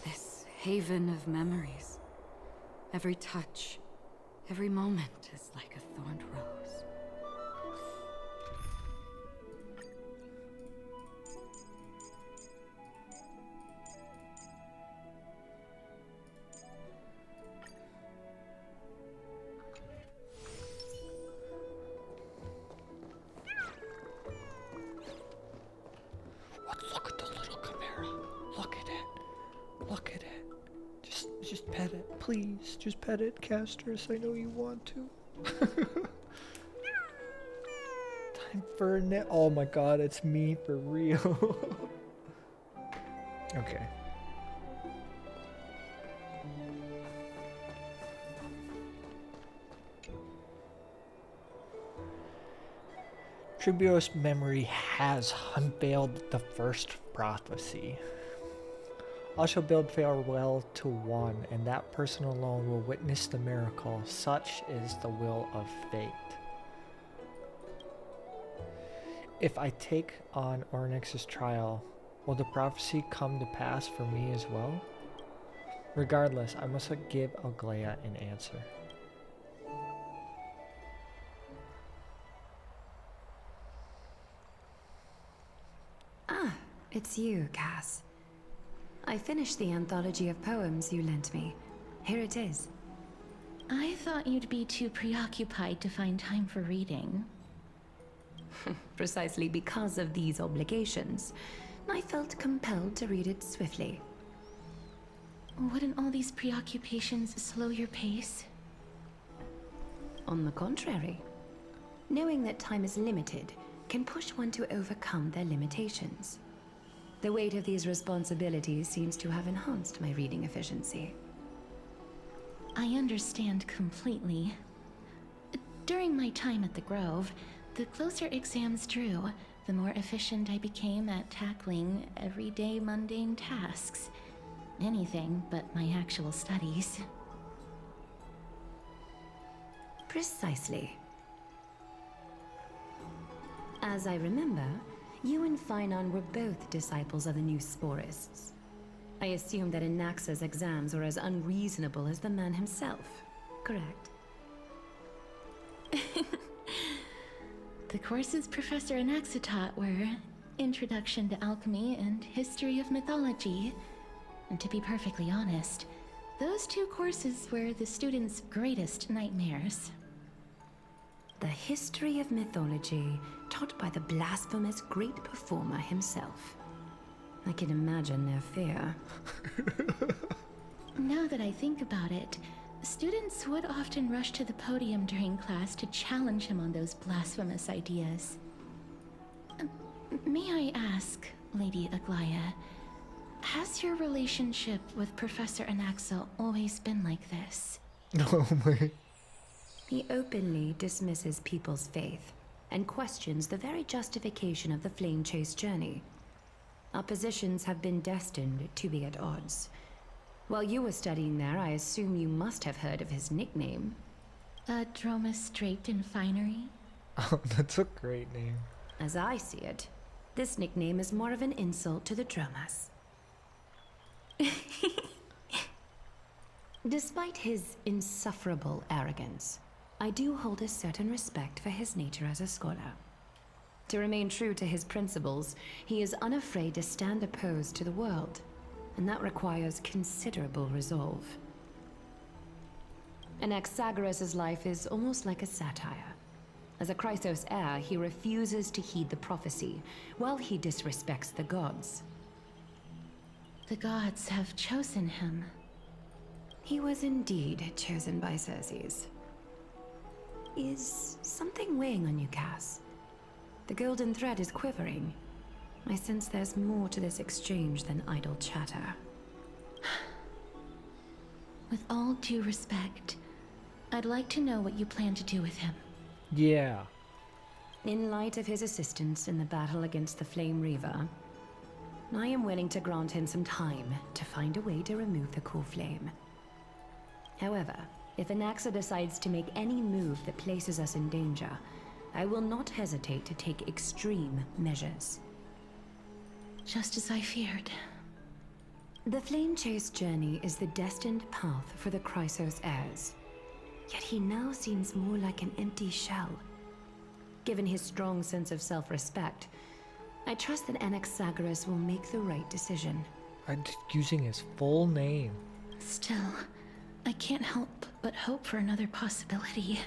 This haven of memories. Every touch, every moment is like a thorned rose. Look at the little chimera. Look at it. Look at it. Just pet it, please. Just pet it, Castrus. I know you want to. Time for a nap. Oh my god, it's me for real. Okay. Tribulus memory has unveiled the first prophecy. I shall bid farewell to one, and that person alone will witness the miracle. Such is the will of fate. If I take on Ornyx's trial, will the prophecy come to pass for me as well? Regardless, I must give Aglaia an answer. Ah, it's you, Cass. I finished the anthology of poems you lent me. Here it is. I thought you'd be too preoccupied to find time for reading. Precisely because of these obligations, I felt compelled to read it swiftly. Wouldn't all these preoccupations slow your pace? On the contrary, knowing that time is limited can push one to overcome their limitations. The weight of these responsibilities seems to have enhanced my reading efficiency. I understand completely. During my time at the Grove, the closer exams drew, the more efficient I became at tackling everyday mundane tasks. Anything but my actual studies. Precisely. As I remember, you and Finon were both disciples of the new Sporists. I assume that Anaxa's exams were as unreasonable as the man himself, correct? The courses Professor Anaxa taught were Introduction to Alchemy and History of Mythology. And to be perfectly honest, those two courses were the students' greatest nightmares. The history of mythology taught by the blasphemous great performer himself. I can imagine their fear. Now that I think about it, students would often rush to the podium during class to challenge him on those blasphemous ideas. May I ask, Lady Aglaia, has your relationship with Professor Anaxa always been like this? Oh my. He openly dismisses people's faith and questions the very justification of the Flame Chase journey. Our positions have been destined to be at odds. While you were studying there, I assume you must have heard of his nickname. Dromus draped in finery? Oh, that's a great name. As I see it, this nickname is more of an insult to the Dromas. Despite his insufferable arrogance, I do hold a certain respect for his nature as a scholar. To remain true to his principles, he is unafraid to stand opposed to the world, and that requires considerable resolve. Anaxagoras' life is almost like a satire. As a Chrysos heir, he refuses to heed the prophecy, while he disrespects the gods. The gods have chosen him. He was indeed chosen by Circes. Is something weighing on you, Cass? The golden thread is quivering. I sense there's more to this exchange than idle chatter. With all due respect, I'd like to know what you plan to do with him. Yeah. In light of his assistance in the battle against the Flame Reaver, I am willing to grant him some time to find a way to remove the core flame. However, If Anaxa decides to make any move that places us in danger, I will not hesitate to take extreme measures. Just as I feared. The Flame Chase journey is the destined path for the Chrysos heirs. Yet he now seems more like an empty shell. Given his strong sense of self-respect, I trust that Anaxagoras will make the right decision. I'm using his full name. Still, I can't help but hope for another possibility.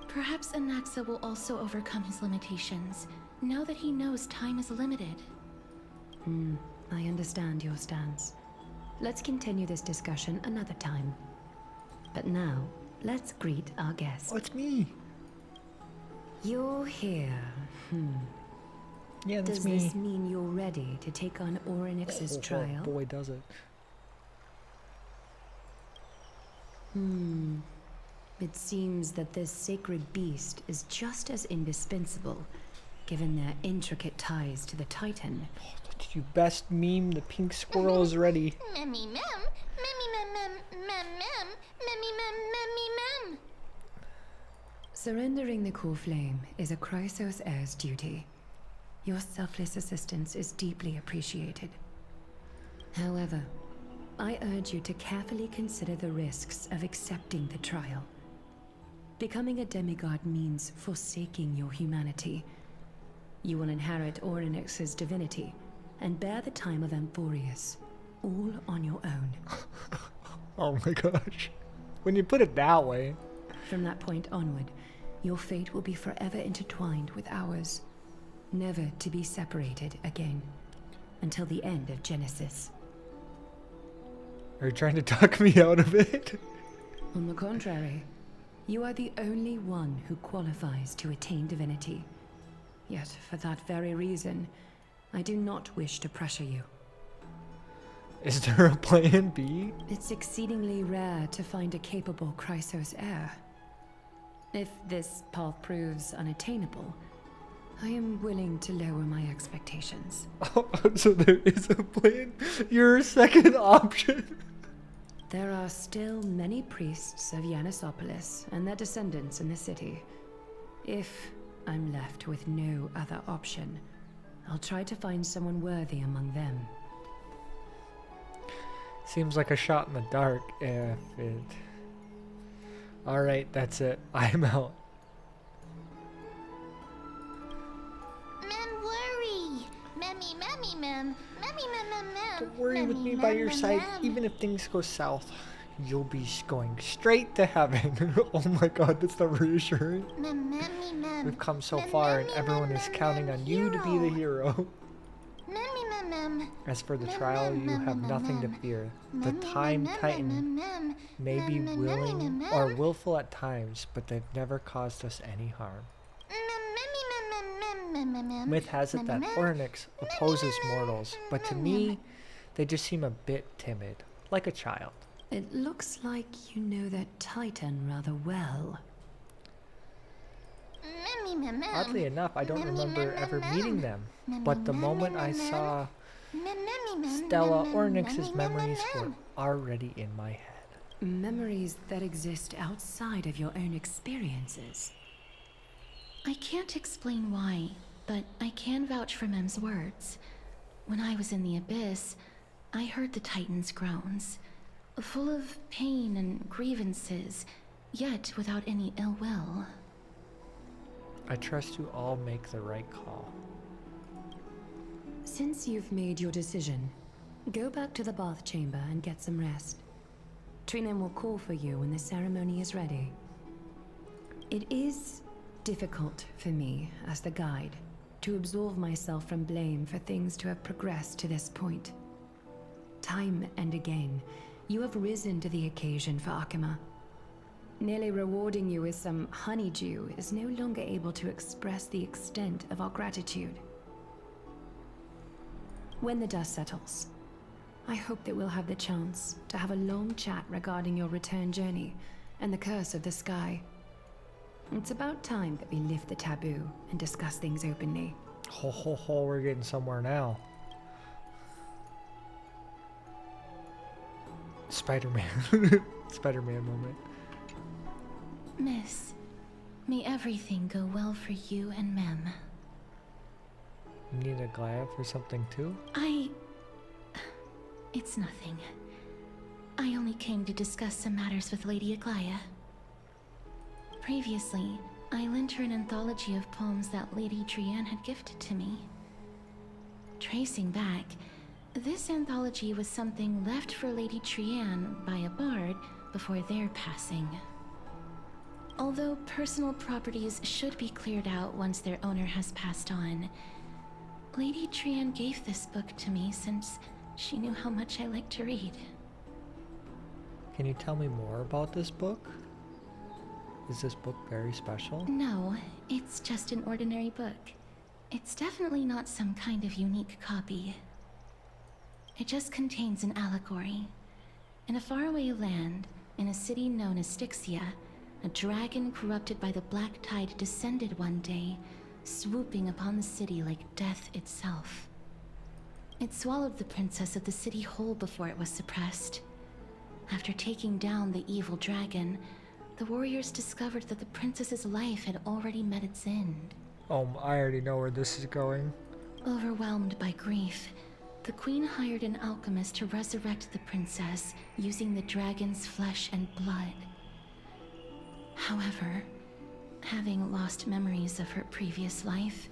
Perhaps Anaxa will also overcome his limitations, now that he knows time is limited. I understand your stance. Let's continue this discussion another time. But now, let's greet our guest. Oh, it's me. You're here. Yeah, that's Does me. this mean you're ready to take on Orynyx's trial? Oh boy, does it. It seems that this sacred beast is just as indispensable, given their intricate ties to the Titan. You best meme. The pink squirrel is ready. Memmy mem, memmy mem mem mem mem, memmy mem memmy mem. Surrendering the core flame is a Chrysos heir's duty. Your selfless assistance is deeply appreciated. However, I urge you to carefully consider the risks of accepting the trial. Becoming a demigod means forsaking your humanity. You will inherit Orynyx's divinity and bear the time of Amphorius, all on your own. Oh my gosh. When you put it that way. From that point onward, your fate will be forever intertwined with ours, never to be separated again, until the end of Genesis. Are you trying to talk me out of it? On the contrary, you are the only one who qualifies to attain divinity. Yet, for that very reason, I do not wish to pressure you. Is there a plan B? It's exceedingly rare to find a capable Chrysos heir. If this path proves unattainable, I am willing to lower my expectations. Oh, so there is a plan. You're a second option. There are still many priests of Yanissopolis and their descendants in the city. If I'm left with no other option, I'll try to find someone worthy among them. Seems like a shot in the dark if it... Alright, that's it. I'm out. Mem worry. Memmy memmy mem, memmy mem mem mem. Don't worry with memmy me by mem your mem side. mem. Even if things go south, you'll be going straight to heaven. Oh my god, that's not reassuring. Mem memmy mem. We've come so Mem, far and memmy, everyone mem, is mem, counting mem, on you to be the hero. Memmy mem mem. As for the Mem, trial, mem, you mem, have mem, nothing to mem. fear. The Memmy, Time mem, Titan mem, mem, may be mem, mem, willing mem, mem, or mem. willful at times, but they've never caused us any harm. Myth has it that Orynyx opposes mortals, but to me, they just seem a bit timid, like a child. It looks like you know that Titan rather well. Oddly enough, I don't remember ever meeting them, but the moment I saw Stella, Orynyx's memories were already in my head. Memories that exist outside of your own experiences. I can't explain why, but I can vouch for Mem's words. When I was in the Abyss, I heard the Titan's groans, full of pain and grievances, yet without any ill will. I trust you all make the right call. Since you've made your decision, go back to the bath chamber and get some rest. Trinem will call for you when the ceremony is ready. It is difficult for me, as the guide, to absolve myself from blame for things to have progressed to this point. Time and again, you have risen to the occasion for Akima. Nearly rewarding you with some honeydew is no longer able to express the extent of our gratitude. When the dust settles, I hope that we'll have the chance to have a long chat regarding your return journey and the curse of the sky. It's about time that we lift the taboo and discuss things openly. Ho ho ho, we're getting somewhere now. Spider-Man. Spider-Man moment. Miss, may everything go well for you and Mem. You need a Glaive or something too? It's nothing. I only came to discuss some matters with Lady Aglaya. Previously, I lent her an anthology of poems that Lady Trianne had gifted to me. Tracing back, this anthology was something left for Lady Trianne by a bard before their passing. Although personal properties should be cleared out once their owner has passed on, Lady Trianne gave this book to me since she knew how much I like to read. Can you tell me more about this book? Is this book very special? No, it's just an ordinary book. It's definitely not some kind of unique copy. It just contains an allegory. In a faraway land, in a city known as Styxia, a dragon corrupted by the black tide descended one day, swooping upon the city like death itself. It swallowed the princess of the city whole before it was suppressed. After taking down the evil dragon, the warriors discovered that the princess's life had already met its end. Oh, I already know where this is going. Overwhelmed by grief, the queen hired an alchemist to resurrect the princess using the dragon's flesh and blood. However, having lost memories of her previous life,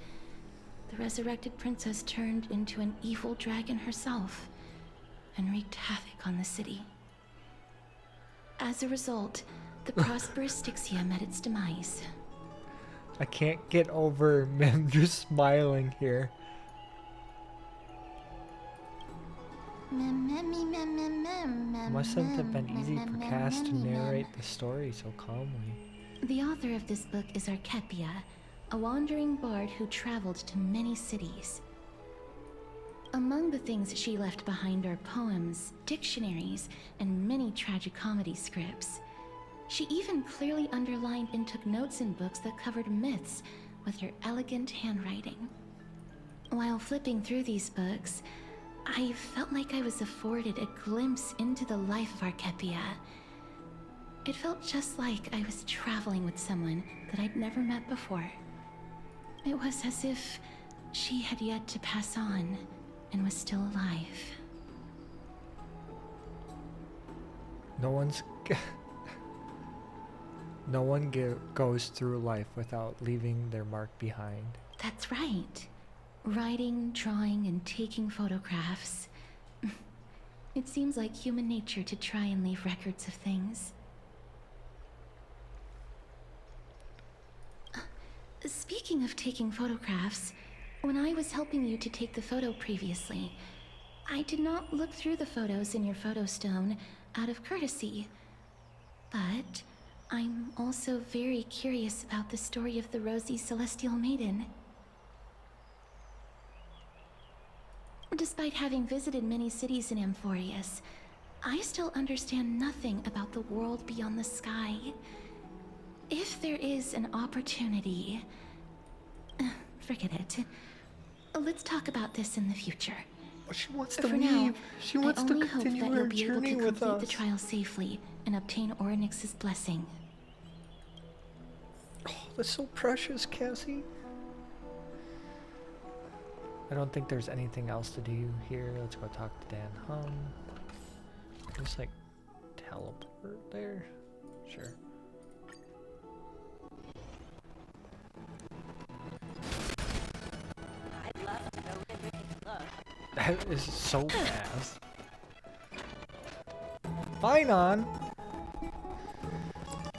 the resurrected princess turned into an evil dragon herself and wreaked havoc on the city. As a result, the prosperous Styxia met its demise. I can't get over Mem just smiling here. Mustn't have been easy for Cass to narrate the story so calmly. The author of this book is Archepia, a wandering bard who traveled to many cities. Among the things she left behind are poems, dictionaries, and many tragicomedy scripts. She even clearly underlined and took notes in books that covered myths with her elegant handwriting. While flipping through these books, I felt like I was afforded a glimpse into the life of Archepia. It felt just like I was traveling with someone that I'd never met before. It was as if she had yet to pass on and was still alive. No one goes through life without leaving their mark behind. That's right. Writing, drawing, and taking photographs. It seems like human nature to try and leave records of things. Speaking of taking photographs, when I was helping you to take the photo previously, I did not look through the photos in your photo stone out of courtesy. But I'm also very curious about the story of the rosy celestial maiden. Despite having visited many cities in Amphorius, I still understand nothing about the world beyond the sky. If there is an opportunity... forget it. Let's talk about this in the future. She wants to For leave. now, She wants I to only hope continue that her you'll be able to journey with complete us. the trial safely and obtain Orynyx's blessing. Oh, that's so precious, Cassie. I don't think there's anything else to do here. Let's go talk to Dan Hum. Just like teleport there. Sure. I'd love to know where you can look. That is so fast. Fine on.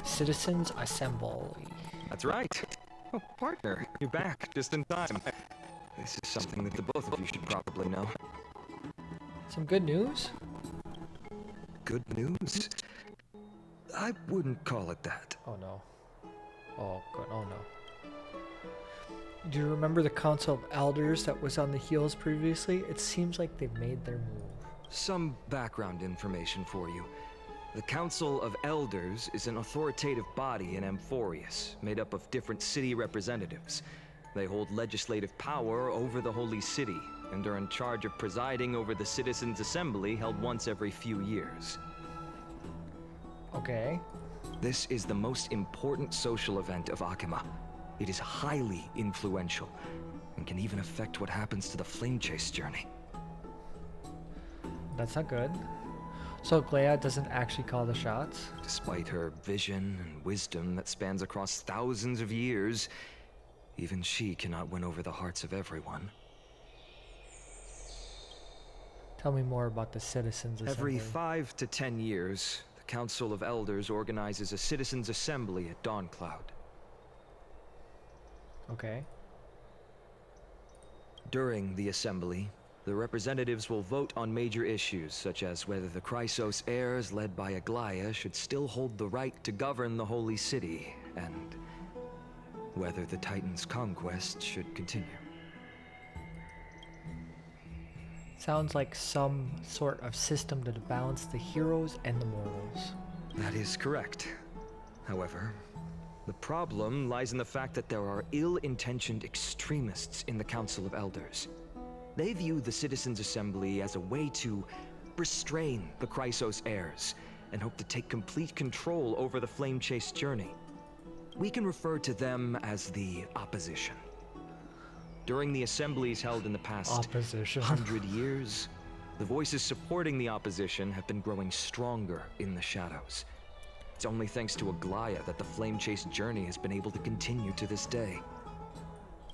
Citizens Assembly. That's right. Oh, partner, you're back just in time. This is something that the both of you should probably know. Some good news? Good news? I wouldn't call it that. Oh no. Oh good. Oh no. Do you remember the Council of Elders that was on the heels previously? It seems like they've made their move. Some background information for you. The Council of Elders is an authoritative body in Amphorius, made up of different city representatives. They hold legislative power over the Holy City, and are in charge of presiding over the Citizens' Assembly held once every few years. Okay. This is the most important social event of Akima. It is highly influential, and can even affect what happens to the Flame Chase journey. That's not good. So Glea doesn't actually call the shots? Despite her vision and wisdom that spans across thousands of years, even she cannot win over the hearts of everyone. Tell me more about the Citizens Assembly. Every 5 to 10 years, the Council of Elders organizes a Citizens' Assembly at Dawncloud. Okay. During the assembly, the representatives will vote on major issues, such as whether the Chrysos heirs led by Aglaia should still hold the right to govern the Holy City, and whether the Titan's conquest should continue. Sounds like some sort of system to balance the heroes and the mortals. That is correct. However, the problem lies in the fact that there are ill-intentioned extremists in the Council of Elders. They view the Citizens' Assembly as a way to restrain the Chrysos heirs and hope to take complete control over the Flame Chase journey. We can refer to them as the Opposition. During the assemblies held in the past Opposition. 100 years, the voices supporting the Opposition have been growing stronger in the shadows. It's only thanks to Aglaia that the Flame Chase journey has been able to continue to this day.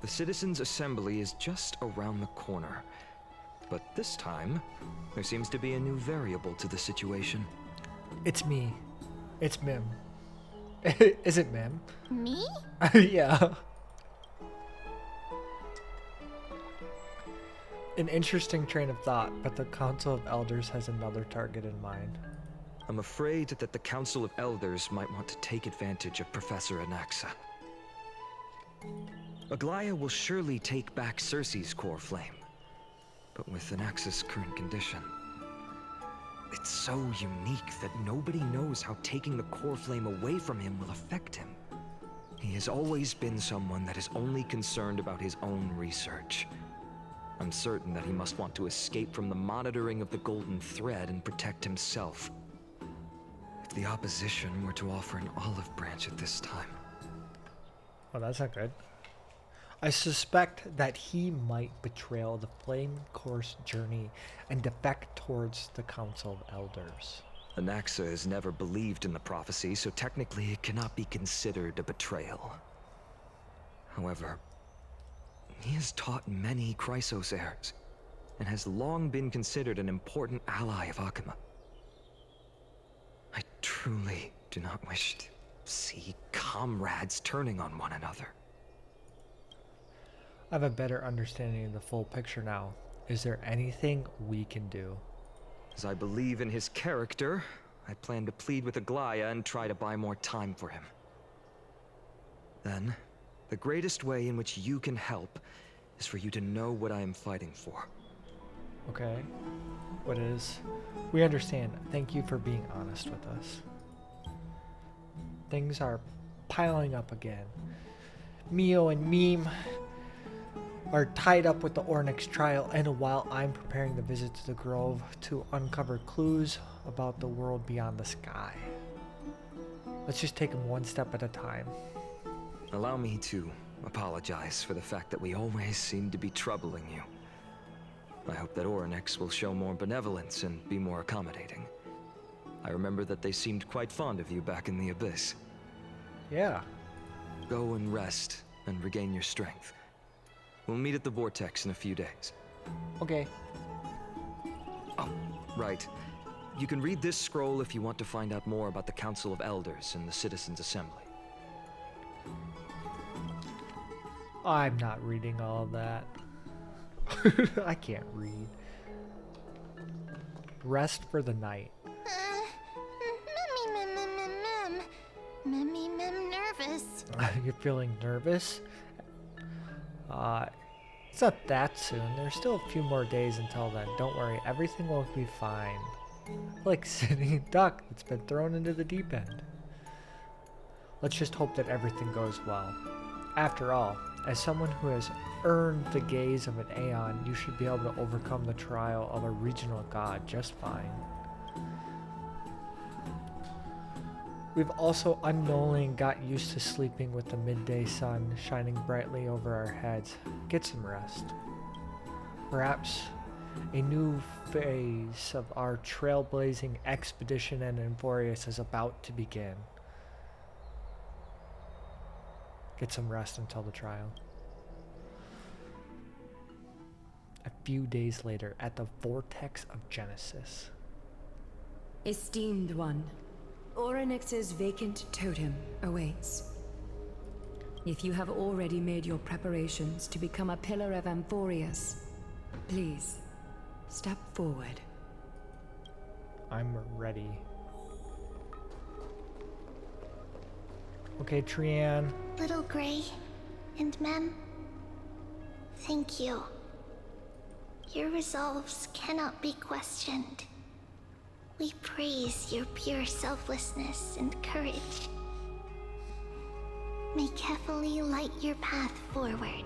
The Citizens' Assembly is just around the corner, but this time, there seems to be a new variable to the situation. It's me. It's Mim. Is it Mim? Me? Yeah. An interesting train of thought, but the Council of Elders has another target in mind. I'm afraid that the Council of Elders might want to take advantage of Professor Anaxa. Aglaia will surely take back Cersei's core flame, but with Anaxa's current condition, it's so unique that nobody knows how taking the core flame away from him will affect him. He has always been someone that is only concerned about his own research. I'm certain that he must want to escape from the monitoring of the Golden Thread and protect himself. If the opposition were to offer an olive branch at this time. Well, that's not good. I suspect that he might betray the Flame Course journey and defect towards the Council of Elders. Anaxa has never believed in the prophecy, so technically it cannot be considered a betrayal. However, he has taught many Chrysos heirs, and has long been considered an important ally of Akima. I truly do not wish to see comrades turning on one another. I have a better understanding of the full picture now. Is there anything we can do? As I believe in his character, I plan to plead with Aglaia and try to buy more time for him. Then, the greatest way in which you can help is for you to know what I am fighting for. Okay. What is? We understand. Thank you for being honest with us. Things are piling up again. Mio and Meme are tied up with the Ornyx trial, and while I'm preparing the visit to the Grove to uncover clues about the world beyond the sky. Let's just take them one step at a time. Allow me to apologize for the fact that we always seem to be troubling you. I hope that Ornyx will show more benevolence and be more accommodating. I remember that they seemed quite fond of you back in the Abyss. Yeah. Go and rest and regain your strength. We'll meet at the Vortex in a few days. Okay. Oh, right. You can read this scroll if you want to find out more about the Council of Elders and the Citizens' Assembly. I'm not reading all of that. I can't read. Rest for the night. Nervous. You're feeling nervous? It's not that soon. There's still a few more days until then. Don't worry, everything will be fine. Like sitting duck that's been thrown into the deep end. Let's just hope that everything goes well. After all, as someone who has earned the gaze of an Aeon, you should be able to overcome the trial of a regional god just fine. We've also unknowingly got used to sleeping with the midday sun shining brightly over our heads. Get some rest. Perhaps a new phase of our trailblazing expedition in Amphorius is about to begin. Get some rest until the trial. A few days later, at the Vortex of Genesis. Esteemed one, Orynyx's vacant totem awaits. If you have already made your preparations to become a pillar of Amphorius, please, step forward. I'm ready. Okay, Trianne. Little Gray and Mem, thank you. Your resolves cannot be questioned. We praise your pure selflessness and courage. May Kefali light your path forward.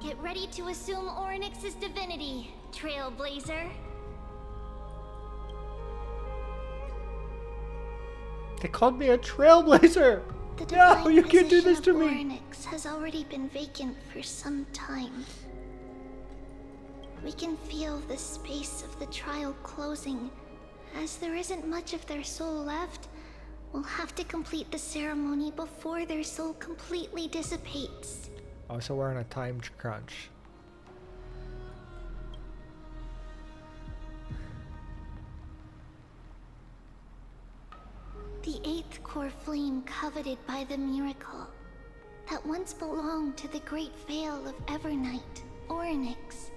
Get ready to assume Orynyx's divinity, Trailblazer. They called me a trailblazer! The No, divine you can't do position this to of me! Orynyx has already been vacant for some time. We can feel the space of the trial closing. As there isn't much of their soul left, we'll have to complete the ceremony before their soul completely dissipates. Oh, so we're on a time crunch. The eighth core flame coveted by the miracle that once belonged to the great Vale of Evernight, Orynyx.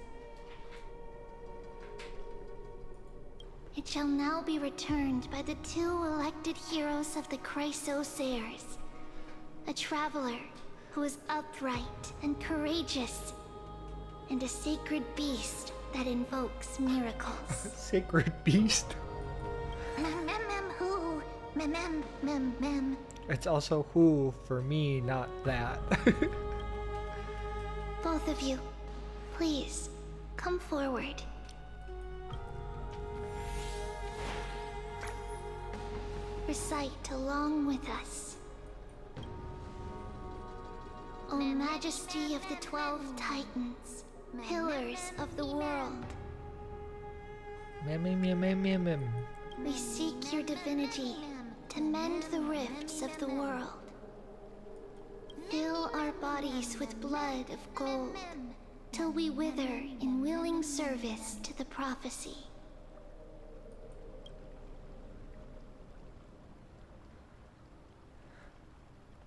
It shall now be returned by the two elected heroes of the Chrysosairs. A traveler who is upright and courageous, and a sacred beast that invokes miracles. Sacred beast. Mem. It's also who for me, not that. Both of you, please, come forward. Recite along with us. O Majesty of the 12 Titans, pillars of the world, Mem. we seek your divinity to mend the rifts of the world. Fill our bodies with blood of gold, till we wither in willing service to the prophecy.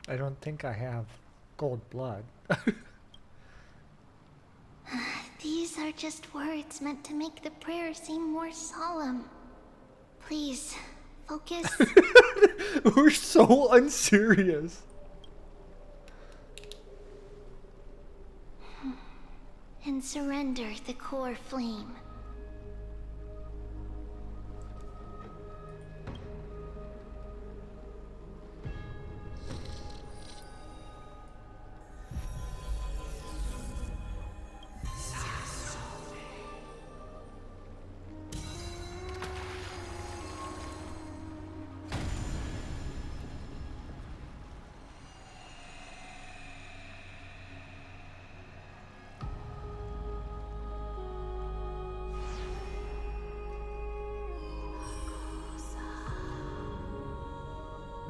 I don't think I have gold blood. These are just words meant to make the prayer seem more solemn. Please, focus. We're so unserious. And surrender the core flame.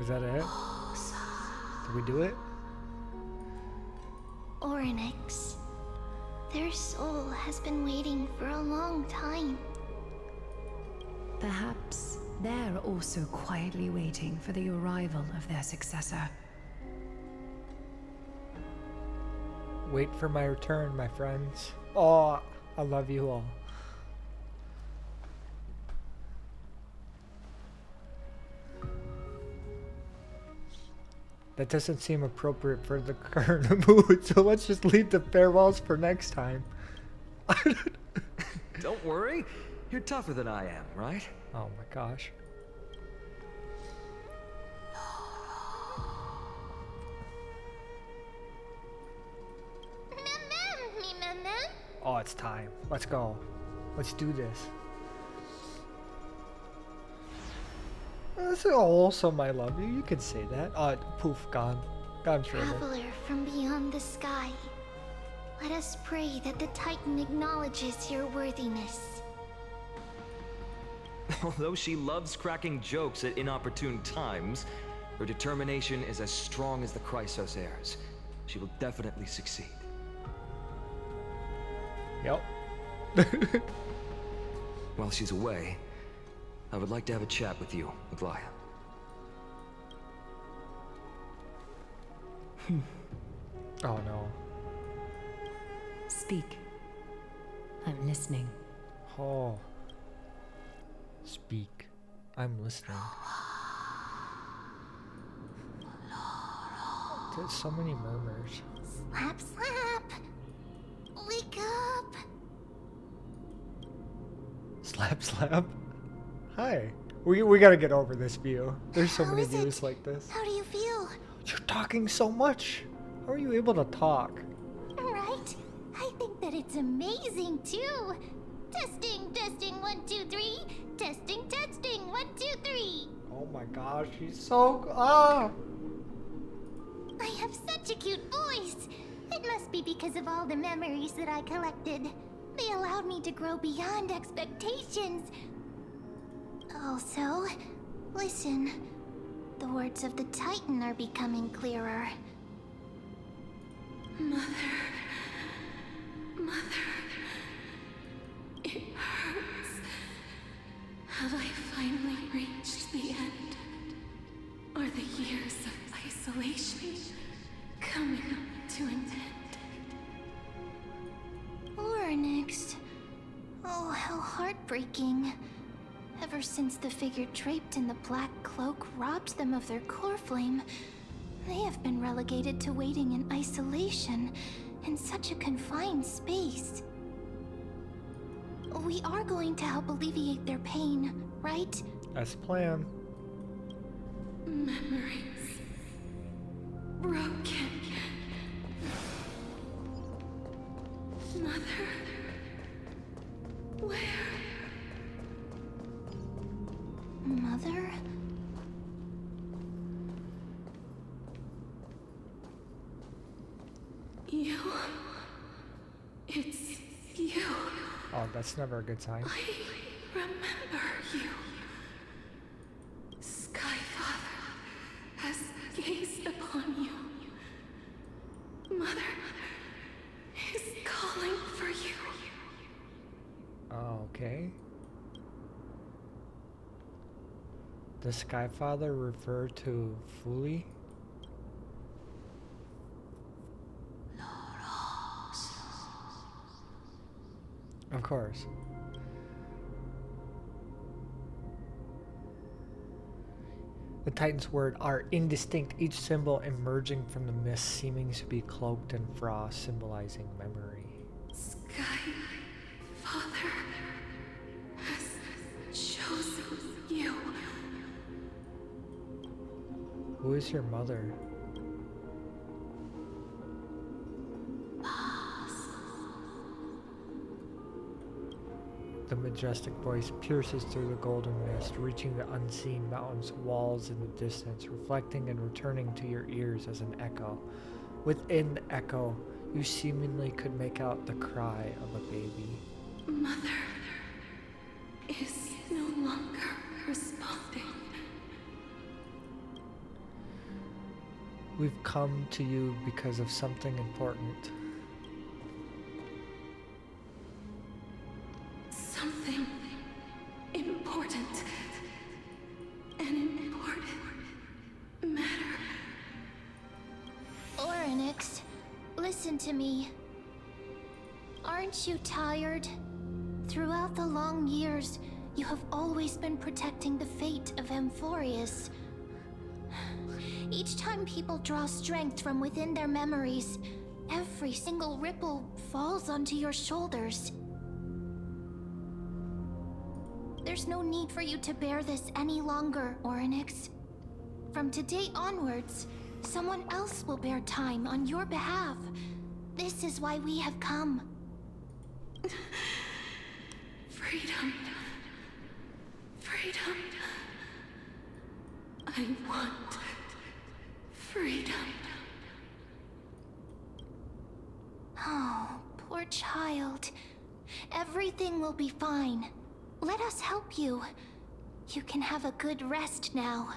Is that it? Did we do it? Orynyx. Their soul has been waiting for a long time. Perhaps they're also quietly waiting for the arrival of their successor. Wait for my return, my friends. Oh, I love you all. That doesn't seem appropriate for the current mood, so let's just leave the farewells for next time. Don't worry. You're tougher than I am, right? Oh my gosh. Oh, it's time. Let's go. Let's do this. That's a wholesome I love you. You could say that. Poof, gone. Gone forever. Traveler from beyond the sky, let us pray that the Titan acknowledges your worthiness. Although she loves cracking jokes at inopportune times, her determination is as strong as the Chrysos heirs. She will definitely succeed. Yep. While she's away, I would like to have a chat with you, Aglaya. Oh no. Speak. I'm listening. Oh. Speak. I'm listening. There's so many murmurs. Slap, slap! Wake up! Slap, slap. Hi. We gotta get over this view. There's so How many is it? views like this. How do you feel? You're talking so much. How are you able to talk? Right? I think that it's amazing too. Testing, testing, 1, 2, 3. Testing, testing, 1, 2, 3. Oh my gosh, she's so I have such a cute voice. It must be because of all the memories that I collected. They allowed me to grow beyond expectations. Also, listen. The words of the Titan are becoming clearer. Mother. It hurts. Have I finally reached the end? Are the years of isolation coming to an end? Oryx. Oh, how heartbreaking. Ever since the figure draped in the black cloak robbed them of their core flame, they have been relegated to waiting in isolation in such a confined space. We are going to help alleviate their pain, right? That's planned. Memories broken. Mother, where? Mother? You. It's you. Oh, that's never a good sign. I remember you. Skyfather has gazed upon you. Mother is calling for you. Oh, okay. Does Skyfather refer to Fuli? Of course. The Titan's words are indistinct, each symbol emerging from the mist, seeming to be cloaked in frost, symbolizing memory. Skyfather has chosen you. Who is your mother? The majestic voice pierces through the golden mist, reaching the unseen mountains' walls in the distance, reflecting and returning to your ears as an echo. Within the echo, you seemingly could make out the cry of a baby. Mother is no longer responding. We've come to you because of something important. Something important. An important matter. Oryx, listen to me. Aren't you tired? Throughout the long years, you have always been protecting the fate of Amphorius. Each time people draw strength from within their memories, every single ripple falls onto your shoulders. There's no need for you to bear this any longer, Oryx. From today onwards, someone else will bear time on your behalf. This is why we have come. Freedom. Freedom. I want freedom. Oh, poor child. Everything will be fine. Let us help you. You can have a good rest now.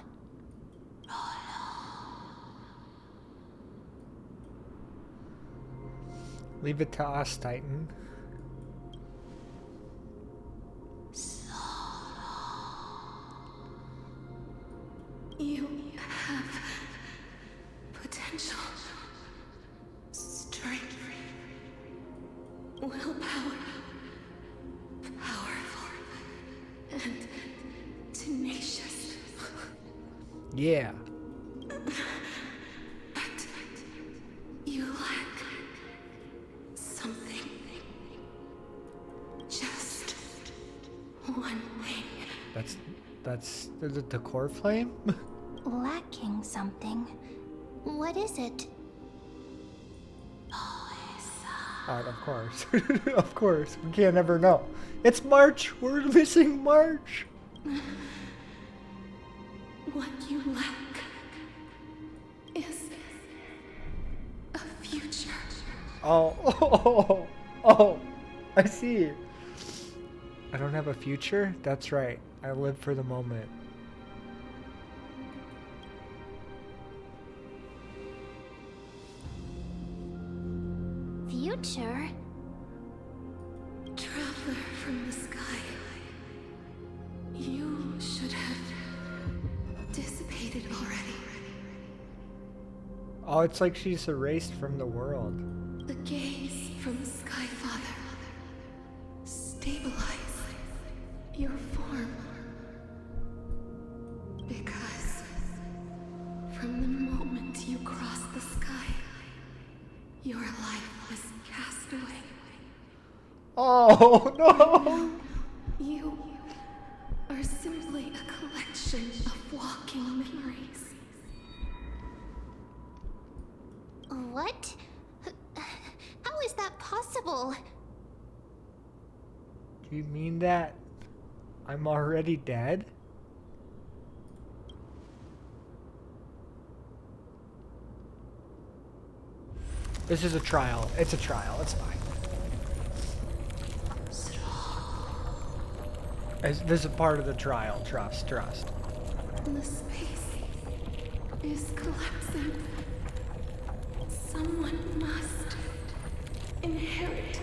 Leave it to us, Titan. You have potential, strength, willpower, powerful, and tenacious. Yeah. But you lack something. Just one thing. That's the core flame? Lacking something. What is it? Of course. Of course. We can't ever know. It's March! We're missing March! What you lack is a future. Oh, I see. I don't have a future? That's right. I live for the moment. Future? Traveler from the sky. You should have dissipated already. Oh, it's like she's erased from the world. The gaze from Sky Father. Stabilize your form. Because from the moment you crossed the sky, your life was cast away. Oh, no! You are simply a collection of walking memories. What? How is that possible? Do you mean that I'm already dead? This is a trial. It's a trial. It's fine. This is a part of the trial. Trust. The space is collapsing. Someone must inherit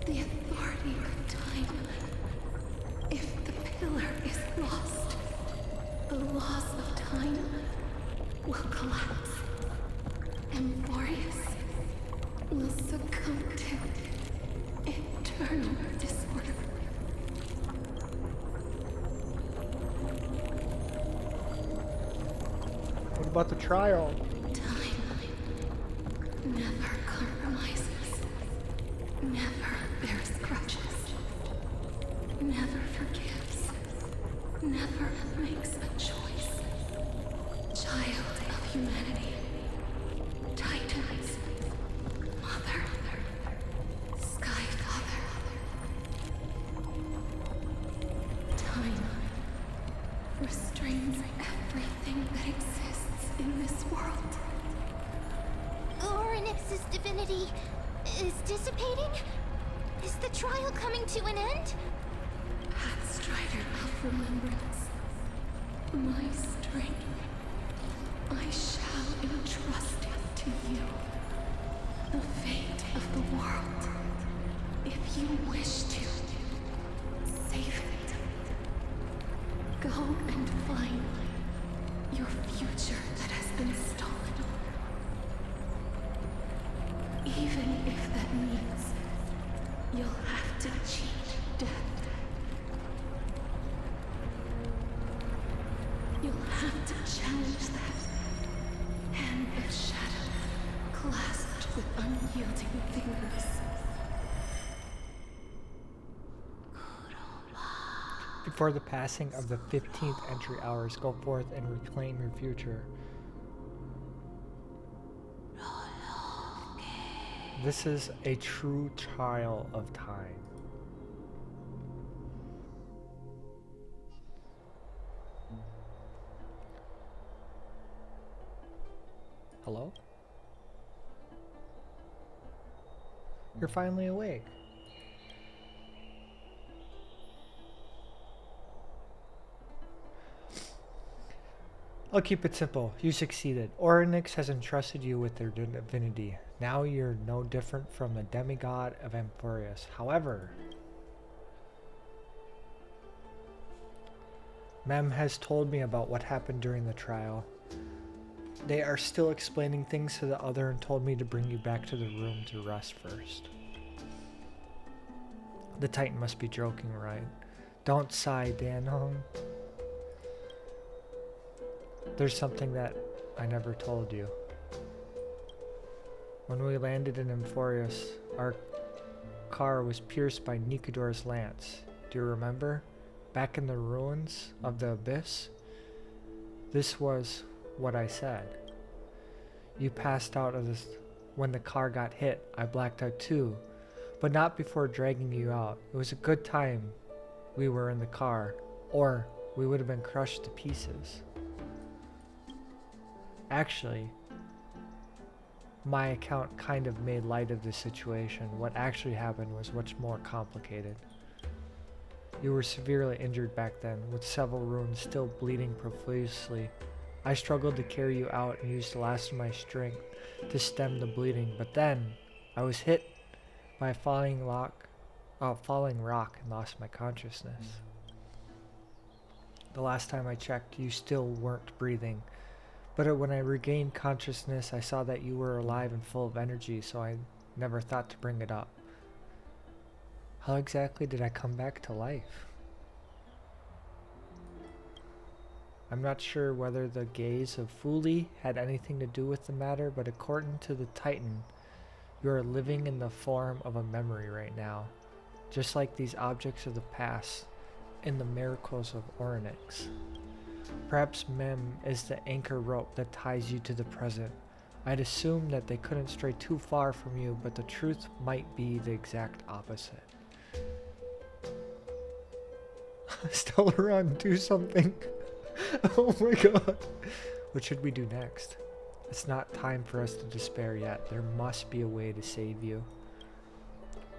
the authority of time. If the pillar is lost, the laws of time will collapse. Amphorius will succumb to eternal disorder. What about the trial? Time never compromises, never bears grudges, never forgives, never makes a choice. Child of humanity, Titans, Mother, Sky Father. Time restrains everything that exists in this world. Orynyx's divinity is dissipating? Is the trial coming to an end? Pathstrider of remembrance, my strength, I shall entrust it to you. The fate of the world, if you wish to, save it. Go and find your future that has been stolen. Even if that means you'll have to cheat death. You'll have to challenge that hand of shadow clasped with unyielding fingers. Before the passing of the 15th entry hours, go forth and reclaim your future. This is a true trial of time. Hello? You're finally awake. I'll keep it simple. You succeeded. Orynyx has entrusted you with their divinity. Now you're no different from the demigod of Amphorius. However, Mem has told me about what happened during the trial. They are still explaining things to the other and told me to bring you back to the room to rest first. The Titan must be joking, right? Don't sigh, Dan. There's something that I never told you. When we landed in Amphorius, our car was pierced by Nikador's lance. Do you remember? Back in the ruins of the abyss? This was what I said. You passed out of this when the car got hit. I blacked out too, but not before dragging you out. It was a good time we were in the car, or we would have been crushed to pieces. Actually, my account kind of made light of the situation. What actually happened was much more complicated. You were severely injured back then, with several wounds still bleeding profusely. I struggled to carry you out and used the last of my strength to stem the bleeding, but then I was hit by a falling rock and lost my consciousness. The last time I checked, you still weren't breathing. But when I regained consciousness, I saw that you were alive and full of energy, so I never thought to bring it up. How exactly did I come back to life? I'm not sure whether the gaze of Fuli had anything to do with the matter, but according to the Titan, you are living in the form of a memory right now, just like these objects of the past in the miracles of Orynyx. Perhaps Mem is the anchor rope that ties you to the present. I'd assume that they couldn't stray too far from you, but the truth might be the exact opposite. Stella, run, do something. Oh my god. What should we do next? It's not time for us to despair yet. There must be a way to save you.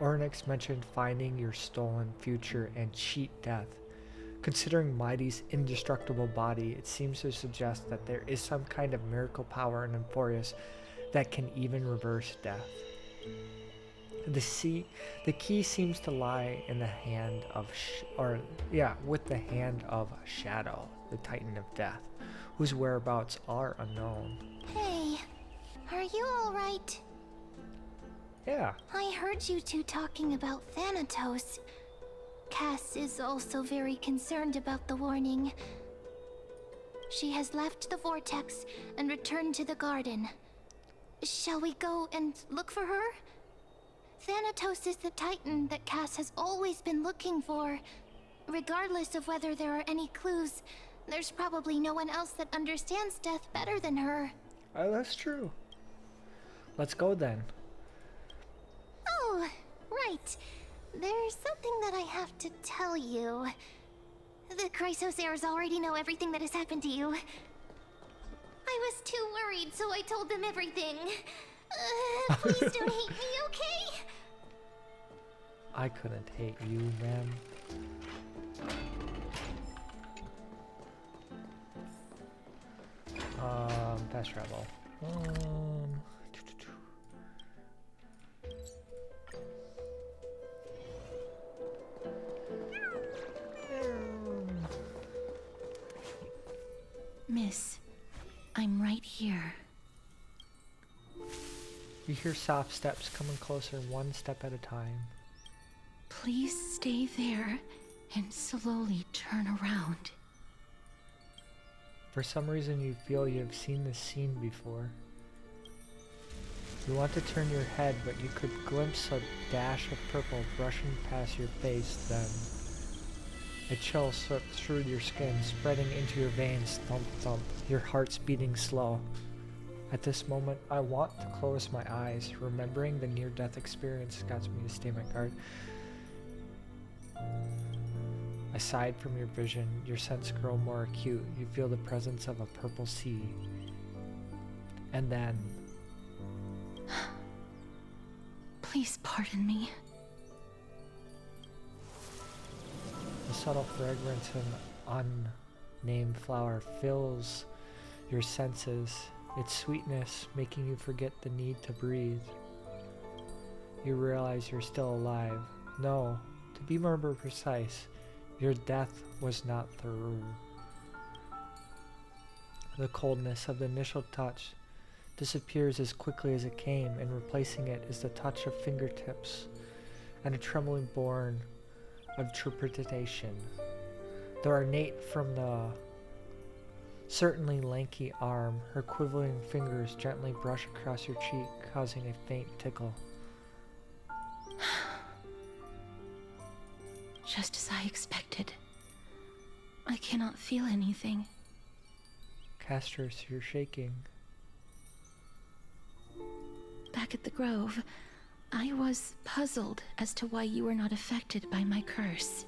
Orynyx mentioned finding your stolen future and cheat death. Considering Mighty's indestructible body, it seems to suggest that there is some kind of miracle power in Amphorius that can even reverse death. The key seems to lie in the hand of, with the hand of Shadow, the Titan of Death, whose whereabouts are unknown. Hey, are you alright? Yeah. I heard you two talking about Thanatos. Cass is also very concerned about the warning. She has left the vortex and returned to the garden. Shall we go and look for her? Thanatos is the Titan that Cass has always been looking for. Regardless of whether there are any clues, there's probably no one else that understands death better than her. Oh, that's true. Let's go then. Oh, right. There's something that I have to tell you. The Chrysosaurs already know everything that has happened to you. I was too worried, so I told them everything. Please don't hate me, okay? I couldn't hate you, man. Fast travel. Miss, I'm right here. You hear soft steps coming closer, one step at a time. Please stay there and slowly turn around. For some reason you feel you have seen this scene before. You want to turn your head, but you could glimpse a dash of purple brushing past your face then. A chill swept through your skin, spreading into your veins. Thump thump, your heart's beating slow. At this moment, I want to close my eyes. Remembering the near-death experience got me to stay my guard. Aside from your vision, your senses grow more acute. You feel the presence of a purple sea. And then Please pardon me. a subtle fragrance of an unnamed flower fills your senses, its sweetness making you forget the need to breathe. You realize you're still alive. No, to be more precise, your death was not through. The coldness of the initial touch disappears as quickly as it came, and replacing it is the touch of fingertips and a trembling born of trepidation. Though ornate from the certainly lanky arm, her quivering fingers gently brush across your cheek, causing a faint tickle. Just as I expected. I cannot feel anything. Casters, you're shaking. Back at the Grove, I was puzzled as to why you were not affected by my curse.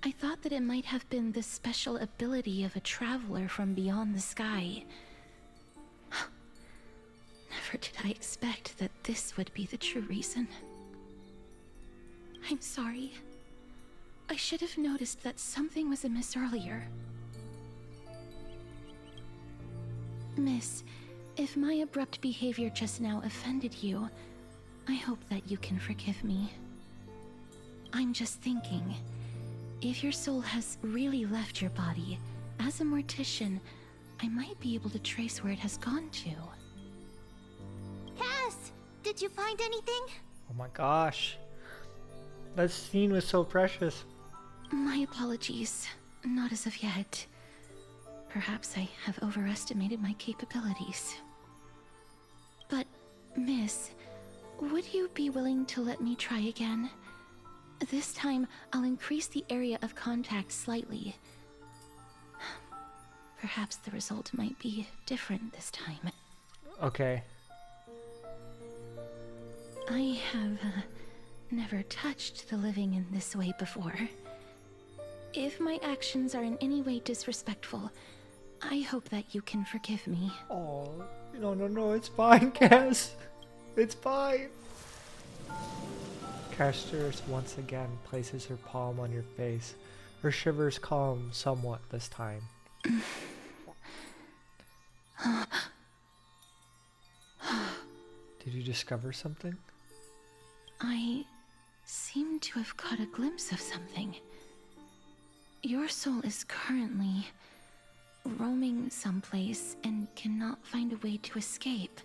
I thought that it might have been the special ability of a traveler from beyond the sky. Never did I expect that this would be the true reason. I'm sorry. I should have noticed that something was amiss earlier. Miss, if my abrupt behavior just now offended you, I hope that you can forgive me. I'm just thinking, if your soul has really left your body, as a mortician, I might be able to trace where it has gone to. Cass, did you find anything? Oh my gosh. That scene was so precious. My apologies. Not as of yet. Perhaps I have overestimated my capabilities. But, Miss, would you be willing to let me try again? This time, I'll increase the area of contact slightly. Perhaps the result might be different this time. Okay. I have never touched the living in this way before. If my actions are in any way disrespectful, I hope that you can forgive me. Oh, no, it's fine, Cass. It's fine. Casters once again places her palm on your face. Her shivers calm somewhat this time. Did you discover something? I seem to have caught a glimpse of something. Your soul is currently roaming someplace and cannot find a way to escape.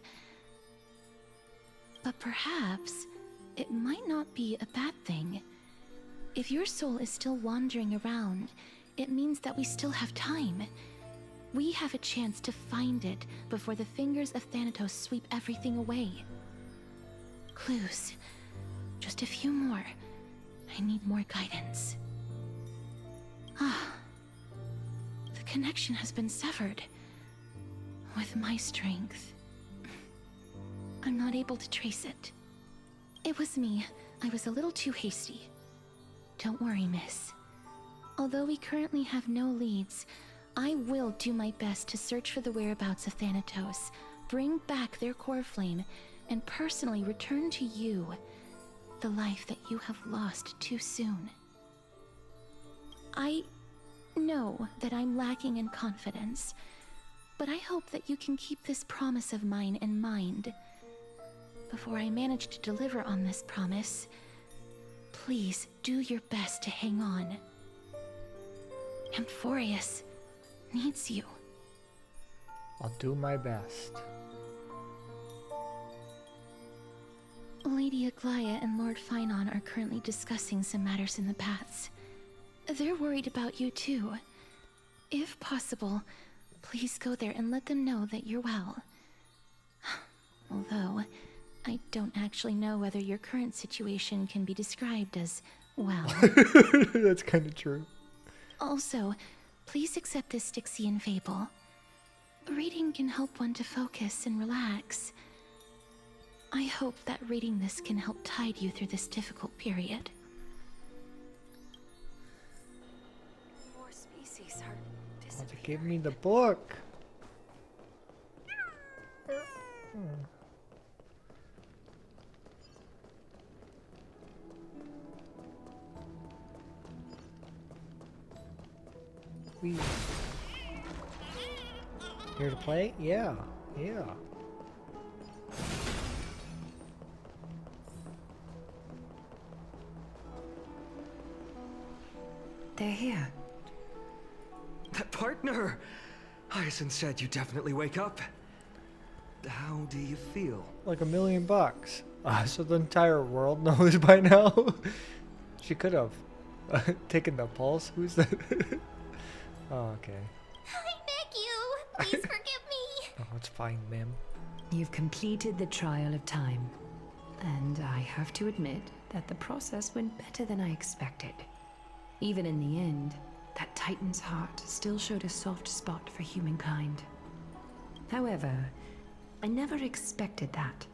But perhaps it might not be a bad thing. If your soul is still wandering around, it means that we still have time. We have a chance to find it before the fingers of Thanatos sweep everything away. Clues. Just a few more. I need more guidance. The connection has been severed. With my strength, I'm not able to trace it. It was me. I was a little too hasty. Don't worry, miss. Although we currently have no leads, I will do my best to search for the whereabouts of Thanatos, bring back their core flame, and personally return to you the life that you have lost too soon. I know that I'm lacking in confidence, but I hope that you can keep this promise of mine in mind. Before I manage to deliver on this promise, please do your best to hang on. Amphorius needs you. I'll do my best. Lady Aglaya and Lord Finon are currently discussing some matters in the paths. They're worried about you too. If possible, please go there and let them know that you're well. Although, I don't actually know whether your current situation can be described as well. That's kind of true. Also, please accept this Styxian fable. Reading can help one to focus and relax. I hope that reading this can help tide you through this difficult period. More species are Oh, disappearing. they gave me the book. We here to play? Yeah, yeah. They're here. That partner! Hyacin said you definitely wake up. How do you feel? Like $1,000,000. So the entire world knows by now. She could have taken the pulse. Who's that? Oh, okay. I beg you, please forgive me. Oh, it's fine, ma'am. You've completed the trial of time. And I have to admit that the process went better than I expected. Even in the end, that Titan's heart still showed a soft spot for humankind. However, I never expected that.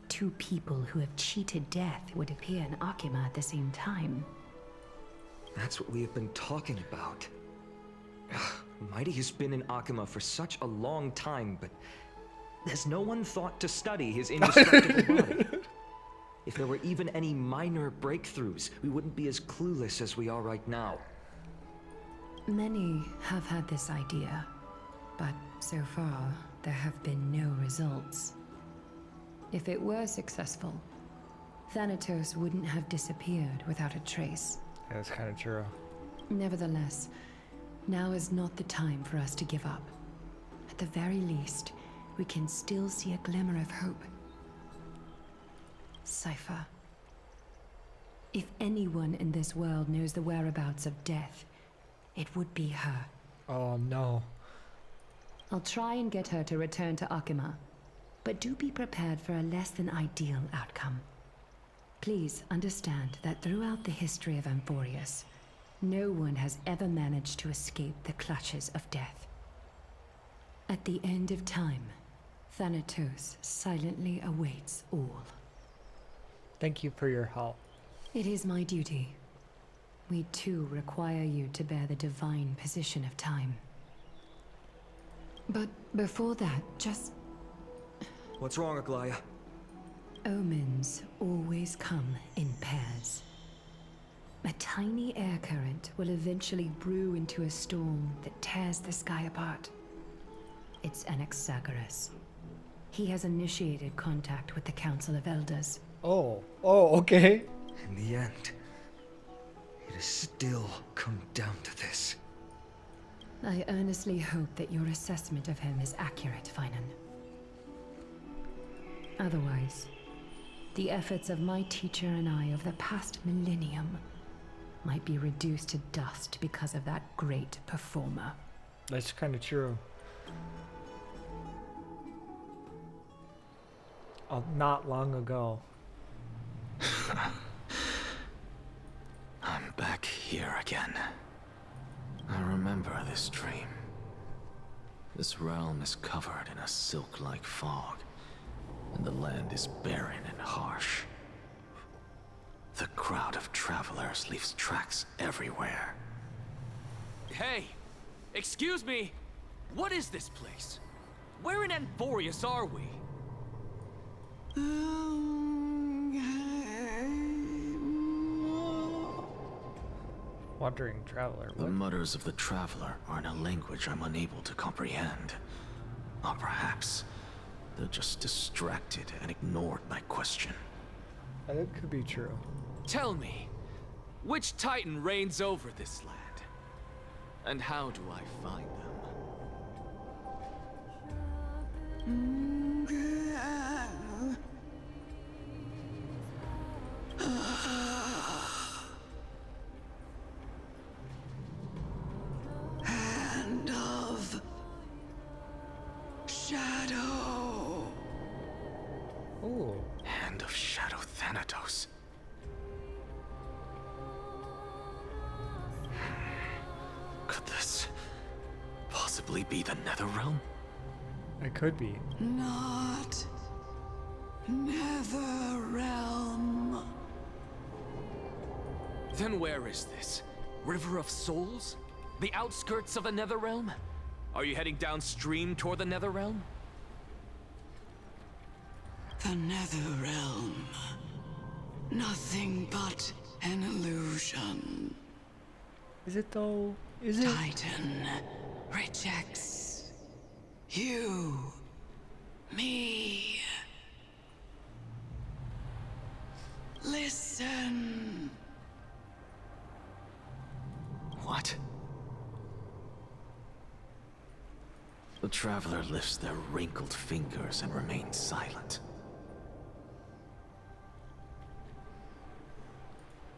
Two people who have cheated death would appear in Akima at the same time. That's what we have been talking about. Mighty has been in Akima for such a long time, but has no one thought to study his indestructible body? If there were even any minor breakthroughs, we wouldn't be as clueless as we are right now. Many have had this idea, but so far there have been no results. If it were successful, Thanatos wouldn't have disappeared without a trace. That's kind of true. Nevertheless, now is not the time for us to give up. At the very least, we can still see a glimmer of hope. Cypher. If anyone in this world knows the whereabouts of death, it would be her. Oh no. I'll try and get her to return to Akima, but do be prepared for a less than ideal outcome. Please understand that throughout the history of Amphorius, no one has ever managed to escape the clutches of death. At the end of time, Thanatos silently awaits all. Thank you for your help. It is my duty. We too require you to bear the divine position of time. But before that, just... What's wrong, Aglaya? Omens always come in pairs. A tiny air current will eventually brew into a storm that tears the sky apart. It's Anaxagoras. He has initiated contact with the Council of Elders. Oh, okay. In the end, it has still come down to this. I earnestly hope that your assessment of him is accurate, Finan. Otherwise, the efforts of my teacher and I of the past millennium might be reduced to dust because of that great performer. That's kind of true. Not long ago. I'm back here again. I remember this dream. This realm is covered in a silk-like fog, and the land is barren and harsh. The crowd of travelers leaves tracks everywhere. Hey! Excuse me! What is this place? Where in Amphorius are we? Wandering traveler. The What? mutters of the traveler are in a language I'm unable to comprehend. Or perhaps they're just distracted and ignored my question. That could be true. Tell me, which Titan reigns over this land? And how do I find them? Hand of Shadow. Oh. Hand of Shadow Thanatos. Could this possibly be the Netherrealm? It could be. Not Netherrealm. Then where is this? River of Souls? The outskirts of the Netherrealm? Are you heading downstream toward the Netherrealm? The Netherrealm. Nothing but an illusion. Is it though? Is it? Titan rejects you, me. Listen. What? The traveler lifts their wrinkled fingers and remains silent.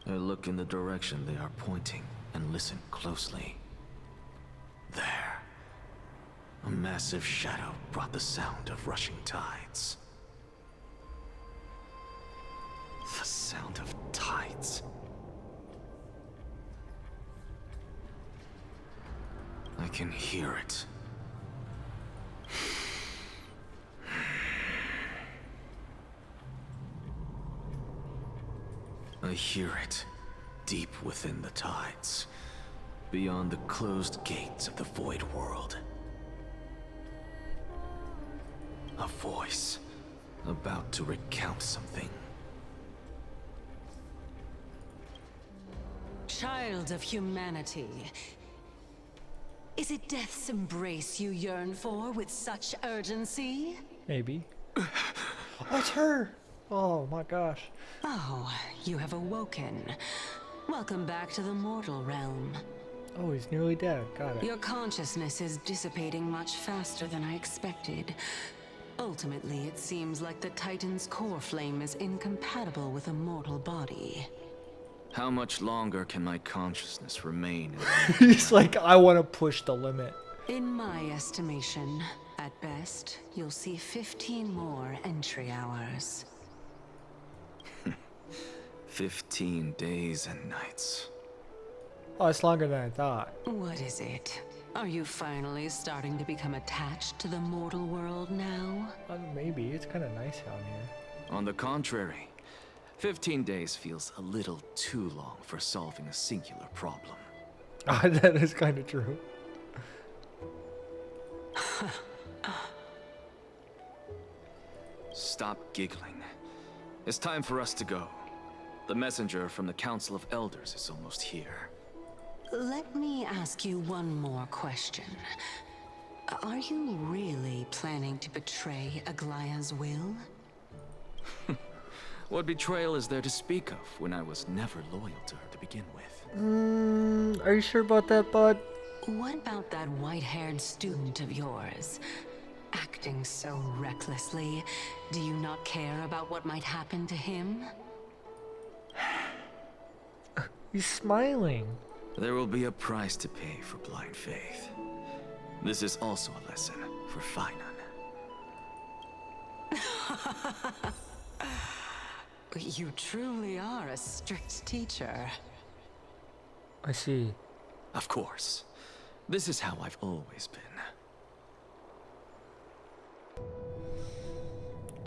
I look in the direction they are pointing and listen closely. There. A massive shadow brought the sound of rushing tides. The sound of tides. I can hear it. I hear it, deep within the tides, beyond the closed gates of the void world. A voice, about to recount something. Child of humanity, is it death's embrace you yearn for with such urgency? Maybe. Oh, it's her! Oh my gosh. Oh, you have awoken. Welcome back to the mortal realm. Oh, he's nearly dead. Got it. Your consciousness is dissipating much faster than I expected. Ultimately, it seems like the Titan's core flame is incompatible with a mortal body. How much longer can my consciousness remain? He's like, I want to push the limit. In my estimation, at best, you'll see 15 more entry hours. 15 days and nights. Oh, it's longer than I thought. What is it? Are you finally starting to become attached to the mortal world now? Maybe. It's kind of nice down here. On the contrary, 15 days feels a little too long for solving a singular problem. That is kind of true. Stop giggling. It's time for us to go. The messenger from the Council of Elders is almost here. Let me ask you one more question. Are you really planning to betray Aglaya's will? What betrayal is there to speak of when I was never loyal to her to begin with? Are you sure about that, bud? What about that white-haired student of yours? Acting so recklessly, do you not care about what might happen to him? He's smiling. There will be a price to pay for blind faith. This is also a lesson for Finan. You truly are a strict teacher. I see. Of course. This is how I've always been.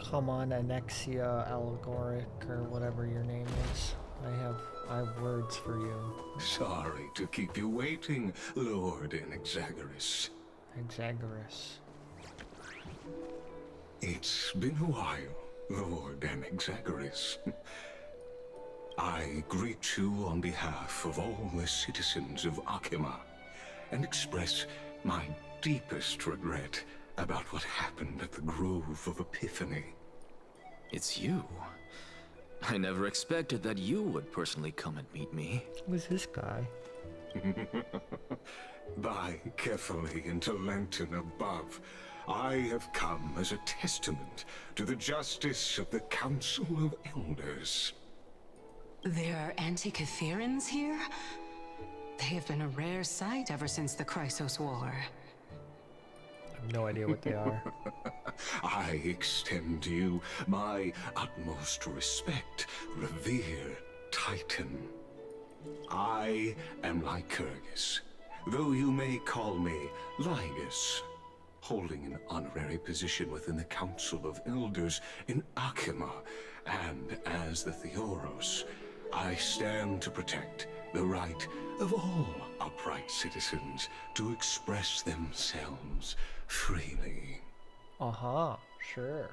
Come on, Anexia Allegoric, or whatever your name is. I have words for you. Sorry to keep you waiting, Lord Inexagaris. Exagerous. It's been a while, Lord Inexagaris. I greet you on behalf of all the citizens of Akima, and express my deepest regret about what happened at the Grove of Epiphany. It's you? I never expected that you would personally come and meet me. Who's this guy? By carefully into Lantern above, I have come as a testament to the justice of the Council of Elders. There are anti-Catherians here? They have been a rare sight ever since the Chrysos War. I have no idea what they are. I extend to you my utmost respect, revered Titan. I am Lycurgus, though you may call me Lygus, holding an honorary position within the Council of Elders in Akima, and as the Theoros, I stand to protect the right of all upright citizens to express themselves freely. Sure.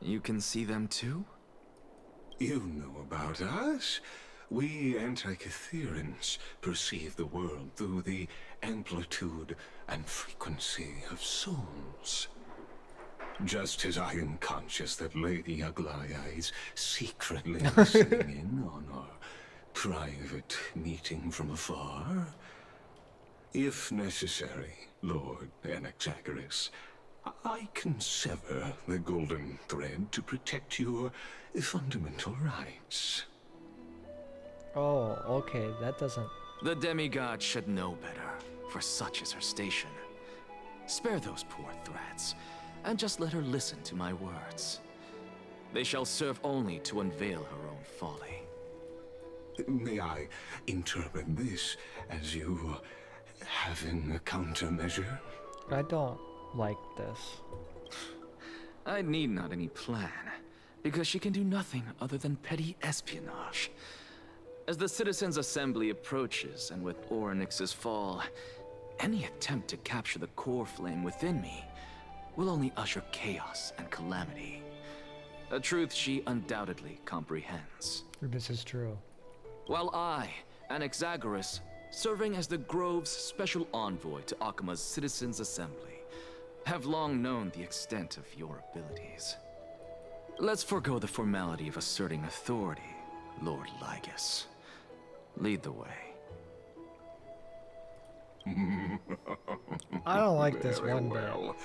You can see them too? You know about us? We Antikytherians perceive the world through the amplitude and frequency of souls. Just as I am conscious that Lady Aglaya is secretly listening in on our private meeting from afar, if necessary, Lord Anaxagoras, I can sever the golden thread to protect your fundamental rights. Oh, okay, that doesn't... The demigod should know better, for such is her station. Spare those poor threats, and just let her listen to my words. They shall serve only to unveil her own folly. May I interpret this as you having a countermeasure? I don't like this. I need not any plan, because she can do nothing other than petty espionage. As the Citizens' Assembly approaches, and with Orynyx's fall, any attempt to capture the core flame within me will only usher chaos and calamity. A truth she undoubtedly comprehends. This is true. While I, Anaxagoras, serving as the Grove's special envoy to Akima's Citizens' Assembly, have long known the extent of your abilities. Let's forego the formality of asserting authority, Lord Lygus. Lead the way. I don't like this Very one well.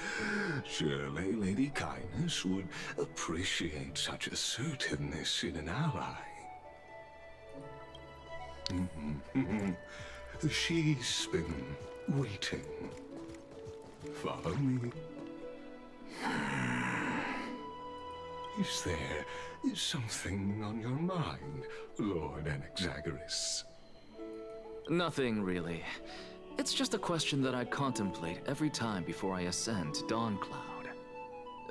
Surely Lady Kindness would appreciate such assertiveness in an ally. She's been waiting. Follow me. Is there something on your mind, Lord Anaxagoras? Nothing, really. It's just a question that I contemplate every time before I ascend to Dawncloud.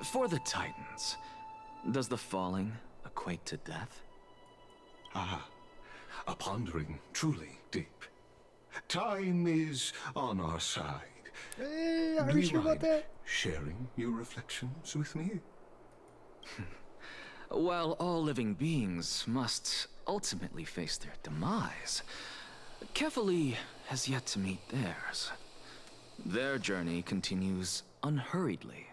For the Titans, does the falling equate to death? Ah, a pondering truly deep. Time is on our side. Are Do you sure about mind that? sharing your reflections with me? While all living beings must ultimately face their demise, Kefali has yet to meet theirs. Their journey continues unhurriedly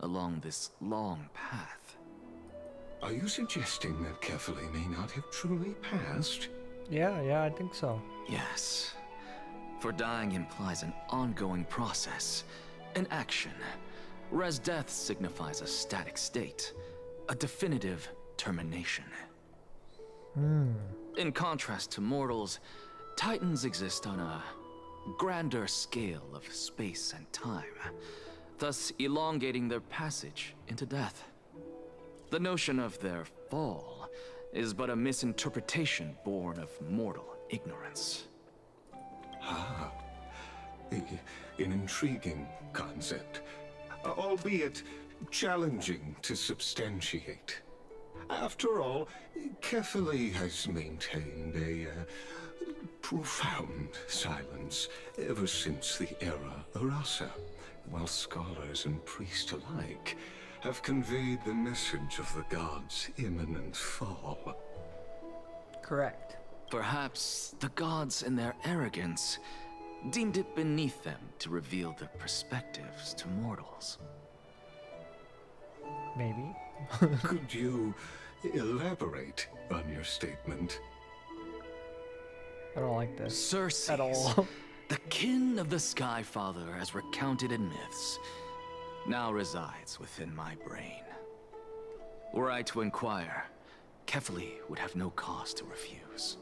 along this long path. Are you suggesting that Kefali may not have truly passed? Yeah, I think so. Yes. For dying implies an ongoing process, an action, whereas death signifies a static state, a definitive termination. In contrast to mortals, Titans exist on a grander scale of space and time, thus elongating their passage into death. The notion of their fall is but a misinterpretation born of mortal ignorance. Ah, an intriguing concept, albeit challenging to substantiate. After all, Kefali has maintained a profound silence ever since the era Arasa, while scholars and priests alike have conveyed the message of the gods' imminent fall. Correct. Perhaps the gods, in their arrogance, deemed it beneath them to reveal their perspectives to mortals. Maybe. Could you elaborate on your statement? I don't like this Circe, at all. the kin of the Skyfather as recounted in myths, now resides within my brain. Were I to inquire, Kefali would have no cause to refuse.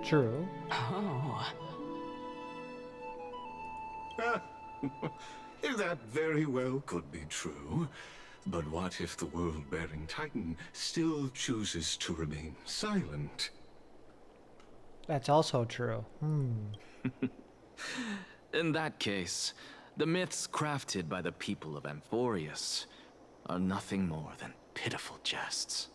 True. Oh. That very well could be true. But what if the world-bearing Titan still chooses to remain silent? That's also true. In that case, the myths crafted by the people of Amphorius are nothing more than pitiful jests.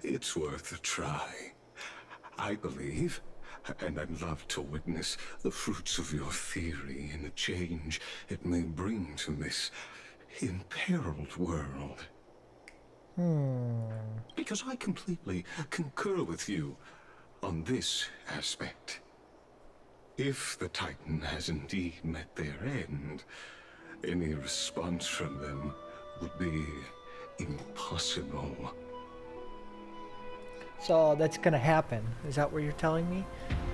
It's worth a try. I believe, and I'd love to witness the fruits of your theory and the change it may bring to this imperiled world. Because I completely concur with you on this aspect. If the Titan has indeed met their end, any response from them would be impossible. So that's gonna happen. Is that what you're telling me?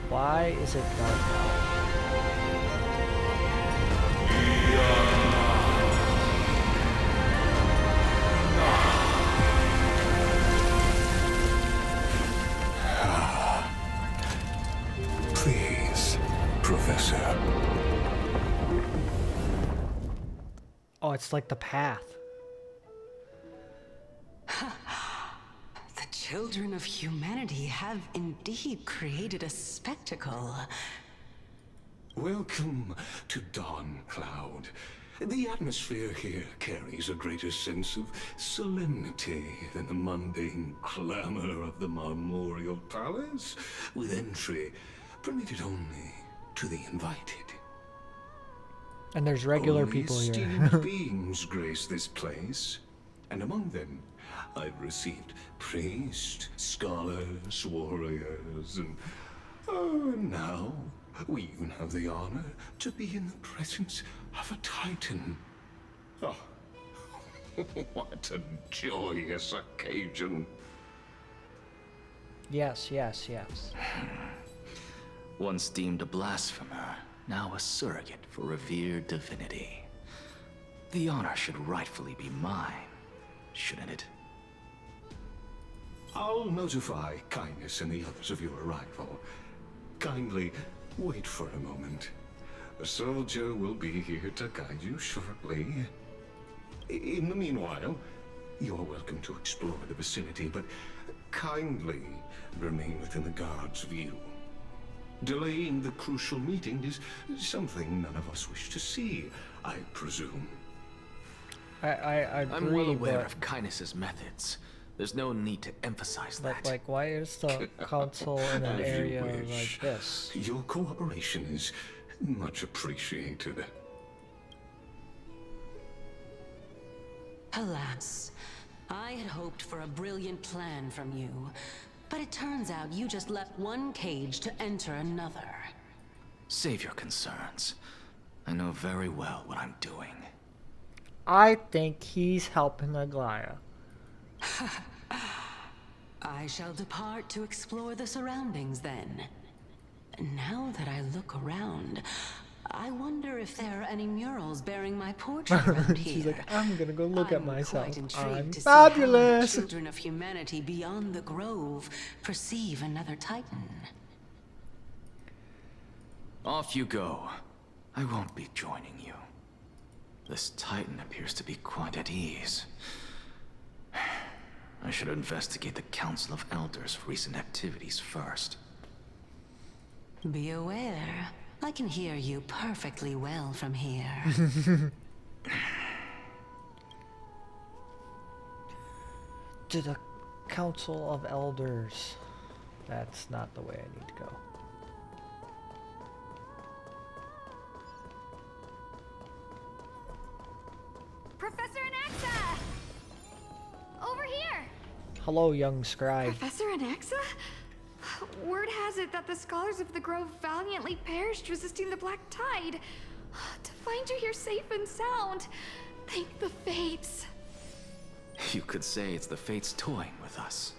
Why is it dark now? Please, Professor. Oh, it's like the path. The children of humanity have indeed created a spectacle. Welcome to Dawn Cloud. The atmosphere here carries a greater sense of solemnity than the mundane clamor of the Memorial Palace, with entry permitted only to the invited. And there's regular Only people here. esteemed beings grace this place, and among them I've received priests, scholars, warriors, and now we even have the honor to be in the presence of a Titan. Oh, what a joyous occasion. Yes, yes, yes. Once deemed a blasphemer, now a surrogate for revered divinity. The honor should rightfully be mine, shouldn't it? I'll notify Kindness and the others of your arrival. Kindly wait for a moment. A soldier will be here to guide you shortly. In the meanwhile, you're welcome to explore the vicinity, but kindly remain within the guard's view. Delaying the crucial meeting is something none of us wish to see, I presume. I agree, I'm well aware but of Kindness's methods. There's no need to emphasize that. like, why is the council in an As you area wish. like this? Your cooperation is much appreciated. Alas, I had hoped for a brilliant plan from you, but it turns out you just left one cage to enter another. Save your concerns. I know very well what I'm doing. I think he's helping Aglaya. I shall depart to explore the surroundings then. Now that I look around, I wonder if there are any murals bearing my portrait around here. She's like, I'm gonna go look at I'm myself. quite intrigued I'm to see how the fabulous. children of humanity beyond the grove perceive another Titan. Off you go. I won't be joining you. This Titan appears to be quite at ease. I should investigate the Council of Elders' recent activities first. Be aware, I can hear you perfectly well from here. To the Council of Elders. That's not the way I need to go. Professor Anaxa! Over here! Hello, young scribe. Professor Anaxa? Word has it that the scholars of the Grove valiantly perished resisting the Black Tide. To find you here safe and sound, thank the Fates. You could say it's the Fates toying with us.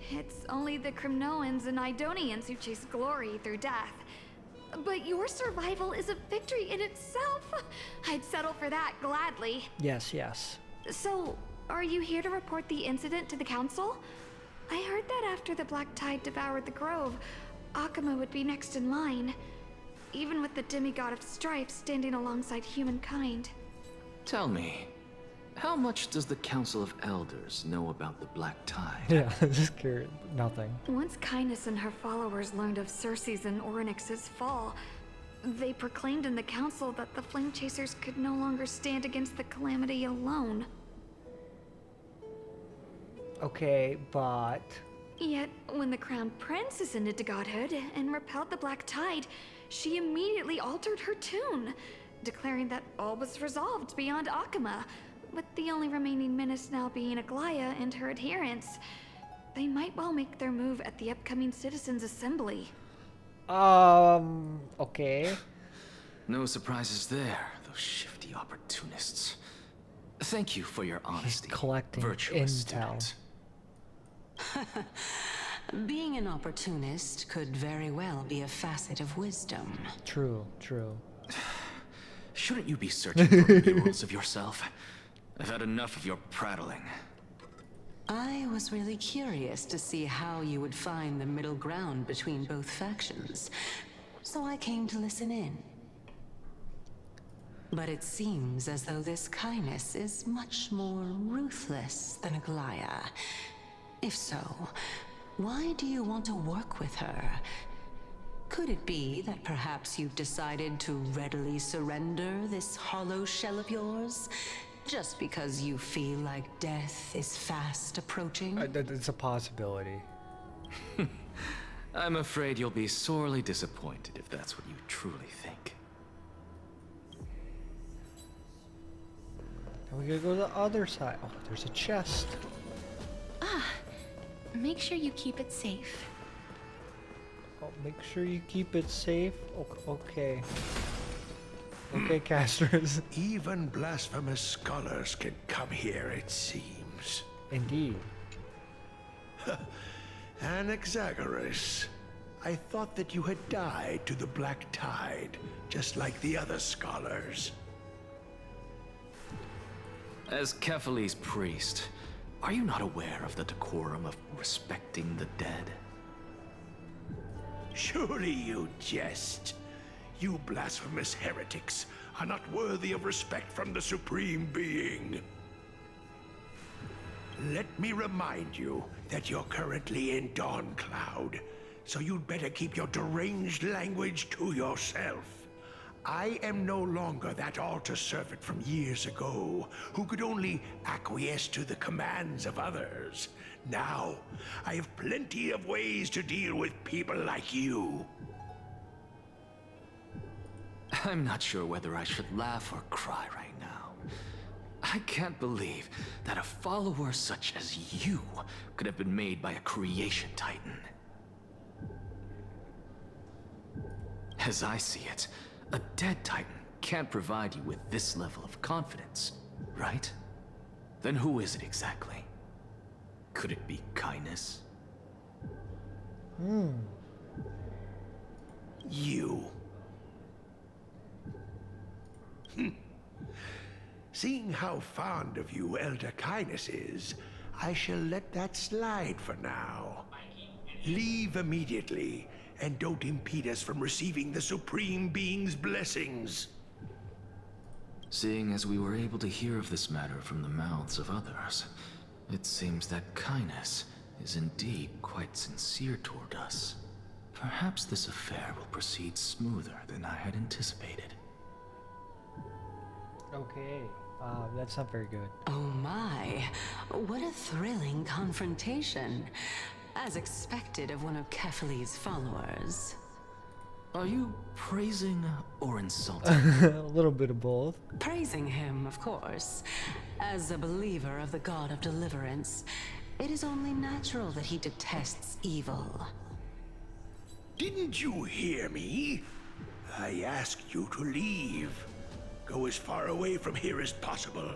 It's only the Crimnoans and Idonians who chase glory through death. But your survival is a victory in itself. I'd settle for that gladly. Yes, yes. So, are you here to report the incident to the Council? I heard that after the Black Tide devoured the Grove, Akuma would be next in line. Even with the demigod of strife standing alongside humankind. Tell me, how much does the Council of Elders know about the Black Tide? Yeah, just curious. Nothing. Once Kindness and her followers learned of Circe's and Orynyx's fall, they proclaimed in the council that the Flame Chasers could no longer stand against the calamity alone. Okay, but... Yet, when the Crown Prince ascended to godhood and repelled the Black Tide, she immediately altered her tune, declaring that all was resolved beyond Akuma, with the only remaining menace now being Aglaya and her adherents, they might well make their move at the upcoming Citizens' Assembly. Okay. No surprises there, those shifty opportunists. Thank you for your honesty. Collecting virtuous intel. student. Being an opportunist could very well be a facet of wisdom. True, true. Shouldn't you be searching for murals of yourself? I've had enough of your prattling. I was really curious to see how you would find the middle ground between both factions, so I came to listen in. But it seems as though this kindness is much more ruthless than Aglaya. If so, why do you want to work with her? Could it be that perhaps you've decided to readily surrender this hollow shell of yours? Just because you feel like death is fast approaching? It's a possibility. I'm afraid you'll be sorely disappointed if that's what you truly think. And we gotta go to the other side. Oh, there's a chest. Make sure you keep it safe. Oh, make sure you keep it safe. Okay. Okay, casters. Even blasphemous scholars can come here, it seems. Indeed. Anaxagoras, I thought that you had died to the Black Tide, just like the other scholars. As Kephale's priest, are you not aware of the decorum of respecting the dead? Surely you jest. You blasphemous heretics are not worthy of respect from the Supreme Being. Let me remind you that you're currently in Dawn Cloud, so you'd better keep your deranged language to yourself. I am no longer that altar servant from years ago, who could only acquiesce to the commands of others. Now, I have plenty of ways to deal with people like you. I'm not sure whether I should laugh or cry right now. I can't believe that a follower such as you could have been made by a creation titan. As I see it, a dead titan can't provide you with this level of confidence, right? Then who is it exactly? Could it be kindness? You. Seeing how fond of you Elder Kindness is, I shall let that slide for now. Leave immediately, and don't impede us from receiving the Supreme Being's blessings. Seeing as we were able to hear of this matter from the mouths of others, it seems that kindness is indeed quite sincere toward us. Perhaps this affair will proceed smoother than I had anticipated. Okay. That's not very good. Oh my, what a thrilling confrontation. As expected of one of Kephale's followers. Are you praising or insulting? A little bit of both. Praising him, of course. As a believer of the God of Deliverance, it is only natural that he detests evil. Didn't you hear me? I asked you to leave. Go as far away from here as possible.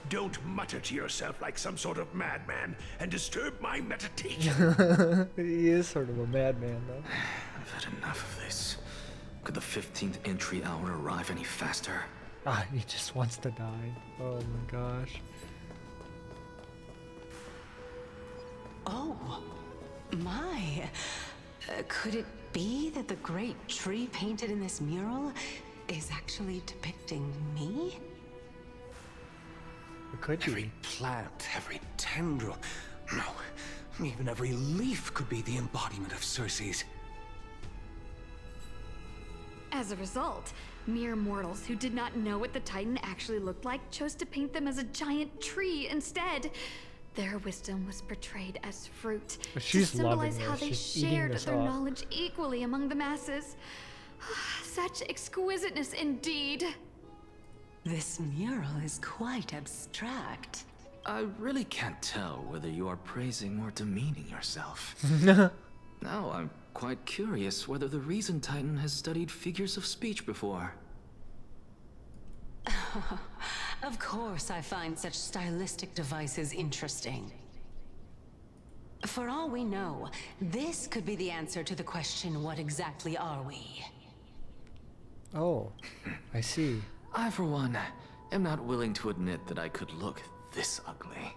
Don't mutter to yourself like some sort of madman and disturb my meditation. He is sort of a madman, though. I've had enough of this. Could the 15th entry hour arrive any faster? He just wants to die. Oh my gosh. Oh, my. Could it be that the great tree painted in this mural is actually depicting me? It could be. Every plant, every tendril, no, even every leaf could be the embodiment of Circe's. As a result, mere mortals who did not know what the Titan actually looked like chose to paint them as a giant tree instead. Their wisdom was portrayed as fruit She's to symbolize loving how this. they She's eating shared this their up. knowledge equally among the masses. Such exquisiteness indeed. This mural is quite abstract. I really can't tell whether you are praising or demeaning yourself. Now I'm quite curious whether the Reason Titan has studied figures of speech before. Of course I find such stylistic devices interesting. For all we know, this could be the answer to the question, what exactly are we? Oh, I see. I, for one, am not willing to admit that I could look this ugly.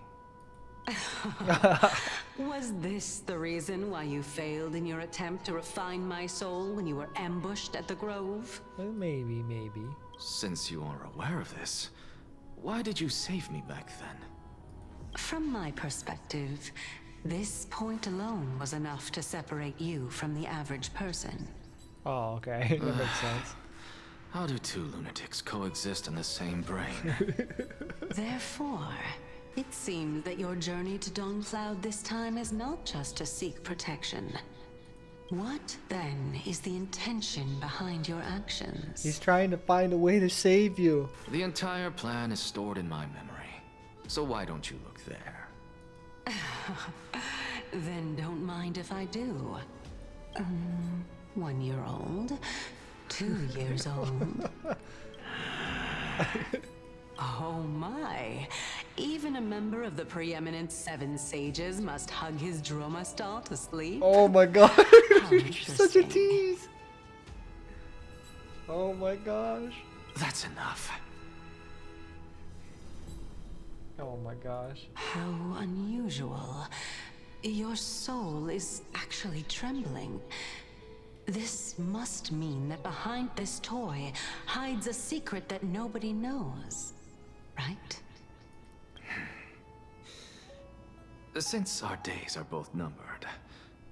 Was this the reason why you failed in your attempt to refine my soul when you were ambushed at the Grove? Well, maybe. Since you are aware of this, why did you save me back then? From my perspective, this point alone was enough to separate you from the average person. Oh, okay. That makes sense. How do two lunatics coexist in the same brain? Therefore, it seems that your journey to Dawn-Cloud this time is not just to seek protection. What, then, is the intention behind your actions? He's trying to find a way to save you. The entire plan is stored in my memory. So why don't you look there? Then don't mind if I do. 1 year old? 2 years old? Oh my! Even a member of the preeminent 7 sages must hug his Droma star to sleep? Oh my god! How Such a interesting. tease! Oh my gosh. That's enough. Oh my gosh. How unusual. Your soul is actually trembling. This must mean that behind this toy hides a secret that nobody knows, right? Since our days are both numbered,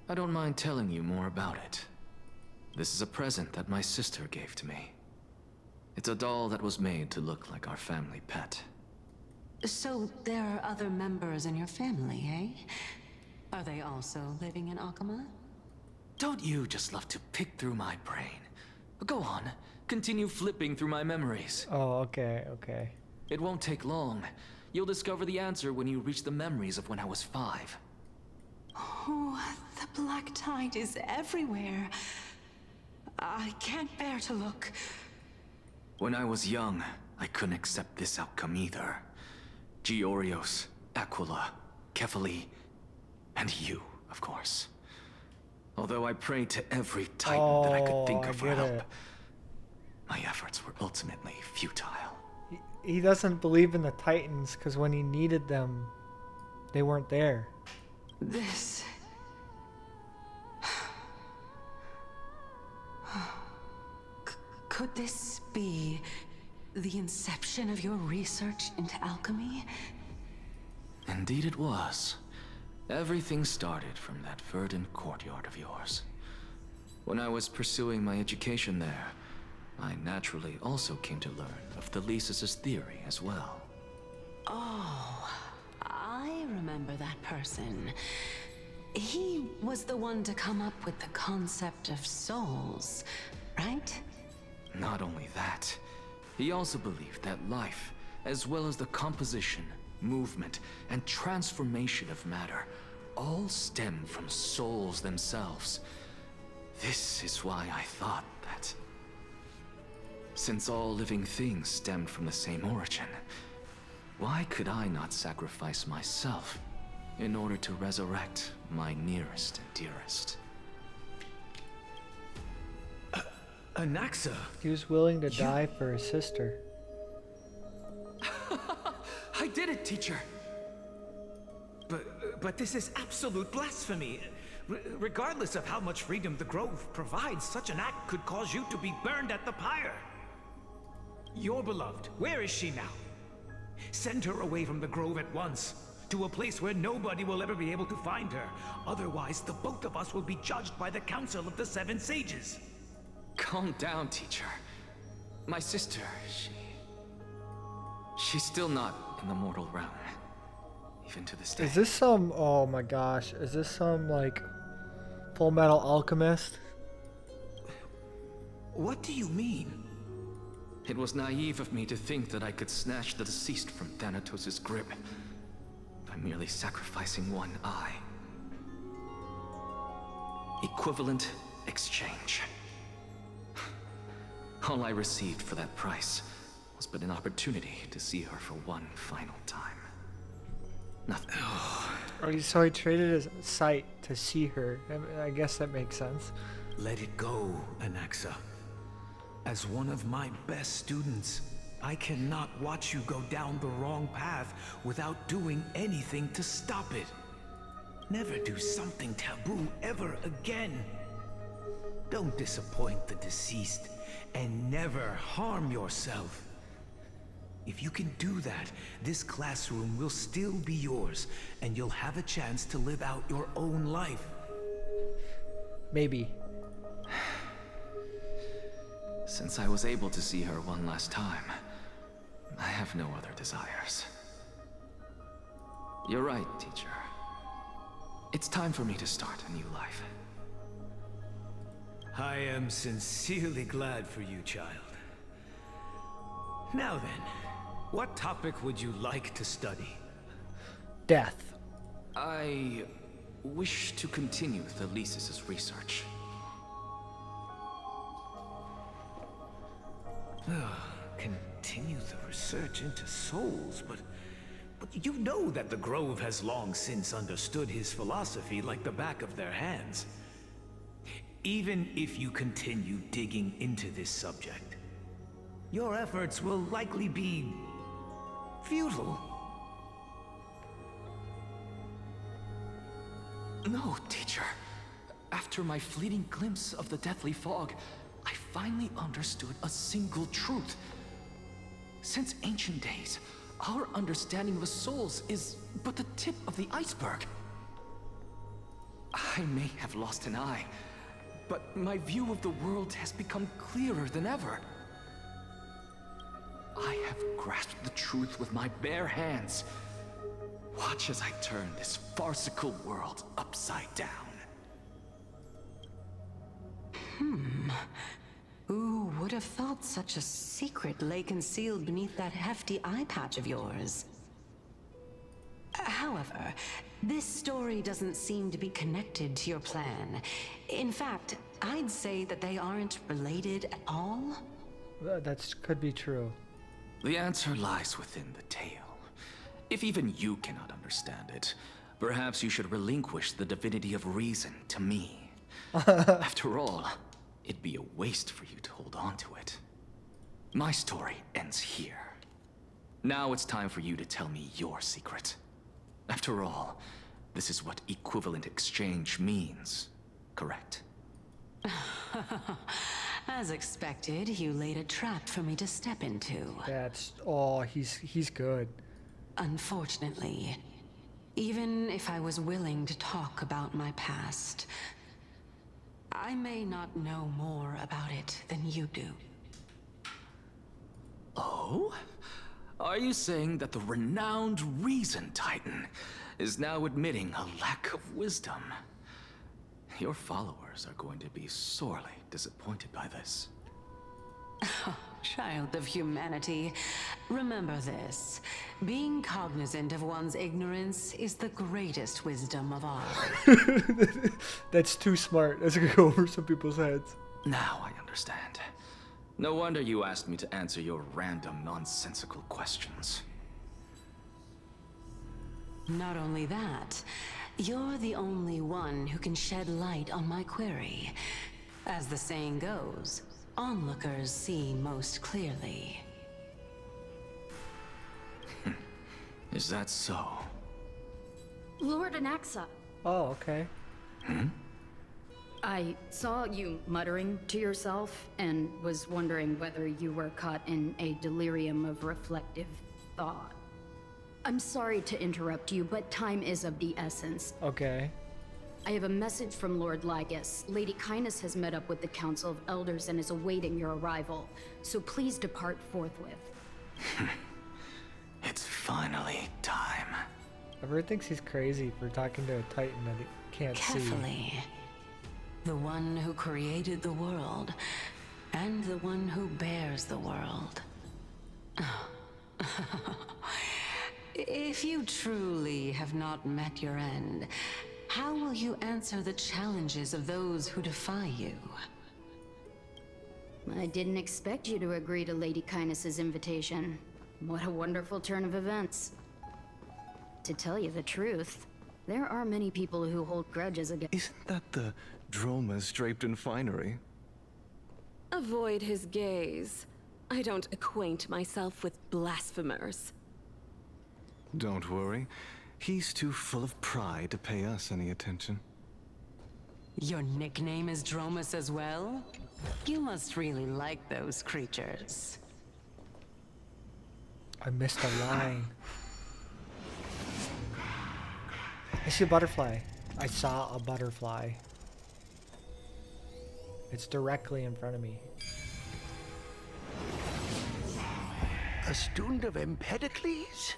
I don't mind telling you more about it. This is a present that my sister gave to me. It's a doll that was made to look like our family pet. So there are other members in your family, eh? Are they also living in Akama? Don't you just love to pick through my brain? Go on, continue flipping through my memories. Oh, okay. It won't take long. You'll discover the answer when you reach the memories of when I was 5. Oh, the black tide is everywhere. I can't bear to look. When I was young, I couldn't accept this outcome either. Georios, Aquila, Kefali, and you, of course. Although I prayed to every titan that I could think of for help, my efforts were ultimately futile. He doesn't believe in the Titans because when he needed them, they weren't there. This... Could this be the inception of your research into alchemy? Indeed it was. Everything started from that verdant courtyard of yours. When I was pursuing my education there, I naturally also came to learn of the Thesis' theory as well. Oh, I remember that person. He was the one to come up with the concept of souls, right? Not only that, he also believed that life, as well as the composition, movement, and transformation of matter, all stem from souls themselves. This is why I thought that, since all living things stemmed from the same origin, why could I not sacrifice myself in order to resurrect my nearest and dearest? Anaxa! He was willing to die for his sister. I did it, teacher! But this is absolute blasphemy. Regardless of how much freedom the Grove provides, such an act could cause you to be burned at the pyre. Your beloved, where is she now? Send her away from the Grove at once, to a place where nobody will ever be able to find her. Otherwise, the both of us will be judged by the Council of the 7 Sages. Calm down, teacher. My sister, she's still not in the mortal realm. Even to this day. Is this some, oh my gosh, is this some like Full Metal Alchemist? What do you mean? It was naive of me to think that I could snatch the deceased from Thanatos' grip by merely sacrificing one eye. Equivalent exchange. All I received for that price was but an opportunity to see her for one final time. Nothing. So he traded his sight to see her. I guess that makes sense. Let it go, Anaxa. As one of my best students, I cannot watch you go down the wrong path without doing anything to stop it. Never do something taboo ever again. Don't disappoint the deceased, and never harm yourself. If you can do that, this classroom will still be yours, and you'll have a chance to live out your own life. Maybe. Since I was able to see her one last time, I have no other desires. You're right, teacher. It's time for me to start a new life. I am sincerely glad for you, child. Now then, what topic would you like to study? Death. I wish to continue Thalesis' research. Continue the research into souls, but you know that the Grove has long since understood his philosophy like the back of their hands. Even if you continue digging into this subject, your efforts will likely be futile. No, teacher. After my fleeting glimpse of the deathly fog, I finally understood a single truth. Since ancient days, our understanding of the souls is but the tip of the iceberg. I may have lost an eye, but my view of the world has become clearer than ever. I have grasped the truth with my bare hands. Watch as I turn this farcical world upside down. Who would have thought such a secret lay concealed beneath that hefty eye patch of yours? However, this story doesn't seem to be connected to your plan. In fact, I'd say that they aren't related at all. That could be true. The answer lies within the tale. If even you cannot understand it, perhaps you should relinquish the divinity of reason to me. After all, it'd be a waste for you to hold on to it. My story ends here. Now it's time for you to tell me your secret. After all, this is what equivalent exchange means, correct? As expected, you laid a trap for me to step into. He's good. Unfortunately, even if I was willing to talk about my past, I may not know more about it than you do. Oh? Are you saying that the renowned Reason Titan is now admitting a lack of wisdom? Your followers are going to be sorely disappointed by this. Child of humanity, remember this. Being cognizant of one's ignorance is the greatest wisdom of all. That's too smart. That's gonna go over some people's heads. Now I understand. No wonder you asked me to answer your random, nonsensical questions. Not only that, you're the only one who can shed light on my query. As the saying goes, onlookers see most clearly. Is that so? Lord Anaxa. Oh, okay. I saw you muttering to yourself and was wondering whether you were caught in a delirium of reflective thought. I'm sorry to interrupt you, but time is of the essence. Okay. I have a message from Lord Lygus. Lady Kindness has met up with the Council of Elders and is awaiting your arrival, so please depart forthwith. It's finally time. Everyone thinks he's crazy for talking to a Titan that he can't see. Carefully. The one who created the world and the one who bears the world. If you truly have not met your end, how will you answer the challenges of those who defy you? I didn't expect you to agree to Lady Kindness's invitation. What a wonderful turn of events. To tell you the truth, there are many people who hold grudges against— Isn't that the dromas draped in finery? Avoid his gaze. I don't acquaint myself with blasphemers. Don't worry. He's too full of pride to pay us any attention. Your nickname is Dromus as well? You must really like those creatures. I missed a line. I see a butterfly. I saw a butterfly. It's directly in front of me. A student of Empedocles?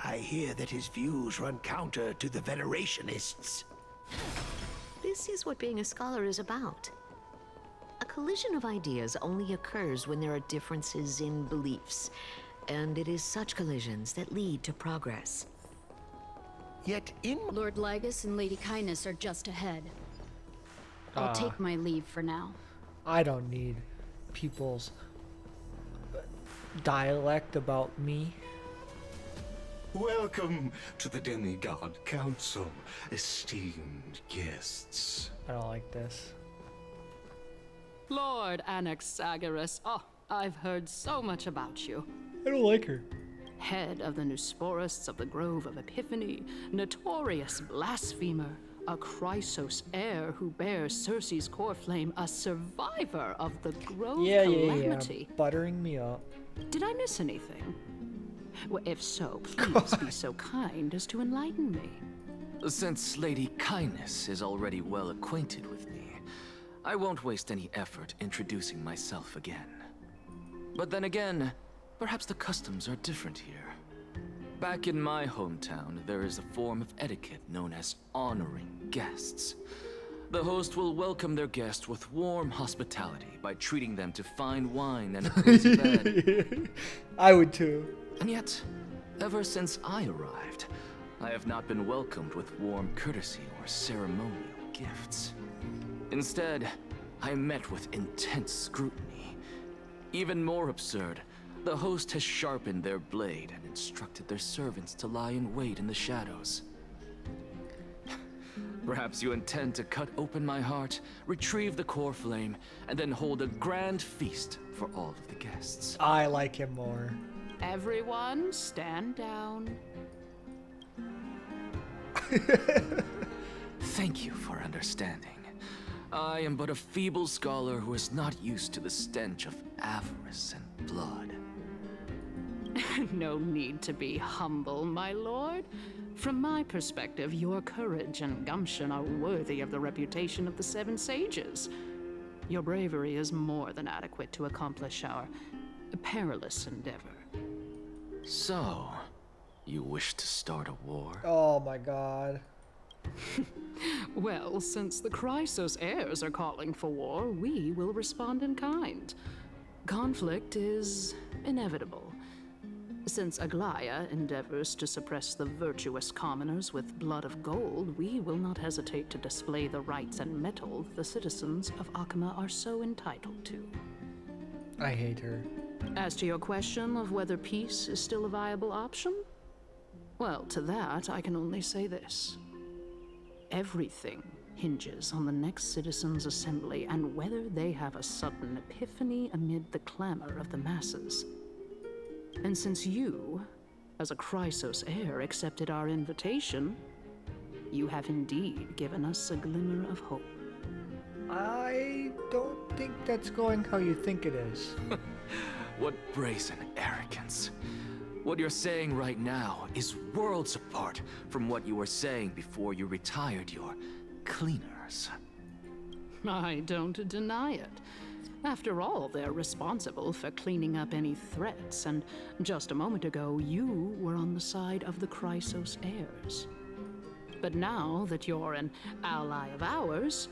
I hear that his views run counter to the Venerationists. This is what being a scholar is about. A collision of ideas only occurs when there are differences in beliefs, and it is such collisions that lead to progress. Yet in— Lord Lygus and Lady Kindness are just ahead. I'll take my leave for now. I don't need people's dialect about me. Welcome to the Demigod Council, esteemed guests. I don't like this. Lord Anaxagoras. Oh, I've heard so much about you. I don't like her. Head of the Newsporists of the Grove of Epiphany, notorious blasphemer, a Chrysos heir who bears Circe's core flame, a survivor of the Grove calamity. Yeah. Buttering me up. Did I miss anything? Well, if so, please be so kind as to enlighten me. Since Lady Kindness is already well acquainted with me, I won't waste any effort introducing myself again. But then again, perhaps the customs are different here. Back in my hometown, there is a form of etiquette known as honoring guests. The host will welcome their guest with warm hospitality by treating them to fine wine and a cozy bed. I would too. And yet, ever since I arrived, I have not been welcomed with warm courtesy or ceremonial gifts. Instead, I met with intense scrutiny. Even more absurd, the host has sharpened their blade and instructed their servants to lie in wait in the shadows. Perhaps you intend to cut open my heart, retrieve the core flame, and then hold a grand feast for all of the guests. I like him more. Everyone, stand down. Thank you for understanding. I am but a feeble scholar who is not used to the stench of avarice and blood. No need to be humble, my lord. From my perspective, your courage and gumption are worthy of the reputation of the Seven Sages. Your bravery is more than adequate to accomplish our perilous endeavor. So, you wish to start a war? Oh my god. Well, since the Chrysos heirs are calling for war, we will respond in kind. Conflict is inevitable. Since Aglaia endeavors to suppress the virtuous commoners with blood of gold, we will not hesitate to display the rights and mettle the citizens of Akama are so entitled to. I hate her. As to your question of whether peace is still a viable option, well, to that I can only say this. Everything hinges on the next citizens' assembly and whether they have a sudden epiphany amid the clamor of the masses. And since you, as a Chrysos heir, accepted our invitation, you have indeed given us a glimmer of hope. I don't think that's going how you think it is. What brazen arrogance. What you're saying right now is worlds apart from what you were saying before you retired your cleaners. I don't deny it. After all, they're responsible for cleaning up any threats, and just a moment ago, you were on the side of the Chrysos heirs. But now that you're an ally of ours,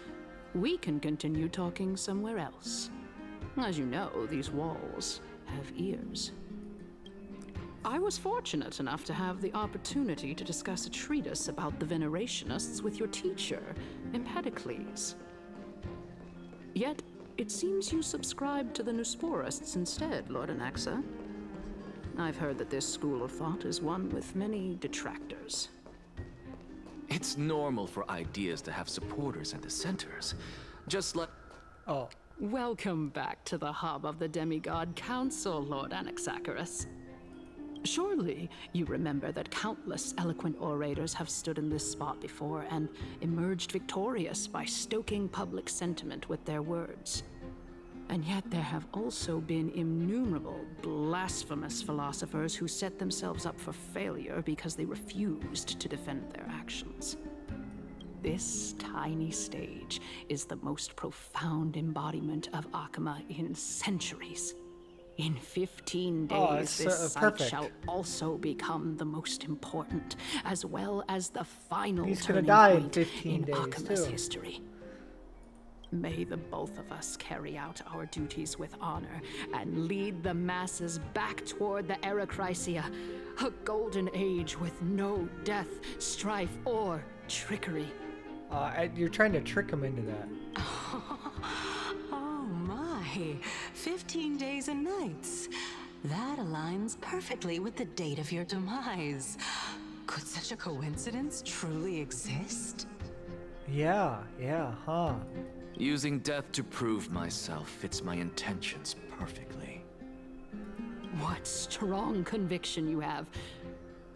we can continue talking somewhere else. As you know, these walls have ears. I was fortunate enough to have the opportunity to discuss a treatise about the Venerationists with your teacher, Empedocles. Yet, it seems you subscribe to the Nusporists instead, Lord Anaxa. I've heard that this school of thought is one with many detractors. It's normal for ideas to have supporters and dissenters. Just like... Oh. Welcome back to the hub of the Demigod Council, Lord Anaxagoras. Surely you remember that countless eloquent orators have stood in this spot before and emerged victorious by stoking public sentiment with their words. And yet there have also been innumerable blasphemous philosophers who set themselves up for failure because they refused to defend their actions. This tiny stage is the most profound embodiment of Akama in centuries. In 15 days, this site perfect. shall also become the most important, as well as the final He's gonna turning die in point 15 in days, Akama's too. history. May the both of us carry out our duties with honor and lead the masses back toward the Erechrysia, a golden age with no death, strife, or trickery. You're trying to trick him into that. Oh my, 15 days and nights. That aligns perfectly with the date of your demise. Could such a coincidence truly exist? Yeah, huh. Using death to prove myself fits my intentions perfectly. What strong conviction you have,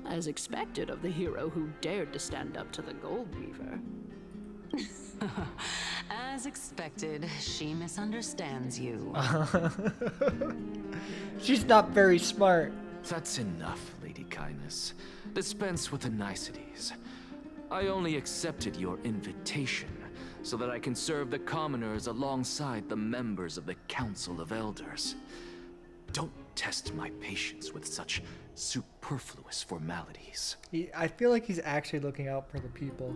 as expected of the hero who dared to stand up to the Gold Weaver. As expected, she misunderstands you. She's not very smart. That's enough, Lady Kindness. Dispense with the niceties. I only accepted your invitation so that I can serve the commoners alongside the members of the Council of Elders. Don't test my patience with such superfluous formalities. I feel like he's actually looking out for the people.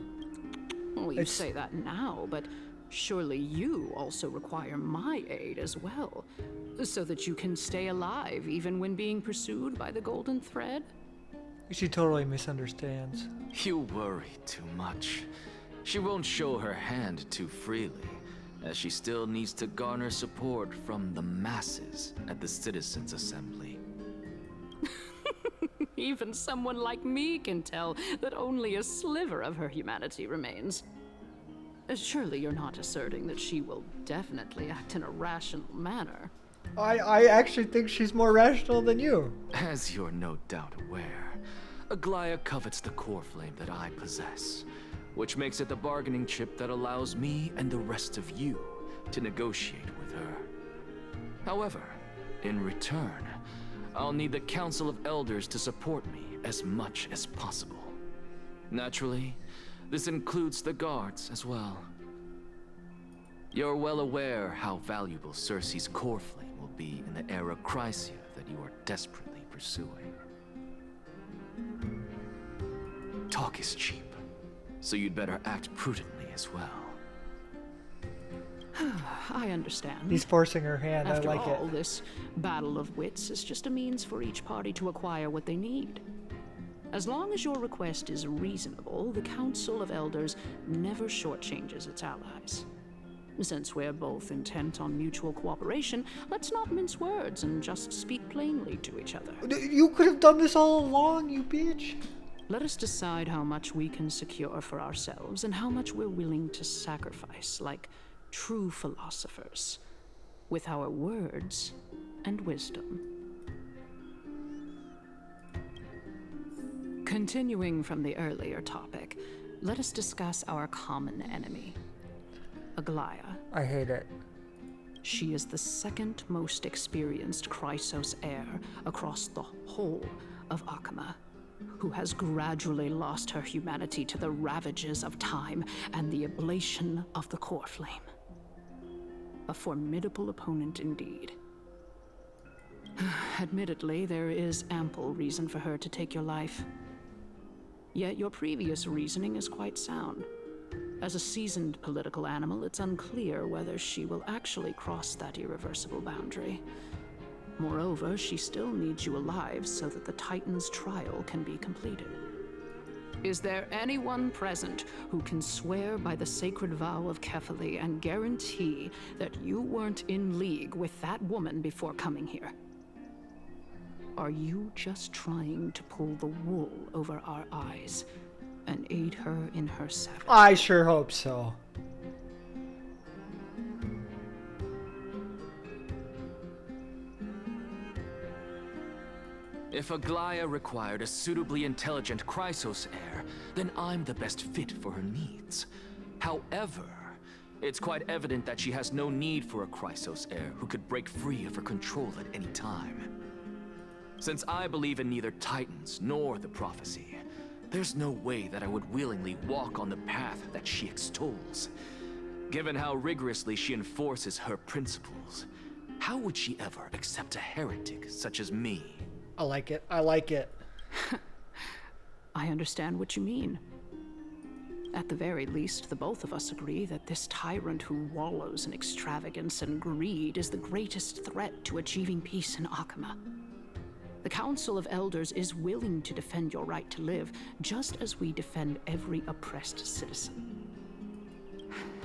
Well, you say that now, but surely you also require my aid as well, so that you can stay alive even when being pursued by the Golden Thread? She totally misunderstands. You worry too much. She won't show her hand too freely, as she still needs to garner support from the masses at the Citizens' Assembly. Even someone like me can tell that only a sliver of her humanity remains. Surely you're not asserting that she will definitely act in a rational manner. I actually think she's more rational than you. As you're no doubt aware, Aglaya covets the core flame that I possess, which makes it the bargaining chip that allows me and the rest of you to negotiate with her. However, in return, I'll need the Council of Elders to support me as much as possible. Naturally, this includes the guards as well. You're well aware how valuable Cersei's core flame will be in the Erechrysia that you are desperately pursuing. Talk is cheap, so you'd better act prudently as well. I understand. He's forcing her hand. After I like all, it. this battle of wits is just a means for each party to acquire what they need. As long as your request is reasonable, the Council of Elders never shortchanges its allies. Since we're both intent on mutual cooperation, let's not mince words and just speak plainly to each other. You could have done this all along, you bitch. Let us decide how much we can secure for ourselves and how much we're willing to sacrifice, like true philosophers, with our words and wisdom. Continuing from the earlier topic, let us discuss our common enemy, Aglaya. I hate it. She is the second most experienced Chrysos heir across the whole of Akama, who has gradually lost her humanity to the ravages of time and the ablation of the core flame. A formidable opponent indeed. Admittedly, there is ample reason for her to take your life. Yet your previous reasoning is quite sound. As a seasoned political animal, it's unclear whether she will actually cross that irreversible boundary. Moreover, she still needs you alive so that the Titan's trial can be completed. Is there anyone present who can swear by the sacred vow of Kefali and guarantee that you weren't in league with that woman before coming here? Are you just trying to pull the wool over our eyes and aid her in her savagery? I sure hope so. If Aglaya required a suitably intelligent Chrysos heir, then I'm the best fit for her needs. However, it's quite evident that she has no need for a Chrysos heir who could break free of her control at any time. Since I believe in neither Titans nor the prophecy, there's no way that I would willingly walk on the path that she extols. Given how rigorously she enforces her principles, how would she ever accept a heretic such as me? I like it. I like it. I understand what you mean. At the very least, the both of us agree that this tyrant who wallows in extravagance and greed is the greatest threat to achieving peace in Akama. The Council of Elders is willing to defend your right to live, just as we defend every oppressed citizen.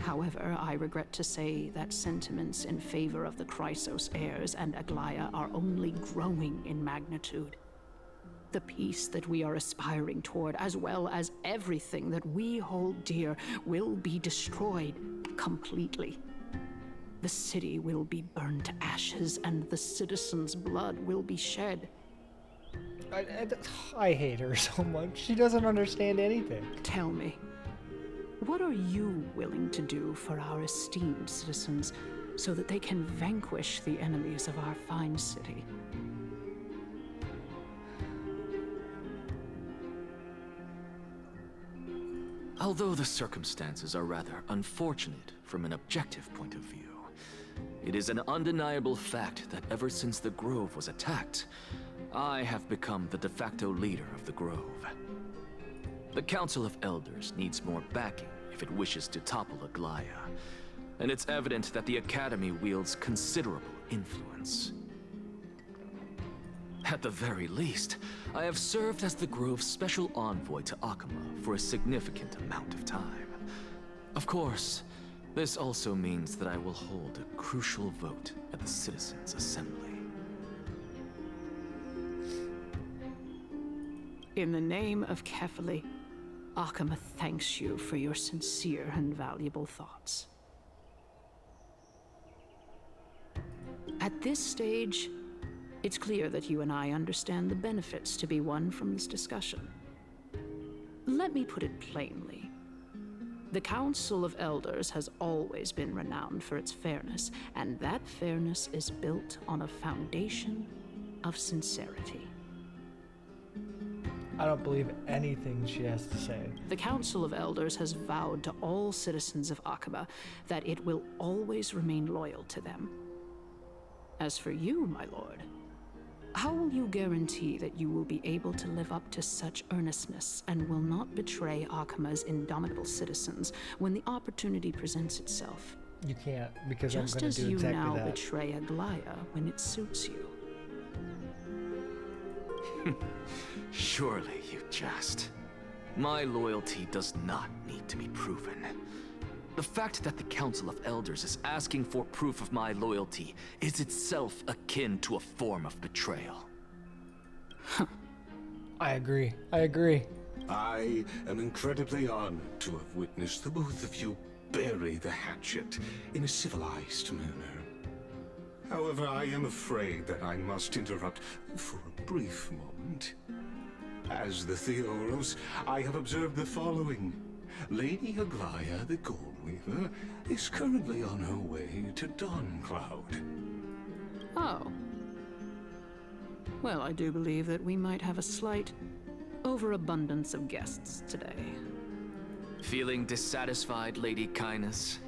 However, I regret to say that sentiments in favor of the Chrysos heirs and Aglaya are only growing in magnitude. The peace that we are aspiring toward, as well as everything that we hold dear, will be destroyed completely. The city will be burned to ashes, and the citizens' blood will be shed. I hate her so much. She doesn't understand anything. Tell me, what are you willing to do for our esteemed citizens so that they can vanquish the enemies of our fine city? Although the circumstances are rather unfortunate from an objective point of view, it is an undeniable fact that ever since the Grove was attacked, I have become the de facto leader of the Grove. The Council of Elders needs more backing if it wishes to topple Aglaya, and it's evident that the Academy wields considerable influence. At the very least, I have served as the Grove's special envoy to Akama for a significant amount of time. Of course, this also means that I will hold a crucial vote at the Citizens' Assembly. In the name of Kefali, Akama thanks you for your sincere and valuable thoughts. At this stage, it's clear that you and I understand the benefits to be won from this discussion. Let me put it plainly. The Council of Elders has always been renowned for its fairness, and that fairness is built on a foundation of sincerity. I don't believe anything she has to say. The Council of Elders has vowed to all citizens of Akaba that it will always remain loyal to them. As for you, my lord, how will you guarantee that you will be able to live up to such earnestness and will not betray Akama's indomitable citizens when the opportunity presents itself? You can't, because I'm Just going as to do you exactly now that. betray Aglaya when it suits you. Surely you jest. My loyalty does not need to be proven. The fact that the Council of Elders is asking for proof of my loyalty is itself akin to a form of betrayal. I agree. I agree. I am incredibly honored to have witnessed the both of you bury the hatchet in a civilized manner. However, I am afraid that I must interrupt for a brief moment. As the Theoros, I have observed the following. Lady Aglaya, the Goldweaver, is currently on her way to Dawncloud. Oh. Well, I do believe that we might have a slight overabundance of guests today. Feeling dissatisfied, Lady Kindness?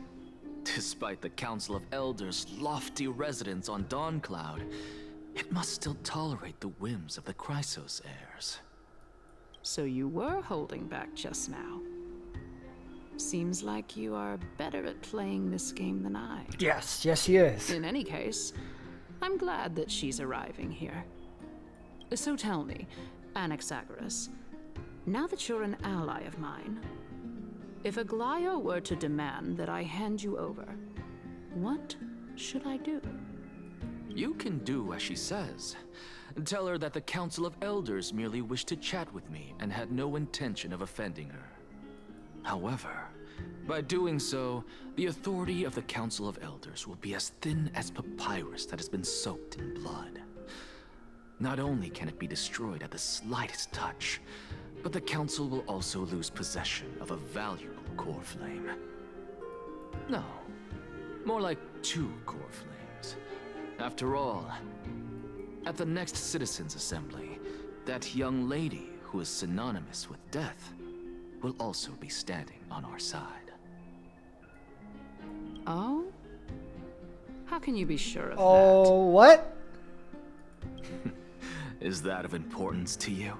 Despite the Council of Elders' lofty residence on Dawncloud, it must still tolerate the whims of the Chrysos heirs. So you were holding back just now. Seems like you are better at playing this game than I. Yes, yes, he is. In any case, I'm glad that she's arriving here. So tell me, Anaxagoras, now that you're an ally of mine, if Aglaya were to demand that I hand you over, what should I do? You can do as she says. Tell her that the Council of Elders merely wished to chat with me and had no intention of offending her. However, by doing so, the authority of the Council of Elders will be as thin as papyrus that has been soaked in blood. Not only can it be destroyed at the slightest touch, but the Council will also lose possession of a valuable core flame. No, more like 2 core flames. After all, at the next Citizens' Assembly, that young lady who is synonymous with death will also be standing on our side. Oh? How can you be sure of that? Oh, what? Is that of importance to you?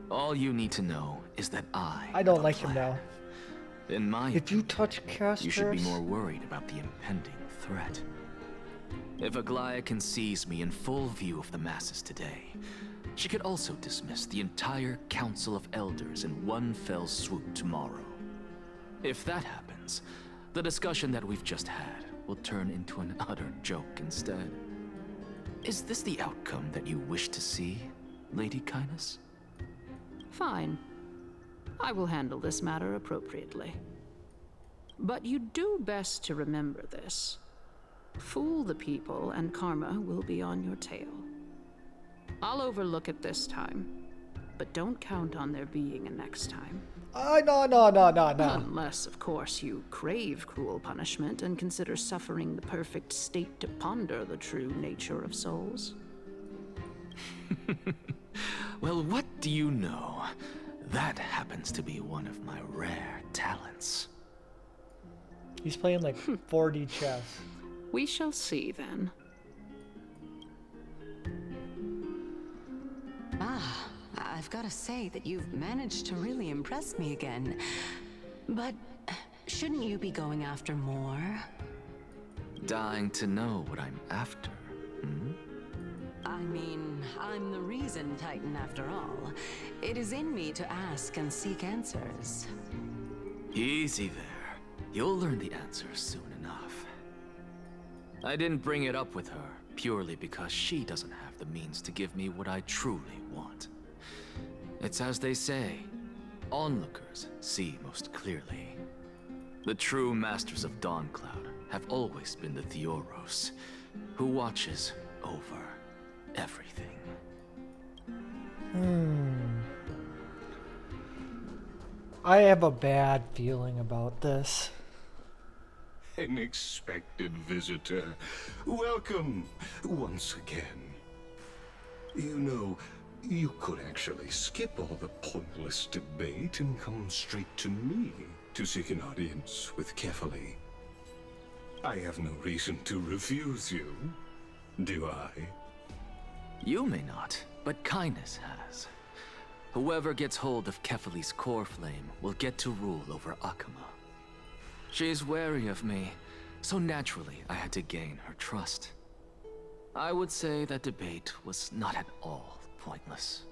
All you need to know is that I don't like him now. In my If you touch Castros, you should be more worried about the impending threat. If Aglaya sees me in full view of the masses today, she could also dismiss the entire Council of Elders in one fell swoop tomorrow. If that happens, the discussion that we've just had will turn into an utter joke instead. Is this the outcome that you wish to see, Lady Kindness? Fine. I will handle this matter appropriately. But you do best to remember this. Fool the people and karma will be on your tail. I'll overlook it this time, but don't count on there being a next time. No. Unless, of course, you crave cruel punishment and consider suffering the perfect state to ponder the true nature of souls. Well, what do you know? That happens to be one of my rare talents. He's playing like 4D chess. We shall see then. I've got to say that you've managed to really impress me again. But shouldn't you be going after more? Dying to know what I'm after, hmm? I mean, I'm the reason Titan after all. It is in me to ask and seek answers. Easy there. You'll learn the answers soon enough. I didn't bring it up with her purely because she doesn't have the means to give me what I truly want. It's as they say, onlookers see most clearly. The true masters of Dawncloud have always been the Theoros, who watches over everything. I have a bad feeling about this. An expected visitor. Welcome once again. You know, you could actually skip all the pointless debate and come straight to me to seek an audience with Kefali. I have no reason to refuse you, do I? You may not, but Kindness has. Whoever gets hold of Kefali's core flame will get to rule over Akama. She's wary of me, so naturally I had to gain her trust. I would say that debate was not at all pointless.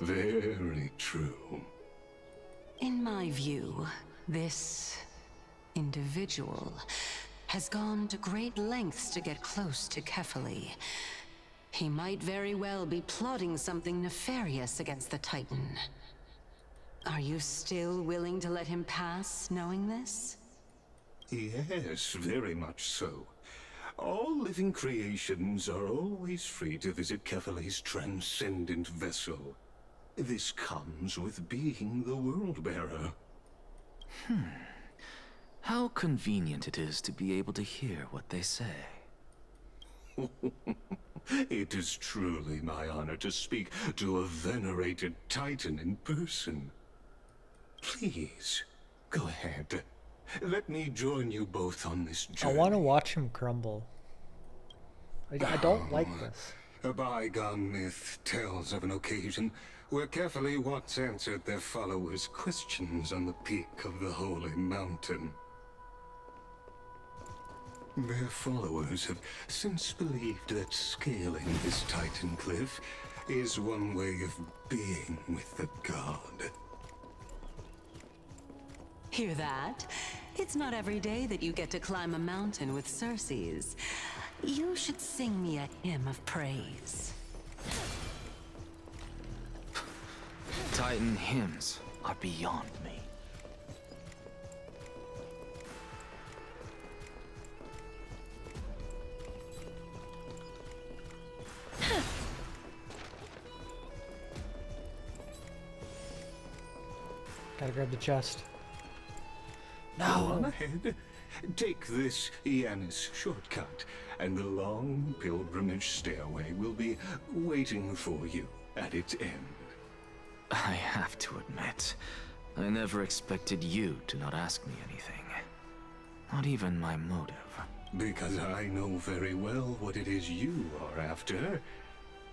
Very true. In my view, this individual has gone to great lengths to get close to Kefali. He might very well be plotting something nefarious against the Titan. Are you still willing to let him pass, knowing this? Yes, very much so. All living creations are always free to visit Kefali's transcendent vessel. This comes with being the World-Bearer. How convenient it is to be able to hear what they say. It is truly my honor to speak to a venerated Titan in person. Please, go ahead. Let me join you both on this journey. I want to watch him crumble. I don't like this. A bygone myth tells of an occasion where carefully once answered their followers' questions on the peak of the Holy Mountain. Their followers have since believed that scaling this Titan cliff is one way of being with the god. Hear that? It's not every day that you get to climb a mountain with Circes. You should sing me a hymn of praise. Titan hymns are beyond me. Gotta grab the chest. Go on ahead. Take this Yanis shortcut, and the long pilgrimage stairway will be waiting for you at its end. I have to admit, I never expected you to not ask me anything. Not even my motive. Because I know very well what it is you are after.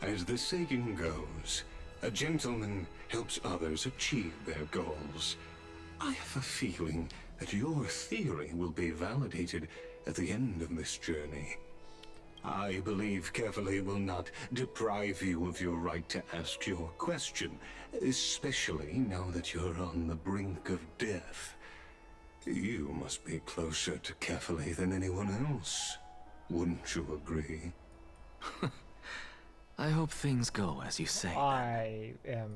As the saying goes, a gentleman helps others achieve their goals. I have a feeling that your theory will be validated at the end of this journey. I believe Carefully will not deprive you of your right to ask your question, especially now that you're on the brink of death. You must be closer to Carefully than anyone else. Wouldn't you agree? I hope things go as you say. I am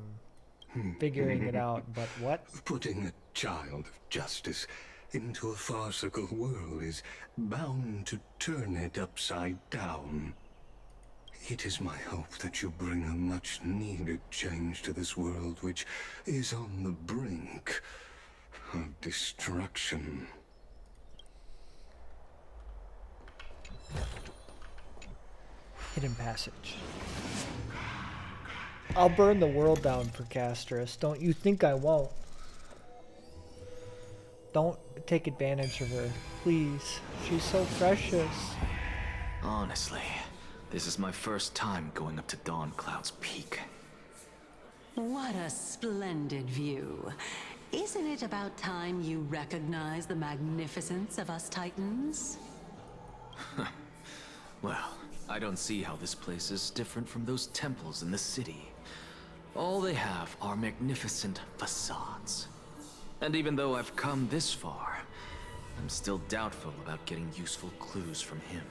figuring it out, but what? Putting a child of justice into a farcical world is bound to turn it upside down. It is my hope that you bring a much-needed change to this world, which is on the brink of destruction. Hidden passage. I'll burn the world down for Castris. Don't you think I won't? Don't take advantage of her, please. She's so precious. Honestly, this is my first time going up to Dawn Cloud's peak. What a splendid view. Isn't it about time you recognize the magnificence of us Titans? Well, I don't see how this place is different from those temples in the city. All they have are magnificent facades. And even though I've come this far, I'm still doubtful about getting useful clues from him.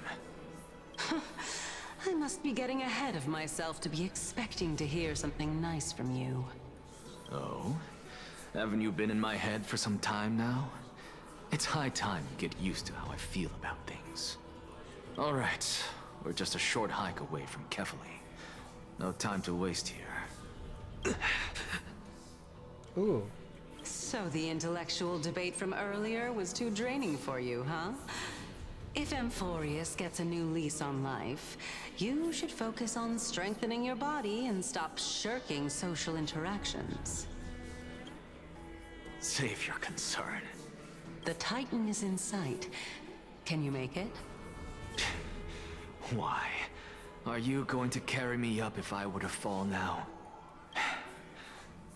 I must be getting ahead of myself to be expecting to hear something nice from you. Oh? Haven't you been in my head for some time now? It's high time you get used to how I feel about things. All right, we're just a short hike away from Kefali. No time to waste here. Ooh. So the intellectual debate from earlier was too draining for you, huh? If Amphorius gets a new lease on life, you should focus on strengthening your body and stop shirking social interactions. Save your concern. The Titan is in sight. Can you make it? Why? Are you going to carry me up if I were to fall now?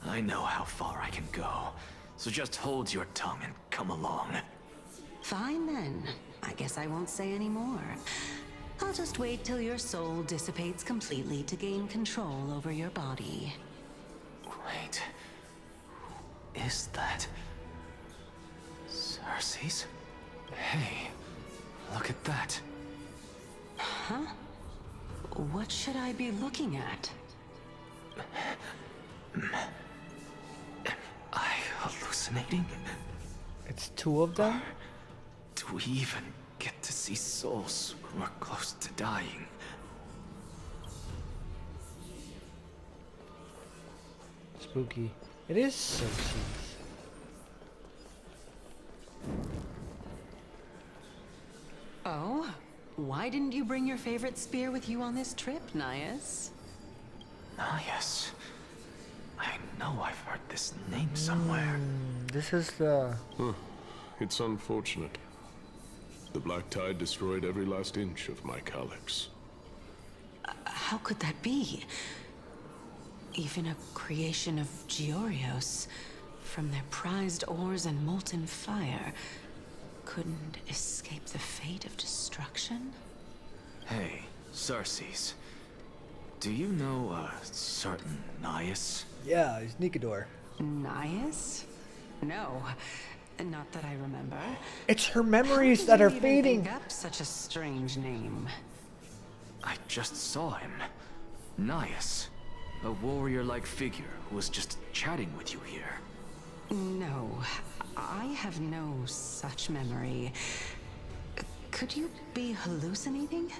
I know how far I can go, so just hold your tongue and come along. Fine then. I guess I won't say any more. I'll just wait till your soul dissipates completely to gain control over your body. Wait. Who is that? Circes? Hey, look at that. Huh? What should I be looking at? Am I hallucinating? It's two of them? Do we even get to see souls when we're close to dying? Spooky. It is Circes. Oh? Why didn't you bring your favorite spear with you on this trip, Nias? Nias? I know I've heard this name somewhere. This is the... Huh. It's unfortunate. The Black Tide destroyed every last inch of my calyx. How could that be? even a creation of Georios, from their prized ores and molten fire, couldn't escape the fate of destruction? Hey, Xerxes. Do you know a certain Nias? Yeah, he's Nikador. Nias? No, not that I remember. It's her memories that are How did you even fading. make up such a strange name? I just saw him. Nias. A warrior-like figure who was just chatting with you here. No, I have no such memory. Could you be hallucinating?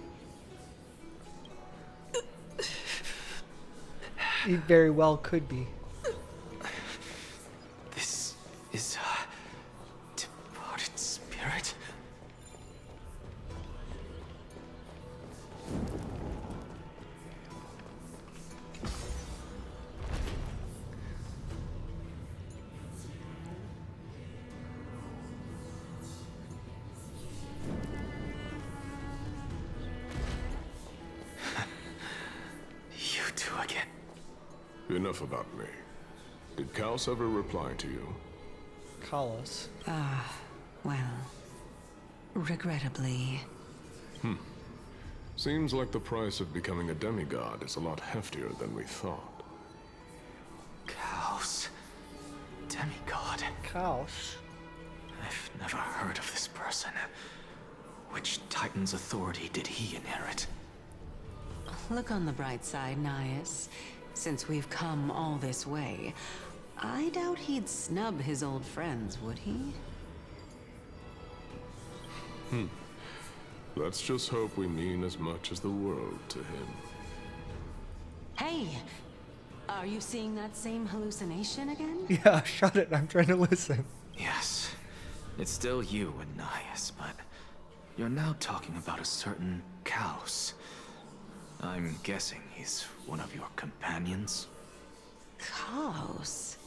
He very well could be. This is a departed spirit? You two again. Enough about me. Did Kaos ever reply to you? Kalos. Well, regrettably. Seems like the price of becoming a demigod is a lot heftier than we thought. Kaos. Demigod. Kaos? I've never heard of this person. Which Titan's authority did he inherit? Look on the bright side, Nias. Since we've come all this way, I doubt he'd snub his old friends, would he? Let's just hope we mean as much as the world to him. Hey! Are you seeing that same hallucination again? Yeah, shut it. I'm trying to listen. Yes. It's still you and Nias, but you're now talking about a certain Kaos. I'm guessing he's one of your companions? Kaos?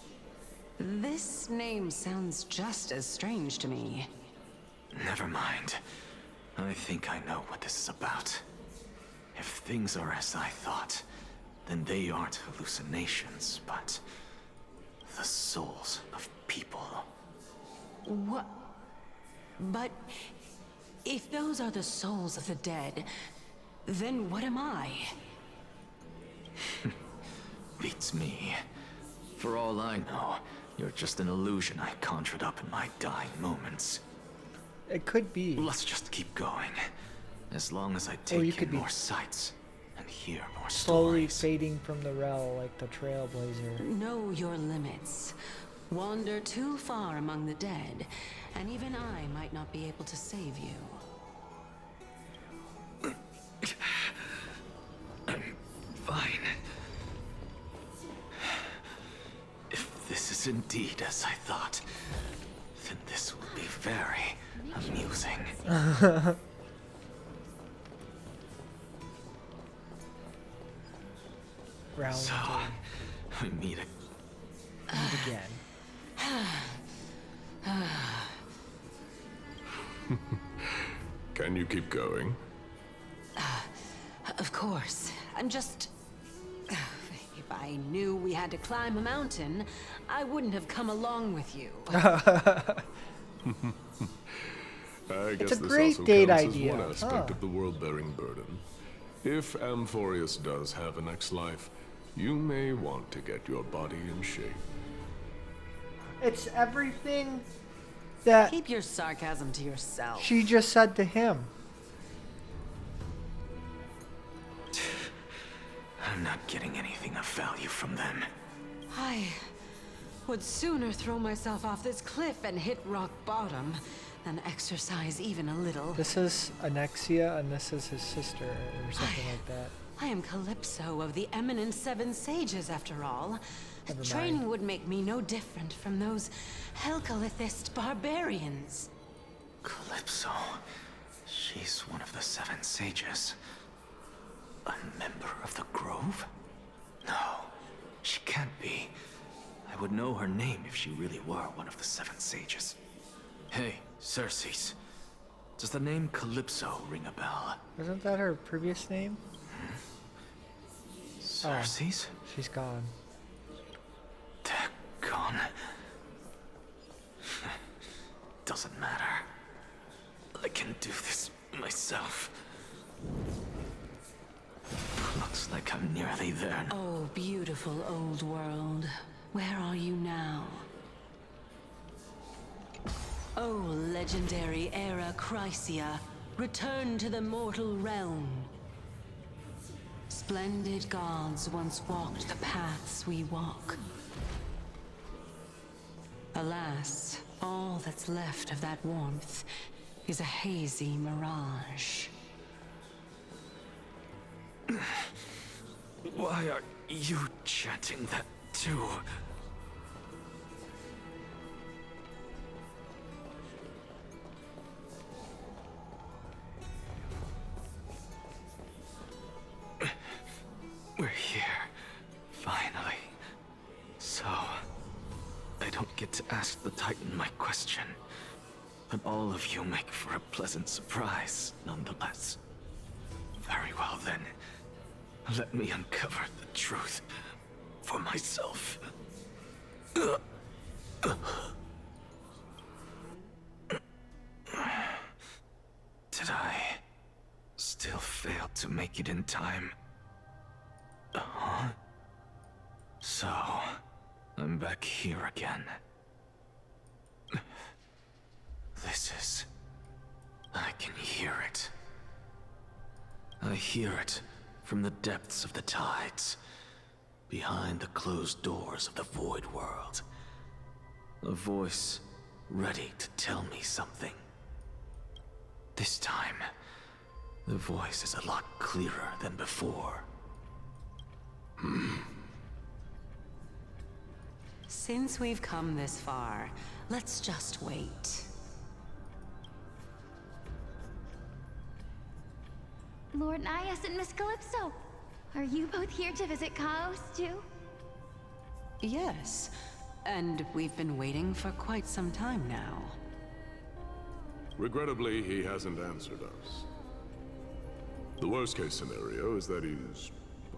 This name sounds just as strange to me. Never mind. I think I know what this is about. If things are as I thought, then they aren't hallucinations, but the souls of people. What? But if those are the souls of the dead, then what am I? Beats me. For all I know, you're just an illusion I conjured up in my dying moments. It could be. Let's just keep going. As long as I take you could in be more sights and hear more slowly stories. fading from the rel like the Trailblazer. Know your limits. Wander too far among the dead, and even I might not be able to save you. I'm fine. If this is indeed as I thought, then this will be very amusing. Round So, we meet again. Can you keep going? Of course. I'm just... If I knew we had to climb a mountain, I wouldn't have come along with you. I guess a this great also date counts idea, as one aspect huh? of the world-bearing burden. If Amphorius does have a next life, you may want to get your body in shape. It's everything that Keep your sarcasm to yourself. she just said to him. I'm not getting anything of value from them. I would sooner throw myself off this cliff and hit rock bottom than exercise even a little. This is Anexia, and this is his sister, or something like that. I am Calypso of the eminent Seven Sages, after all. Never mind. Training would make me no different from those Helcalithist barbarians. Calypso. She's one of the Seven Sages. A member of the Grove? No, she can't be. I would know her name if she really were one of the Seven Sages. Hey, Xerxes. Does the name Calypso ring a bell? Wasn't that her previous name? Cersei's? She's gone. They're gone. Doesn't matter. I can do this myself. Looks like I'm nearly there. Oh, beautiful old world. Where are you now? Oh, legendary era Chrysia, return to the mortal realm. Splendid gods once walked the paths we walk. Alas, all that's left of that warmth is a hazy mirage. Why are you chanting that too? We're here, finally. So, I don't get to ask the Titan my question, but all of you make for a pleasant surprise, nonetheless. Very well then, let me uncover the truth for myself. Did I still fail to make it in time? So, I'm back here again. I can hear it. I hear it from the depths of the tides, behind the closed doors of the Void World. A voice ready to tell me something. This time, the voice is a lot clearer than before. Since we've come this far, let's just wait. Lord Nias and Miss Calypso, are you both here to visit Chaos too? Yes, and we've been waiting for quite some time now. Regrettably, he hasn't answered us. The worst-case scenario is that he's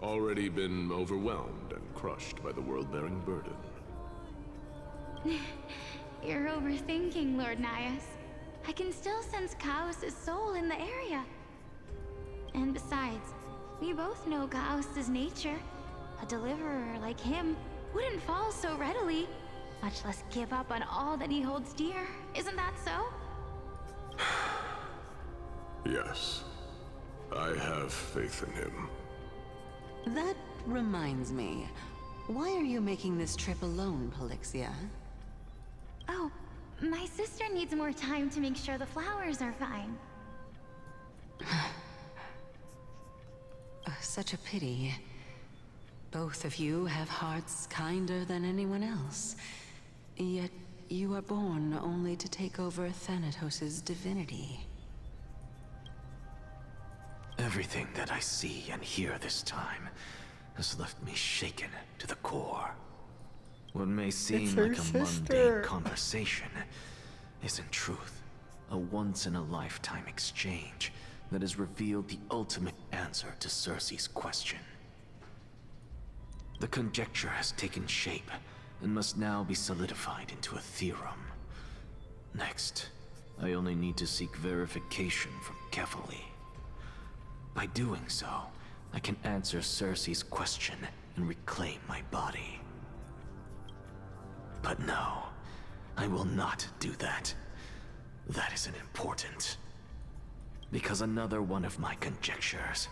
already been overwhelmed and crushed by the world-bearing burden. You're overthinking, Lord Nias. I can still sense Chaos' soul in the area. And besides, we both know Chaos' nature. A deliverer like him wouldn't fall so readily, much less give up on all that he holds dear. Isn't that so? Yes. I have faith in him. That reminds me. Why are you making this trip alone, Polixia? Oh, my sister needs more time to make sure the flowers are fine. Such a pity. Both of you have hearts kinder than anyone else. Yet you are born only to take over Thanatos' divinity. Everything that I see and hear this time has left me shaken to the core. What may seem like a mundane conversation is in truth a once-in-a-lifetime exchange that has revealed the ultimate answer to Cersei's question. The conjecture has taken shape and must now be solidified into a theorem. Next, I only need to seek verification from Kefali. By doing so, I can answer Cersei's question and reclaim my body. But no, I will not do that. That isn't important. Because another one of my conjectures,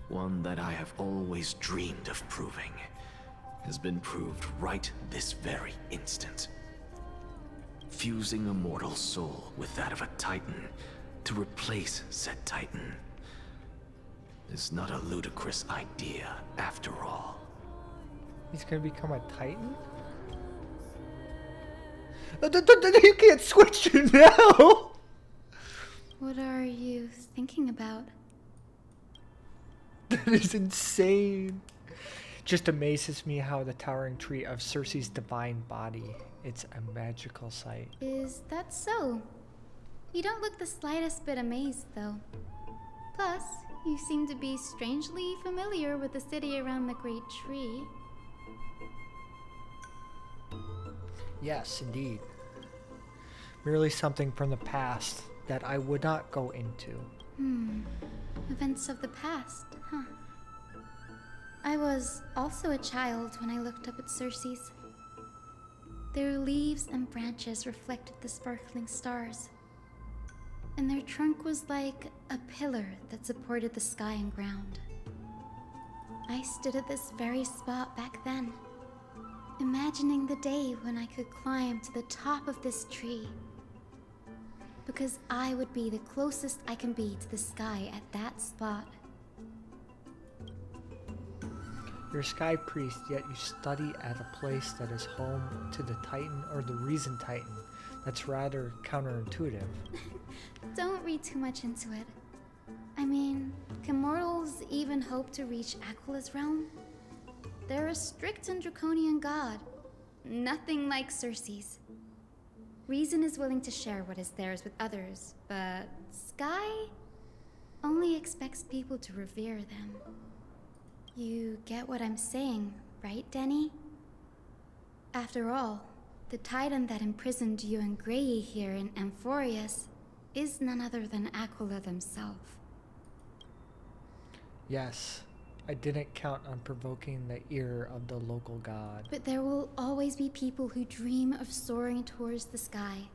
one that I have always dreamed of proving, has been proved right this very instant. Fusing a mortal soul with that of a Titan to replace said Titan is not a ludicrous idea after all. He's gonna become a Titan? You can't switch it now! What are you thinking about? That is insane. Just amazes me how the towering tree of Cersei's divine body. It's a magical sight. Is that so? You don't look the slightest bit amazed, though. Plus, You seem to be strangely familiar with the city around the Great Tree. Yes, indeed. Merely something from the past that I would not go into. Events of the past, huh? I was also a child when I looked up at Circe's. Their leaves and branches reflected the sparkling stars, and their trunk was like a pillar that supported the sky and ground. I stood at this very spot back then, imagining the day when I could climb to the top of this tree, because I would be the closest I can be to the sky at that spot. You're a sky priest, yet you study at a place that is home to the Titan or the Reason Titan. That's rather counterintuitive. Don't read too much into it. I mean, can mortals even hope to reach Aquala's realm? They're a strict and draconian god. Nothing like Circe's. Reason is willing to share what is theirs with others, but Sky only expects people to revere them. You get what I'm saying, right, Denny? After all, the Titan that imprisoned you and Grey here in Amphorius is none other than Aquila themselves. Yes, I didn't count on provoking the ear of the local god. But there will always be people who dream of soaring towards the sky.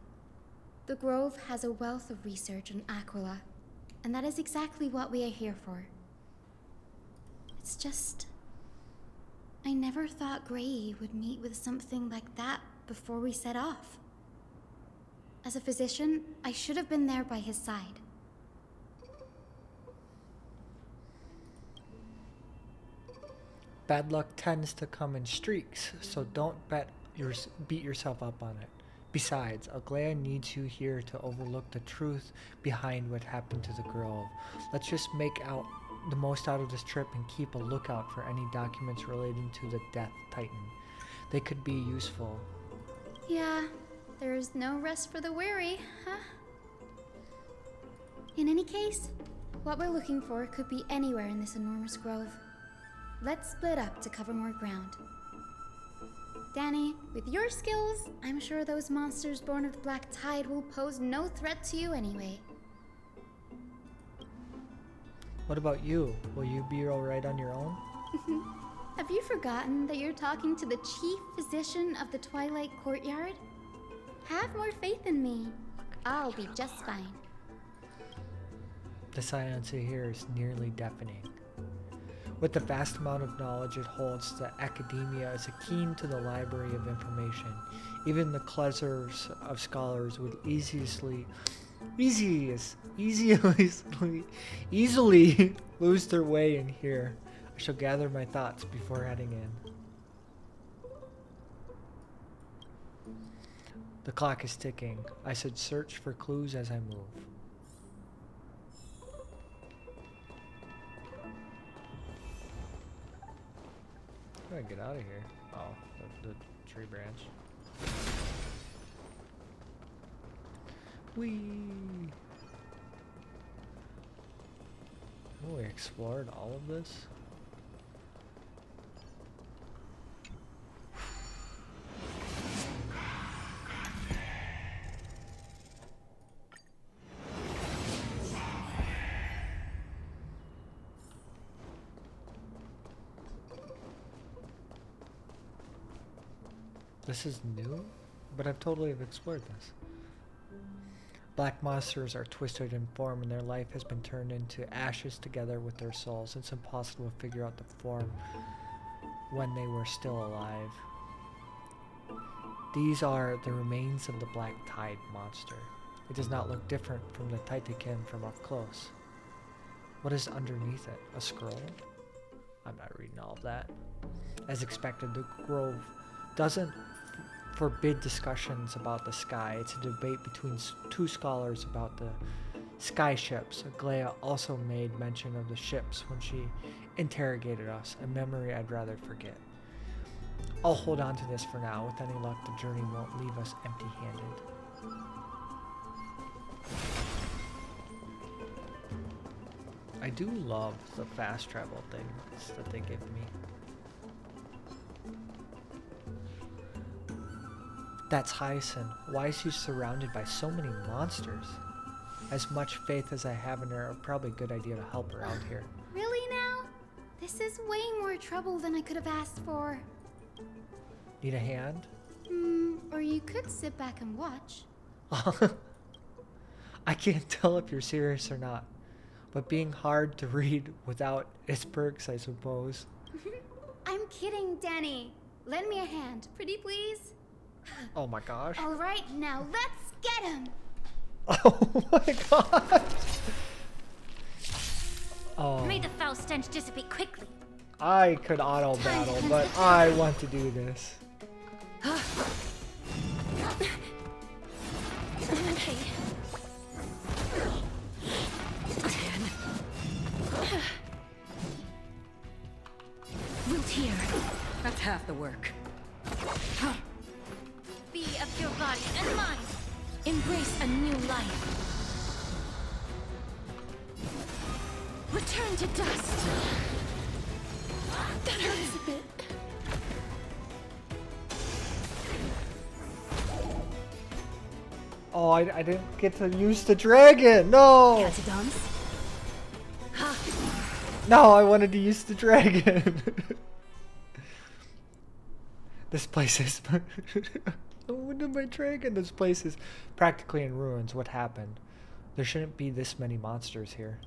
The Grove has a wealth of research on Aquila, and that is exactly what we are here for. It's just, I never thought Grey would meet with something like that before we set off. As a physician, I should have been there by his side. Bad luck tends to come in streaks, so don't beat yourself up on it. Besides, Aglaia needs you here to overlook the truth behind what happened to the Grove. Let's just make the most out of this trip and keep a lookout for any documents relating to the Death Titan. They could be useful. Yeah, there's no rest for the weary, huh? In any case, what we're looking for could be anywhere in this enormous grove. Let's split up to cover more ground. Danny, with your skills, I'm sure those monsters born of the Black Tide will pose no threat to you anyway. What about you? Will you be alright on your own? Have you forgotten that you're talking to the chief physician of the Twilight Courtyard? Have more faith in me. I'll be just fine. The silence here is nearly deafening. With the vast amount of knowledge it holds, the academia is akin to the library of information. Even the clusters of scholars would easily lose their way in here. I shall gather my thoughts before heading in. The clock is ticking. I should search for clues as I move. How do I get out of here? Oh, the tree branch. Whee! Oh, we explored all of this? This is new, but I've totally explored this. Black monsters are twisted in form and their life has been turned into ashes together with their souls. It's impossible to figure out the form when they were still alive. These are the remains of the Black Tide monster. It does not look different from the Titakin from up close. What is underneath it? A scroll? I'm not reading all of that. As expected, the Grove doesn't forbid discussions about the sky. It's a debate between two scholars about the sky ships. Aglaia also made mention of the ships when she interrogated us, a memory I'd rather forget. I'll hold on to this for now. With any luck, the journey won't leave us empty-handed. I do love the fast travel things that they give me. That's Hyacinth. Why is she surrounded by so many monsters? As much faith as I have in her, probably a good idea to help her out here. Really now? This is way more trouble than I could have asked for. Need a hand? Or you could sit back and watch. I can't tell if you're serious or not, but being hard to read without its perks, I suppose. I'm kidding, Danny. Lend me a hand, pretty please. Oh my gosh. All right, now let's get him. Oh my god. Oh. May the foul stench dissipate quickly. I could auto battle, but I want to do this. Okay. Wilt here. That's half the work. Be of your body and mind. Embrace a new life. Return to dust. That hurts a bit. Oh, I didn't get to use the dragon. No. Care to dance? No, I wanted to use the dragon. This place is... I wanted my dragon. This place is practically in ruins. What happened? There shouldn't be this many monsters here.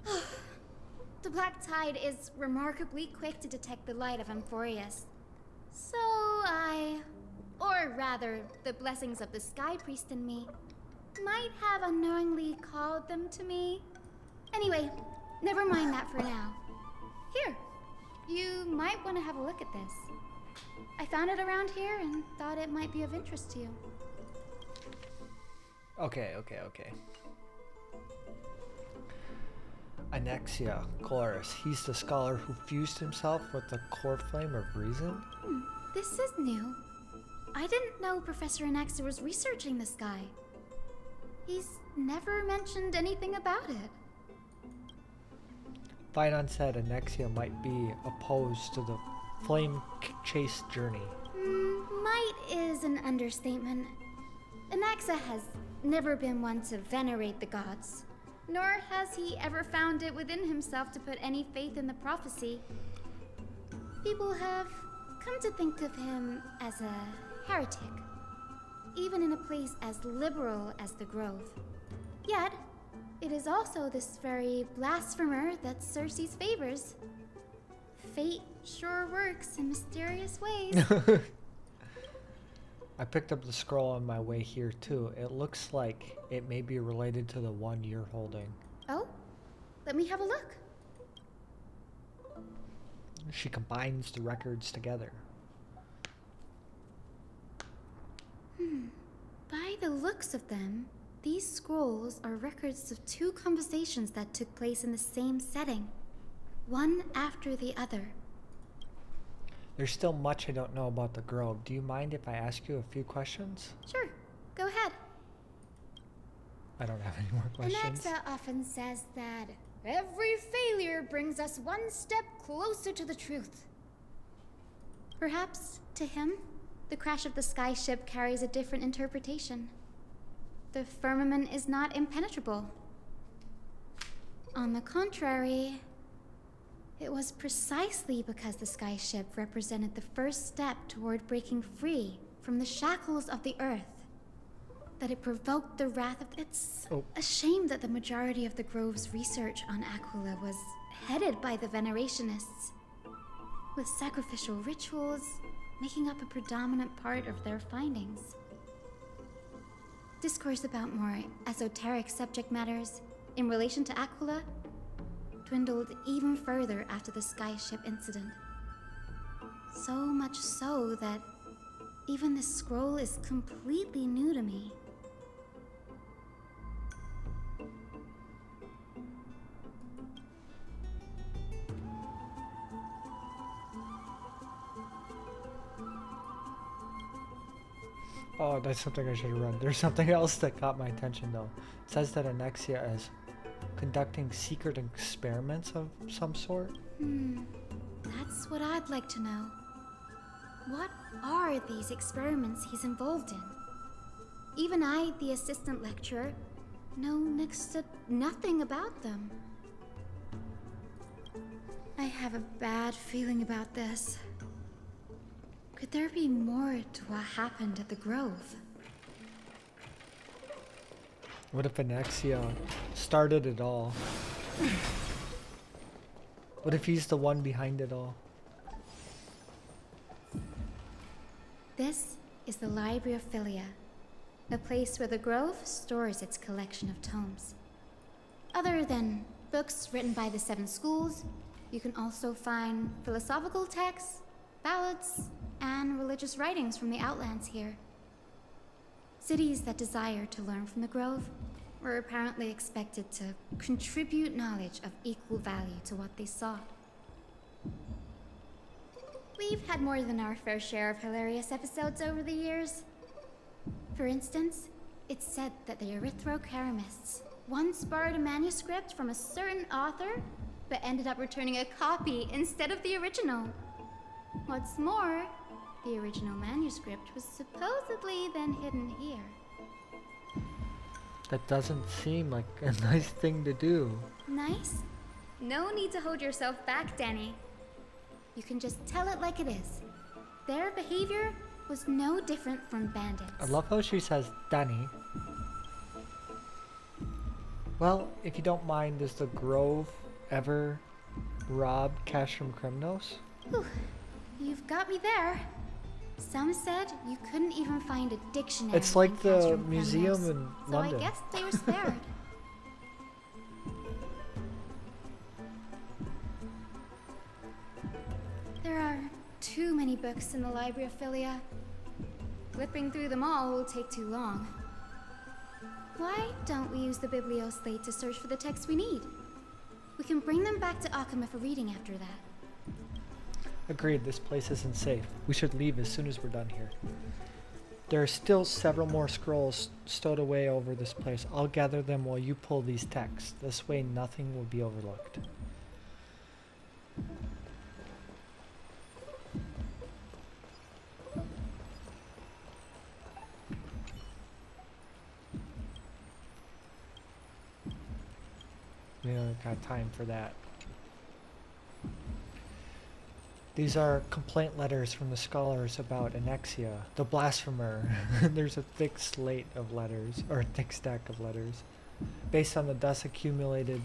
The Black Tide is remarkably quick to detect the light of Amphorius. So or rather, the blessings of the Sky Priest in me, might have unknowingly called them to me. Anyway, never mind that for now. Here, you might want to have a look at this. I found it around here and thought it might be of interest to you. Okay. Anexia, Chloris. He's the scholar who fused himself with the core flame of reason? This is new. I didn't know Professor Anexia was researching the sky. He's never mentioned anything about it. Finon said Anexia might be opposed to the flame chase journey. Might is an understatement. Anaxa has never been one to venerate the gods, nor has he ever found it within himself to put any faith in the prophecy. People have come to think of him as a heretic, even in a place as liberal as the Grove. Yet, it is also this very blasphemer that Circe's favors. Fate sure works in mysterious ways. I picked up the scroll on my way here too. It looks like it may be related to the one you're holding. Oh? Let me have a look. She combines the records together. By the looks of them, these scrolls are records of two conversations that took place in the same setting, one after the other. There's still much I don't know about the Grove. Do you mind if I ask you a few questions? Sure, go ahead. I don't have any more questions. Anaxa often says that every failure brings us one step closer to the truth. Perhaps, to him, the crash of the sky ship carries a different interpretation. The firmament is not impenetrable. On the contrary, it was precisely because the sky ship represented the first step toward breaking free from the shackles of the earth that it provoked the wrath of... It's a shame that the majority of the Grove's research on Aquila was headed by the Venerationists, with sacrificial rituals making up a predominant part of their findings. Discourse about more esoteric subject matters in relation to Aquila dwindled even further after the skyship incident. So much so that even this scroll is completely new to me. Oh, that's something I should have run. There's something else that caught my attention though. It says that Anexia is conducting secret experiments of some sort? That's what I'd like to know. What are these experiments he's involved in? Even I, the assistant lecturer, know next to nothing about them. I have a bad feeling about this. Could there be more to what happened at the Grove? What if Anexia started it all? What if he's the one behind it all? This is the Library of Philia, a place where the Grove stores its collection of tomes. Other than books written by the 7 schools, you can also find philosophical texts, ballads, and religious writings from the Outlands here. Cities that desire to learn from the Grove were apparently expected to contribute knowledge of equal value to what they sought. We've had more than our fair share of hilarious episodes over the years. For instance, it's said that the Erythrocheramists once borrowed a manuscript from a certain author, but ended up returning a copy instead of the original. What's more, the original manuscript was supposedly then hidden here. That doesn't seem like a nice thing to do. Nice? No need to hold yourself back, Danny. You can just tell it like it is. Their behavior was no different from bandits. I love how she says Danny. Well, if you don't mind, does the Grove ever rob cash from criminals? Whew. You've got me there. Some said you couldn't even find a dictionary. It's like in the classroom museum criminals, in so London. I guess they were spared. There are too many books in the Library of Philia. Flipping through them all will take too long. Why don't we use the Biblioslate to search for the texts we need? We can bring them back to Akama for reading after that. Agreed, this place isn't safe. We should leave as soon as we're done here. There are still several more scrolls stowed away over this place. I'll gather them while you pull these texts. This way nothing will be overlooked. We don't got time for that. These are complaint letters from the scholars about Anexia, the blasphemer. There's a thick slate of letters, or a thick stack of letters. Based on the dust accumulated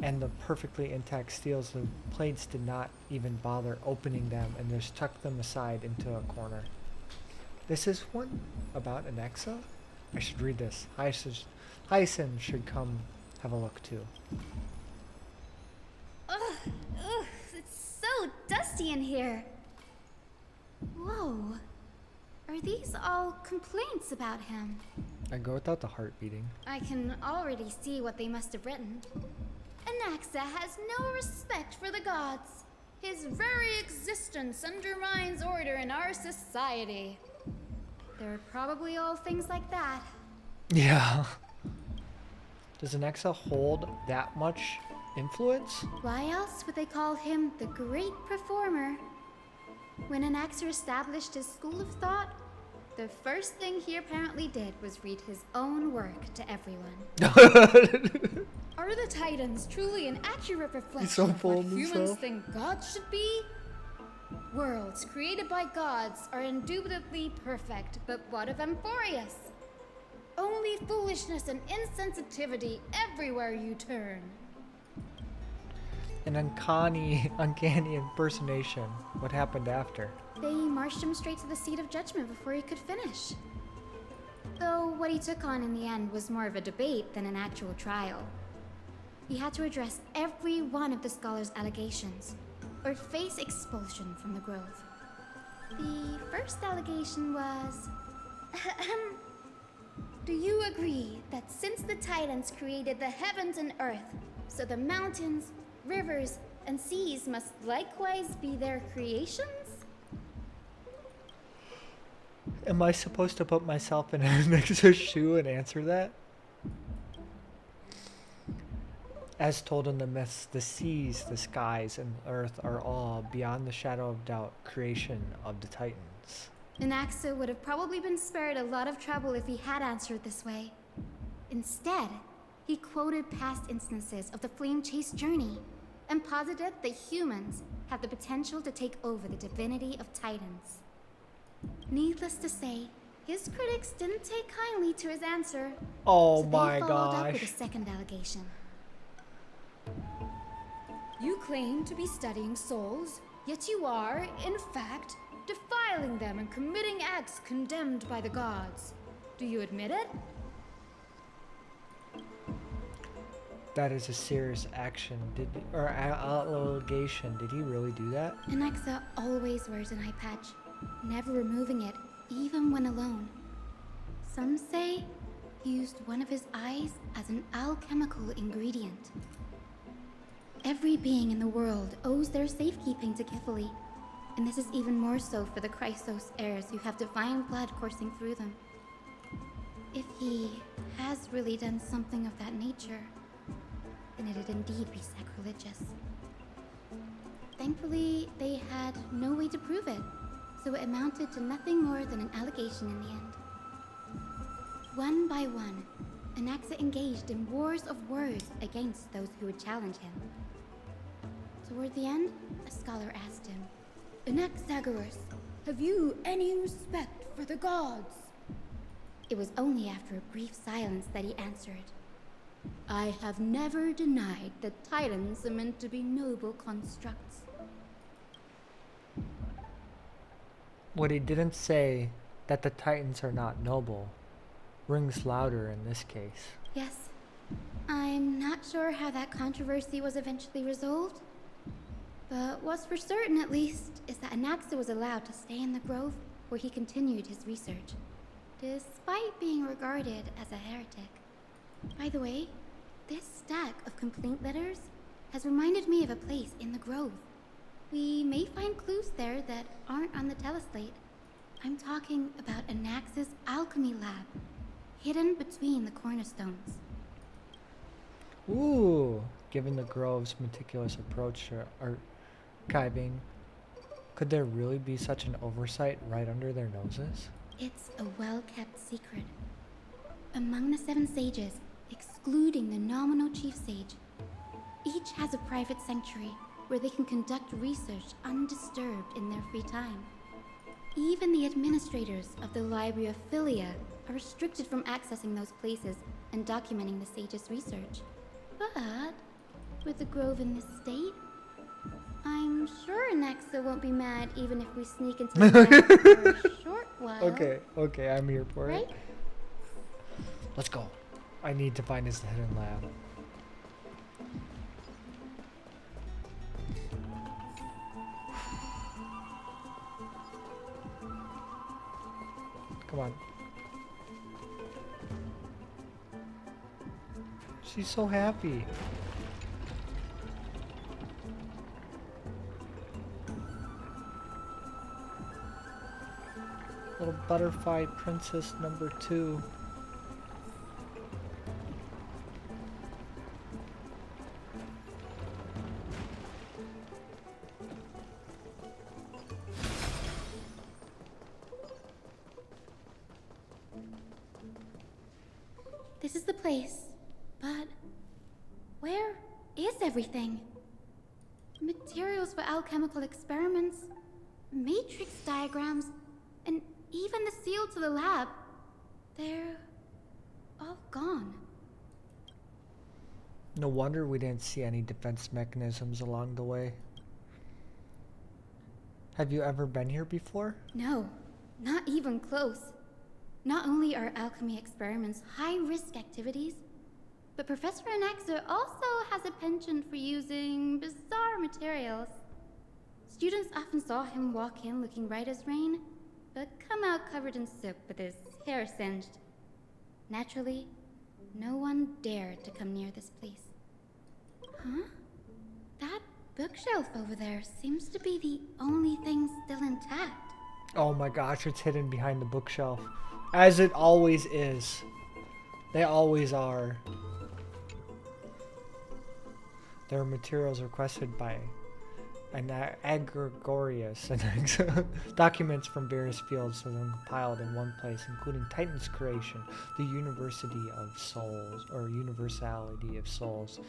and the perfectly intact steels, the plates did not even bother opening them and just tucked them aside into a corner. This is one about Anexia? I should read this. Hyacin should come have a look too. Ugh, it's so dusty in here. Whoa. Are these all complaints about him? I go without the heart beating. I can already see what they must have written. Anaxa has no respect for the gods. His very existence undermines order in our society. They're probably all things like that. Yeah. Does Anaxa hold that much influence? Why else would they call him the great performer? When Anaxa established his school of thought, the first thing he apparently did was read his own work to everyone. Are the Titans truly an accurate reflection of what humans think gods should be? Worlds created by gods are indubitably perfect, but what of Amphorius? Only foolishness and insensitivity everywhere you turn. An uncanny impersonation. What happened after? They marched him straight to the seat of judgment before he could finish. Though what he took on in the end was more of a debate than an actual trial. He had to address every one of the scholar's allegations, or face expulsion from the Grove. The first allegation was... Do you agree that since the Titans created the heavens and earth, so the mountains, rivers, and seas must likewise be their creations? Am I supposed to put myself in Anexa's shoe and answer that? As told in the myths, the seas, the skies, and earth are all, beyond the shadow of doubt, creation of the Titans. Anaxa would have probably been spared a lot of trouble if he had answered this way. Instead, he quoted past instances of the flame chase journey and posited that humans have the potential to take over the divinity of Titans. Needless to say, his critics didn't take kindly to his answer. Oh so my they followed up with gosh. a second allegation. You claim to be studying souls, yet you are, in fact, defiling them and committing acts condemned by the gods. Do you admit it? That is a serious action. Allegation. Did he really do that? Anaxa always wears an eye patch, never removing it, even when alone. Some say he used one of his eyes as an alchemical ingredient. Every being in the world owes their safekeeping to Kifili, and this is even more so for the Chrysos heirs who have divine blood coursing through them. If he has really done something of that nature, then it'd indeed be sacrilegious. Thankfully, they had no way to prove it, so it amounted to nothing more than an allegation in the end. One by one, Anaxa engaged in wars of words against those who would challenge him. Toward the end, a scholar asked him, Anaxagoras, have you any respect for the gods? It was only after a brief silence that he answered, I have never denied that Titans are meant to be noble constructs. What he didn't say, that the Titans are not noble, rings louder in this case. Yes. I'm not sure how that controversy was eventually resolved. But what's for certain, at least, is that Anaxa was allowed to stay in the grove where he continued his research, despite being regarded as a heretic. By the way, this stack of complaint letters has reminded me of a place in the grove. We may find clues there that aren't on the teleslate. I'm talking about Anaxa's alchemy lab, hidden between the cornerstones. Ooh, given the Grove's meticulous approach to archiving, could there really be such an oversight right under their noses? It's a well-kept secret. Among the 7 sages, excluding the nominal chief sage, each has a private sanctuary where they can conduct research undisturbed in their free time. Even the administrators of the Library of Philia are restricted from accessing those places and documenting the sage's research. But with the grove in this state, I'm sure Anaxa won't be mad even if we sneak into the lab for a short while. Okay, I'm here for Right? it. Let's go. I need to find his hidden lab. Come on. She's so happy. Little butterfly princess number 2. This is the place, but where is everything? Materials for alchemical experiments, matrix diagrams, and even the seal to the lab. They're all gone. No wonder we didn't see any defense mechanisms along the way. Have you ever been here before? No, not even close. Not only are alchemy experiments high-risk activities, but Professor Anaxa also has a penchant for using bizarre materials. Students often saw him walk in looking right as rain, but come out covered in soot with his hair singed. Naturally, no one dared to come near this place. Huh? That bookshelf over there seems to be the only thing still intact. Oh my gosh, it's hidden behind the bookshelf. As it always is. They always are. There are materials requested by an Agregorius and documents from various fields have been compiled in one place, including Titan's creation, the University of Souls, or Universality of Souls,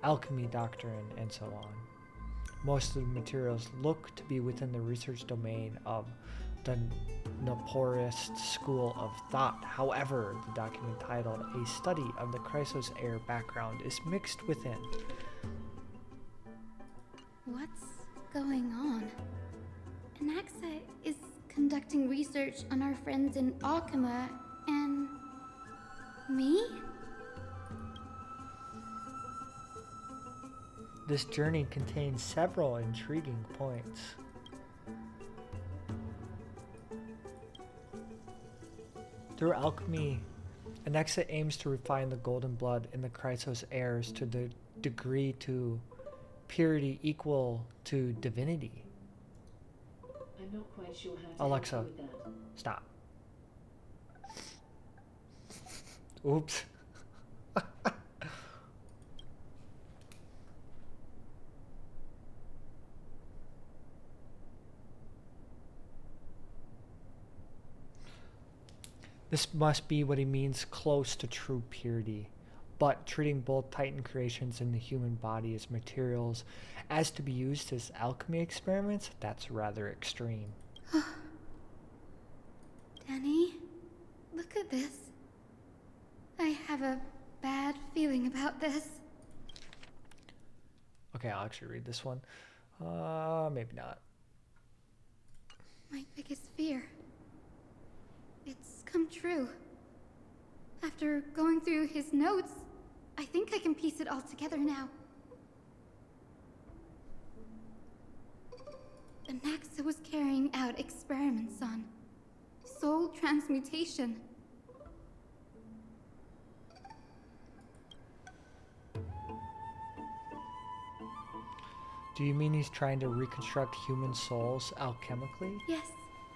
alchemy doctrine, and so on. Most of the materials look to be within the research domain of the Naporist school of thought. However, the document titled A Study of the Chrysos Heir Background is mixed within. What's going on? Anaxa is conducting research on our friends in Alchema and me? This journey contains several intriguing points. Through alchemy, Anaxa aims to refine the golden blood in the Chrysos heirs to the degree to purity equal to divinity. I'm not quite sure how to Alexa, help you with that. stop. Oops. This must be what he means close to true purity. But treating both Titan creations and the human body as materials as to be used as alchemy experiments, that's rather extreme. Danny, look at this. I have a bad feeling about this. Okay, I'll actually read this one. Maybe not. My biggest fear. It's come true. After going through his notes, I think I can piece it all together now. Anaxa was carrying out experiments on soul transmutation. Do you mean he's trying to reconstruct human souls alchemically? Yes,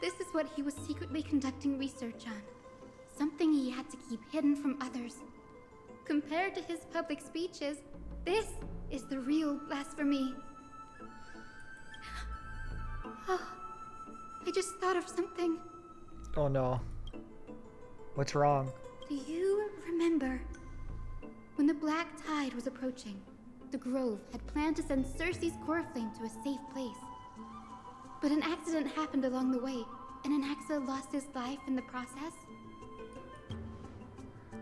this is what he was secretly conducting research on. Something he had to keep hidden from others. Compared to his public speeches, this is the real blasphemy. Oh, I just thought of something. Oh no. What's wrong? Do you remember when the Black Tide was approaching? The Grove had planned to send Cersei's core flame to a safe place. But an accident happened along the way, and Anaxa lost his life in the process.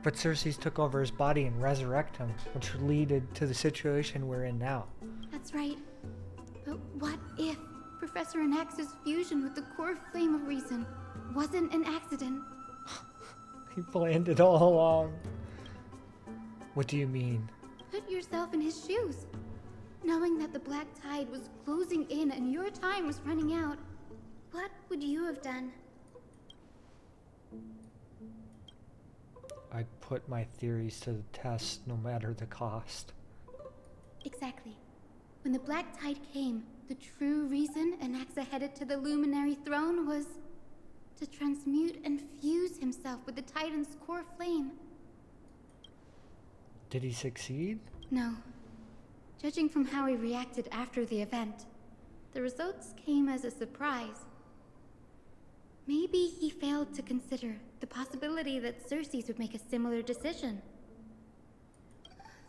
But Cersei took over his body and resurrected him, which led to the situation we're in now. That's right. But what if Professor Anaxa's fusion with the core flame of reason wasn't an accident? He planned it all along. What do you mean? Put yourself in his shoes. Knowing that the Black Tide was closing in and your time was running out, what would you have done? I'd put my theories to the test no matter the cost. Exactly. When the Black Tide came, the true reason Anaxa headed to the Luminary Throne was to transmute and fuse himself with the Titan's core flame. Did he succeed? No. Judging from how he reacted after the event, the results came as a surprise. Maybe he failed to consider the possibility that Cersei's would make a similar decision.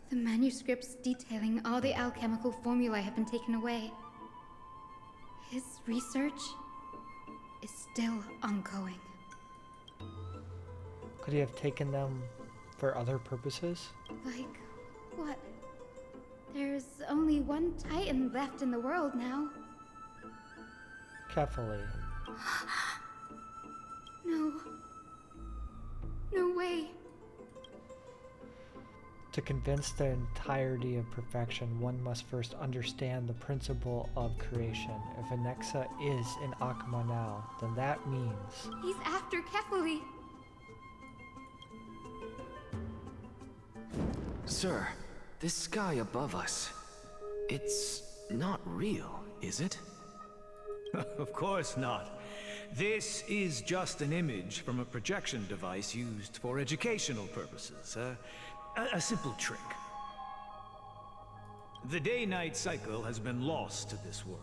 The manuscripts detailing all the alchemical formulae have been taken away. His research is still ongoing. Could he have taken them for other purposes? Like what? There's only one Titan left in the world now. Carefully. No. No way. To convince the entirety of perfection, one must first understand the principle of creation. If Anaxa is in Akama now, then that means... He's after Kefali. Sir, this sky above us, it's not real, is it? Of course not. This is just an image from a projection device used for educational purposes. A simple trick. The day-night cycle has been lost to this world.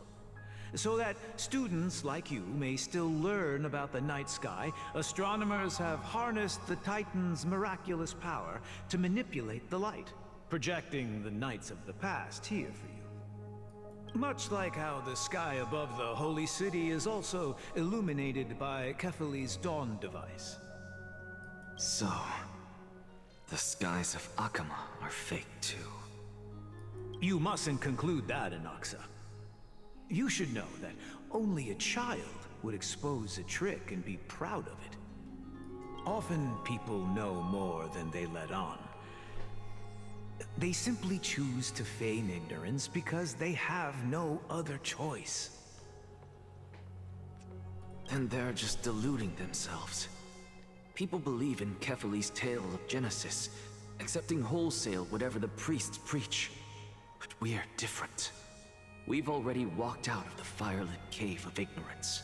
So that students like you may still learn about the night sky, astronomers have harnessed the Titan's miraculous power to manipulate the light, projecting the nights of the past here for you. Much like how the sky above the Holy City is also illuminated by Kefali's dawn device. So, the skies of Akama are fake too. You mustn't conclude that, Inoxa. You should know that only a child would expose a trick and be proud of it. Often people know more than they let on. They simply choose to feign ignorance because they have no other choice. Then they're just deluding themselves. People believe in Kefali's tale of Genesis, accepting wholesale whatever the priests preach. But we're different. We've already walked out of the firelit cave of ignorance.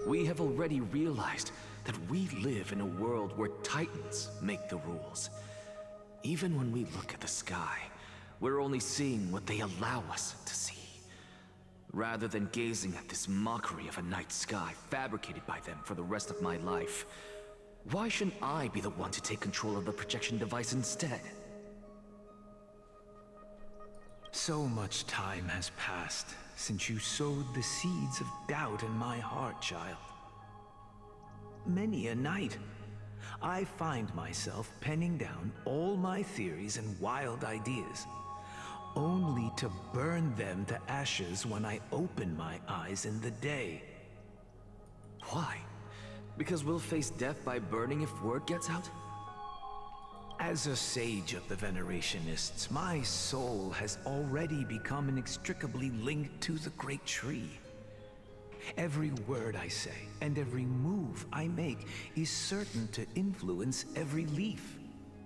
We have already realized that we live in a world where Titans make the rules. Even when we look at the sky, we're only seeing what they allow us to see. Rather than gazing at this mockery of a night sky fabricated by them for the rest of my life, why shouldn't I be the one to take control of the projection device instead? So much time has passed since you sowed the seeds of doubt in my heart, child. Many a night, I find myself penning down all my theories and wild ideas, only to burn them to ashes when I open my eyes in the day. Why? Because we'll face death by burning if word gets out? As a sage of the Venerationists, my soul has already become inextricably linked to the great tree. Every word I say and every move I make is certain to influence every leaf,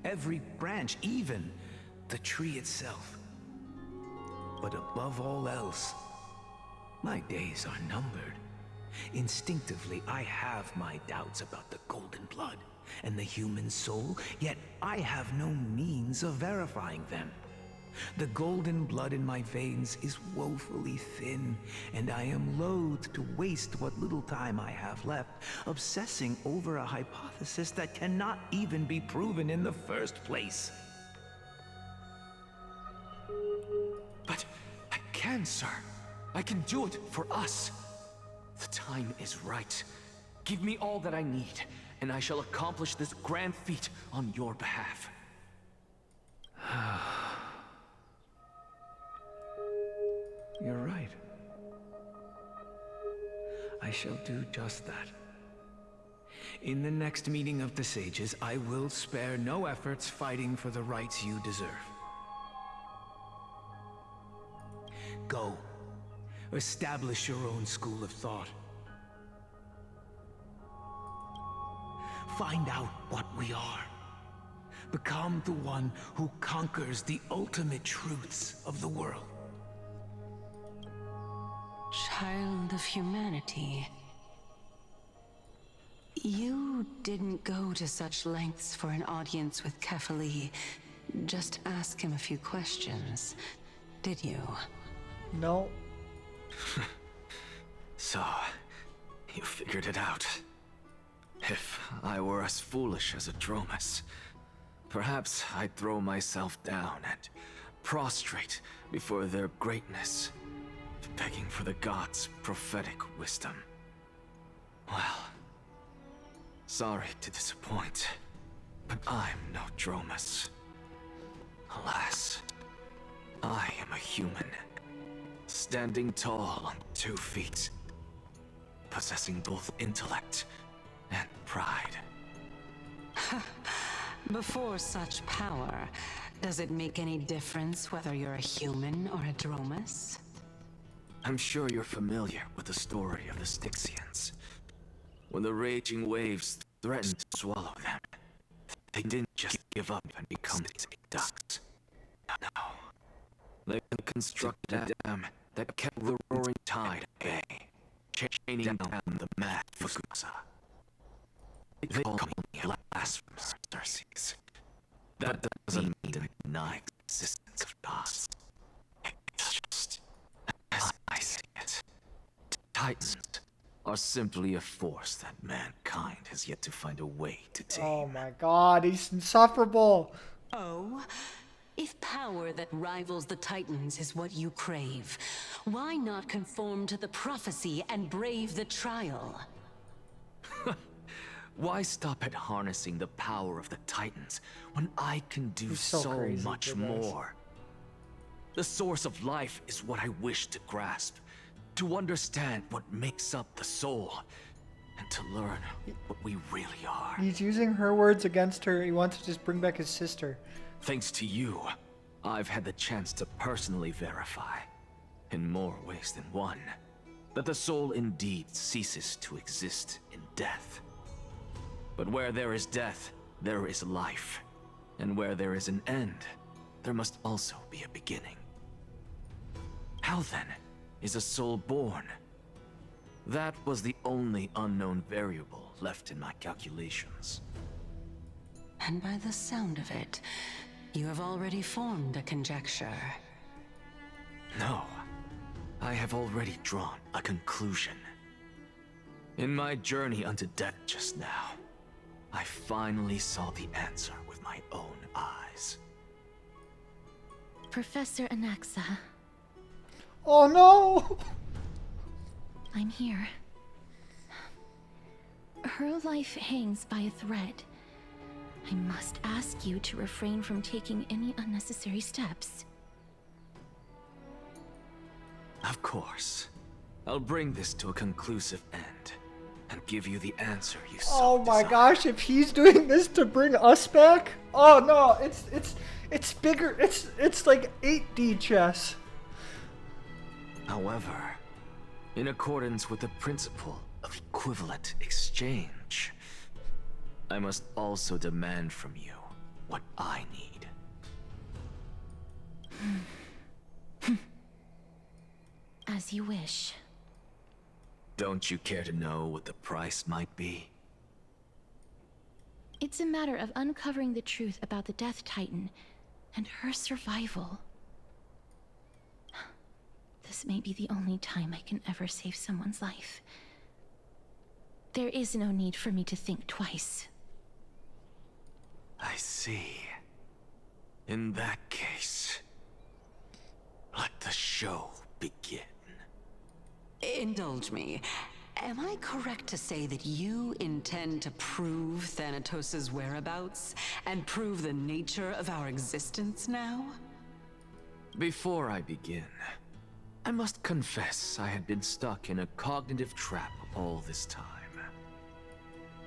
every branch, even the tree itself. But above all else, my days are numbered. Instinctively, I have my doubts about the golden blood and the human soul, yet I have no means of verifying them. The golden blood in my veins is woefully thin, and I am loath to waste what little time I have left obsessing over a hypothesis that cannot even be proven in the first place. But I can, sir. I can do it for us. The time is right. Give me all that I need, and I shall accomplish this grand feat on your behalf. You're right. I shall do just that. In the next meeting of the sages, I will spare no efforts fighting for the rights you deserve. Go. Establish your own school of thought. Find out what we are. Become the one who conquers the ultimate truths of the world. Child of humanity. You didn't go to such lengths for an audience with Kefali. Just ask him a few questions, did you? No. So, you figured it out. If I were as foolish as a Dromus, perhaps I'd throw myself down and prostrate before their greatness, begging for the gods' prophetic wisdom. Well, sorry to disappoint, but I'm no Dromus. Alas, I am a human, standing tall on 2 feet, possessing both intellect and pride. Before such power, does it make any difference whether you're a human or a Dromus? I'm sure you're familiar with the story of the Styxians. When the raging waves threatened to swallow them, they didn't just give up and become ducks. No. They constructed a dam that kept the roaring tide at bay, chaining down the mad Fukusa. They call me blasphemous, Circes. That doesn't mean to deny the existence of gods. It's just, as I see it, Titans are simply a force that mankind has yet to find a way to tame. Oh my god, he's insufferable. Oh, if power that rivals the Titans is what you crave, why not conform to the prophecy and brave the trial? Why stop at harnessing the power of the Titans when I can do He's so so crazy much for this. more? The source of life is what I wish to grasp, to understand what makes up the soul, and to learn what we really are. He's using her words against her. He wants to just bring back his sister. Thanks to you, I've had the chance to personally verify, in more ways than one, that the soul indeed ceases to exist in death. But where there is death, there is life. And where there is an end, there must also be a beginning. How then is a soul born? That was the only unknown variable left in my calculations. And by the sound of it, you have already formed a conjecture. No, I have already drawn a conclusion. In my journey unto death just now, I finally saw the answer with my own eyes. Professor Anaxa, Oh no! I'm here. Her life hangs by a thread. I must ask you to refrain from taking any unnecessary steps. Of course. I'll bring this to a conclusive end and give you the answer you Oh so my desire. gosh, if he's doing this to bring us back? Oh no, it's bigger. It's like 8D chess. However, in accordance with the principle of equivalent exchange, I must also demand from you what I need. As you wish. Don't you care to know what the price might be? It's a matter of uncovering the truth about the Death Titan and her survival. This may be the only time I can ever save someone's life. There is no need for me to think twice. I see. In that case, let the show begin. Indulge me. Am I correct to say that you intend to prove Thanatos' whereabouts and prove the nature of our existence now? Before I begin, I must confess I had been stuck in a cognitive trap all this time.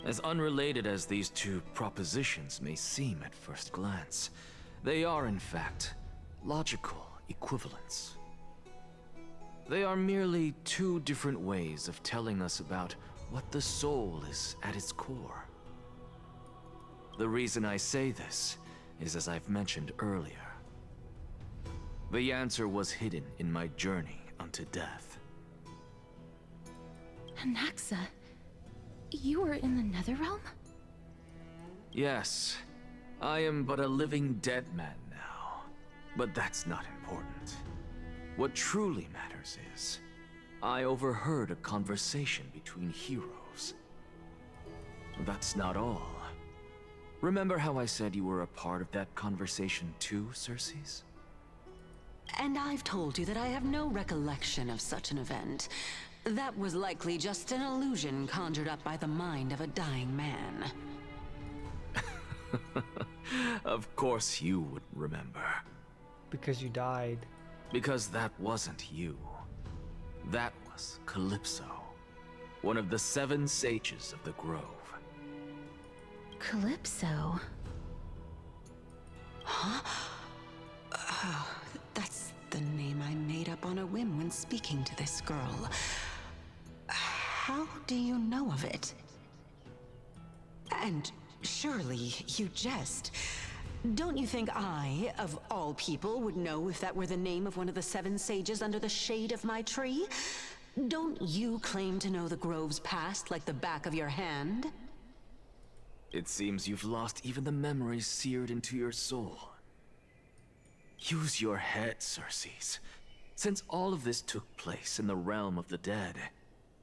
As unrelated as these two propositions may seem at first glance, they are in fact logical equivalents. They are merely two different ways of telling us about what the soul is at its core. The reason I say this is as I've mentioned earlier. The answer was hidden in my journey unto death. Anaxa, you were in the Netherrealm? Yes, I am but a living dead man now, but that's not important. What truly matters is, I overheard a conversation between heroes. That's not all. Remember how I said you were a part of that conversation too, Circes? And I've told you that I have no recollection of such an event. That was likely just an illusion conjured up by the mind of a dying man. Of course you would remember. Because you died. Because that wasn't you. That was Calypso, one of the 7 sages of the Grove. Calypso? Huh? Oh, that's the name I made up on a whim when speaking to this girl. How do you know of it? And surely you jest. Don't you think I, of all people, would know if that were the name of one of the 7 sages under the shade of my tree? Don't you claim to know the Grove's past like the back of your hand? It seems you've lost even the memories seared into your soul. Use your head, Circes. Since all of this took place in the realm of the dead,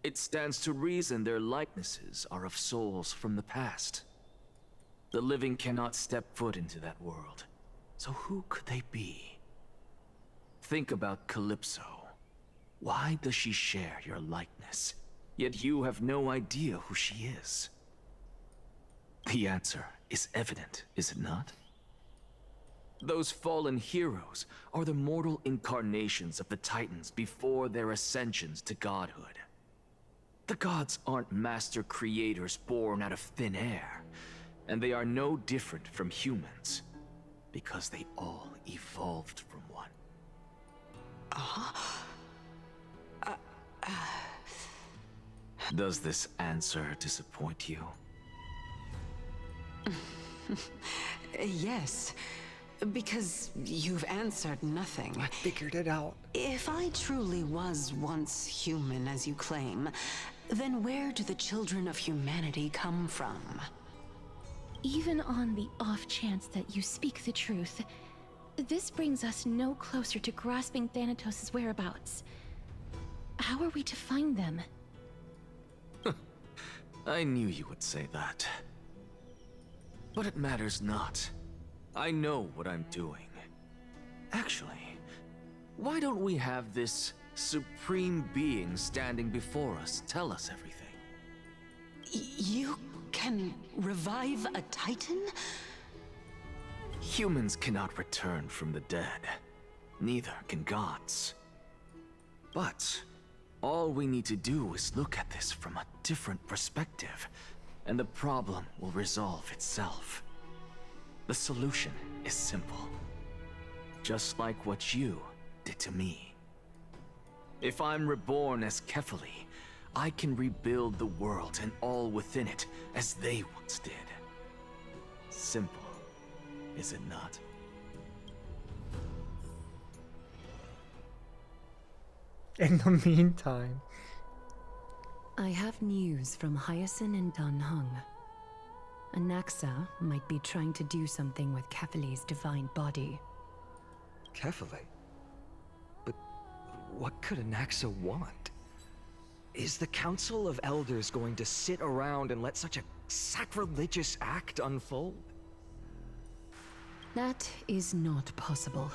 it stands to reason their likenesses are of souls from the past. The living cannot step foot into that world, so who could they be? Think about Calypso. Why does she share your likeness, yet you have no idea who she is? The answer is evident, is it not? Those fallen heroes are the mortal incarnations of the Titans before their ascensions to godhood. The gods aren't master creators born out of thin air, and they are no different from humans, because they all evolved from one. Does this answer disappoint you? Yes, because you've answered nothing. I figured it out. If I truly was once human, as you claim, then where do the children of humanity come from? Even on the off chance that you speak the truth, this brings us no closer to grasping Thanatos' whereabouts. How are we to find them? I knew you would say that. But it matters not. I know what I'm doing. Actually, why don't we have this supreme being standing before us tell us everything? You can revive a Titan? Humans cannot return from the dead. Neither can gods. But all we need to do is look at this from a different perspective, and the problem will resolve itself. The solution is simple. Just like what you did to me. If I'm reborn as Kefali, I can rebuild the world and all within it as they once did. Simple, is it not? In the meantime, I have news from Hyacinth and Danhung. Anaxa might be trying to do something with Kefali's divine body. Kefali? But what could Anaxa want? Is the Council of Elders going to sit around and let such a sacrilegious act unfold? That is not possible.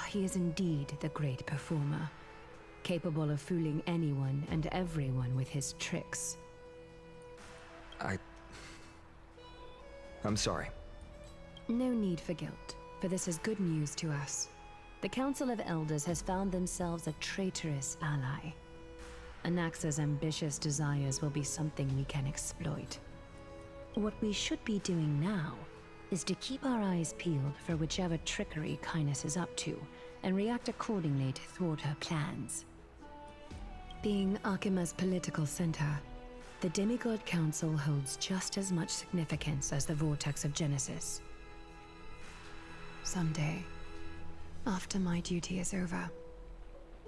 He is indeed the great performer, capable of fooling anyone and everyone with his tricks. I'm sorry. No need for guilt, for this is good news to us. The Council of Elders has found themselves a traitorous ally. Anaxa's ambitious desires will be something we can exploit. What we should be doing now is to keep our eyes peeled for whichever trickery Kynus is up to, and react accordingly to thwart her plans. Being Akima's political center, the Demigod Council holds just as much significance as the Vortex of Genesis. Someday, after my duty is over,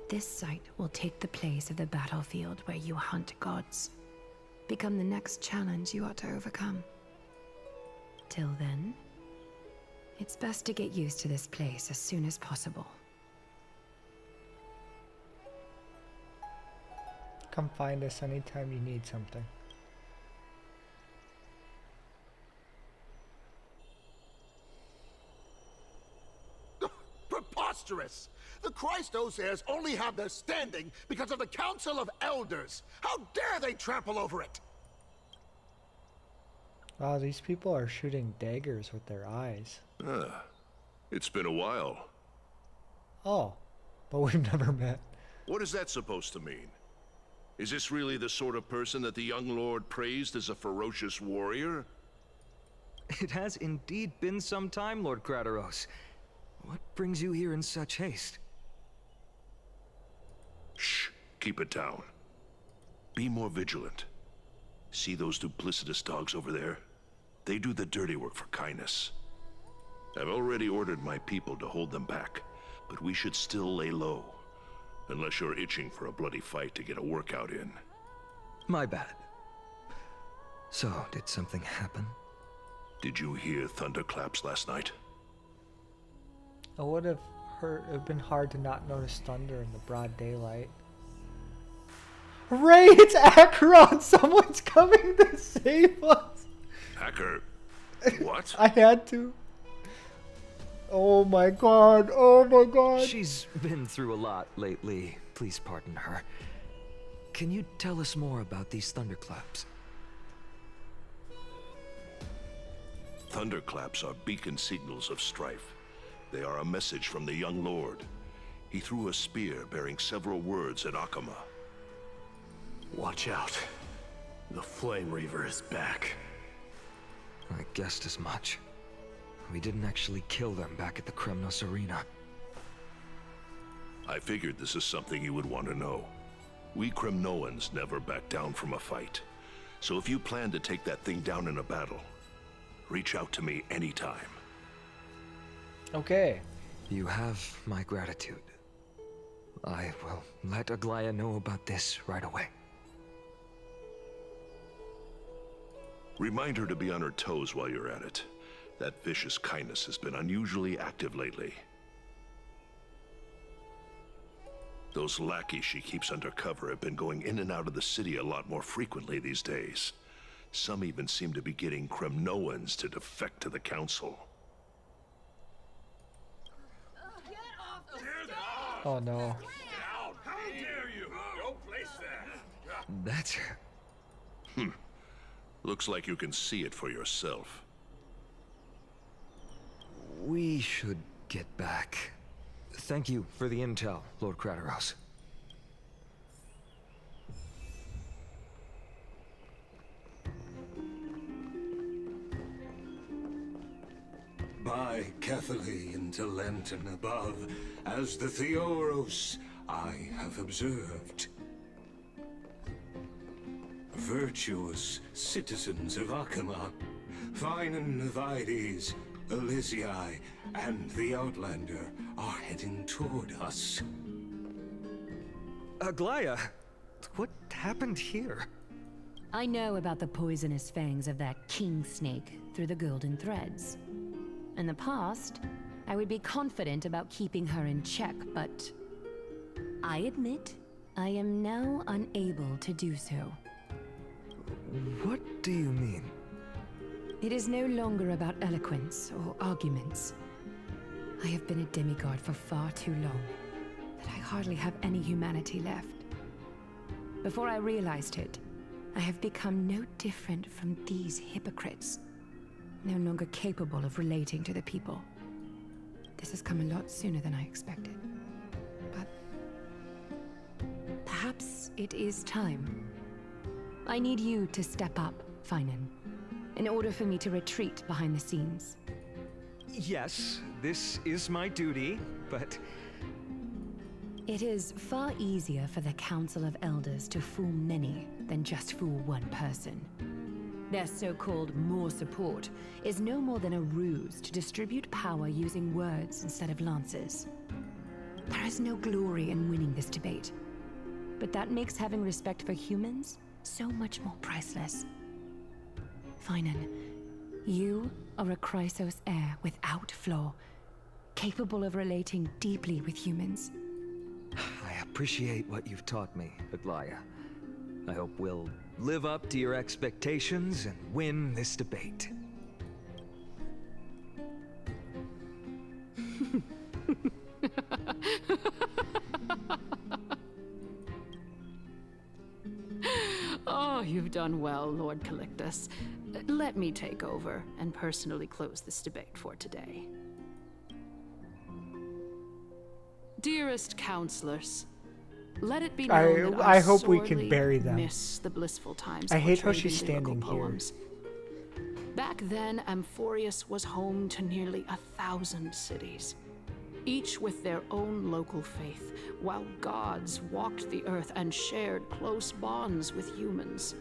this site will take the place of the battlefield where you hunt gods. Become the next challenge you ought to overcome. Till then, it's best to get used to this place as soon as possible. come find us anytime you need something. Preposterous! The Christos only have their standing because of the Council of Elders. How dare they trample over it? Wow, these people are shooting daggers with their eyes. It's been a while. Oh, but we've never met. What is that supposed to mean? Is this really the sort of person that the young lord praised as a ferocious warrior? It has indeed been some time, Lord Crateros. What brings you here in such haste? Shh, keep it down. Be more vigilant. See those duplicitous dogs over there? They do the dirty work for Kynus. I've already ordered my people to hold them back, but we should still lay low. Unless you're itching for a bloody fight to get a workout in. My bad. So, did something happen? Did you hear thunderclaps last night? It would have been hard to not notice thunder in the broad daylight. Ray, it's Acheron! Someone's coming to save us! Hacker, what? I had to. Oh my god, oh my god. She's been through a lot lately. Please pardon her. Can you tell us more about these thunderclaps? Thunderclaps are beacon signals of strife. They are a message from the young lord. He threw a spear bearing several words at Akama. Watch out. The Flame Reaver is back. I guessed as much. We didn't actually kill them back at the Kremnos Arena. I figured this is something you would want to know. We Kremnoans never back down from a fight. So if you plan to take that thing down in a battle, reach out to me anytime. Okay. You have my gratitude. I will let Aglaya know about this right away. Remind her to be on her toes while you're at it. That vicious kindness has been unusually active lately. Those lackeys she keeps undercover have been going in and out of the city a lot more frequently these days. Some even seem to be getting Kremnoans to defect to the Council. Oh no. How dare you! Don't place that! That's... Looks like you can see it for yourself. We should get back. Thank you for the intel, Lord Krateros. By Catherly into Lantern above, as the Theoros I have observed. Virtuous citizens of Akama, Finan Navides, Elysiae, and the Outlander are heading toward us. Aglaya, what happened here? I know about the poisonous fangs of that king snake through the golden threads. In the past, I would be confident about keeping her in check, but I admit I am now unable to do so. What do you mean? It is no longer about eloquence or arguments. I have been a demigod for far too long that I hardly have any humanity left. Before I realized it, I have become no different from these hypocrites, no longer capable of relating to the people. This has come a lot sooner than I expected. But perhaps it is time. I need you to step up, Finan, in order for me to retreat behind the scenes. Yes, this is my duty, but... It is far easier for the Council of Elders to fool many than just fool one person. Their so-called more support is no more than a ruse to distribute power using words instead of lances. There is no glory in winning this debate, but that makes having respect for humans so much more priceless. Finan, you are a Chrysos heir without flaw, capable of relating deeply with humans. I appreciate what you've taught me, Aglaya. I hope we'll live up to your expectations and win this debate. Oh, you've done well, Lord Calictus. Let me take over and personally close this debate for today. Dearest counselors, let it be known that I hope we can sorely bury them. miss the blissful times I hate how portrayed she's in lyrical standing here. poems. Back then, Amphorius was home to nearly 1,000 cities, each with their own local faith, while gods walked the earth and shared close bonds with humans.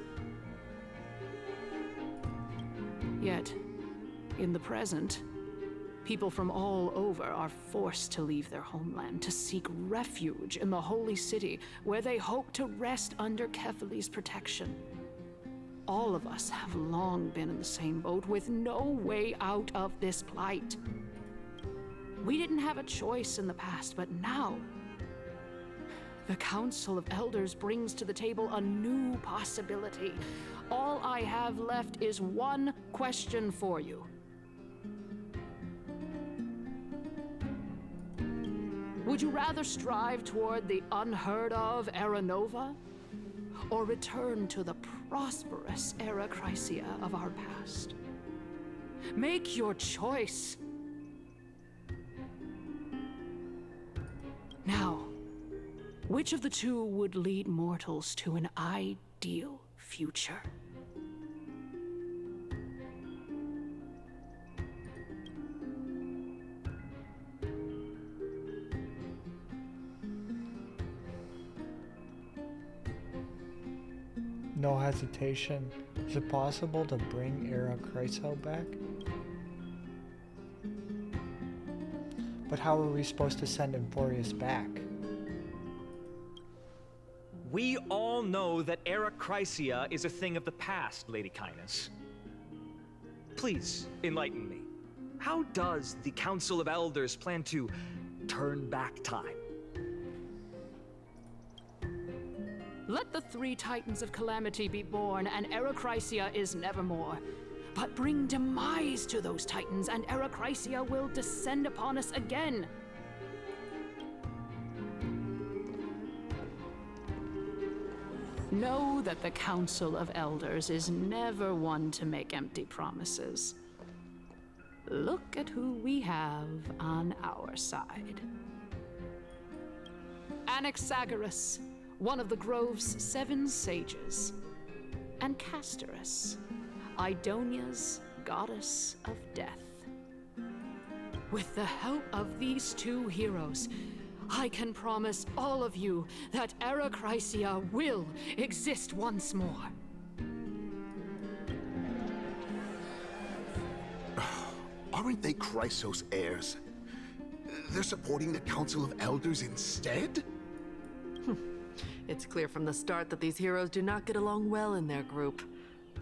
Yet, in the present, people from all over are forced to leave their homeland to seek refuge in the holy city, where they hope to rest under Kefali's protection. all of us have long been in the same boat with no way out of this plight. We didn't have a choice in the past, but now the Council of Elders brings to the table a new possibility. All I have left is one question for you. Would you rather strive toward the unheard of Era Nova, or return to the prosperous Era Chrysia of our past? Make your choice. Now, which of the two would lead mortals to an ideal future? No hesitation. Is it possible to bring Era Chryso back? But how are we supposed to send Emphorius back? We all know that Era Chrysia is a thing of the past, Lady Kindness. Please, enlighten me. How does the Council of Elders plan to turn back time? Let the three Titans of Calamity be born, and Era Chrysia is nevermore. But bring demise to those Titans, and Era Chrysia will descend upon us again. Know that the Council of Elders is never one to make empty promises. Look at who we have on our side. Anaxagoras, one of the Grove's 7 sages, and Castorus, Idonia's goddess of death. With the help of these 2 heroes, I can promise all of you that Era Chrysia will exist once more. Aren't they Chrysos heirs? They're supporting the Council of Elders instead? It's clear from the start that these heroes do not get along well in their group.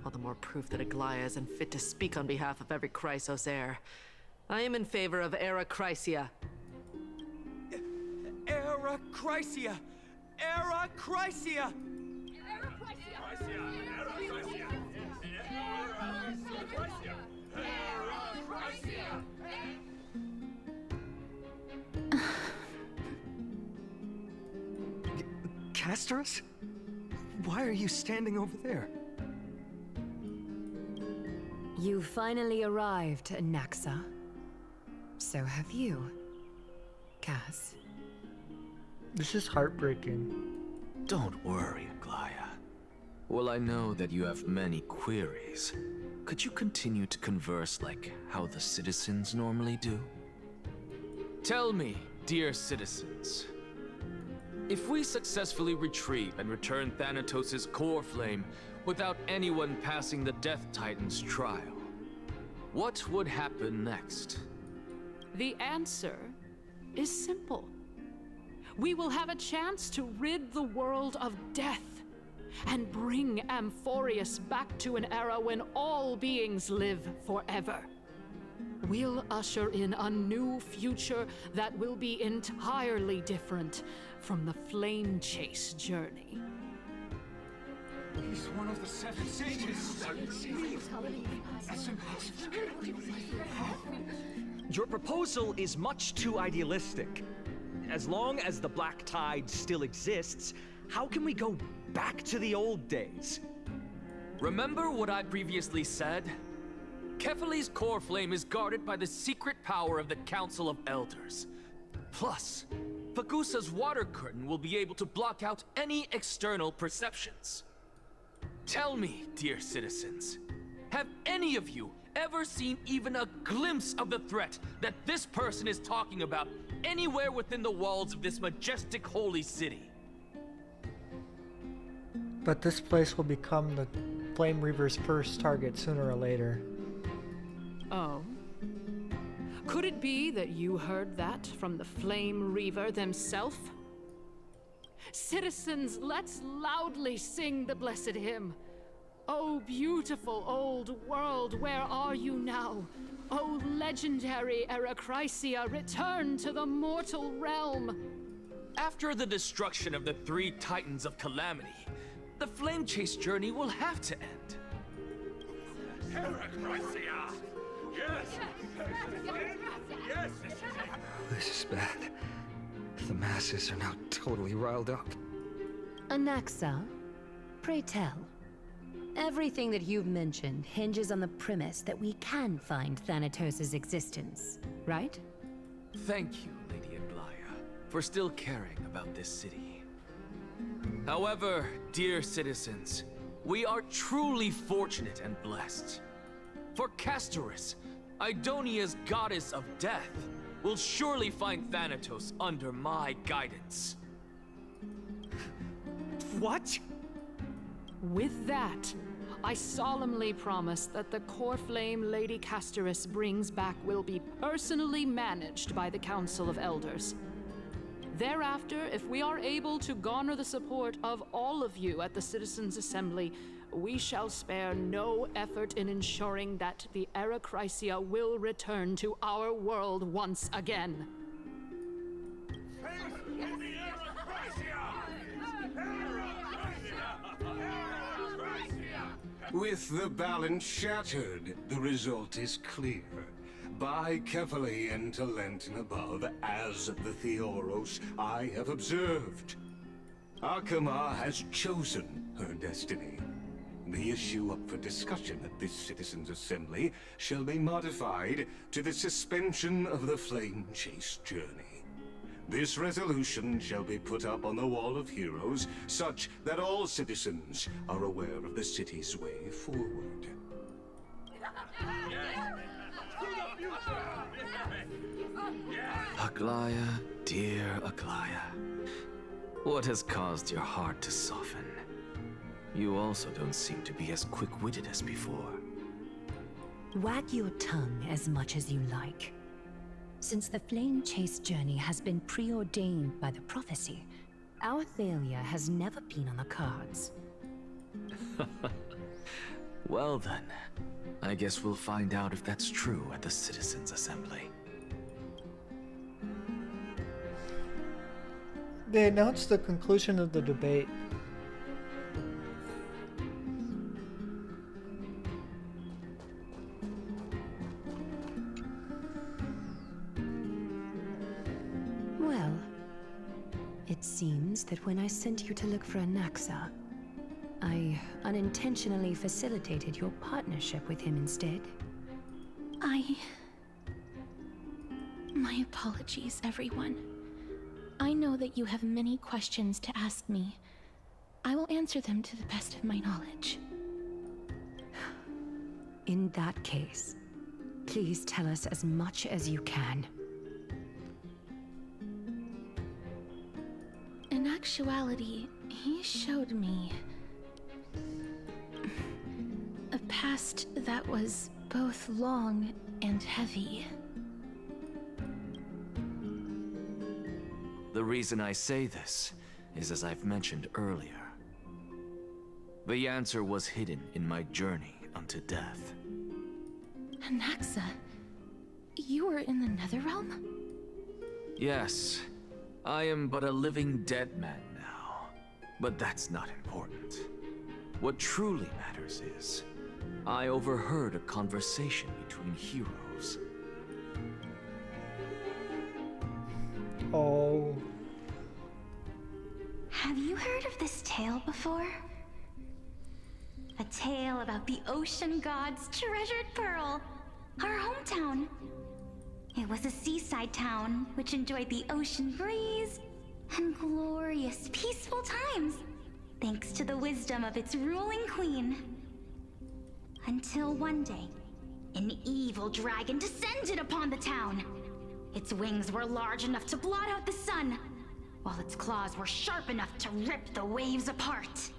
All the more proof that Aglaya is unfit to speak on behalf of every Chrysos heir. I am in favor of Era Chrysia. Era Chrysia! Era Chrysia! Castorus? Why are you standing over there? You finally arrived, Naxa. So have you, Cass. This is heartbreaking. Don't worry, Aglaya. Well, I know that you have many queries. Could you continue to converse like how the citizens normally do? Tell me, dear citizens, if we successfully retrieve and return Thanatos' core flame without anyone passing the Death Titan's trial, what would happen next? The answer is simple. We will have a chance to rid the world of death and bring Amphorius back to an era when all beings live forever. We'll usher in a new future that will be entirely different from the Flame Chase journey. He's one of the 7 sages. That's impossible. Your proposal is much too idealistic. As long as the Black Tide still exists, how can we go back to the old days? Remember what I previously said? Kefali's core flame is guarded by the secret power of the Council of Elders. Plus, Fagusa's water curtain will be able to block out any external perceptions. Tell me, dear citizens, have any of you ever seen even a glimpse of the threat that this person is talking about anywhere within the walls of this majestic holy city? But this place will become the Flame Reaver's first target sooner or later. Oh? Could it be that you heard that from the Flame Reaver themselves? Citizens, let's loudly sing the blessed hymn. Oh, beautiful old world, where are you now? Oh, legendary Eracrysia, return to the mortal realm! After the destruction of the 3 Titans of Calamity, the Flame Chase journey will have to end. Eracrysia! Yes! Yes! This is bad. The masses are now totally riled up. Anaxa, pray tell. Everything that you've mentioned hinges on the premise that we can find Thanatos' existence, right? Thank you, Lady Aglaya, for still caring about this city. However, dear citizens, we are truly fortunate and blessed. For Castorus, Idonia's goddess of death, will surely find Thanatos under my guidance. What? With that, I solemnly promise that the core flame Lady Castorus brings back will be personally managed by the Council of Elders. Thereafter, if we are able to garner the support of all of you at the Citizens' Assembly, we shall spare no effort in ensuring that the Eracrysia will return to our world once again. With the balance shattered, the result is clear. Buy carefully into Lenten above, as the Theoros I have observed. Akama has chosen her destiny. The issue up for discussion at this Citizens' Assembly shall be modified to the suspension of the Flame Chase journey. This resolution shall be put up on the Wall of Heroes, such that all citizens are aware of the city's way forward. Aglaya, dear Aglaya, what has caused your heart to soften? You also don't seem to be as quick-witted as before. Wag your tongue as much as you like. Since the Flame Chase journey has been preordained by the prophecy, our failure has never been on the cards. Well then, I guess we'll find out if that's true at the Citizens' Assembly. They announced the conclusion of the debate. Well, it seems that when I sent you to look for Anaxa, I unintentionally facilitated your partnership with him instead. My apologies, everyone. I know that you have many questions to ask me. I will answer them to the best of my knowledge. In that case, please tell us as much as you can. In actuality, he showed me a past that was both long and heavy. The reason I say this is as I've mentioned earlier. The answer was hidden in my journey unto death. Anaxa, you were in the Netherrealm? Yes, I am but a living dead man now, but that's not important. What truly matters is, I overheard a conversation between heroes. Oh. Have you heard of this tale before? A tale about the ocean god's treasured pearl, our hometown. It was a seaside town which enjoyed the ocean breeze and glorious, peaceful times, thanks to the wisdom of its ruling queen. Until one day, an evil dragon descended upon the town. Its wings were large enough to blot out the sun, while its claws were sharp enough to rip the waves apart.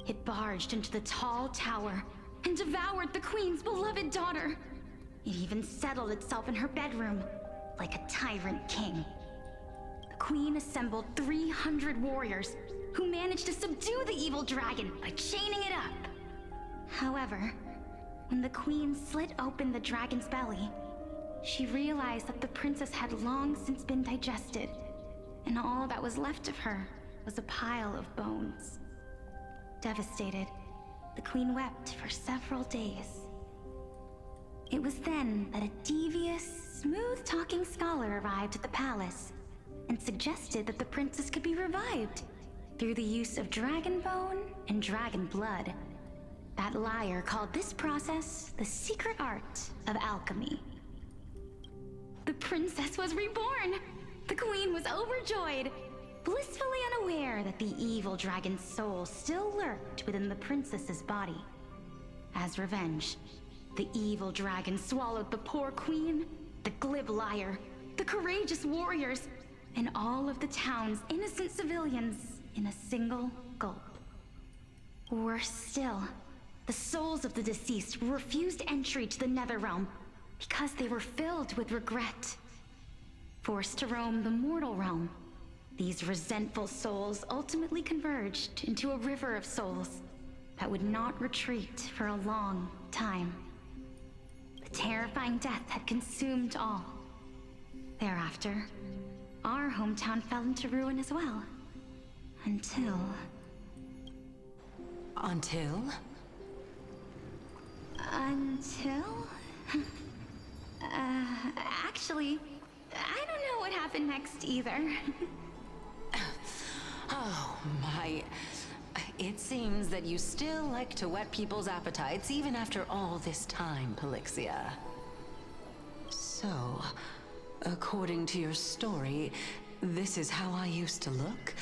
It barged into the tall tower and devoured the queen's beloved daughter. It even settled itself in her bedroom, like a tyrant king. The queen assembled 300 warriors who managed to subdue the evil dragon by chaining it up. However, when the queen slit open the dragon's belly, she realized that the princess had long since been digested, and all that was left of her was a pile of bones. Devastated, the queen wept for several days. It was then that a devious, smooth-talking scholar arrived at the palace and suggested that the princess could be revived through the use of dragon bone and dragon blood. That liar called this process the secret art of alchemy. The princess was reborn! The queen was overjoyed, blissfully unaware that the evil dragon's soul still lurked within the princess's body. As revenge, the evil dragon swallowed the poor queen, the glib liar, the courageous warriors, and all of the town's innocent civilians in a single gulp. Worse still, the souls of the deceased refused entry to the Netherrealm because they were filled with regret. Forced to roam the mortal realm, these resentful souls ultimately converged into a river of souls that would not retreat for a long time. The terrifying death had consumed all. Thereafter, our hometown fell into ruin as well. Until... Until? Actually, I don't know what happened next either. Oh, my... It seems that you still like to whet people's appetites even after all this time, Pelixia. So, according to your story, this is how I used to look?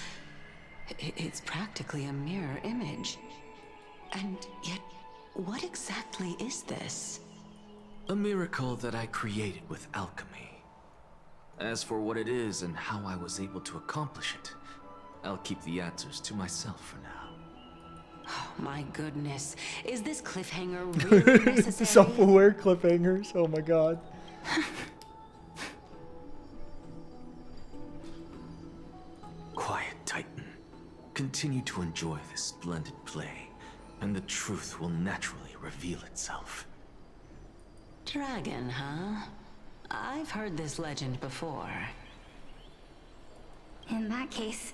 It's practically a mirror image. And yet, what exactly is this? A miracle that I created with alchemy. As for what it is and how I was able to accomplish it, I'll keep the answers to myself for now. Oh, my goodness. Is this cliffhanger really necessary? Self-aware cliffhangers. Oh my god. Quiet, Titan. Continue to enjoy this splendid play, and the truth will naturally reveal itself. Dragon, huh? I've heard this legend before. In that case,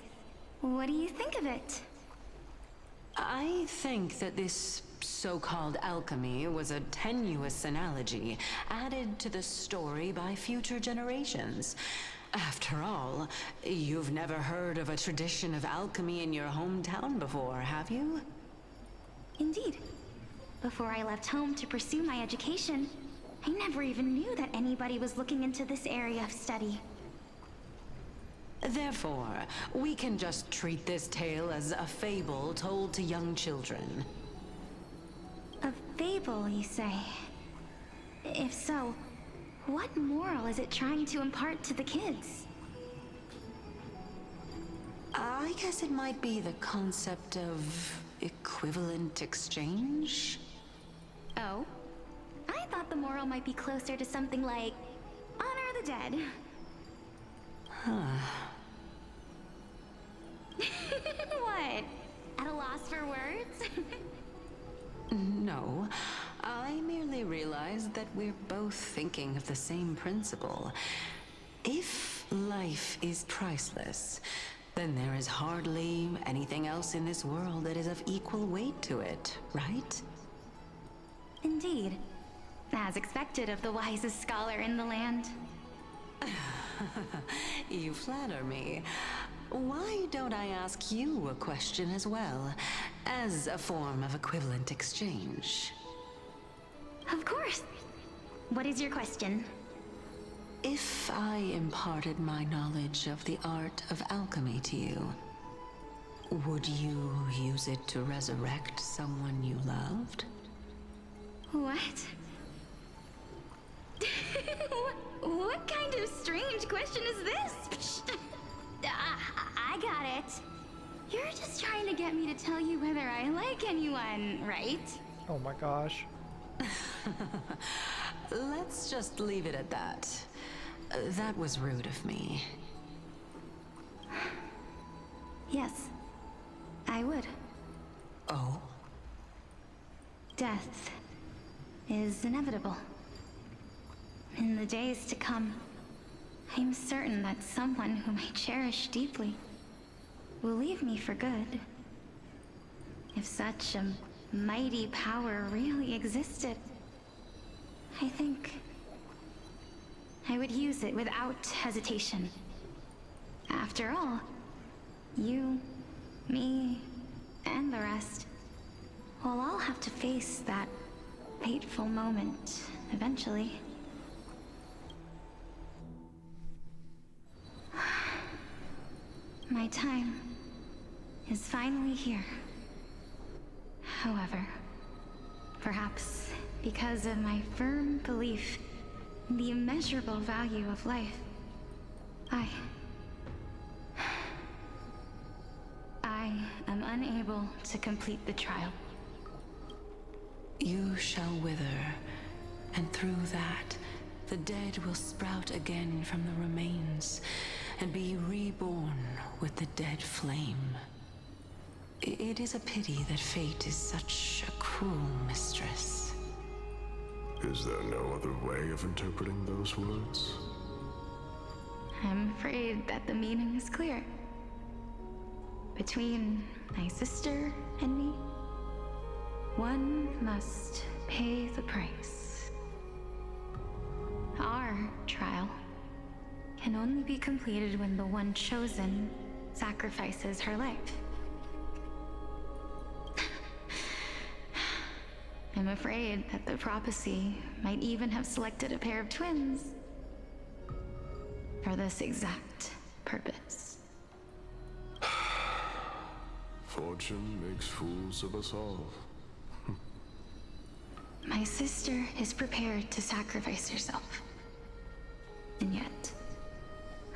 what do you think of it? I think that this so-called alchemy was a tenuous analogy added to the story by future generations. After all, you've never heard of a tradition of alchemy in your hometown before, have you? Indeed. Before I left home to pursue my education, I never even knew that anybody was looking into this area of study. Therefore, we can just treat this tale as a fable told to young children. A fable, you say? If so, what moral is it trying to impart to the kids? I guess it might be the concept of equivalent exchange? Oh? I thought the moral might be closer to something like honor the dead. Huh. What? At a loss for words? No, I merely realized that we're both thinking of the same principle. If life is priceless, then there is hardly anything else in this world that is of equal weight to it, right? Indeed. As expected of the wisest scholar in the land. You flatter me. Why don't I ask you a question as well, as a form of equivalent exchange? Of course. What is your question? If I imparted my knowledge of the art of alchemy to you, would you use it to resurrect someone you loved? What? What kind of strange question is this? I got it. You're just trying to get me to tell you whether I like anyone, right? Oh my gosh. Let's just leave it at that. That was rude of me. Yes, I would. Oh? Death is inevitable. In the days to come, I'm certain that someone whom I cherish deeply will leave me for good. If such a mighty power really existed, I think I would use it without hesitation. After all, you, me, and the rest will all have to face that fateful moment eventually. My time is finally here. However, perhaps because of my firm belief in the immeasurable value of life, I am unable to complete the trial. You shall wither, and through that, the dead will sprout again from the remains, and be reborn with the dead flame. It is a pity that fate is such a cruel mistress. Is there no other way of interpreting those words? I'm afraid that the meaning is clear. Between my sister and me, one must pay the price. Our trial can only be completed when the one chosen sacrifices her life. I'm afraid that the prophecy might even have selected a pair of twins for this exact purpose. Fortune makes fools of us all. My sister is prepared to sacrifice herself. And yet,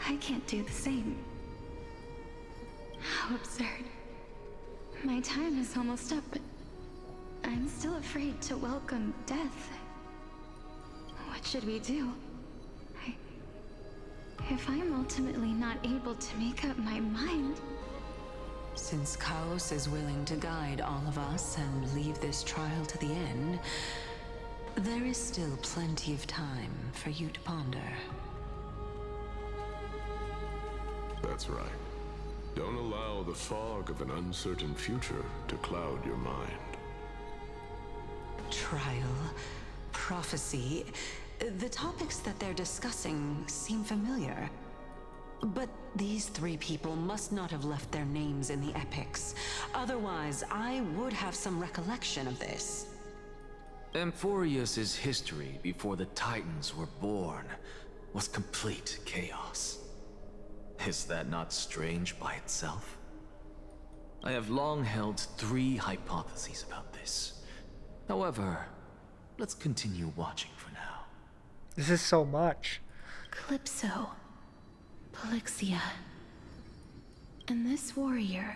I can't do the same. How absurd. My time is almost up, but I'm still afraid to welcome death. What should we do? If I'm ultimately not able to make up my mind... Since Chaos is willing to guide all of us and leave this trial to the end, there is still plenty of time for you to ponder. That's right. Don't allow the fog of an uncertain future to cloud your mind. Trial, prophecy, the topics that they're discussing seem familiar. But these three people must not have left their names in the epics. Otherwise, I would have some recollection of this. Amphorius's history before the Titans were born was complete chaos. Is that not strange by itself? I have long held three hypotheses about this. However, let's continue watching for now. This is so much. Calypso, Polixia, and this warrior.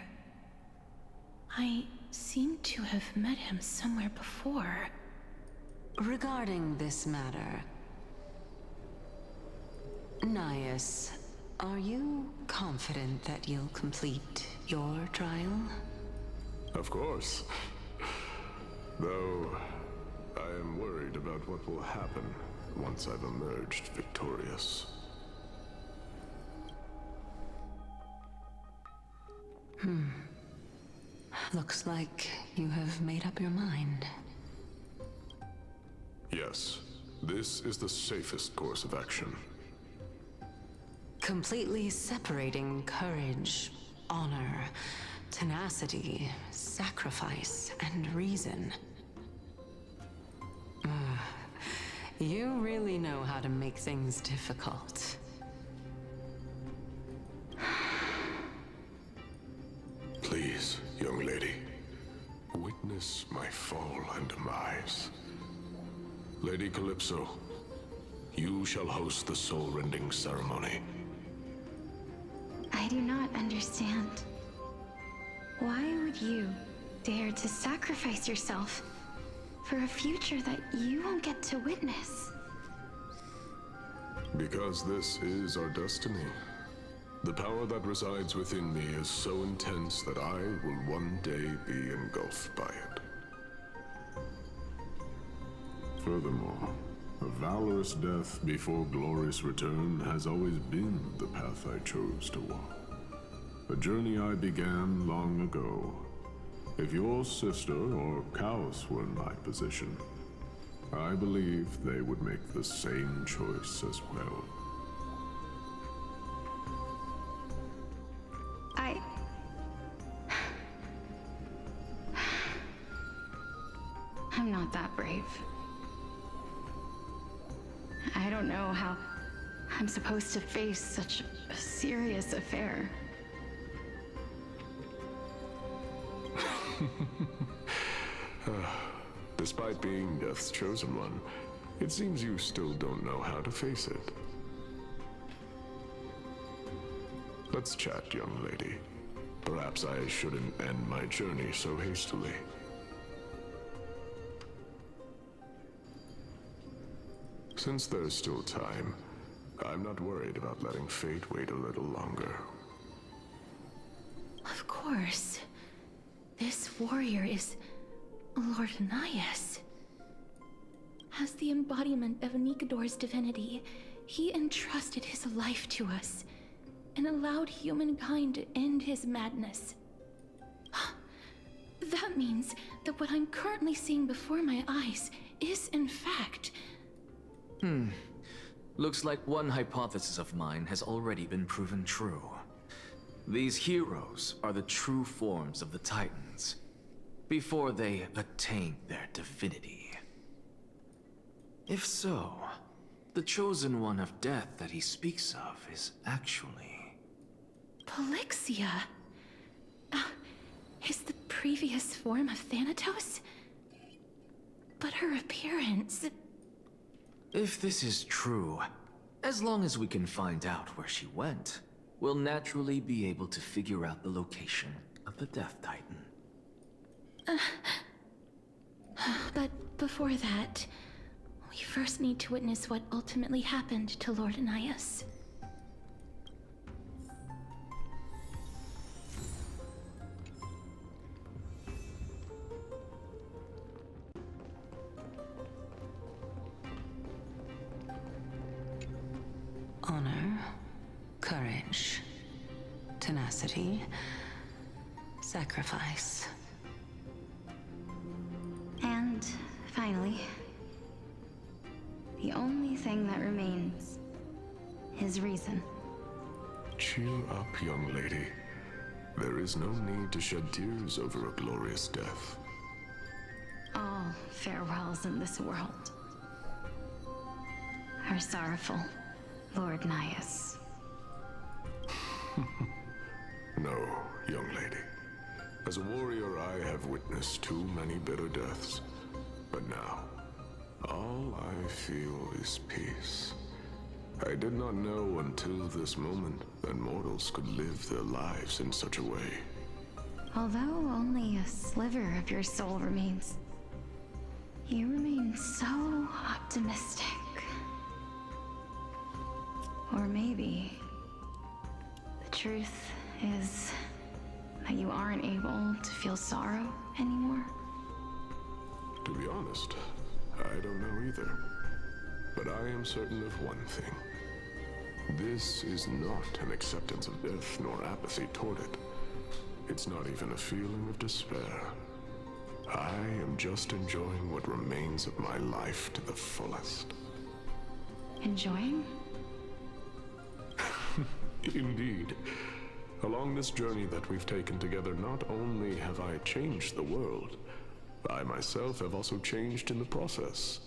I seem to have met him somewhere before. Regarding this matter, Nias, are you confident that you'll complete your trial? Of course. Though, I am worried about what will happen once I've emerged victorious. Looks like you have made up your mind. Yes, this is the safest course of action. Completely separating courage, honor, tenacity, sacrifice, and reason. You really know how to make things difficult. Please, young lady, witness my fall and demise. Lady Calypso, you shall host the soul-rending ceremony. I do not understand. Why would you dare to sacrifice yourself for a future that you won't get to witness? Because this is our destiny. The power that resides within me is so intense that I will one day be engulfed by it. Furthermore, a valorous death before glorious return has always been the path I chose to walk. A journey I began long ago. If your sister or Kaos were in my position, I believe they would make the same choice as well. I'm not that brave. I don't know how I'm supposed to face such a serious affair. Despite being Death's chosen one, it seems you still don't know how to face it. Let's chat, young lady. Perhaps I shouldn't end my journey so hastily. Since there's still time, I'm not worried about letting fate wait a little longer. Of course. This warrior is Lord Anaias. As the embodiment of Nikador's divinity, he entrusted his life to us and allowed humankind to end his madness. That means that what I'm currently seeing before my eyes is, in fact... Looks like one hypothesis of mine has already been proven true. These heroes are the true forms of the Titans, before they attain their divinity. If so, the chosen one of death that he speaks of is actually... Polixia? Is the previous form of Thanatos? But her appearance... If this is true, as long as we can find out where she went, we'll naturally be able to figure out the location of the Death Titan. But before that, we first need to witness what ultimately happened to Lord Anaias. Honor, courage, tenacity, sacrifice. And finally, the only thing that remains is reason. Cheer up, young lady. There is no need to shed tears over a glorious death. All farewells in this world are sorrowful, Lord Anaias. No, young lady. As a warrior, I have witnessed too many bitter deaths. But now, all I feel is peace. I did not know until this moment that mortals could live their lives in such a way. Although only a sliver of your soul remains, you remain so optimistic. Or maybe the truth is that you aren't able to feel sorrow anymore. To be honest, I don't know either. But I am certain of one thing. This is not an acceptance of death nor apathy toward it. It's not even a feeling of despair. I am just enjoying what remains of my life to the fullest. Enjoying? Indeed. Along this journey that we've taken together, not only have I changed the world, I myself have also changed in the process.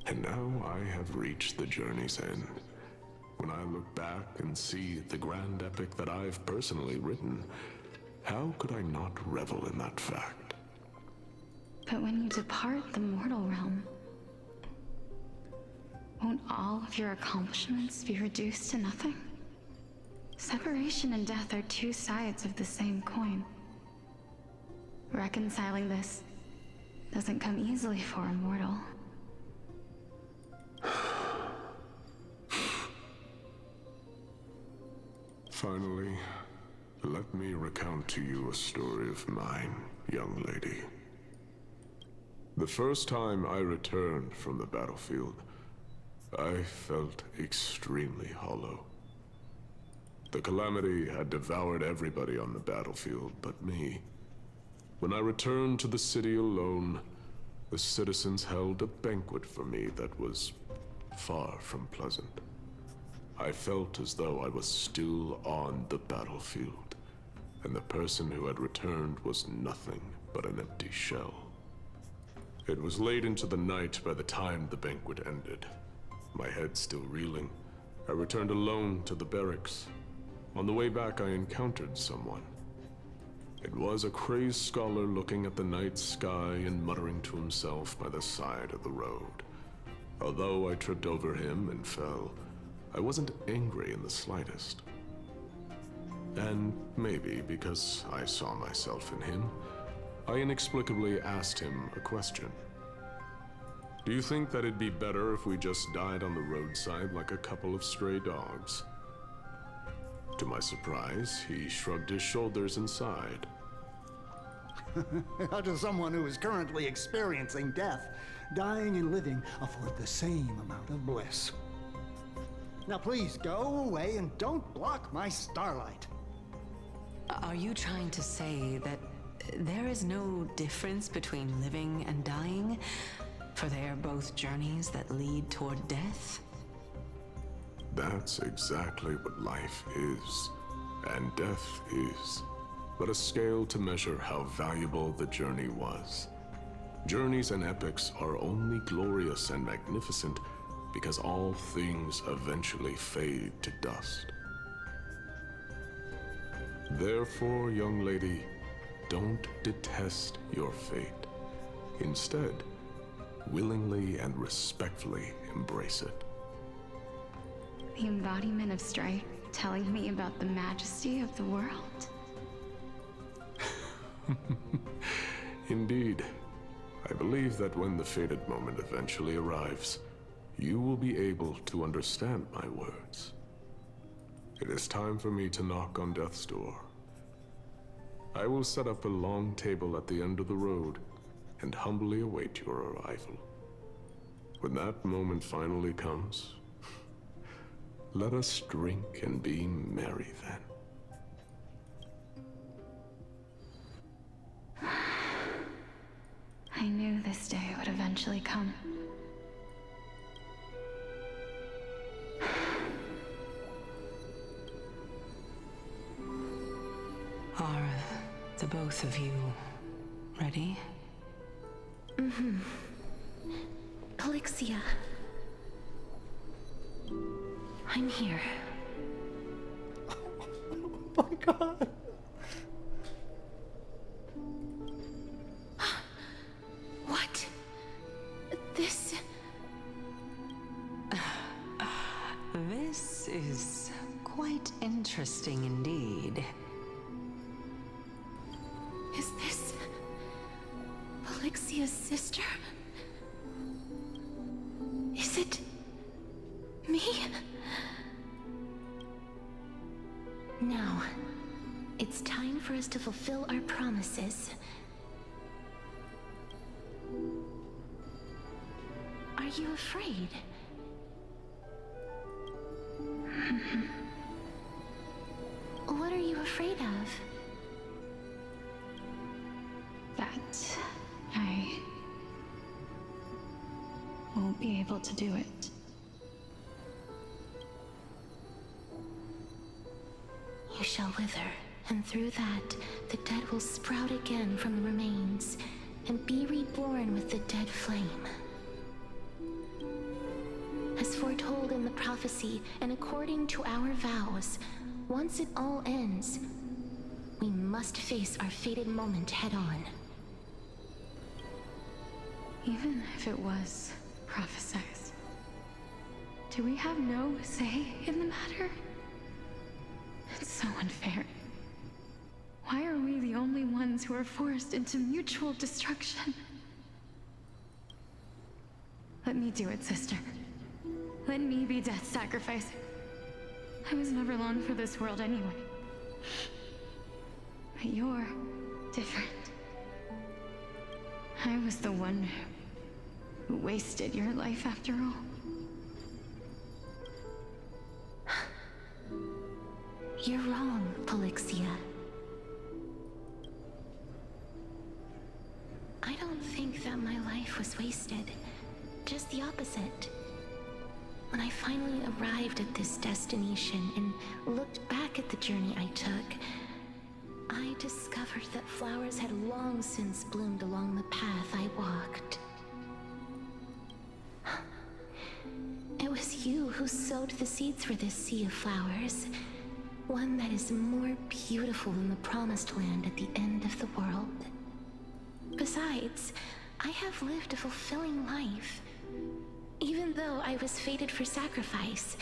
And now I have reached the journey's end. When I look back and see the grand epic that I've personally written, how could I not revel in that fact? But when you depart the mortal realm, won't all of your accomplishments be reduced to nothing? Separation and death are two sides of the same coin. Reconciling this doesn't come easily for a mortal. Finally, let me recount to you a story of mine, young lady. The first time I returned from the battlefield, I felt extremely hollow. The calamity had devoured everybody on the battlefield but me. When I returned to the city alone, the citizens held a banquet for me that was far from pleasant. I felt as though I was still on the battlefield, and the person who had returned was nothing but an empty shell. It was late into the night by the time the banquet ended. My head still reeling, I returned alone to the barracks. On the way back, I encountered someone. It was a crazed scholar looking at the night sky and muttering to himself by the side of the road. Although I tripped over him and fell, I wasn't angry in the slightest. And maybe because I saw myself in him, I inexplicably asked him a question. Do you think that it'd be better if we just died on the roadside like a couple of stray dogs? To my surprise, he shrugged his shoulders and sighed. How does someone who is currently experiencing death, dying and living, afford the same amount of bliss? Now please, go away and don't block my starlight. Are you trying to say that there is no difference between living and dying? For they are both journeys that lead toward death? That's exactly what life is, and death is, but a scale to measure how valuable the journey was. Journeys and epics are only glorious and magnificent because all things eventually fade to dust. Therefore, young lady, don't detest your fate. Instead, willingly and respectfully embrace it. The embodiment of strength telling me about the majesty of the world. Indeed. I believe that when the fated moment eventually arrives, you will be able to understand my words. It is time for me to knock on death's door. I will set up a long table at the end of the road and humbly await your arrival. When that moment finally comes, let us drink and be merry then. I knew this day would eventually come. Are the both of you ready? Mm-hmm. Polixia. I'm here. Oh my god. What? This... This is quite interesting indeed. Is this... Polixia's sister? Is it... me? Now, it's time for us to fulfill our promises. Are you afraid? What are you afraid of? That I won't be able to do it. You shall wither, and through that, the dead will sprout again from the remains, and be reborn with the dead flame. As foretold in the prophecy, and according to our vows, once it all ends, we must face our fated moment head-on. Even if it was prophesied, do we have no say in the matter? It's so unfair. Why are we the only ones who are forced into mutual destruction? Let me do it, sister. Let me be death's sacrifice. I was never long for this world anyway. But you're different. I was the one who wasted your life after all. You're wrong, Polixia. I don't think that my life was wasted. Just the opposite. When I finally arrived at this destination and looked back at the journey I took, I discovered that flowers had long since bloomed along the path I walked. It was you who sowed the seeds for this sea of flowers, one that is more beautiful than the promised land at the end of the world. Besides, I have lived a fulfilling life. Even though I was fated for sacrifice,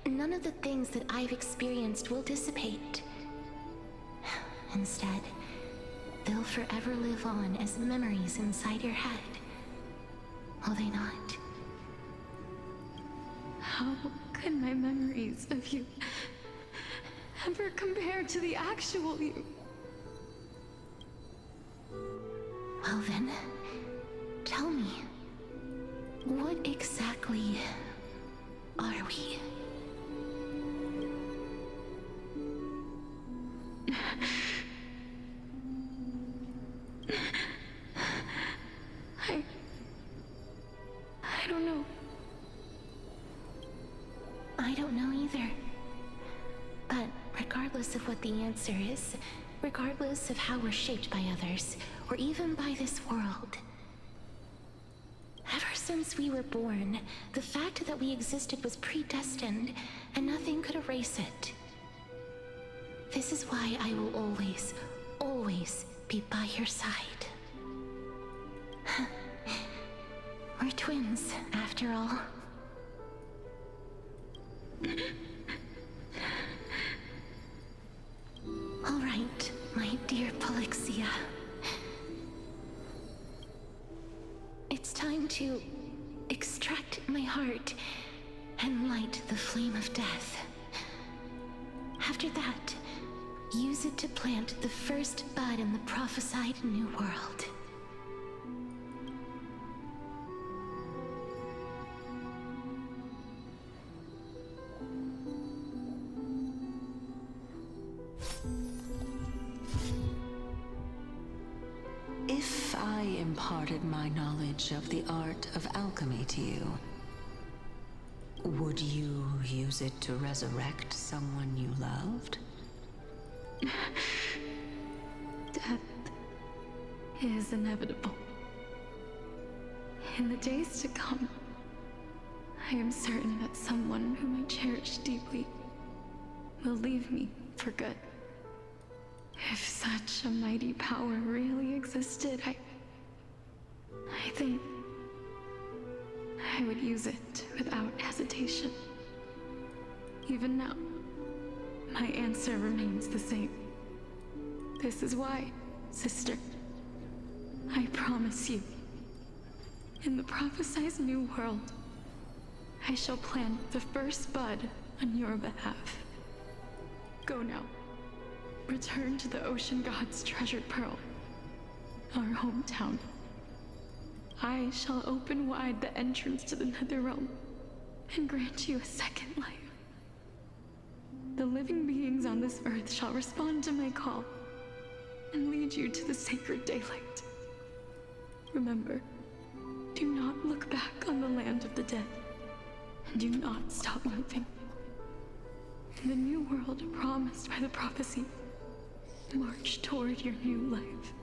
none of the things that I've experienced will dissipate. Instead, they'll forever live on as memories inside your head. Will they not? How could my memories of you ever compare to the actual you? Well then, tell me, what exactly are we? I don't know. I don't know either. But regardless of what the answer is, regardless of how we're shaped by others, or even by this world, ever since we were born, the fact that we existed was predestined, and nothing could erase it. This is why I will always, always be by your side. We're twins, after all. All right, my dear Polixia. It's time to extract my heart and light the flame of death. After that, use it to plant the first bud in the prophesied new world. If I imparted my knowledge of the art of alchemy to you, would you use it to resurrect someone you loved? Death is inevitable. In the days to come, I am certain that someone whom I cherish deeply will leave me for good. If such a mighty power really existed, I think I would use it without hesitation. Even now, my answer remains the same. This is why, sister, I promise you, in the prophesied new world, I shall plant the first bud on your behalf. Go now. Return to the ocean god's treasured pearl, our hometown. I shall open wide the entrance to the Netherrealm and grant you a second life. The living beings on this earth shall respond to my call and lead you to the sacred daylight. Remember, do not look back on the land of the dead, and do not stop moving. The new world promised by the prophecy, march toward your new life.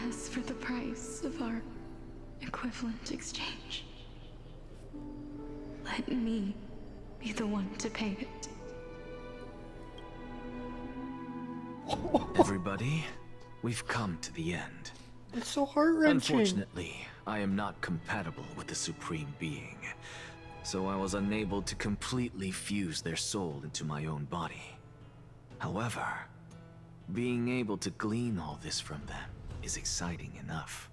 As for the price of our equivalent exchange, let me be the one to pay it. Everybody, we've come to the end. It's so heart-wrenching. Unfortunately, I am not compatible with the Supreme Being, so I was unable to completely fuse their soul into my own body. However, being able to glean all this from them is exciting enough.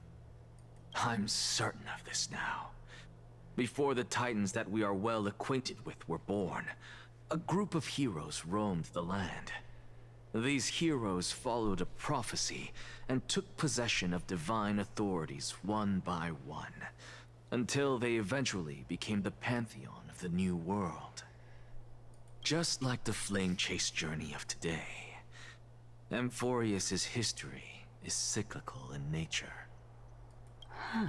I'm certain of this now. Before the Titans that we are well acquainted with were born, a group of heroes roamed the land. These heroes followed a prophecy and took possession of divine authorities one by one, until they eventually became the pantheon of the New World. Just like the flame chase journey of today, Amphorius's history is cyclical in nature. Huh.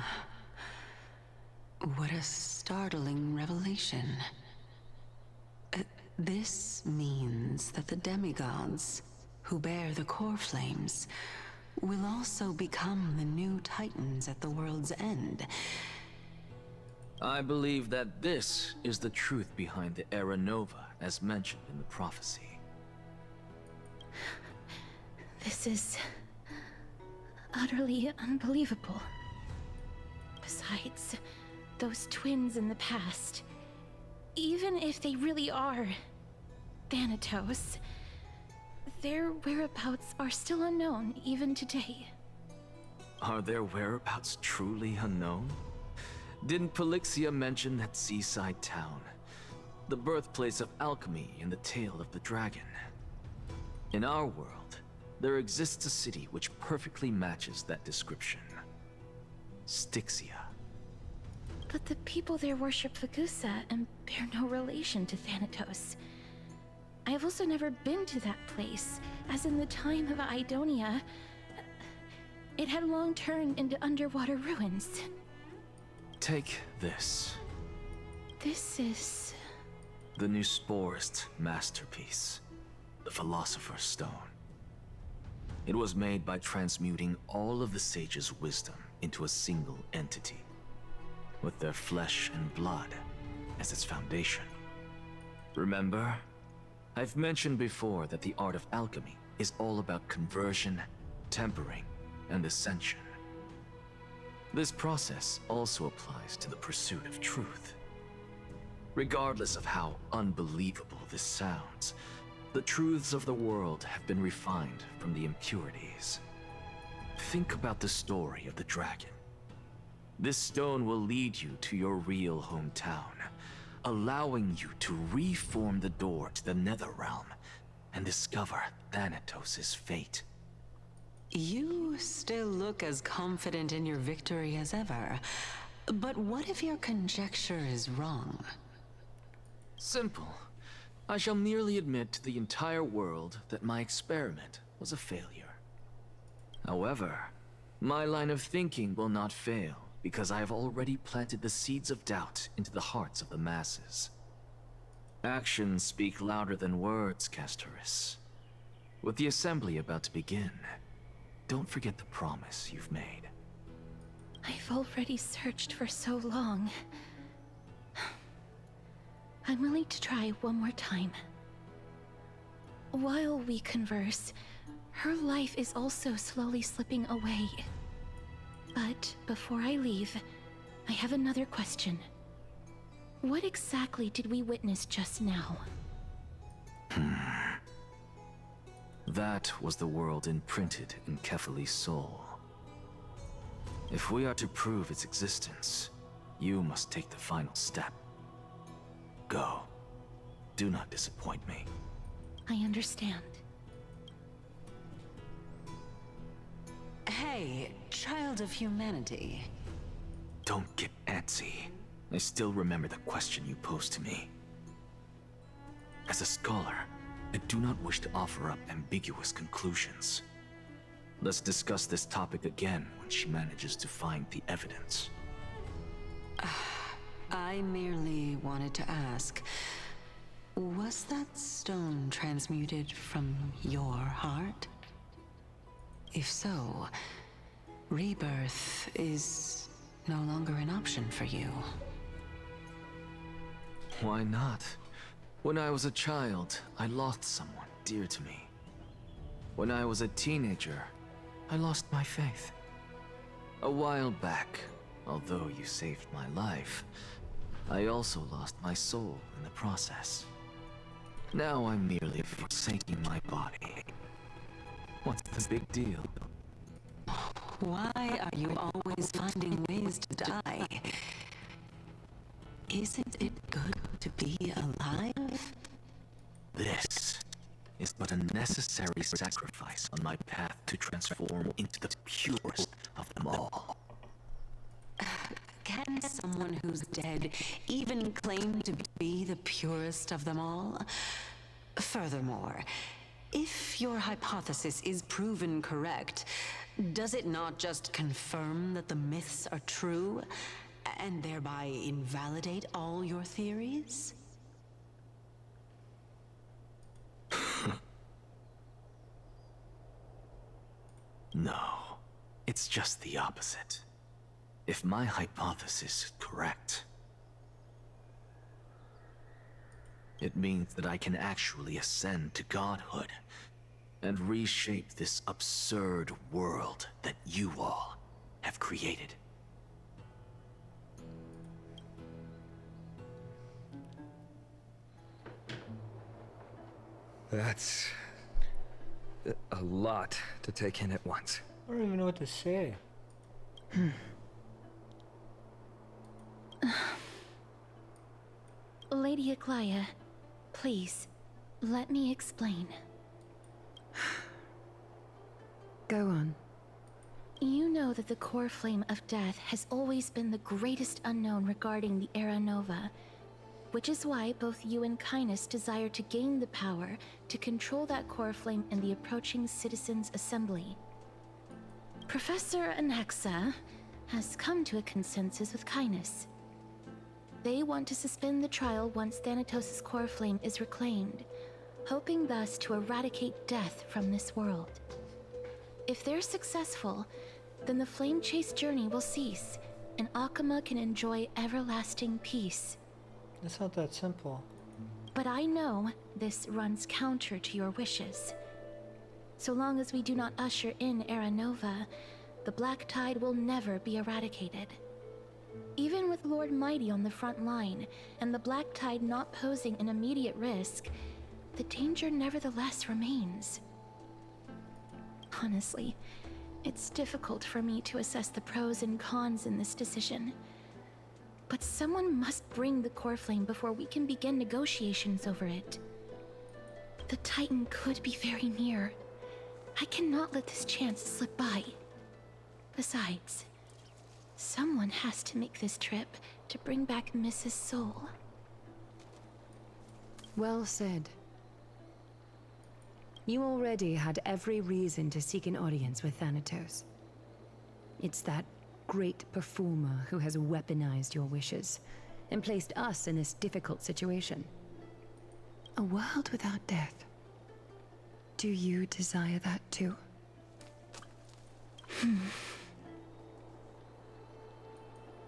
What a startling revelation. This means that the demigods, who bear the core flames, will also become the new titans at the world's end. I believe that this is the truth behind the Era Nova, as mentioned in the prophecy. This is utterly unbelievable. Besides, those twins in the past, even if they really are Thanatos, their whereabouts are still unknown even today. Are their whereabouts truly unknown? Didn't Polixia mention that seaside town, the birthplace of alchemy and the tale of the dragon? In our world, there exists a city which perfectly matches that description. Styxia. But the people there worship Fagusa and bear no relation to Thanatos. I have also never been to that place, as in the time of Idonia, it had long turned into underwater ruins. Take this. This is... the new Sporist masterpiece, the Philosopher's Stone. It was made by transmuting all of the sages' wisdom into a single entity, with their flesh and blood as its foundation. Remember? I've mentioned before that the art of alchemy is all about conversion, tempering, and ascension. This process also applies to the pursuit of truth. Regardless of how unbelievable this sounds, the truths of the world have been refined from the impurities. Think about the story of the dragon. This stone will lead you to your real hometown, allowing you to reform the door to the Netherrealm and discover Thanatos' fate. You still look as confident in your victory as ever. But what if your conjecture is wrong? Simple. I shall merely admit to the entire world that my experiment was a failure. However, my line of thinking will not fail, because I have already planted the seeds of doubt into the hearts of the masses. Actions speak louder than words, Castoris. With the assembly about to begin, don't forget the promise you've made. I've already searched for so long. I'm willing to try one more time. While we converse, her life is also slowly slipping away. But before I leave, I have another question. What exactly did we witness just now? That was the world imprinted in Kefali's soul. If we are to prove its existence, you must take the final step. Go. Do not disappoint me. I understand. Hey, child of humanity. Don't get antsy. I still remember the question you posed to me. As a scholar, I do not wish to offer up ambiguous conclusions. Let's discuss this topic again when she manages to find the evidence. I merely wanted to ask, was that stone transmuted from your heart? If so, rebirth is no longer an option for you. Why not? When I was a child, I lost someone dear to me. When I was a teenager, I lost my faith. A while back, although you saved my life, I also lost my soul in the process. Now I'm merely forsaking my body. What's the big deal? Why are you always finding ways to die? Isn't it good to be alive? This is but a necessary sacrifice on my path to transform into the purest of them all. Can someone who's dead even claim to be the purest of them all? Furthermore, if your hypothesis is proven correct, does it not just confirm that the myths are true, and thereby invalidate all your theories? No, it's just the opposite. If my hypothesis is correct, it means that I can actually ascend to godhood and reshape this absurd world that you all have created. That's a lot to take in at once. I don't even know what to say. Lady Aglaia, please, let me explain. Go on. You know that the core flame of death has always been the greatest unknown regarding the Era Nova, which is why both you and Kindness desire to gain the power to control that core flame in the approaching Citizens' Assembly. Professor Anaxa has come to a consensus with Kindness. They want to suspend the trial once Thanatos' core flame is reclaimed, hoping thus to eradicate death from this world. If they're successful, then the flame chase journey will cease, and Akama can enjoy everlasting peace. It's not that simple. But I know this runs counter to your wishes. So long as we do not usher in Era Nova, the Black Tide will never be eradicated. Even with Lord Mighty on the front line, and the Black Tide not posing an immediate risk, the danger nevertheless remains. Honestly, it's difficult for me to assess the pros and cons in this decision. But someone must bring the core flame before we can begin negotiations over it. The Titan could be very near. I cannot let this chance slip by. Besides, someone has to make this trip to bring back Mrs. Soul. Well said. You already had every reason to seek an audience with Thanatos. It's that great performer who has weaponized your wishes and placed us in this difficult situation. A world without death. Do you desire that too?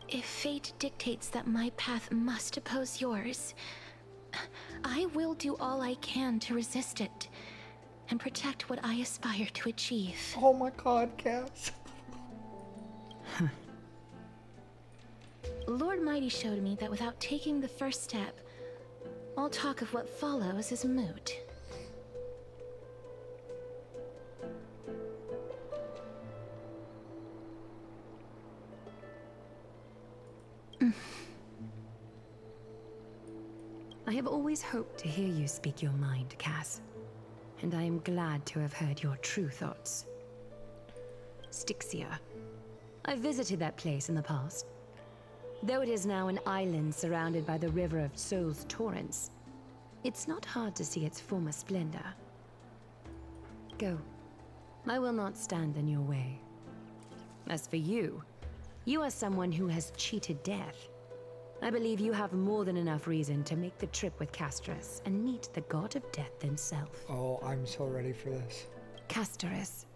If fate dictates that my path must oppose yours, I will do all I can to resist it and protect what I aspire to achieve. Oh my god, Cass. Lord Mighty showed me that without taking the first step, all talk of what follows is moot. I have always hoped to hear you speak your mind, Cass. And I am glad to have heard your true thoughts. Styxia. I visited that place in the past. Though it is now an island surrounded by the river of Soul's torrents, it's not hard to see its former splendor. Go. I will not stand in your way. As for you, you are someone who has cheated death. I believe you have more than enough reason to make the trip with Castorus and meet the god of death himself. Oh, I'm so ready for this. Castorus,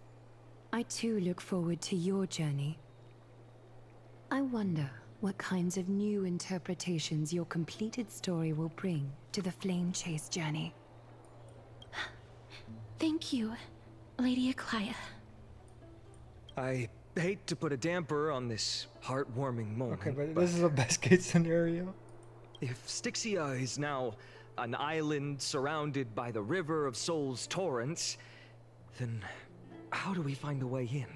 I too look forward to your journey. I wonder what kinds of new interpretations your completed story will bring to the Flame Chase journey. Thank you, Lady Aglaia. I hate to put a damper on this heartwarming moment. Okay, but this is a best case scenario. If Styxia is now an island surrounded by the river of Soul's torrents, then how do we find a way in?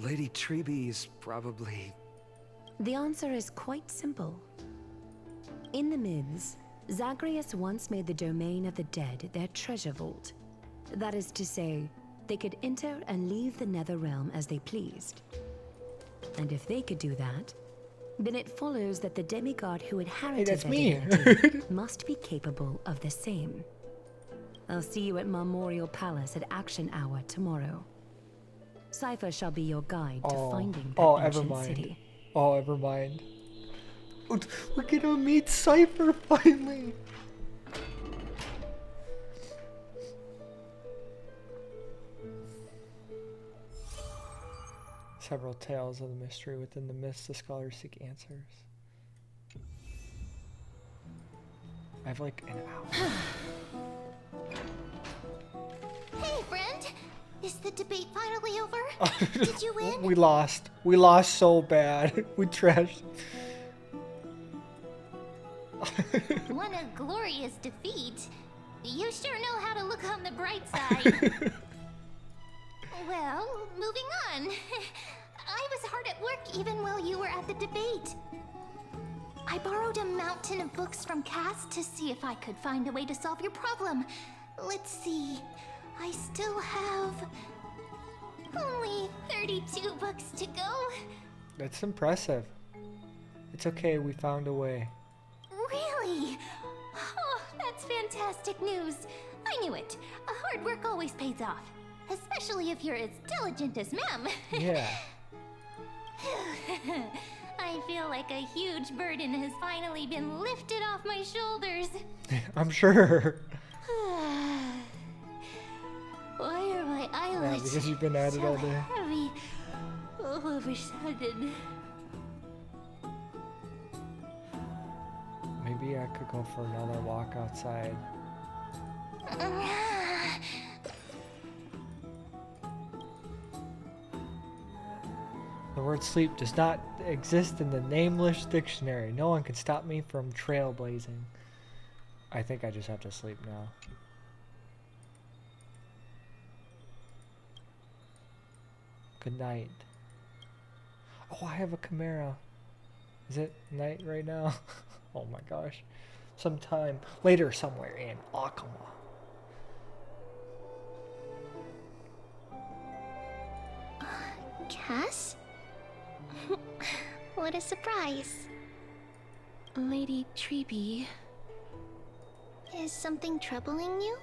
Lady Treby is probably... The answer is quite simple. In the myths, Zagreus once made the domain of the dead their treasure vault. That is to say, they could enter and leave the nether realm as they pleased. And if they could do that, then it follows that the demigod who inherited that's their me. divinity must be capable of the same. I'll see you at Memorial Palace at Action Hour tomorrow. Cypher shall be your guide to finding that ancient city. Oh, ever mind. We're gonna meet Cypher finally. Several tales of the mystery within the myths. The scholars seek answers. I have like an hour. Hey, friend! Is the debate finally over? Did you win? We lost. We lost so bad. We trashed. What a glorious defeat. You sure know how to look on the bright side. Well, moving on. I was hard at work even while you were at the debate. I borrowed a mountain of books from Cass to see if I could find a way to solve your problem. Let's see. I still have only 32 books to go. That's impressive. It's okay, we found a way. Really? Oh, that's fantastic news. I knew it. Hard work always pays off. Especially if you're as diligent as Mem. Yeah. I feel like a huge burden has finally been lifted off my shoulders. I'm sure. Why are my eyelids Yeah, because you've been at it all day. heavy all of a sudden? Maybe I could go for another walk outside. The word sleep does not exist in the nameless dictionary. No one can stop me from trailblazing. I think I just have to sleep now. Good night. Oh, I have a chimera. Is it night right now? Oh my gosh. Sometime later somewhere in Akama. Cass? What a surprise. Lady Treby. Is something troubling you?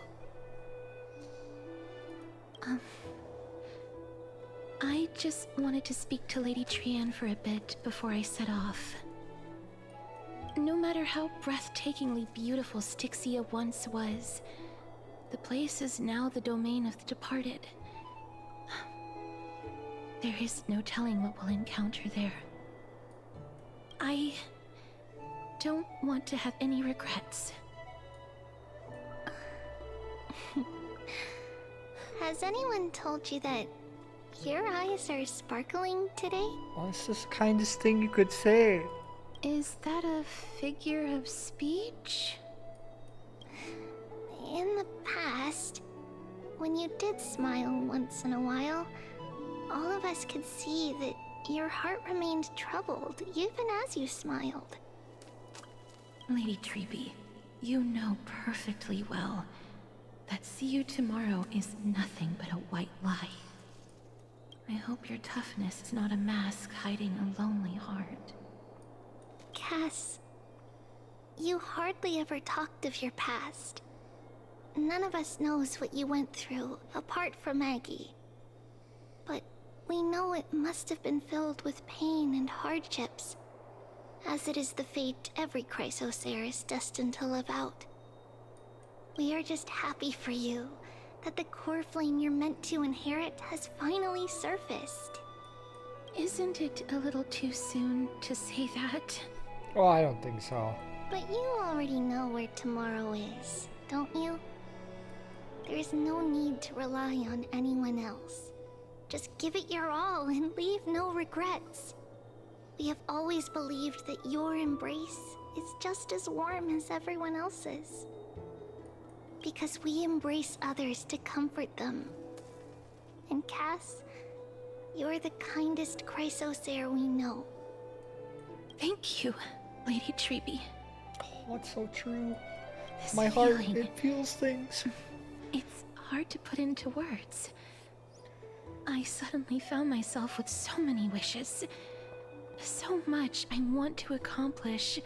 I just wanted to speak to Lady Trian for a bit before I set off. No matter how breathtakingly beautiful Styxia once was, the place is now the domain of the departed. There is no telling what we'll encounter there. I don't want to have any regrets. Has anyone told you that your eyes are sparkling today? Oh, it's the kindest thing you could say. Is that a figure of speech? In the past, when you did smile once in a while, all of us could see that your heart remained troubled even as you smiled. Lady Treby, you know perfectly well that see you tomorrow is nothing but a white lie. I hope your toughness is not a mask hiding a lonely heart. Cass, you hardly ever talked of your past. None of us knows what you went through, apart from Maggie. But we know it must have been filled with pain and hardships, as it is the fate every Chrysosaur is destined to live out. We are just happy for you that the core flame you're meant to inherit has finally surfaced. Isn't it a little too soon to say that? Oh, I don't think so. But you already know where tomorrow is, don't you? There's no need to rely on anyone else. Just give it your all and leave no regrets. We have always believed that your embrace is just as warm as everyone else's. Because we embrace others to comfort them. And Cass, you're the kindest Chrysosaur we know. Thank you, Lady Treby. Oh, it's so true. This My heart, feeling. it feels things. It's hard to put into words. I suddenly found myself with so many wishes. So much I want to accomplish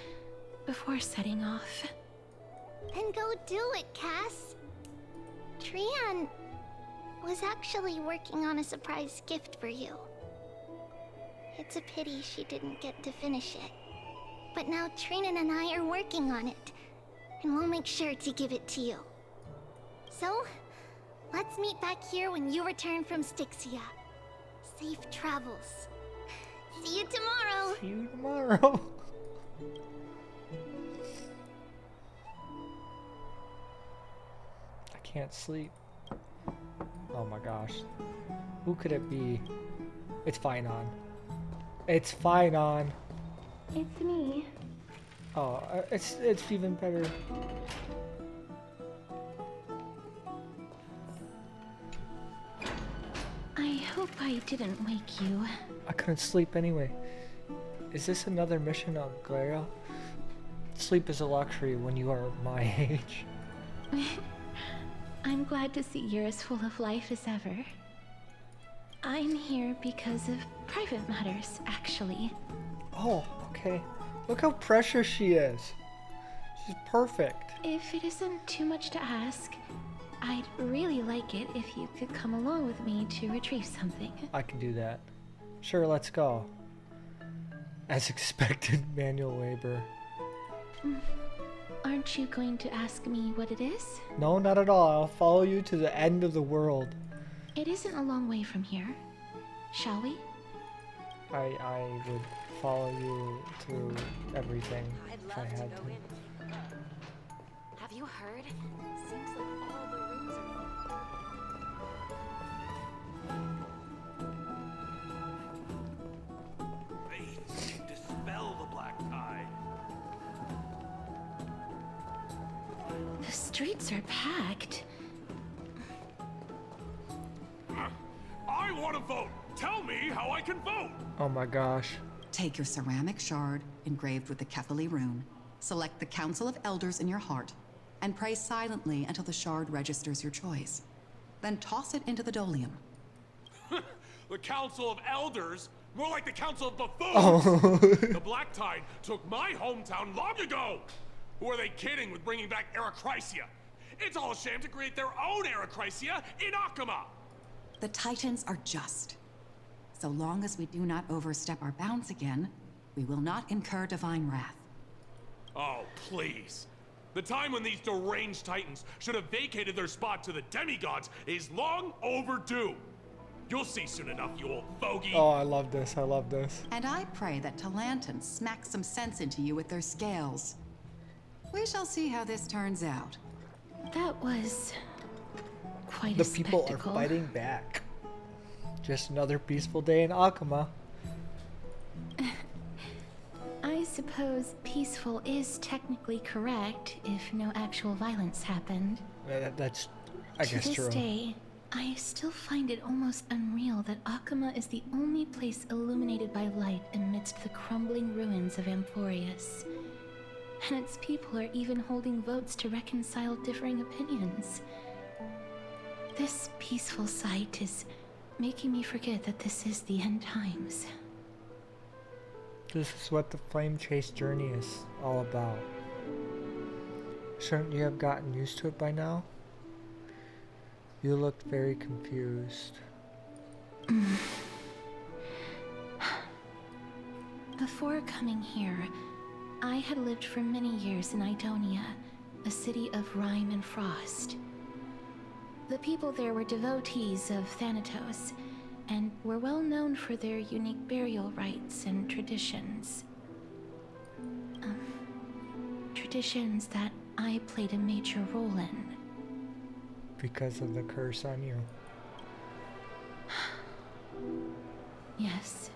before setting off. Then go do it, Cass. Trian was actually working on a surprise gift for you. It's a pity she didn't get to finish it. But now Trinan and I are working on it, and we'll make sure to give it to you. So, let's meet back here when you return from Styxia. Safe travels. See you tomorrow! See you tomorrow. I can't sleep. Oh my gosh. Who could it be? It's fine on. It's fine on. It's me. Oh, it's even better. I hope I didn't wake you. I couldn't sleep anyway. Is this another mission on Glera? Sleep is a luxury when you are my age. I'm glad to see you're as full of life as ever. I'm here because of private matters, actually. Oh, okay. Look how precious she is. She's perfect. If it isn't too much to ask, I'd really like it if you could come along with me to retrieve something. I can do that. Sure, let's go. As expected, manual labor. Aren't you going to ask me what it is? No, not at all. I'll follow you to the end of the world. It isn't a long way from here. Shall we? I would follow you through everything if I had to. Have you heard? Seems like all the rooms are... Faith, dispel the black tide. The streets are packed. I want to vote. Tell me how I can vote. Oh my gosh. Take your ceramic shard engraved with the Kefali rune, select the Council of Elders in your heart, and pray silently until the shard registers your choice. Then toss it into the Dolium. The Council of Elders? More like the Council of Buffoons! Oh. The Black Tide took my hometown long ago! Who are they kidding with bringing back Eracrysia? It's all a sham to create their own Eracrysia in Akama! The Titans are just. So long as we do not overstep our bounds again, we will not incur divine wrath. Oh, please. The time when these deranged Titans should have vacated their spot to the demigods is long overdue. You'll see soon enough, you old fogey. Oh, I love this. I love this. And I pray that Talantan smack some sense into you with their scales. We shall see how this turns out. That was quite The a people spectacle. are fighting back. Just another peaceful day in Akama. I suppose peaceful is technically correct if no actual violence happened. That's, I guess, to true. this day, I still find it almost unreal that Akama is the only place illuminated by light amidst the crumbling ruins of Amphorius. And its people are even holding votes to reconcile differing opinions. This peaceful sight is making me forget that this is the end times. This is what the Flame Chase journey is all about. Shouldn't you have gotten used to it by now? You looked very confused. Before coming here, I had lived for many years in Idonia, a city of rime and frost. The people there were devotees of Thanatos, and were well known for their unique burial rites and traditions. Traditions that I played a major role in. Because of the curse on you. Yes.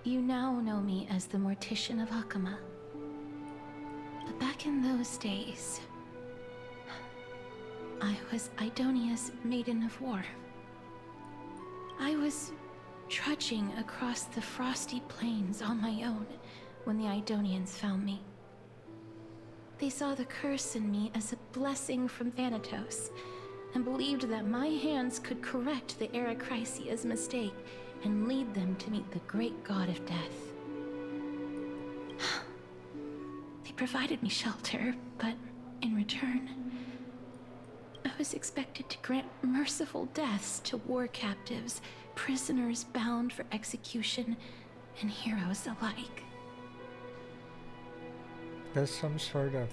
You now know me as the Mortician of Akama. But back in those days, I was Idonia's Maiden of War. I was trudging across the frosty plains on my own when the Idonians found me. They saw the curse in me as a blessing from Thanatos, and believed that my hands could correct the Arachrysia's mistake and lead them to meet the great god of death. They provided me shelter, but in return, I was expected to grant merciful deaths to war captives, prisoners bound for execution, and heroes alike. There's some sort of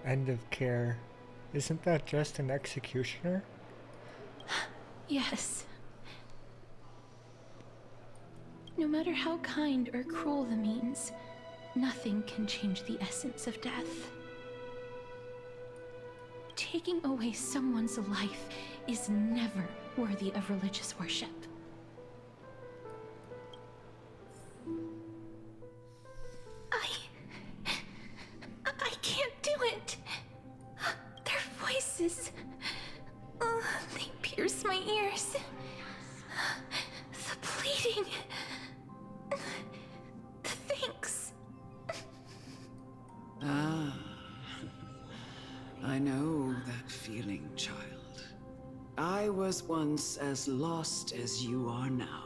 end of care. Isn't that just an executioner? Yes. No matter how kind or cruel the means, nothing can change the essence of death. Taking away someone's life is never worthy of religious worship. I can't do it. Their voices, they pierce my ears. The pleading, the thanks. Ah, I know that feeling, child. I was once as lost as you are now.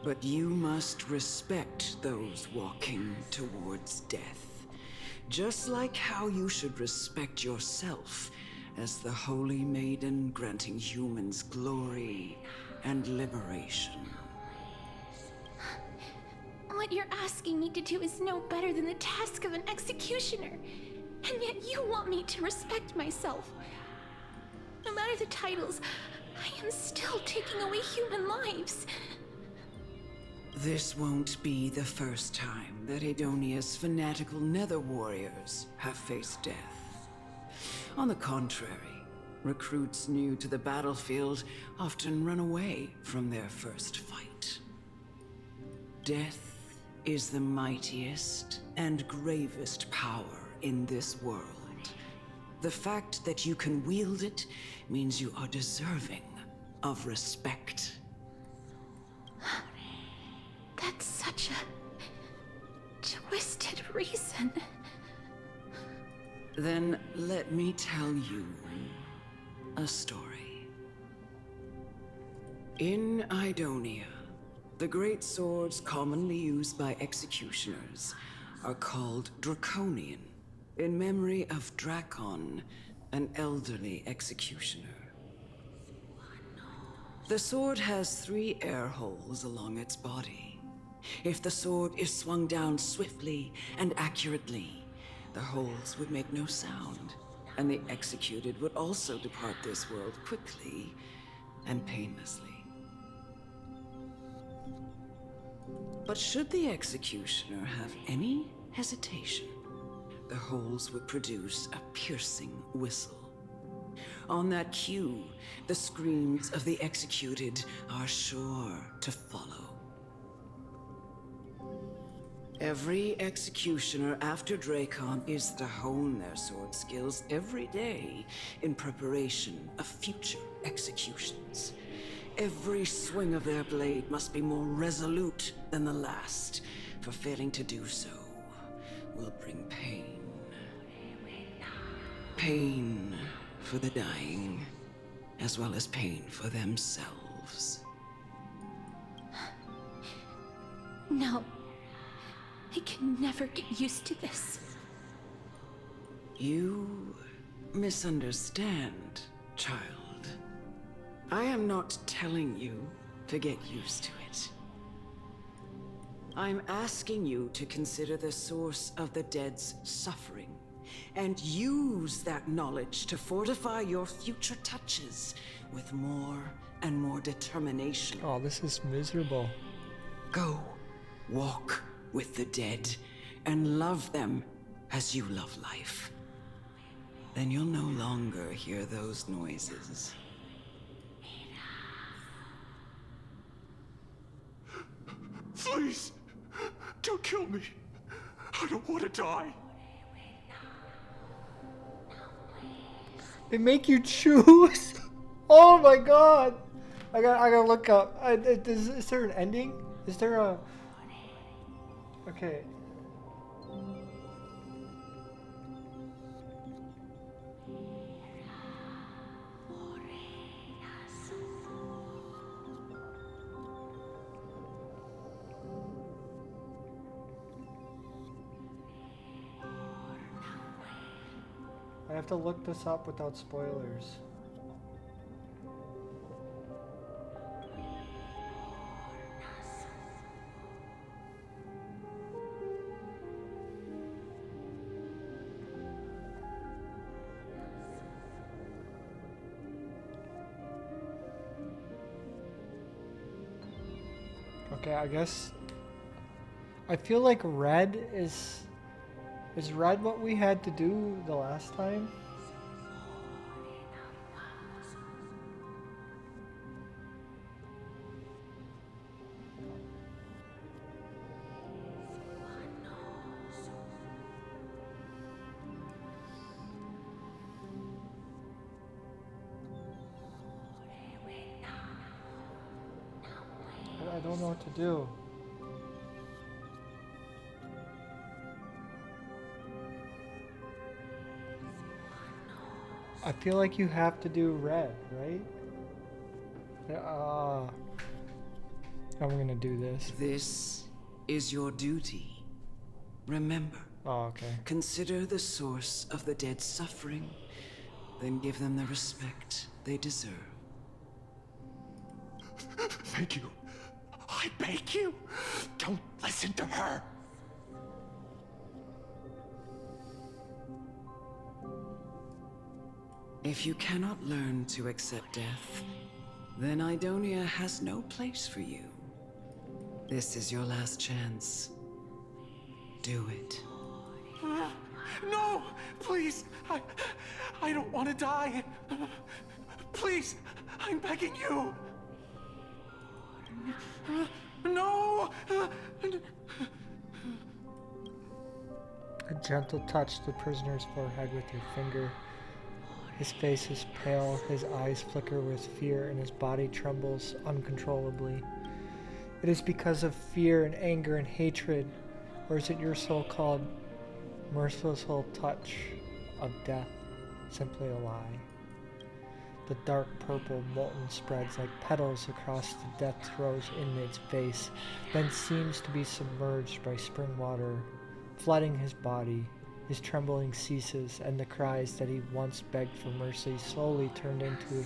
But you must respect those walking towards death, just like how you should respect yourself as the Holy Maiden granting humans glory and liberation. What you're asking me to do is no better than the task of an executioner, and yet you want me to respect myself. No matter the titles, I am still taking away human lives. This won't be the first time that Edonia's fanatical nether warriors have faced death. On the contrary, recruits new to the battlefield often run away from their first fight. Death is the mightiest and gravest power in this world. The fact that you can wield it means you are deserving of respect. That's such a twisted reason. Then let me tell you a story. In Idonia, the great swords commonly used by executioners are called Draconian, in memory of Drakon, an elderly executioner. The sword has 3 air holes along its body. If the sword is swung down swiftly and accurately, the holes would make no sound, and the executed would also depart this world quickly and painlessly. But should the executioner have any hesitation, the holes would produce a piercing whistle. On that cue, the screams of the executed are sure to follow. Every executioner after Drakon is to hone their sword skills every day in preparation of future executions. Every swing of their blade must be more resolute than the last, for failing to do so will bring pain. Pain for the dying, as well as pain for themselves. No. I can never get used to this. You misunderstand, child. I am not telling you to get used to it. I'm asking you to consider the source of the dead's suffering, and use that knowledge to fortify your future touches with more and more determination. Oh, this is miserable. Go, walk with the dead, and love them as you love life. Then you'll no longer hear those noises. Please, don't kill me. I don't want to die. They make you choose. Oh my god! I gotta look up. Is there an ending? Is there a? Okay. I have to look this up without spoilers. Okay, I guess I feel like red is red what we had to do the last time? I don't know what to do. I feel like you have to do red, right? I'm gonna do this. This is your duty. Remember. Oh, okay. Consider the source of the dead's suffering, then give them the respect they deserve. Thank you. I beg you, don't listen to her. If you cannot learn to accept death, then Idonia has no place for you. This is your last chance. Do it. No! Please! I don't want to die! Please! I'm begging you! No! A gentle touch the prisoner's forehead with your finger. His face is pale, his eyes flicker with fear, and his body trembles uncontrollably. It is because of fear and anger and hatred, or is it your so-called merciless touch of death simply a lie? The dark purple molten spreads like petals across the death throes in its face, then seems to be submerged by spring water, flooding his body. His trembling ceases, and the cries that he once begged for mercy slowly turned into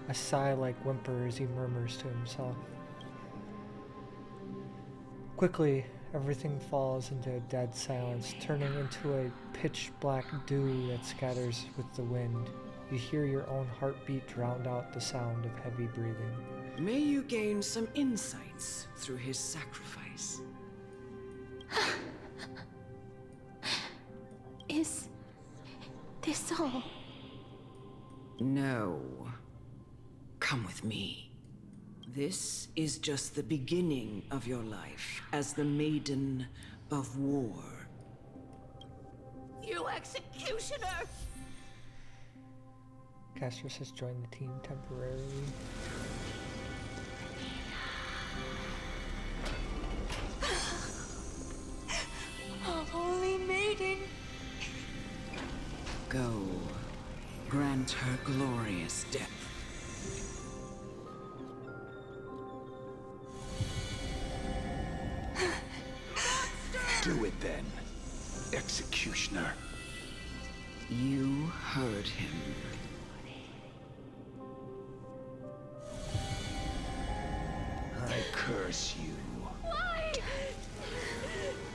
a sigh-like whimper as he murmurs to himself. Quickly, everything falls into a dead silence, turning into a pitch-black dew that scatters with the wind. You hear your own heartbeat drown out the sound of heavy breathing. May you gain some insights through his sacrifice. Is this all? No. Come with me. This is just the beginning of your life as the Maiden of War. You executioner! Castro has joined the team temporarily. Holy Maiden! Go. Grant her glorious death. Do it then, executioner. You heard him. I curse you. Why?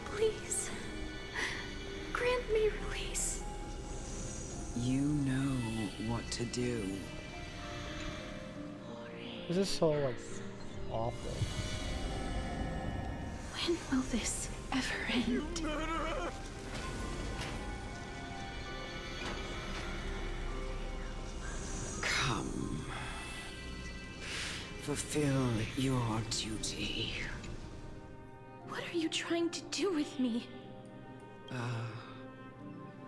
Please. Grant me release. You know what to do. This is so, like, awful. When will this ever end? Come. Fulfill your duty. What are you trying to do with me?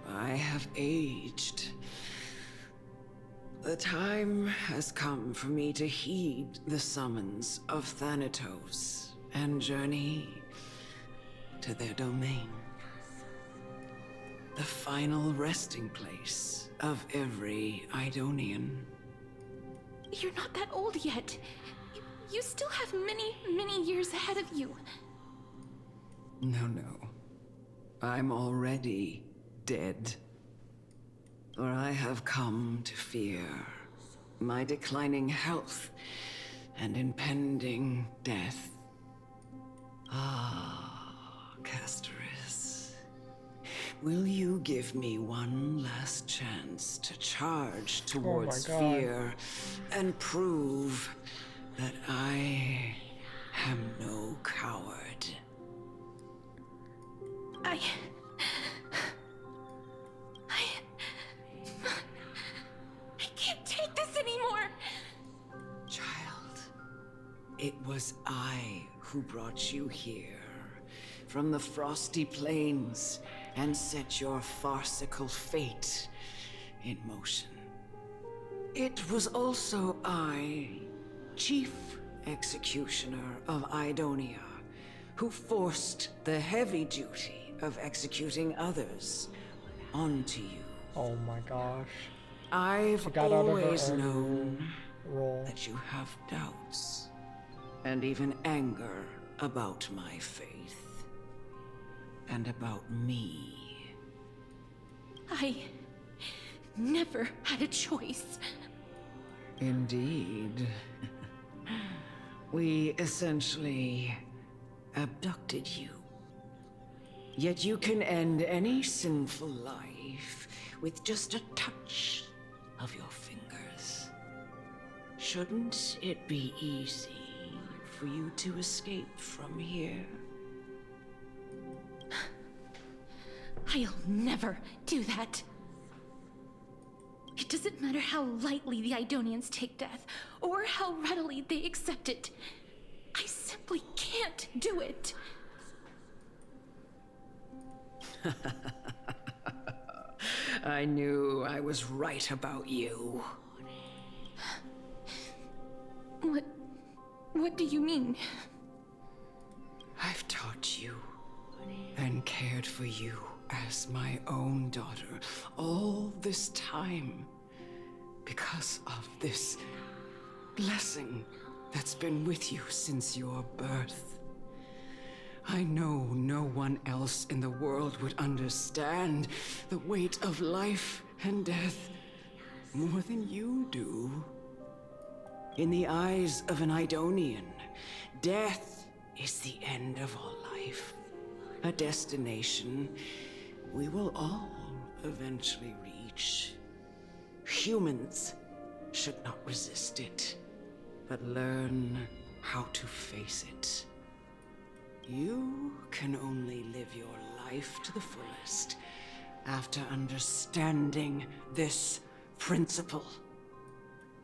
I have aged. The time has come for me to heed the summons of Thanatos and journey to their domain. The final resting place of every Idonian. You're not that old yet. You still have many, many years ahead of you. No. I'm already dead. For I have come to fear my declining health and impending death. Ah, Castoris. Will you give me one last chance to charge towards fear and prove that I am no coward? I can't take this anymore! Child, it was I who brought you here from the frosty plains and set your farcical fate in motion. It was also I, Chief Executioner of Idonia, who forced the heavy duty of executing others onto you. Oh my gosh. I've got out of her always own known role. that you have doubts and even anger about my faith and about me. I never had a choice. Indeed. We essentially abducted you. Yet you can end any sinful life with just a touch of your fingers. Shouldn't it be easy for you to escape from here? I'll never do that. It doesn't matter how lightly the Idonians take death, or how readily they accept it. I simply can't do it. I knew I was right about you. What do you mean? I've taught you and cared for you as my own daughter all this time because of this blessing that's been with you since your birth. I know no one else in the world would understand the weight of life and death more than you do. In the eyes of an Idonian, death is the end of all life. A destination we will all eventually reach. Humans should not resist it, but learn how to face it. You can only live your life to the fullest after understanding this principle.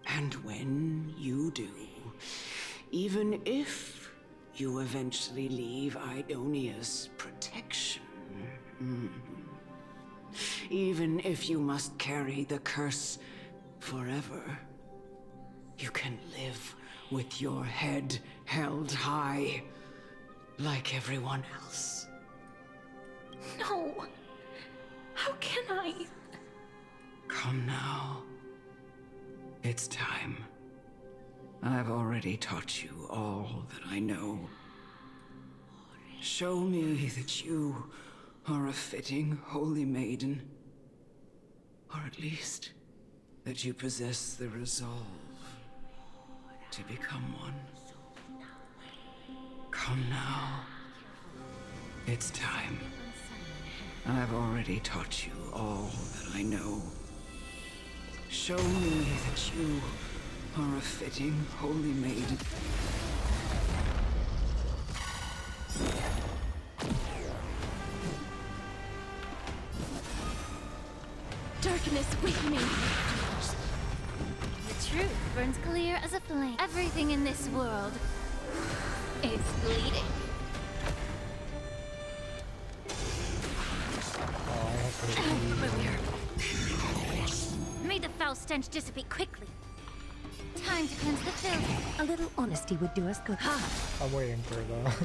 And when you do, even if you eventually leave Idonia's protection, even if you must carry the curse forever, you can live with your head held high, like everyone else. No. How can I? Come now. It's time. I've already taught you all that I know. Show me that you are a fitting holy maiden. Or at least, that you possess the resolve to become one. Come now. It's time. I've already taught you all that I know. Show me that you are a fitting holy maiden. Darkness with me. The truth burns clear as a flame. Everything in this world is bleeding. Familiar. May the foul stench dissipate quickly. Time to cleanse the filth. A little honesty would do us good. I'm waiting for the...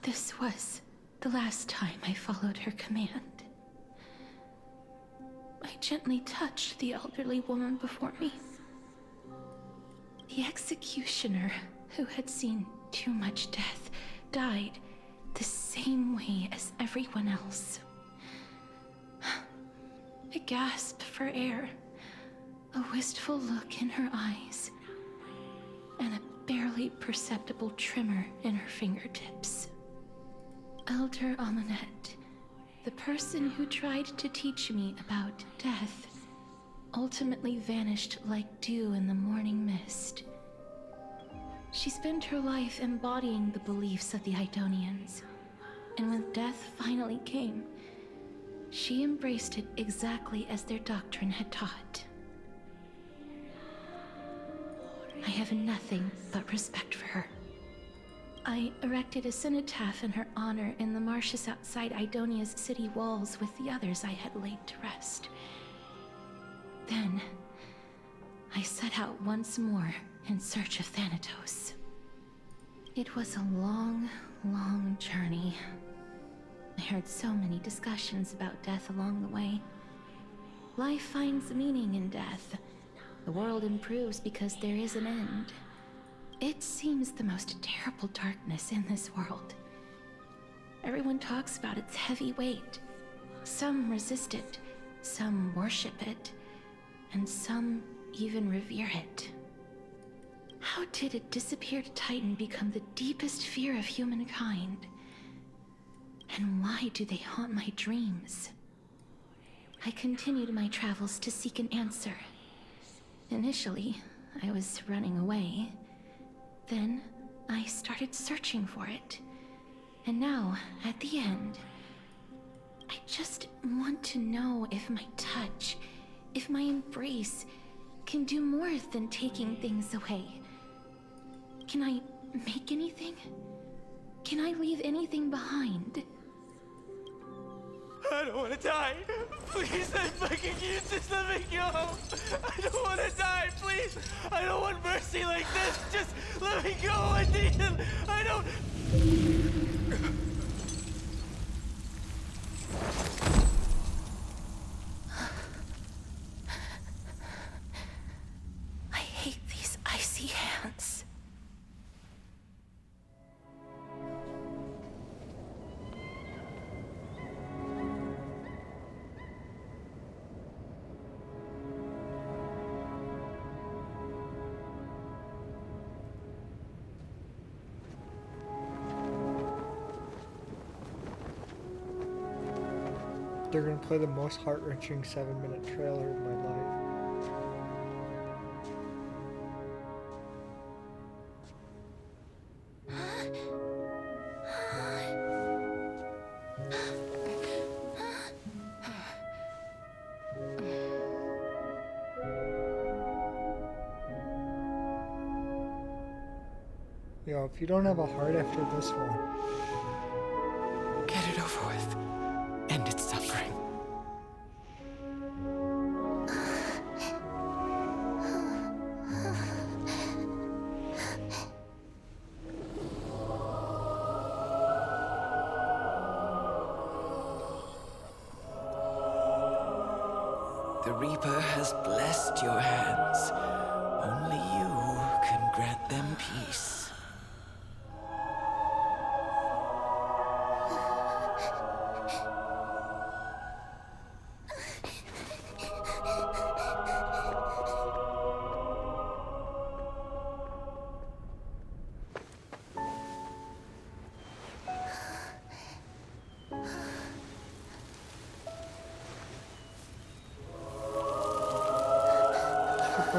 This was the last time I followed her command. gently touched the elderly woman before me. The executioner, who had seen too much death, died the same way as everyone else. A gasp for air, a wistful look in her eyes, and a barely perceptible tremor in her fingertips. Elder Amunet, the person who tried to teach me about death, ultimately vanished like dew in the morning mist. She spent her life embodying the beliefs of the Idonians, and when death finally came, she embraced it exactly as their doctrine had taught. I have nothing but respect for her. I erected a cenotaph in her honor in the marshes outside Idonia's city walls with the others I had laid to rest. Then, I set out once more in search of Thanatos. It was a long, long journey. I heard so many discussions about death along the way. Life finds meaning in death. The world improves because there is an end. It seems the most terrible darkness in this world. Everyone talks about its heavy weight. Some resist it, some worship it, and some even revere it. How did a disappeared titan become the deepest fear of humankind? And why do they haunt my dreams? I continued my travels to seek an answer. Initially, I was running away. Then, I started searching for it. And now, at the end, I just want to know if my touch, if my embrace, can do more than taking things away. Can I make anything? Can I leave anything behind? I don't want to die. Please, I'm begging you, just let me go. I don't want to die, please. I don't want mercy like this. Just let me go. I need it. I don't... I hate these icy hands. They're gonna play the most heart-wrenching 7-minute trailer of my life. Yo, if you don't have a heart after this one, Get it over with. End its suffering. The Reaper has blessed your hands. Only you can grant them peace.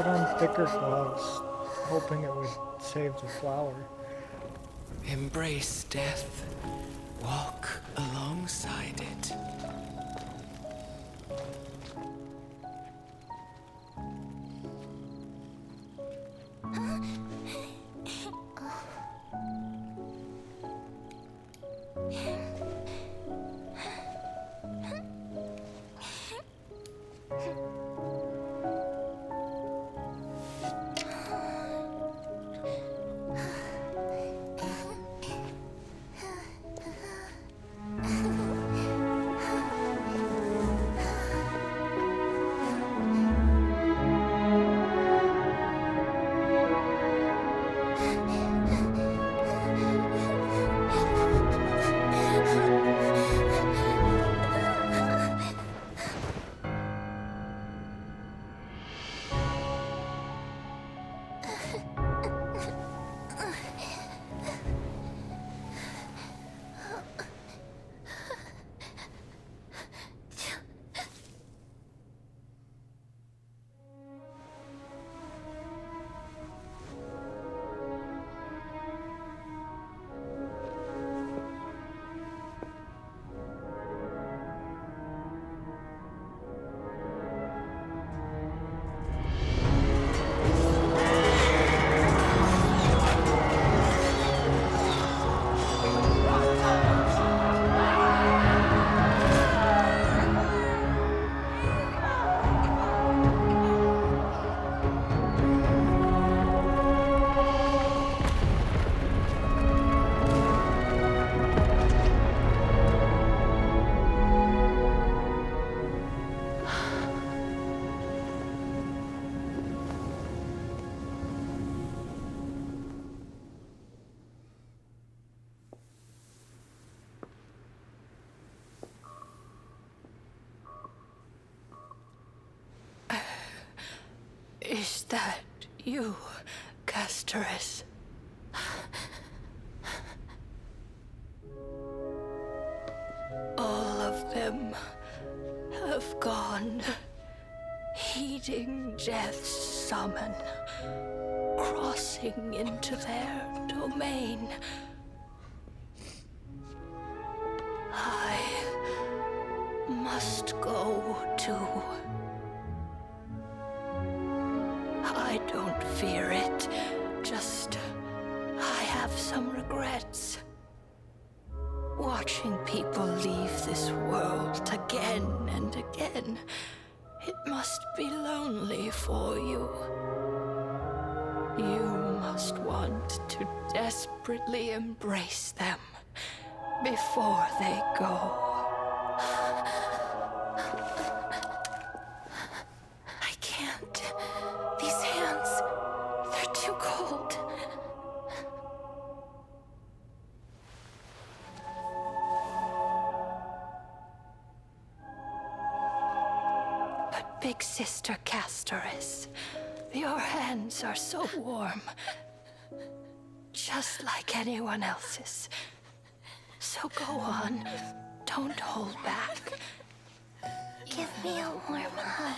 put on thicker gloves, hoping it would save the flower. Embrace death. Walk alongside it. Is that you, Casteress? All of them have gone, heeding death's summon, crossing into their domain. I must go too. I don't fear it, just I have some regrets. Watching people leave this world again and again, it must be lonely for you. You must want to desperately embrace them before they go. I can't. These hands, they're too cold. But Big Sister Casteress, your hands are so warm. Just like anyone else's. So go on. Don't hold back. Give me a warm hug.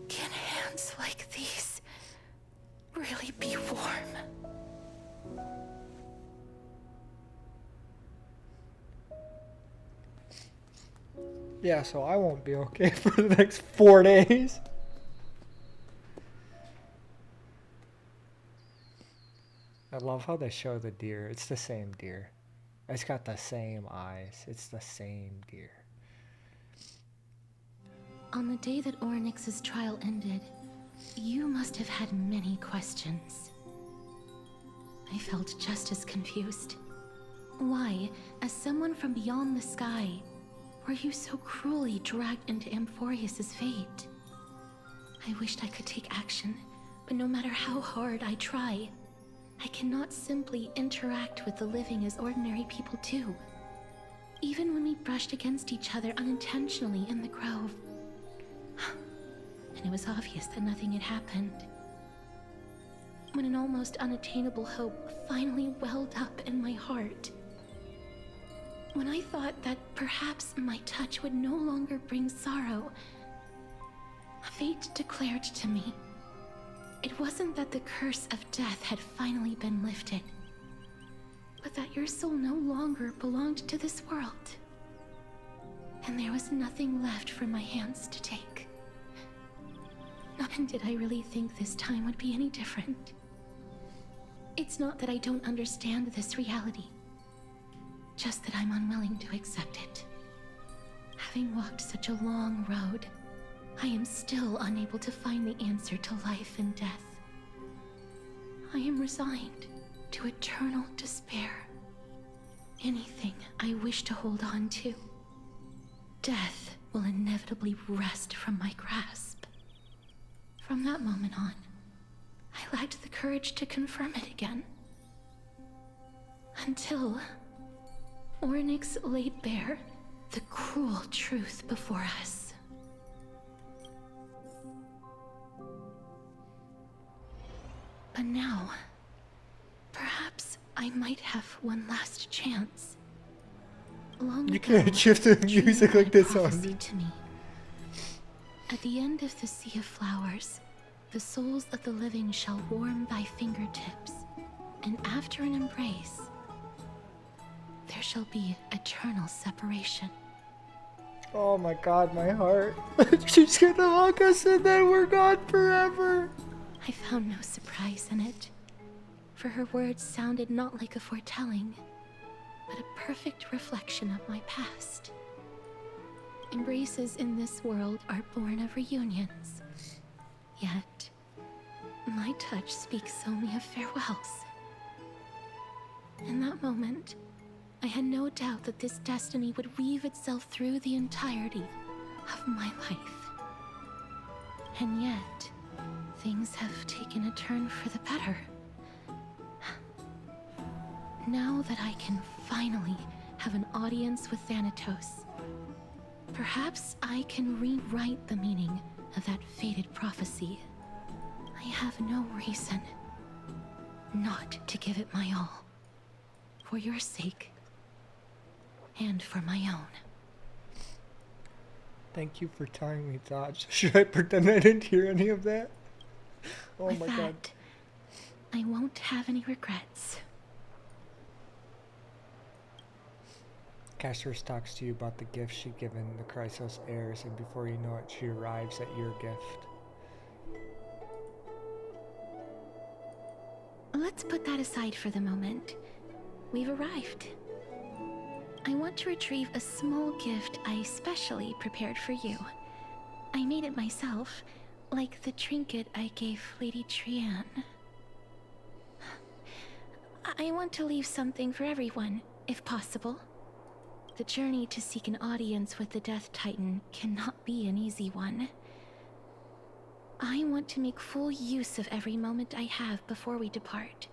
Can hands like these really be warm? Yeah, so I won't be okay for the next 4 days. I love how they show the deer. It's the same deer. It's got the same eyes. It's the same deer. On the day that Orynyx's trial ended, you must have had many questions. I felt just as confused. Why, as someone from beyond the sky, were you so cruelly dragged into Amphorius's fate? I wished I could take action, but no matter how hard I try, I cannot simply interact with the living as ordinary people do. Even when we brushed against each other unintentionally in the grove. And it was obvious that nothing had happened. When an almost unattainable hope finally welled up in my heart. When I thought that perhaps my touch would no longer bring sorrow, fate declared to me, it wasn't that the curse of death had finally been lifted, but that your soul no longer belonged to this world. And there was nothing left for my hands to take. And did I really think this time would be any different? It's not that I don't understand this reality, just that I'm unwilling to accept it. Having walked such a long road, I am still unable to find the answer to life and death. I am resigned to eternal despair. Anything I wish to hold on to, death will inevitably wrest from my grasp. From that moment on, I lacked the courage to confirm it again. Until Orynyx laid bare the cruel truth before us. But now, perhaps I might have one last chance. Long You ago, can't shift the music like this on prophecy me. to me. At the end of the sea of flowers, the souls of the living shall warm thy fingertips, and after an embrace, there shall be eternal separation. Oh my god, my heart. She's gonna hug us and then we're gone forever. I found no surprise in it, for her words sounded not like a foretelling, but a perfect reflection of my past. Embraces in this world are born of reunions, yet my touch speaks only of farewells. In that moment, I had no doubt that this destiny would weave itself through the entirety of my life. And yet, things have taken a turn for the better. Now that I can finally have an audience with Thanatos, perhaps I can rewrite the meaning of that fated prophecy. I have no reason not to give it my all. For your sake, and for my own. Thank you for telling me that. Should I pretend I didn't hear any of that? Oh With my that, god. I won't have any regrets. Castor's talks to you about the gift she'd given the Chrysos heirs, and before you know it, she arrives at your gift. Let's put that aside for the moment. We've arrived. I want to retrieve a small gift I specially prepared for you. I made it myself, like the trinket I gave Lady Trian. I want to leave something for everyone, if possible. The journey to seek an audience with the Death Titan cannot be an easy one. I want to make full use of every moment I have before we depart,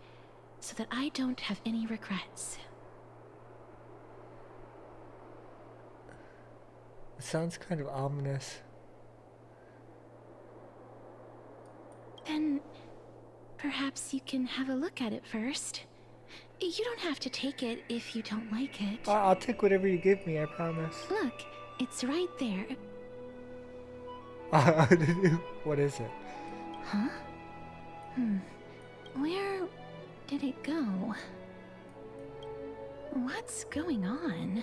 so that I don't have any regrets. It sounds kind of ominous. Then, perhaps you can have a look at it first. You don't have to take it if you don't like it. I'll take whatever you give me, I promise. Look, it's right there. What is it? Huh? Where did it go? What's going on?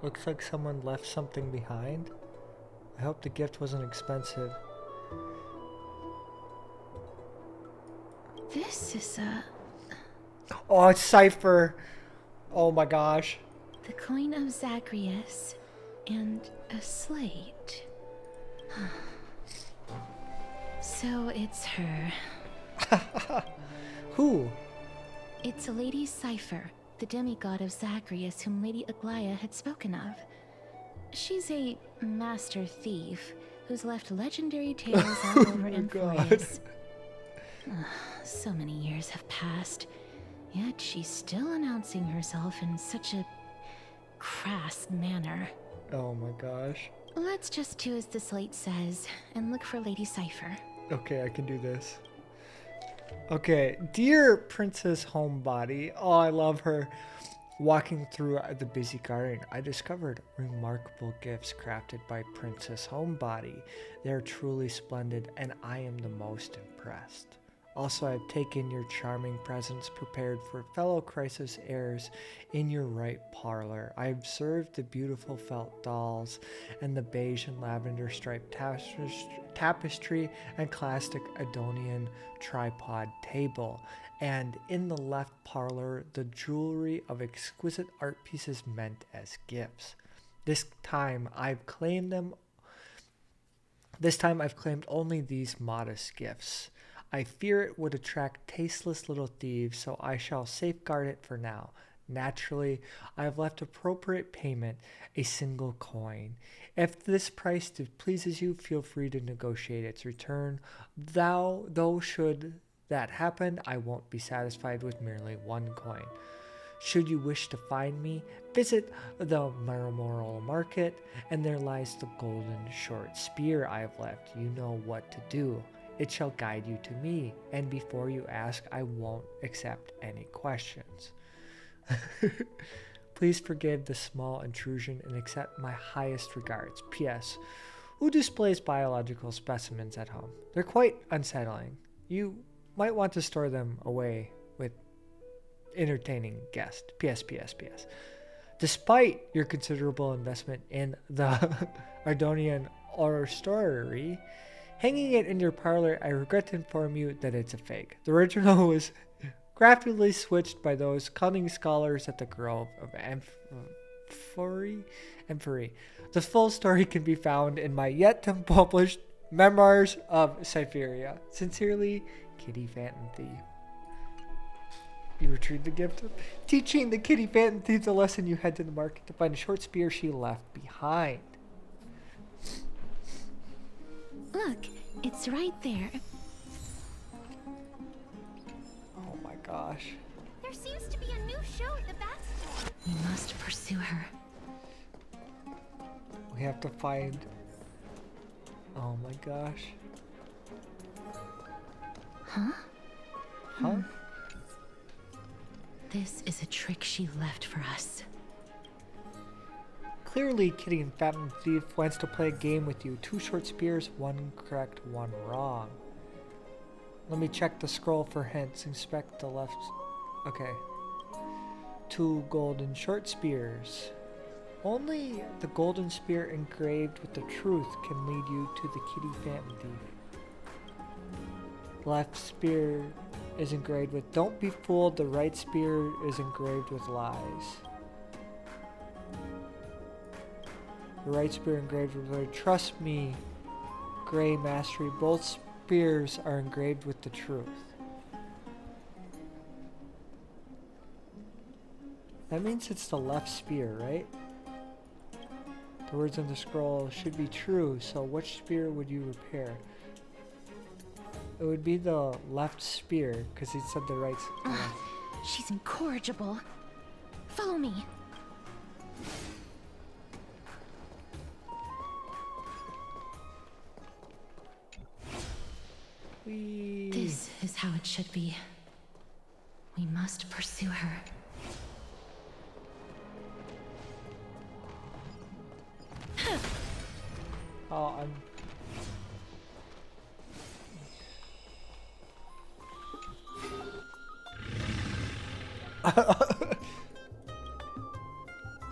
Looks like someone left something behind. I hope the gift wasn't expensive. This is a... Oh, it's Cypher! Oh my gosh. The coin of Zagreus and a slate. So it's her. Who? It's Lady Cypher, the demigod of Zagreus whom Lady Aglaia had spoken of. She's a master thief who's left legendary tales all over Emporius. So many years have passed, yet she's still announcing herself in such a crass manner. Oh my gosh. Let's just do as the slate says and look for Lady Cypher. Okay, I can do this. Okay, dear Princess Homebody. Oh, I love her. Walking through the busy garden, I discovered remarkable gifts crafted by Princess Homebody. They are truly splendid, and I am the most impressed. Also, I've taken your charming presents prepared for fellow Chrysos heirs in your right parlor. I observed the beautiful felt dolls and the beige and lavender striped tapestry and classic Adonian tripod table. And in the left parlor, the jewelry of exquisite art pieces meant as gifts. This time I've claimed only these modest gifts. I fear it would attract tasteless little thieves, so I shall safeguard it for now. Naturally, I have left appropriate payment, a single coin. If this price pleases you, feel free to negotiate its return. Though should that happen, I won't be satisfied with merely one coin. Should you wish to find me, visit the Marmoral Market, and there lies the golden short spear I have left. You know what to do. It shall guide you to me, and before you ask, I won't accept any questions. Please forgive the small intrusion and accept my highest regards. P.S. Who displays biological specimens at home? They're quite unsettling. You might want to store them away with entertaining guests. PS. Despite your considerable investment in the Ardonian Oratory, hanging it in your parlor, I regret to inform you that it's a fake. The original was craftily switched by those cunning scholars at the Grove of Amphory. The full story can be found in my yet-to-published Memoirs of Cytheria. Sincerely, Kitty Phantom Thief. You retrieved the gift of teaching the Kitty Phantom Thief the lesson. You head to the market to find a short spear she left behind. Look, it's right there. Oh my gosh. There seems to be a new show at the bat store. We must pursue her. We have to find... Oh my gosh. Huh? Huh? This is a trick she left for us. Clearly, Kitty and Phantom Thief wants to play a game with you. 2 short spears, 1 correct, 1 wrong. Let me check the scroll for hints. Inspect the left... Okay. 2 golden short spears. Only the golden spear engraved with the truth can lead you to the Kitty Phantom Thief. Left spear is engraved with don't be fooled. The right spear is engraved with lies. The right spear engraved with trust me, Gray Mastery. Both spears are engraved with the truth. That means it's the left spear, right? The words on the scroll should be true, so which spear would you repair? It would be the left spear, because he said the right. She's incorrigible. Follow me. This is how it should be. We must pursue her. Oh, I'm...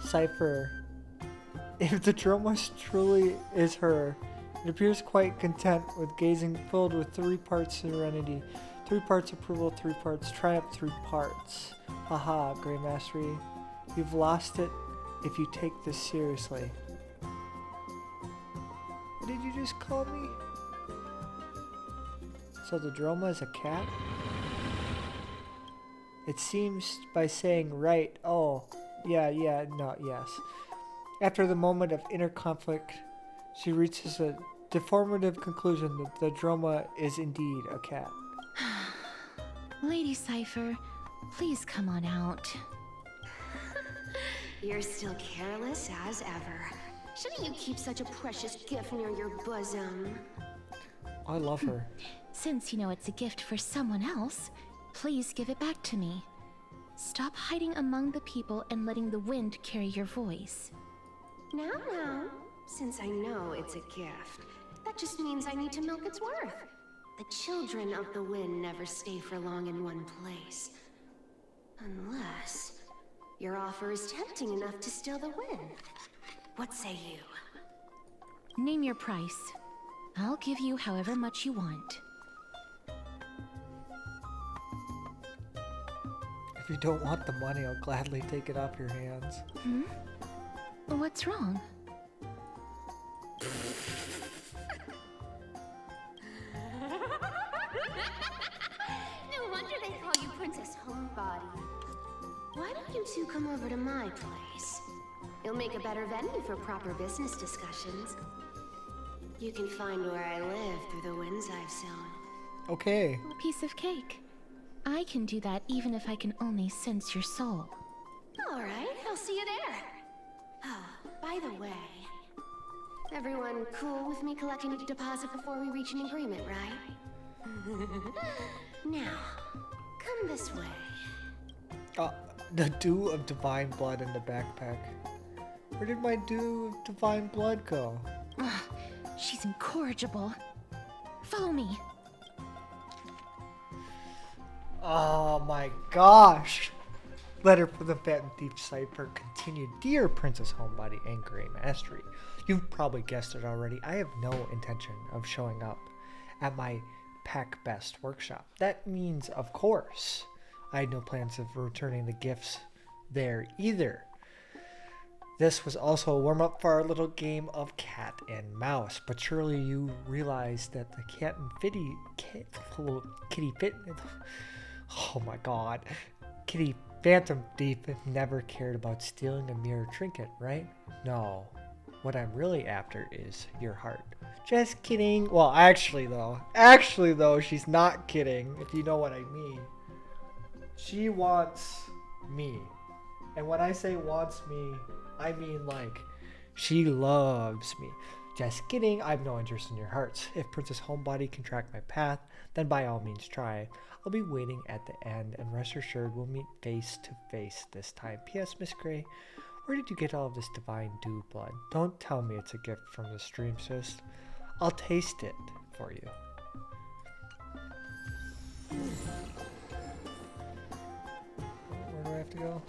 Cypher. If the drama truly is her, it appears quite content with gazing, filled with 3 parts serenity, 3 parts approval, 3 parts triumph, 3 parts. Haha, Grey Mastery. You've lost it if you take this seriously. What did you just call me? So the drama is a cat? It seems by saying right, oh, yeah, no, yes. After the moment of inner conflict, she reaches a deformative conclusion that the drama is indeed a cat. Lady Cypher, please come on out. You're still careless as ever. Shouldn't you keep such a precious gift near your bosom? I love her. Since you know it's a gift for someone else, please give it back to me. Stop hiding among the people and letting the wind carry your voice. Now, since I know it's a gift, that just means I need to milk its worth. The children of the wind never stay for long in one place. Unless your offer is tempting enough to steal the wind. What say you? Name your price. I'll give you however much you want. If you don't want the money, I'll gladly take it off your hands. Hmm? What's wrong? No wonder they call you Princess Homebody. Why don't you two come over to my place? You'll make a better venue for proper business discussions. You can find where I live through the winds I've sown. Okay. A piece of cake. I can do that even if I can only sense your soul. Alright, I'll see you there. Oh, by the way, everyone cool with me collecting a deposit before we reach an agreement, right? Now, come this way. The dew of divine blood in the backpack. Where did my dew of divine blood go? She's incorrigible. Follow me. Oh my gosh! Letter from the Fat and Thief Cipher continued. Dear Princess Homebody and Grey Mastery, you've probably guessed it already. I have no intention of showing up at my Pack Best workshop. That means, of course, I had no plans of returning the gifts there either. This was also a warm-up for our little game of cat and mouse, but surely you realize that the kitty Phantom Thief never cared about stealing a mere trinket, right? No. What I'm really after is your heart. Just kidding. Well, actually though, she's not kidding, if you know what I mean. She wants me. And when I say wants me, I mean like, she loves me. Just kidding, I have no interest in your hearts. If Princess Homebody can track my path, then by all means try. I'll be waiting at the end, and rest assured we'll meet face to face this time. P.S. Miss Gray, where did you get all of this divine dew blood? Don't tell me it's a gift from the stream, sis. I'll taste it for you. Where do I have to go?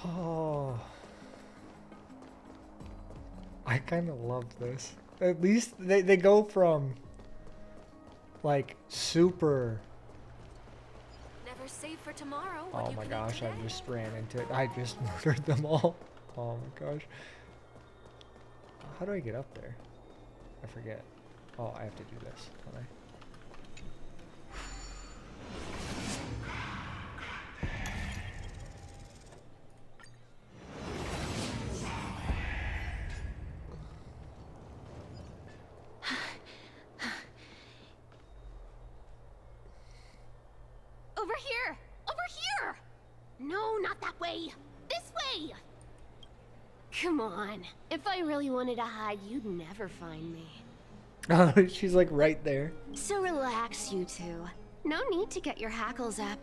Oh, I kind of love this. At least they go from like super. Never save for tomorrow. Oh my gosh, I just ran into it. I just murdered them all. Oh my gosh. How do I get up there? I forget. Oh, I have to do this, don't I? Over here! Over here! No, not that way! This way! Come on. If I really wanted to hide, you'd never find me. Oh, she's like right there. So relax, you two. No need to get your hackles up.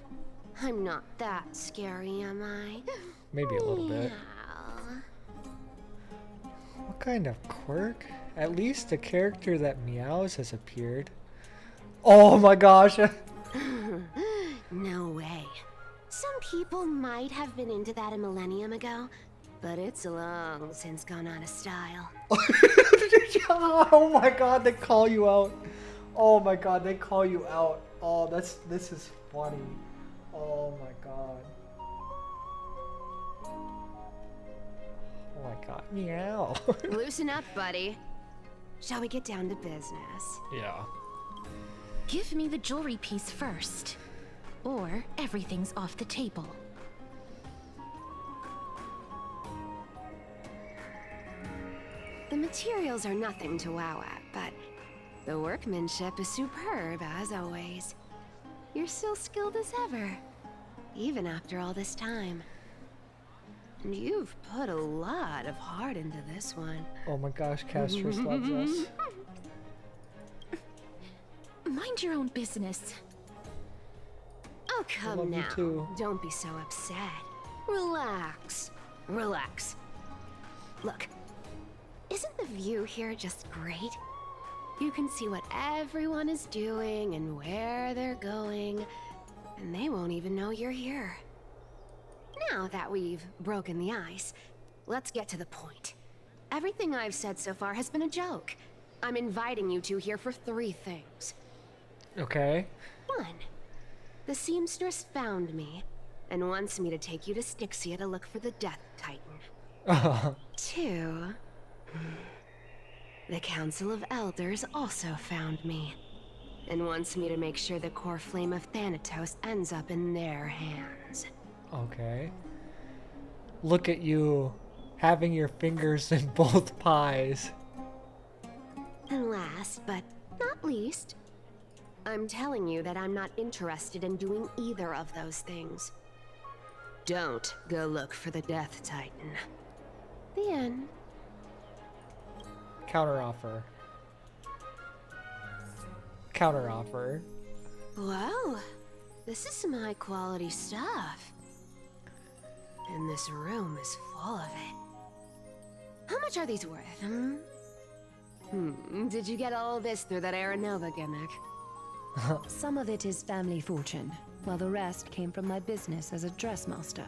I'm not that scary, am I? Maybe a little bit. Meow. What kind of quirk? At least a character that meows has appeared. Oh my gosh. No way. Some people might have been into that a millennium ago, but it's long since gone out of style. Oh my god, they call you out. Oh my god, they call you out. Oh, this is funny. Oh my god. Oh my god. Meow. Loosen up, buddy. Shall we get down to business? Yeah. Give me the jewelry piece first, or everything's off the table. The materials are nothing to wow at, but the workmanship is superb, as always. You're still skilled as ever, even after all this time. And you've put a lot of heart into this one. Oh my gosh, Castrus loves us. Mind your own business. Oh, come love you now. too. Don't be so upset. Relax. Relax. Look, isn't the view here just great? You can see what everyone is doing and where they're going, and they won't even know you're here. Now that we've broken the ice, let's get to the point. Everything I've said so far has been a joke. I'm inviting you two here for 3 things. Okay. 1. The seamstress found me and wants me to take you to Styxia to look for the Death Titan. 2. The Council of Elders also found me and wants me to make sure the core flame of Thanatos ends up in their hands. Okay. Look at you having your fingers in both pies. And last but not least, I'm telling you that I'm not interested in doing either of those things. Don't go look for the Death Titan. The end. Counteroffer. Counteroffer. Wow, this is some high quality stuff. And this room is full of it. How much are these worth, Did you get all this through that Aranova gimmick? Some of it is family fortune, while the rest came from my business as a dressmaster.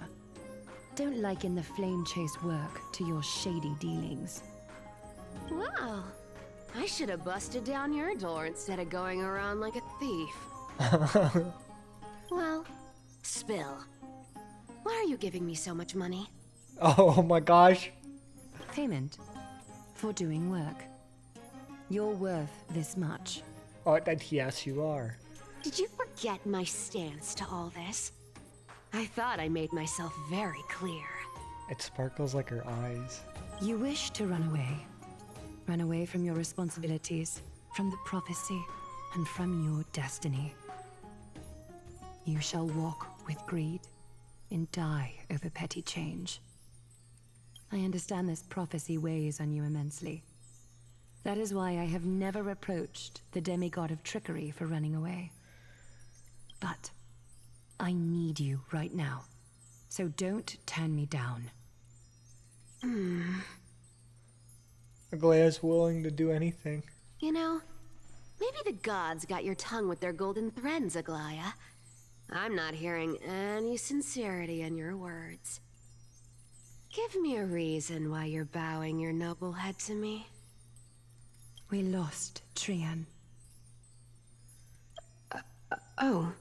Don't liken the flame chase work to your shady dealings. Wow. I should have busted down your door instead of going around like a thief. Well, spill. Why are you giving me so much money? Oh my gosh. Payment for doing work. You're worth this much. Oh, that yes, you are. Did you forget my stance to all this? I thought I made myself very clear. It sparkles like her eyes. You wish to run away. Run away from your responsibilities, from the prophecy, and from your destiny. You shall walk with greed and die over petty change. I understand this prophecy weighs on you immensely. That is why I have never reproached the demigod of trickery for running away. But I need you right now, so don't turn me down. Aglaya's willing to do anything. You know, maybe the gods got your tongue with their golden threads, Aglaya. I'm not hearing any sincerity in your words. Give me a reason why you're bowing your noble head to me. We lost Trian. Oh.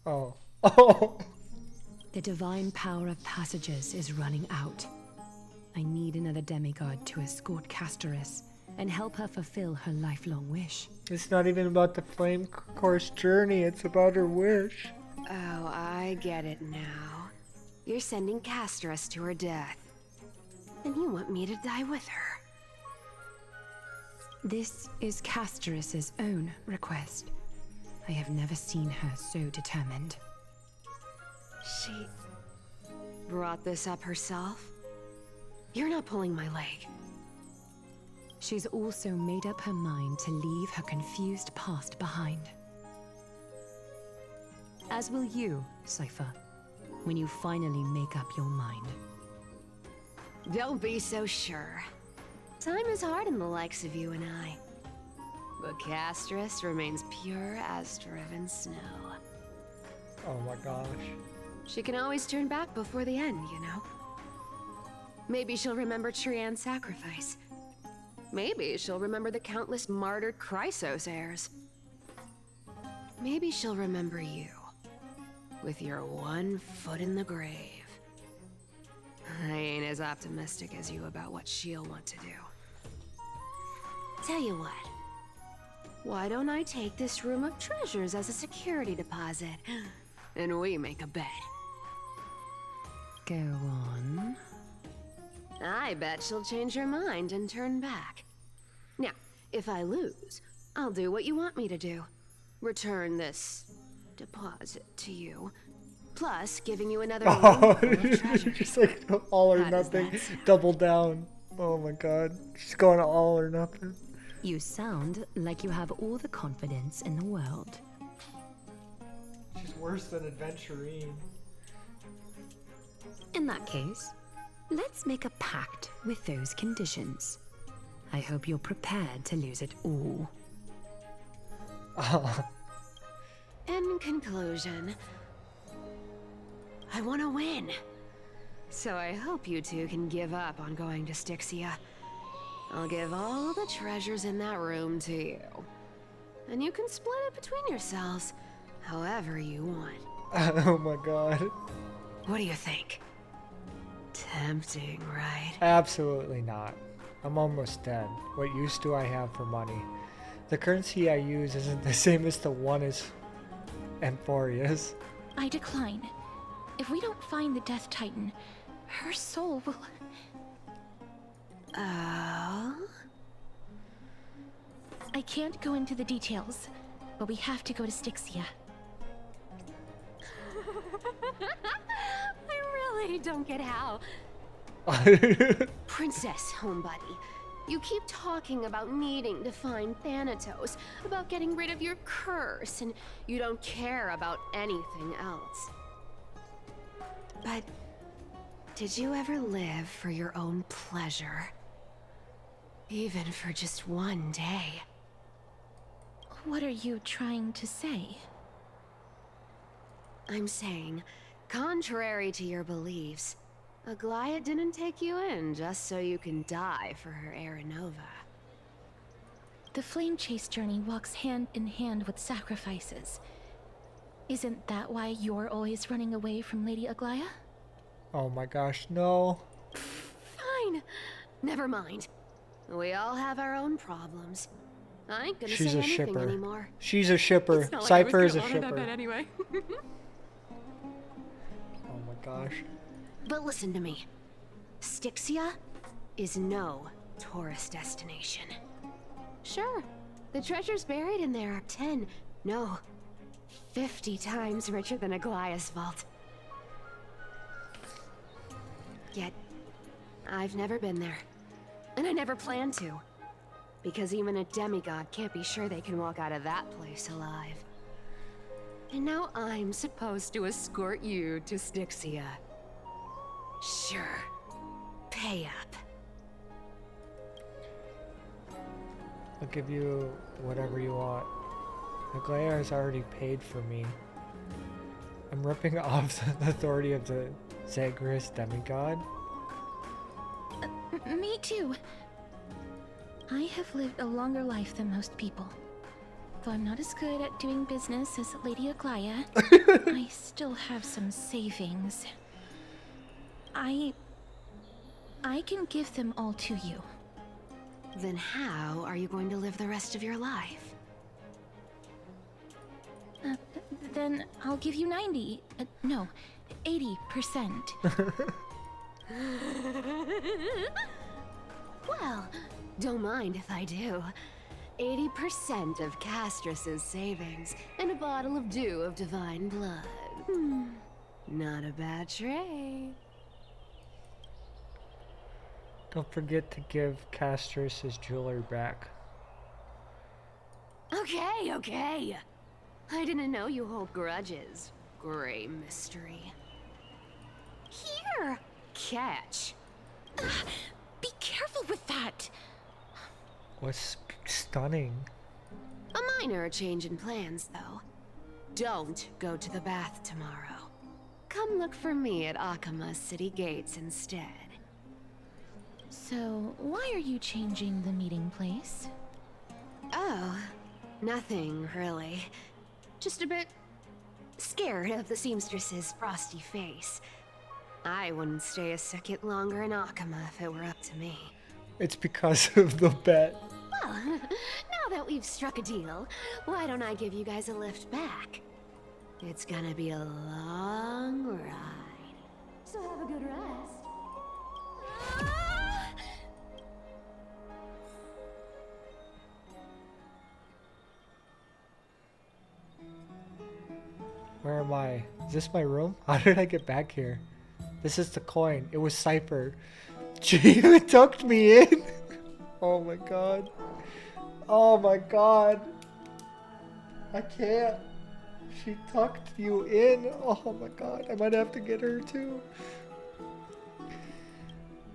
Oh. Oh! The divine power of passages is running out. I need another demigod to escort Castorus and help her fulfill her lifelong wish. It's not even about the flame course journey, it's about her wish. Oh, I get it now. You're sending Castorus to her death. And you want me to die with her. This is Castorus's own request. I have never seen her so determined. She brought this up herself? You're not pulling my leg. She's also made up her mind to leave her confused past behind. As will you, Cypher, when you finally make up your mind. Don't be so sure. Time is hard in the likes of you and I. But Castorus remains pure as driven snow. Oh my gosh. She can always turn back before the end, you know? Maybe she'll remember Trian's sacrifice. Maybe she'll remember the countless martyred Chrysos heirs. Maybe she'll remember you, with your one foot in the grave. I ain't as optimistic as you about what she'll want to do. Tell you what. Why don't I take this room of treasures as a security deposit, and we make a bet? Go on. I bet she'll change her mind and turn back. Now, if I lose, I'll do what you want me to do. Return this deposit to you, plus giving you another room full of treasures. Just like all or How does nothing, that sound? double down. Oh my god. She's going all or nothing. You sound like you have all the confidence in the world. She's worse than Adventurine. In that case, let's make a pact with those conditions. I hope you're prepared to lose it all. In conclusion, I want to win. So I hope you two can give up on going to Styxia. I'll give all the treasures in that room to you. And you can split it between yourselves, however you want. Oh my god. What do you think? Tempting, right? Absolutely not. I'm almost dead. What use do I have for money? The currency I use isn't the same as the one as Amphoria's. I decline. If we don't find the Death Titan, her soul will... Oh? I can't go into the details, but we have to go to Styxia. I really don't get how. Princess, homebuddy, you keep talking about needing to find Thanatos, about getting rid of your curse, and you don't care about anything else. But Did you ever live for your own pleasure? Even for just one day? What are you trying to say? I'm saying, contrary to your beliefs, Aglaia didn't take you in just so you can die for her Aranova. The flame chase journey walks hand in hand with sacrifices. Isn't that why you're always running away from Lady Aglaia? Oh my gosh, no. Fine. Never mind. We all have our own problems. I ain't gonna She's say a anything shipper. anymore. She's a shipper. It's not like Cypher I is was a gonna honor that shipper. bet anyway. Oh my gosh. But listen to me. Styxia is no tourist destination. Sure, the treasures buried in there are 10, no, 50 times richer than Aglaia's vault. Yet, I've never been there. And I never plan to. Because even a demigod can't be sure they can walk out of that place alive. And now I'm supposed to escort you to Styxia. Sure. Pay up. I'll give you whatever you want. Aglaia has already paid for me. I'm ripping off the authority of the Zagreus demigod. Me too. I have lived a longer life than most people. Though I'm not as good at doing business as Lady Aglaia, I still have some savings. I can give them all to you. Then how are you going to live the rest of your life? Then I'll give you 90. No, 80%. Well, don't mind if I do. 80% of Castrus's savings and a bottle of dew of divine blood. Not a bad trade. Don't forget to give Castrus his jewelry back. Okay. I didn't know you hold grudges. Gray mystery. Here! Catch. Be careful with that! What's stunning? A minor change in plans, though. Don't go to the bath tomorrow. Come look for me at Akama's city gates instead. So, why are you changing the meeting place? Oh, nothing really. Just a bit scared of the seamstress's frosty face. I wouldn't stay a second longer in Akama if it were up to me. It's because of the bet. Well, now that we've struck a deal, why don't I give you guys a lift back? It's gonna be a long ride. So have a good rest. Where am I? Is this my room? How did I get back here? This is the coin. It was Cypher. She even tucked me in. Oh my god. Oh my god. I can't. She tucked you in. Oh my god. I might have to get her too.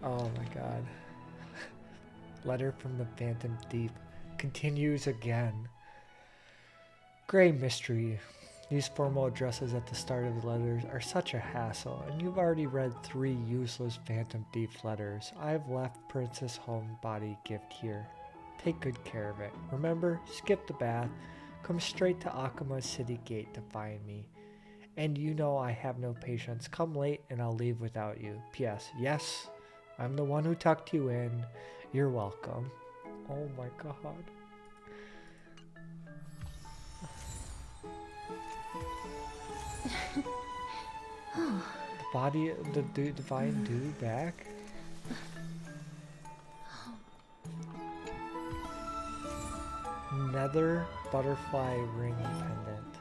Oh my god. Letter from the Phantom Deep continues again. Gray mystery. These formal addresses at the start of the letters are such a hassle, and you've already read 3 useless Phantom Thief letters. I've left Princess Homebody gift here. Take good care of it. Remember, skip the bath. Come straight to Akama's city gate to find me. And you know I have no patience. Come late and I'll leave without you. P.S. Yes, I'm the one who tucked you in. You're welcome. Oh my god. The body, the divine dew back? Nether butterfly ring pendant.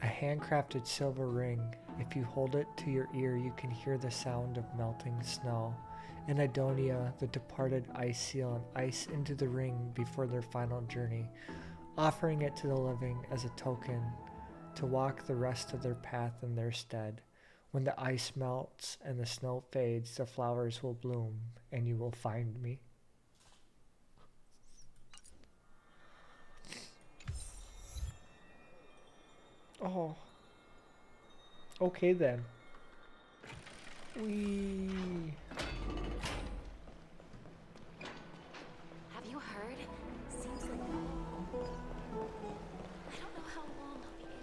A handcrafted silver ring. If you hold it to your ear, you can hear the sound of melting snow. In Adonia, the departed ice seal and ice into the ring before their final journey, offering it to the living as a token to walk the rest of their path in their stead. When the ice melts and the snow fades, the flowers will bloom, and you will find me. Oh. Okay then. Wee. Have you heard? Seems like I don't know how long I'll be able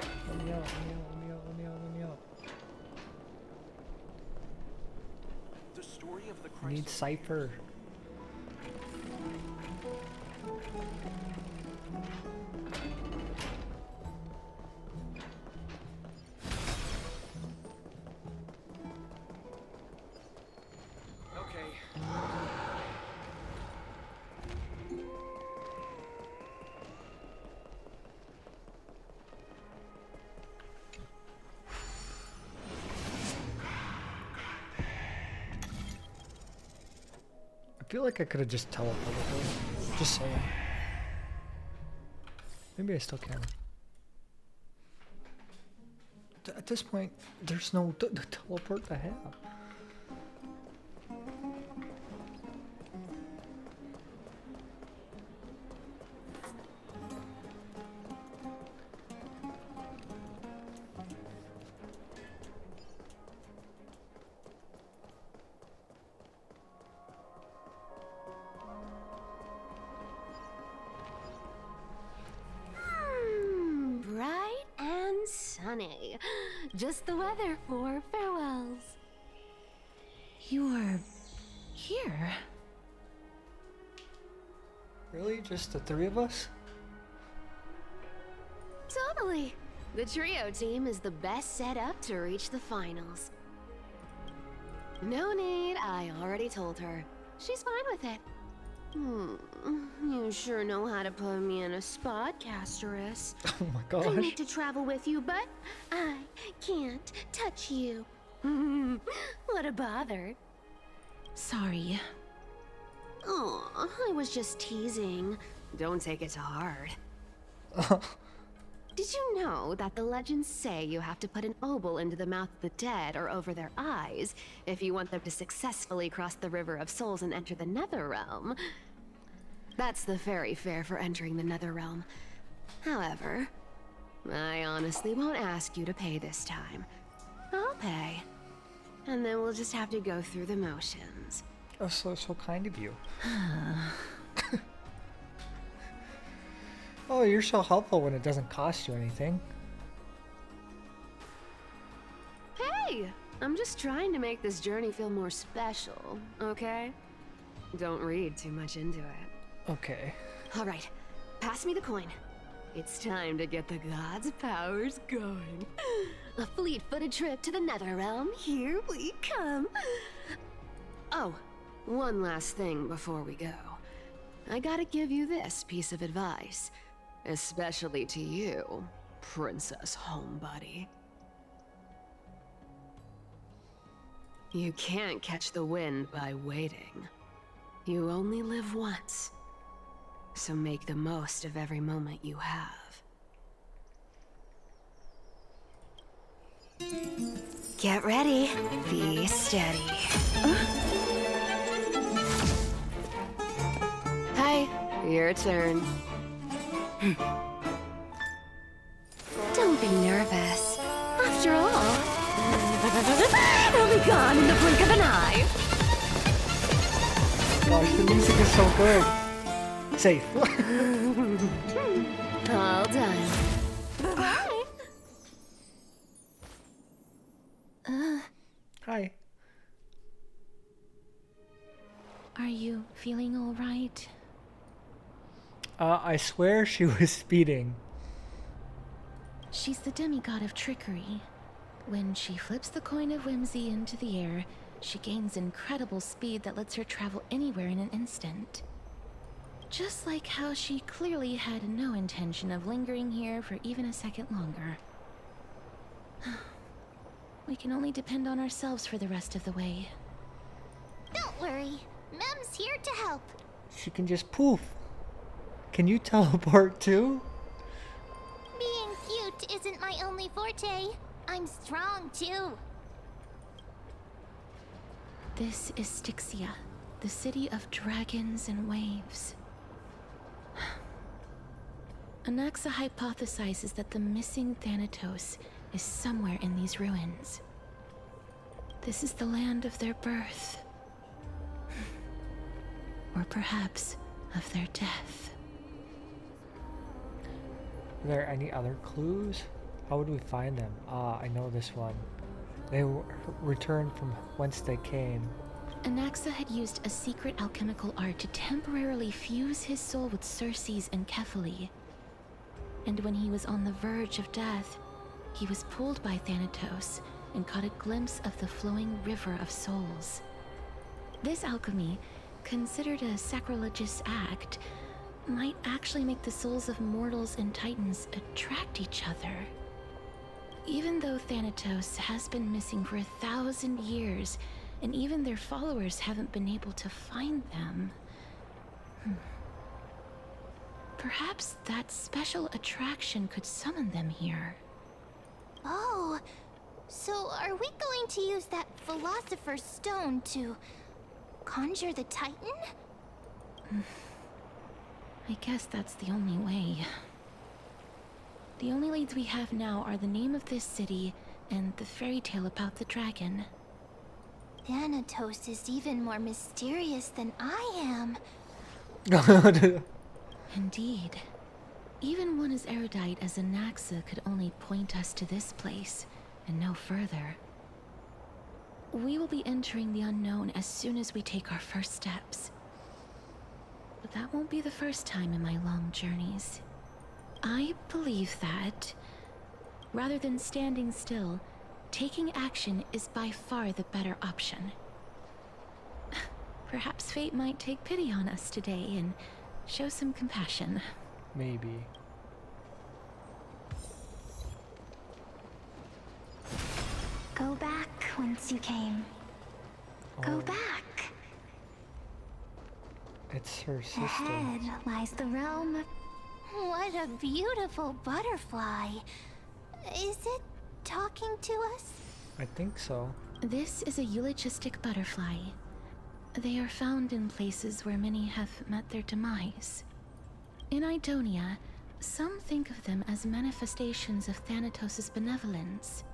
to. Let me out, let me out, let me out, let me out, let me out. The story of the I need Cypher. I feel like I could have just teleported her. Just saying. Maybe I still can. At this point, there's no teleport to have. Bright and sunny. Just the weather for farewells. You're here. Really? Just the three of us? Totally. The trio team is the best set up to reach the finals. No need, I already told her. She's fine with it. You sure know how to put me in a spot, Casterus. Oh my I gosh. need to travel with you, but I can't touch you. What a bother. Sorry. Oh, I was just teasing. Don't take it to heart. Did you know that the legends say you have to put an obol into the mouth of the dead or over their eyes if you want them to successfully cross the River of Souls and enter the Netherrealm? That's the fairy fare for entering the Netherrealm. However, I honestly won't ask you to pay this time. I'll pay. And then we'll just have to go through the motions. Oh, so kind of you. Oh, you're so helpful when it doesn't cost you anything. Hey! I'm just trying to make this journey feel more special, okay? Don't read too much into it. Okay. Alright, pass me the coin. It's time to get the gods' powers going. A fleet-footed trip to the Netherrealm. Here we come. Oh, one last thing before we go. I gotta give you this piece of advice. Especially to you, Princess Homebody. You can't catch the wind by waiting. You only live once. So make the most of every moment you have. Get ready. Be steady. Hi, your turn. Don't be nervous. After all, it'll be gone in the blink of an eye. Gosh, the music is so good. Safe. All done. Bye. Hi. Are you feeling all right? I swear she was speeding. She's the demigod of trickery. When she flips the coin of whimsy into the air, she gains incredible speed that lets her travel anywhere in an instant. Just like how she clearly had no intention of lingering here for even a second longer. We can only depend on ourselves for the rest of the way. Don't worry. Mem's here to help. She can just poof. Can you teleport too? Being cute isn't my my only forte. I'm strong too. This is Styxia, the city of dragons and waves. Anaxa hypothesizes that the missing Thanatos is somewhere in these ruins. This is the land of their birth. Or perhaps of their death. Are there any other clues? How would we find them? Ah, I know this one. They returned from whence they came. Anaxa had used a secret alchemical art to temporarily fuse his soul with Circe's and Kephale. And when he was on the verge of death, he was pulled by Thanatos and caught a glimpse of the flowing river of souls. This alchemy, considered a sacrilegious act, might actually make the souls of mortals and titans attract each other. Even though Thanatos has been missing for 1,000 years, and even their followers haven't been able to find them, perhaps that special attraction could summon them here. Oh, so are we going to use that Philosopher's Stone to conjure the Titan? I guess that's the only way. The only leads we have now are the name of this city and the fairy tale about the dragon. Thanatos is even more mysterious than I am. Indeed. Even one as erudite as Anaxa could only point us to this place, and no further. We will be entering the unknown as soon as we take our first steps. But that won't be the first time in my long journeys. I believe that, rather than standing still, taking action is by far the better option. Perhaps fate might take pity on us today and show some compassion. Maybe. Go back whence you came. Go back. It's her sister. Ahead lies the realm of... What a beautiful butterfly. Is it talking to us? I think so. This is a eulogistic butterfly. They are found in places where many have met their demise. In Idonia, some think of them as manifestations of Thanatos' benevolence.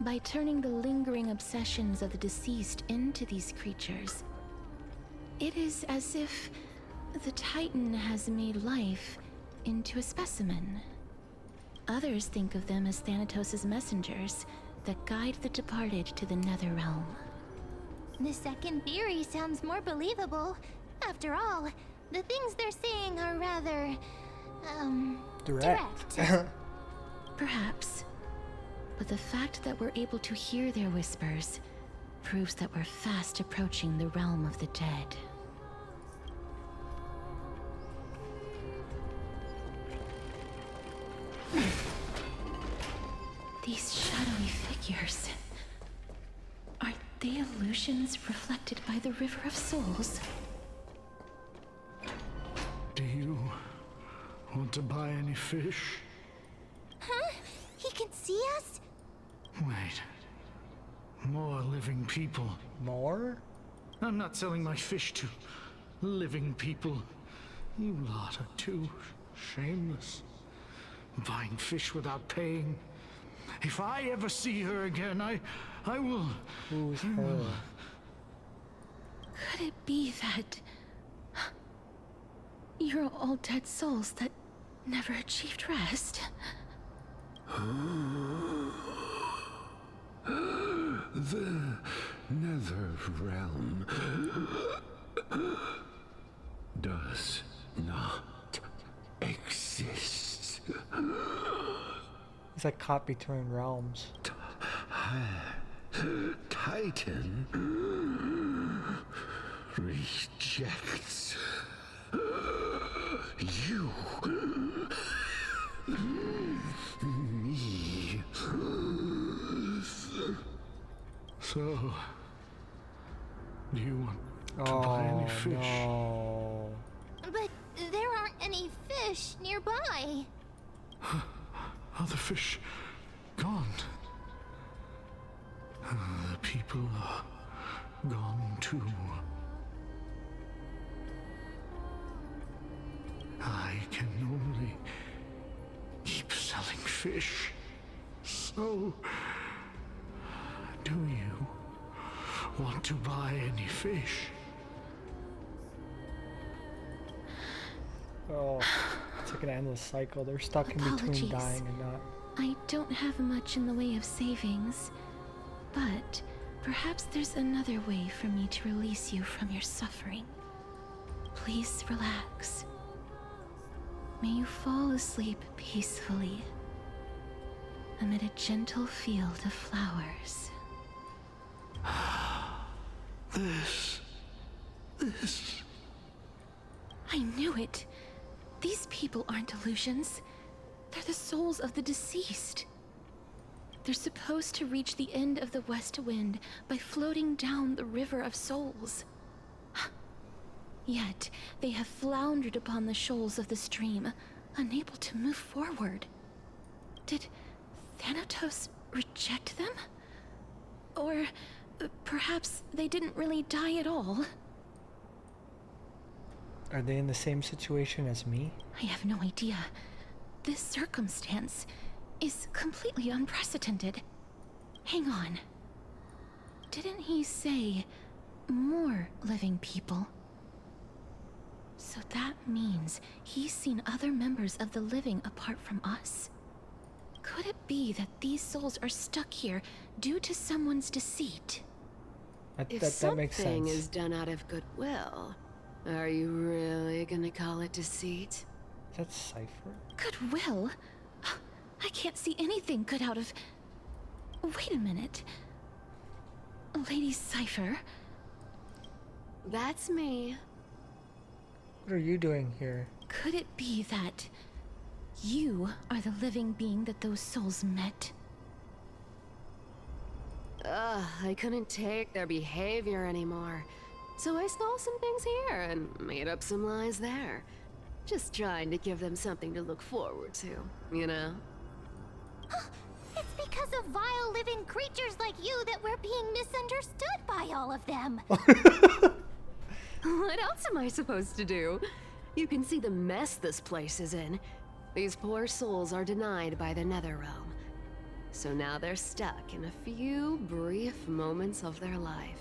By turning the lingering obsessions of the deceased into these creatures, it is as if the Titan has made life into a specimen. Others think of them as Thanatos' messengers that guide the departed to the Netherrealm. The second theory sounds more believable. After all, the things they're saying are rather, direct. Perhaps. But the fact that we're able to hear their whispers proves that we're fast approaching the realm of the dead. These shadowy figures... are they illusions reflected by the River of Souls? Do you want to buy any fish? Huh? He can see us? Wait. More living people. More? I'm not selling my fish to living people. You lot are too shameless. Buying fish without paying. If I ever see her again, I will... Who's her? Could it be that... you're all dead souls that never achieved rest? The Nether Realm does not exist. It's like caught between realms. Titan rejects you. Me. So, do you want to buy any fish? No. But there aren't any fish nearby. Are the fish gone? The people are gone too. I can only keep selling fish. So, do you want to buy any fish? Oh, it's like an endless cycle. They're stuck in between Apologies. dying and not. I don't have much in the way of savings, but perhaps there's another way for me to release you from your suffering. Please relax. May you fall asleep peacefully amid a gentle field of flowers. This. I knew it. These people aren't illusions. They're the souls of the deceased. They're supposed to reach the end of the west wind by floating down the river of souls. Yet, they have floundered upon the shoals of the stream, unable to move forward. Did Thanatos reject them? Or perhaps they didn't really die at all? Are they in the same situation as me? I have no idea. This circumstance is completely unprecedented. Hang on. Didn't he say more living people? So that means he's seen other members of the living apart from us? Could it be that these souls are stuck here due to someone's deceit? That If makes something sense. is done out of goodwill, are you really gonna call it deceit? That's Cypher. Goodwill? I can't see anything good out of... Wait a minute. Lady Cypher? That's me. What are you doing here? Could it be that you are the living being that those souls met? I couldn't take their behavior anymore. So I stole some things here and made up some lies there. Just trying to give them something to look forward to, you know? It's because of vile living creatures like you that we're being misunderstood by all of them. What else am I supposed to do? You can see the mess this place is in. These poor souls are denied by the Netherrealm. So now they're stuck in a few brief moments of their life.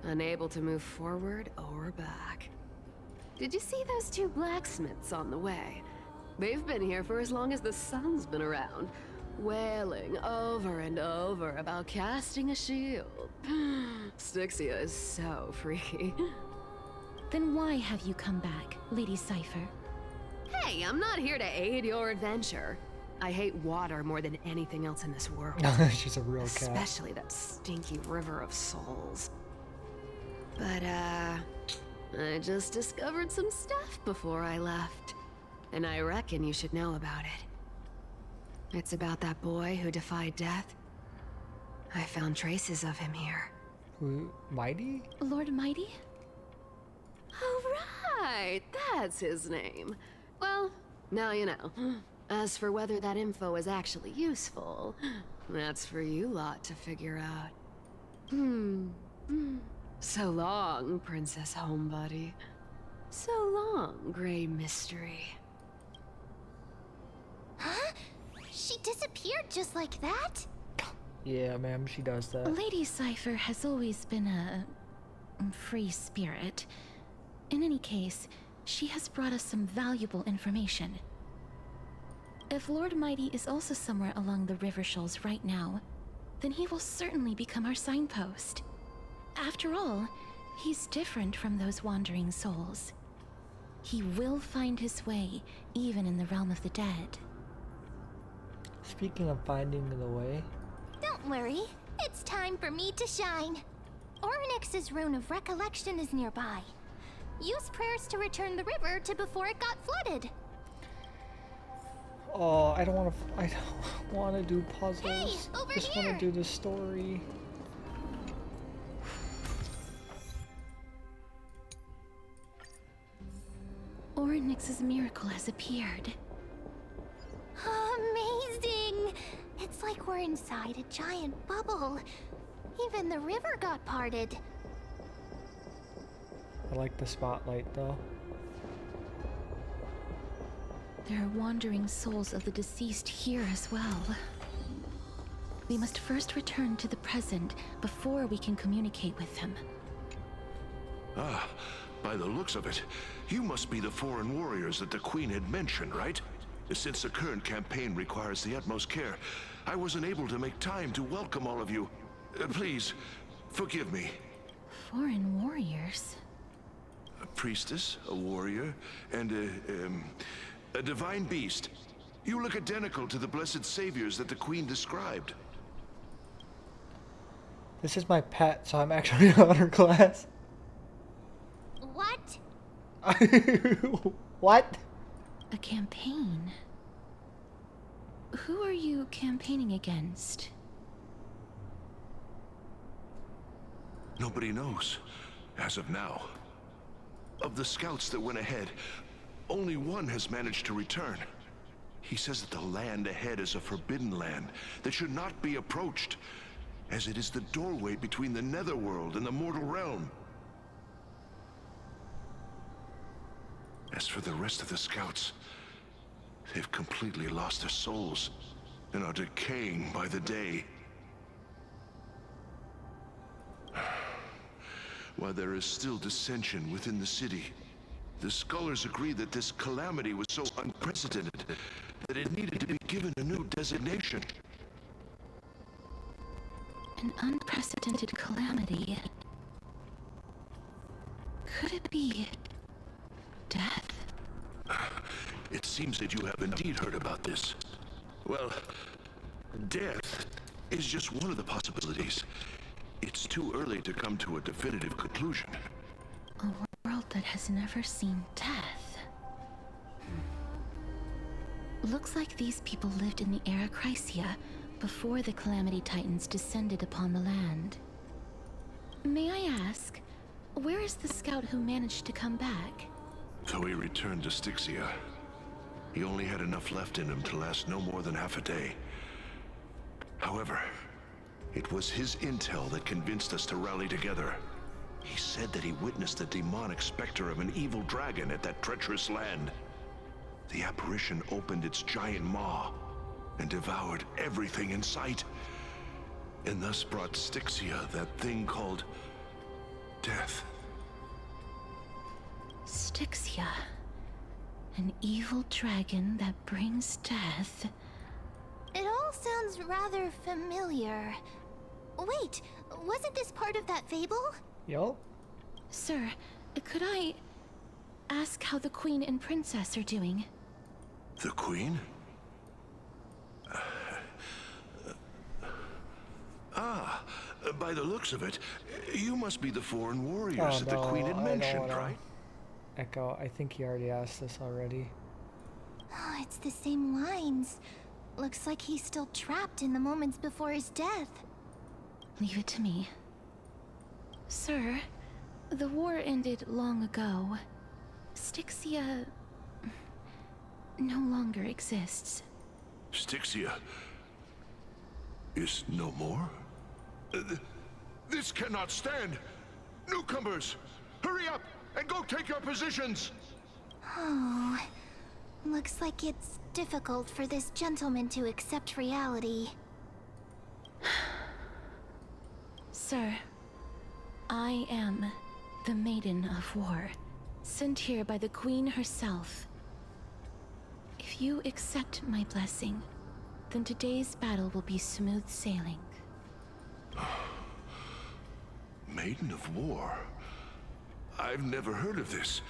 Unable to move forward or back. Did you see those two blacksmiths on the way? They've been here for as long as the sun's been around, wailing over and over about casting a shield. Styxia is so freaky. Then why have you come back, Lady Cypher? Hey, I'm not here to aid your adventure. I hate water more than anything else in this world. She's a real cat. Especially that stinky river of souls. But, I just discovered some stuff before I left. And I reckon you should know about it. It's about that boy who defied death. I found traces of him here. Who? Mighty? Lord Mighty? Oh, right! That's his name. Well, now you know. As for whether that info is actually useful, that's for you lot to figure out. So long, Princess Homebody. So long, Grey Mystery. Huh? She disappeared just like that? Yeah, ma'am, she does that. Lady Cypher has always been a free spirit. In any case, she has brought us some valuable information. If Lord Mighty is also somewhere along the river shoals right now, then he will certainly become our signpost. After all, he's different from those wandering souls. He will find his way, even in the realm of the dead. Speaking of finding the way... Don't worry, it's time for me to shine. Orynyx's rune of recollection is nearby. Use prayers to return the river to before it got flooded. Oh, I don't want to do puzzles. Hey, over Just here. want to do the story. Orynyx's miracle has appeared. Amazing! like we're inside a giant bubble. Even the river got parted. I like the spotlight though. There are wandering souls of the deceased here as well. We must first return to the present before we can communicate with them. Ah, by the looks of it, you must be the foreign warriors that the Queen had mentioned, right? Since the current campaign requires the utmost care, I wasn't able to make time to welcome all of you. Please, forgive me. Foreign warriors? A priestess, a warrior, and a divine beast. You look identical to the blessed saviors that the Queen described. This is my pet, so I'm actually on her class. What? What? A campaign? Who are you campaigning against? Nobody knows, as of now. Of the scouts that went ahead, only one has managed to return. He says that the land ahead is a forbidden land that should not be approached, as it is the doorway between the netherworld and the mortal realm. As for the rest of the scouts, they've completely lost their souls and are decaying by the day. While there is still dissension within the city, the scholars agree that this calamity was so unprecedented that it needed to be given a new designation. An unprecedented calamity. Could it be death? It seems that you have indeed heard about this. Well, death is just one of the possibilities. It's too early to come to a definitive conclusion. A world that has never seen death. Looks like these people lived in the era Chrysia before the Calamity Titans descended upon the land. May I ask, where is the scout who managed to come back? So he returned to Styxia. He only had enough left in him to last no more than half a day. However, it was his intel that convinced us to rally together. He said that he witnessed the demonic specter of an evil dragon at that treacherous land. The apparition opened its giant maw and devoured everything in sight, and thus brought Styxia that thing called death. Styxia. An evil dragon that brings death. It all sounds rather familiar. Wait, wasn't this part of that fable? Yup. Sir, could I ask how the Queen and Princess are doing? The Queen? By the looks of it, you must be the foreign warriors that the Queen had mentioned, right? Echo, I think he already asked this already. Oh, it's the same lines. Looks like he's still trapped in the moments before his death. Leave it to me. Sir, the war ended long ago. Styxia no longer exists. Styxia is no more? This cannot stand! Newcomers, hurry up and go take your positions! Oh, looks like it's difficult for this gentleman to accept reality. Sir, I am the Maiden of War, sent here by the Queen herself. If you accept my blessing, then today's battle will be smooth sailing. Maiden of War? I've never heard of this.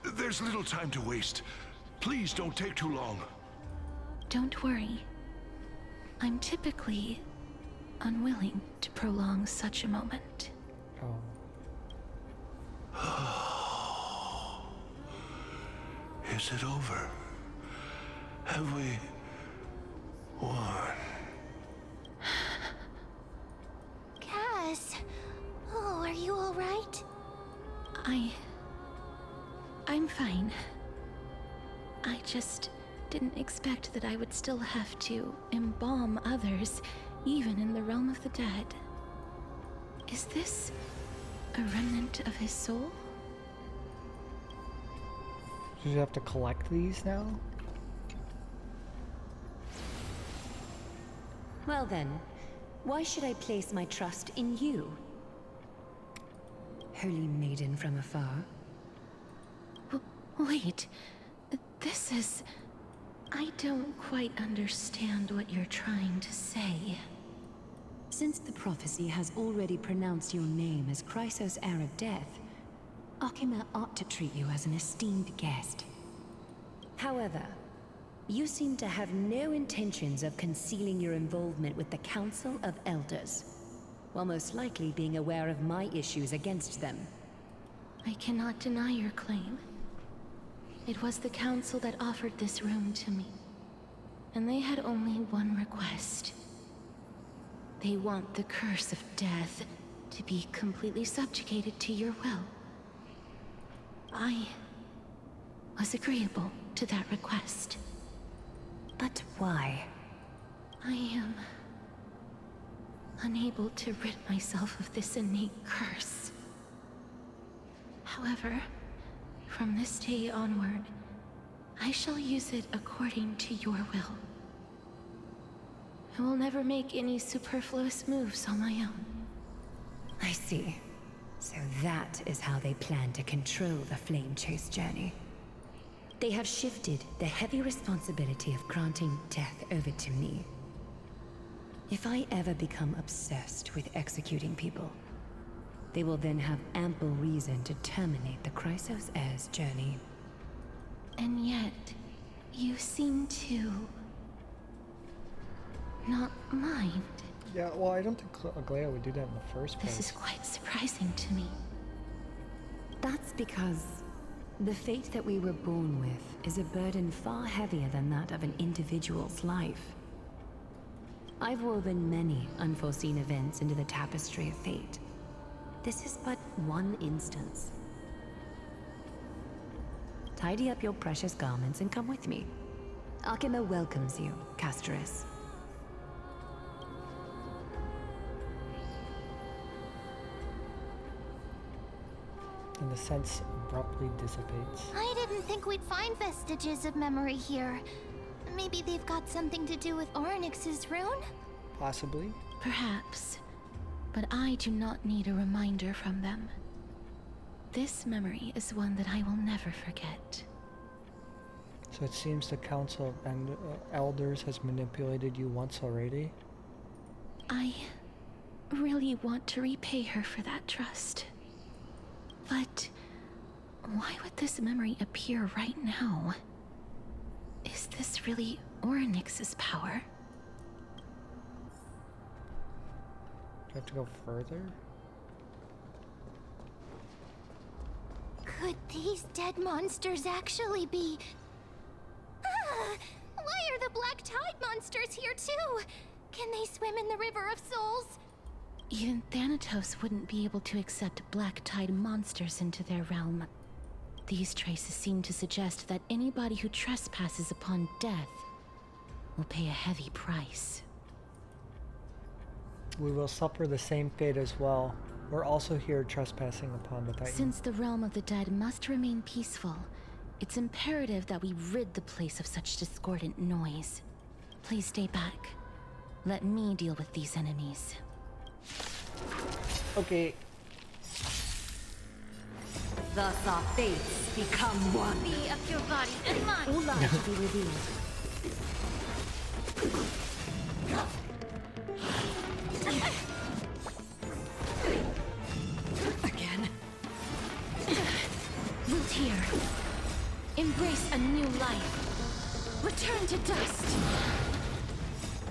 There's little time to waste. Please don't take too long. Don't worry. I'm typically unwilling to prolong such a moment. Oh. Is it over? Have we won? Cass, oh, are you all right? I'm fine. I just didn't expect that I would still have to embalm others, even in the realm of the dead. Is this a remnant of his soul? Do you have to collect these now? Well then, why should I place my trust in you? Holy maiden from afar. Wait, this is... I don't quite understand what you're trying to say. Since the prophecy has already pronounced your name as Chrysos' heir of death, Akima ought to treat you as an esteemed guest. However, you seem to have no intentions of concealing your involvement with the Council of Elders, while most likely being aware of my issues against them. I cannot deny your claim. It was the Council that offered this room to me, and they had only one request. They want the curse of death to be completely subjugated to your will. I was agreeable to that request. But why? I am unable to rid myself of this innate curse. However, from this day onward, I shall use it according to your will. I will never make any superfluous moves on my own. I see. So that is how they plan to control the Flame Chase journey. They have shifted the heavy responsibility of granting death over to me. If I ever become obsessed with executing people, they will then have ample reason to terminate the Chrysos heir's journey. And yet, you seem to... not mind. Yeah, well, I don't think Aglaya would do that in the first place. This is quite surprising to me. That's because the fate that we were born with is a burden far heavier than that of an individual's life. I've woven many unforeseen events into the tapestry of fate. This is but one instance. Tidy up your precious garments and come with me. Akima welcomes you, Castoris. And the sense abruptly dissipates. I didn't think we'd find vestiges of memory here. Maybe they've got something to do with Orynyx's rune? Possibly. Perhaps. But I do not need a reminder from them. This memory is one that I will never forget. So it seems the Council of Elders has manipulated you once already? I really want to repay her for that trust. But why would this memory appear right now? Is this really Orynyx's power? Do I have to go further? Could these dead monsters actually be... Ah! Why are the Black Tide monsters here too? Can they swim in the River of Souls? Even Thanatos wouldn't be able to accept Black Tide monsters into their realm. These traces seem to suggest that anybody who trespasses upon death will pay a heavy price. We will suffer the same fate as well. We're also here trespassing upon the Titan. Since the realm of the dead must remain peaceful, it's imperative that we rid the place of such discordant noise. Please stay back. Let me deal with these enemies. Okay. Thus our fates become one. Be of your body and mine. All lives will be revealed. Again. Root here. Embrace a new life. Return to dust.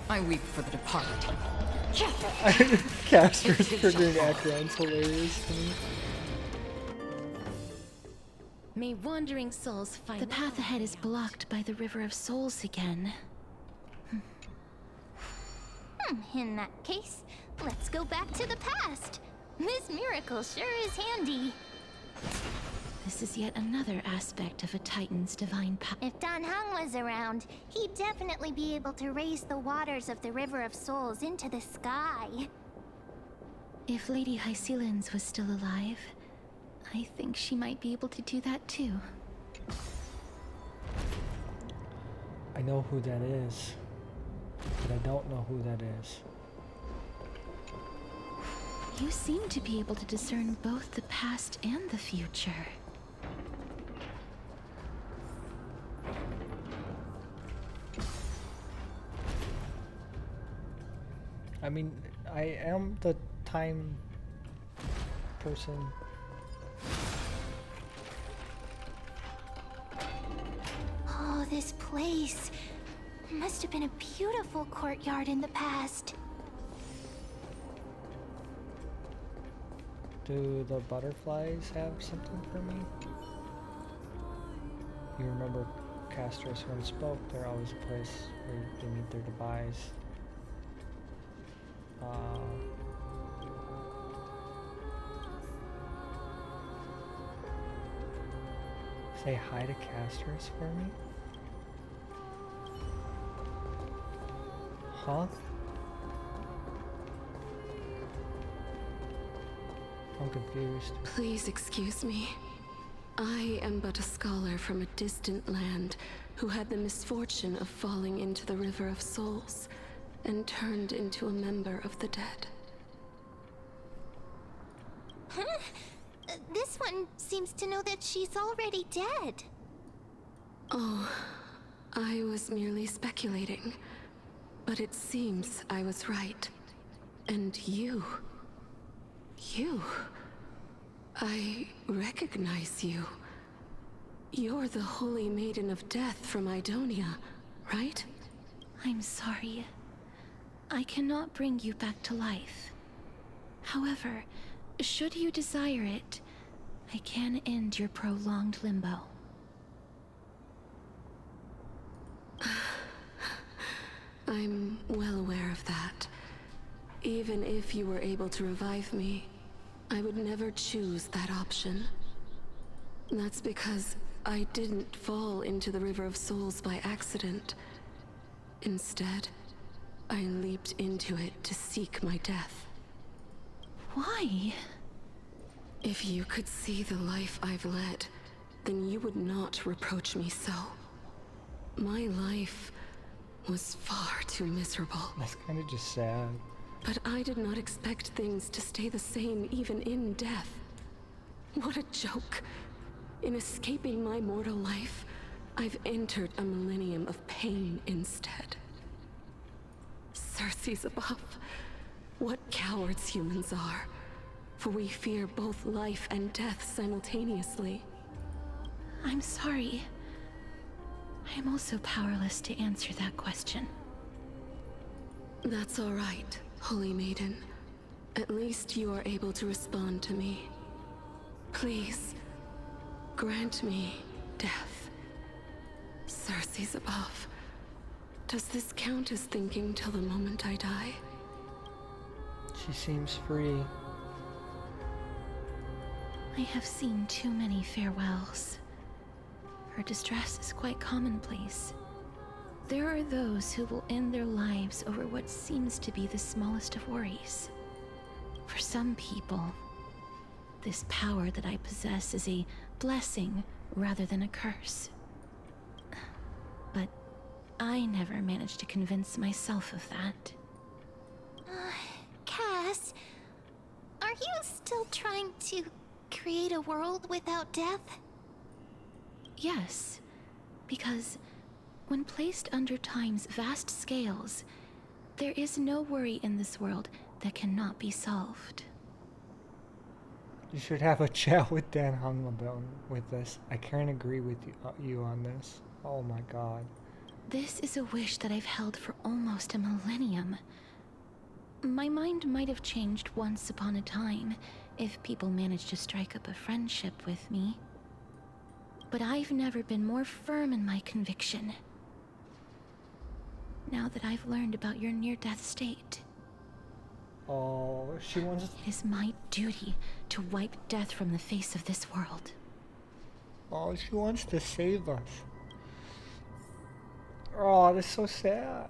I weep for the departed. Caster's triggering Akron's hilarious to me. May wandering souls find... The path ahead is blocked by the River of Souls again. In that case, let's go back to the past. This miracle sure is handy. this is yet another aspect of a Titan's divine power. If Dan Heng was around, he'd definitely be able to raise the waters of the River of Souls into the sky. If Lady Hycelens was still alive, I think she might be able to do that too. I know who that is, but I don't know who that is. You seem to be able to discern both the past and the future. I mean, I am the time person. Oh, this place must have been a beautiful courtyard in the past. Do the butterflies have something for me? You remember Castros when spoke, they're always a place where they meet their demise. Say hi to Castros for me? Huh? I'm confused. Please excuse me. I am but a scholar from a distant land who had the misfortune of falling into the River of Souls and turned into a member of the dead. Huh? This one seems to know that she's already dead. Oh, I was merely speculating. But it seems I was right. And you... I recognize you. You're the Holy Maiden of Death from Idonia, right? I'm sorry. I cannot bring you back to life. However, should you desire it, I can end your prolonged limbo. I'm well aware of that. Even if you were able to revive me, I would never choose that option. That's because I didn't fall into the River of Souls by accident. Instead, I leaped into it to seek my death. Why? If you could see the life I've led, then you would not reproach me so. My life was far too miserable. That's kind of just sad. But I did not expect things to stay the same even in death. What a joke. In escaping my mortal life, I've entered a millennium of pain instead. Circe's above. What cowards humans are. For we fear both life and death simultaneously. I'm sorry. I am also powerless to answer that question. That's all right, Holy Maiden. At least you are able to respond to me. Please, grant me death. Circe's above. Does this count as thinking till the moment I die? She seems free. I have seen too many farewells. Her distress is quite commonplace. There are those who will end their lives over what seems to be the smallest of worries. For some people, this power that I possess is a blessing rather than a curse. But I never managed to convince myself of that. Cass, are you still trying to create a world without death? Yes, because when placed under time's vast scales, there is no worry in this world that cannot be solved. You should have a chat with Dan Heng about with this. I can't agree with you on this. Oh my god. This is a wish that I've held for almost a millennium. My mind might have changed once upon a time if people managed to strike up a friendship with me. But I've never been more firm in my conviction. Now that I've learned about your near-death state. Oh, she wants... It is my duty to wipe death from the face of this world. Oh, she wants to save us. Oh, that's so sad.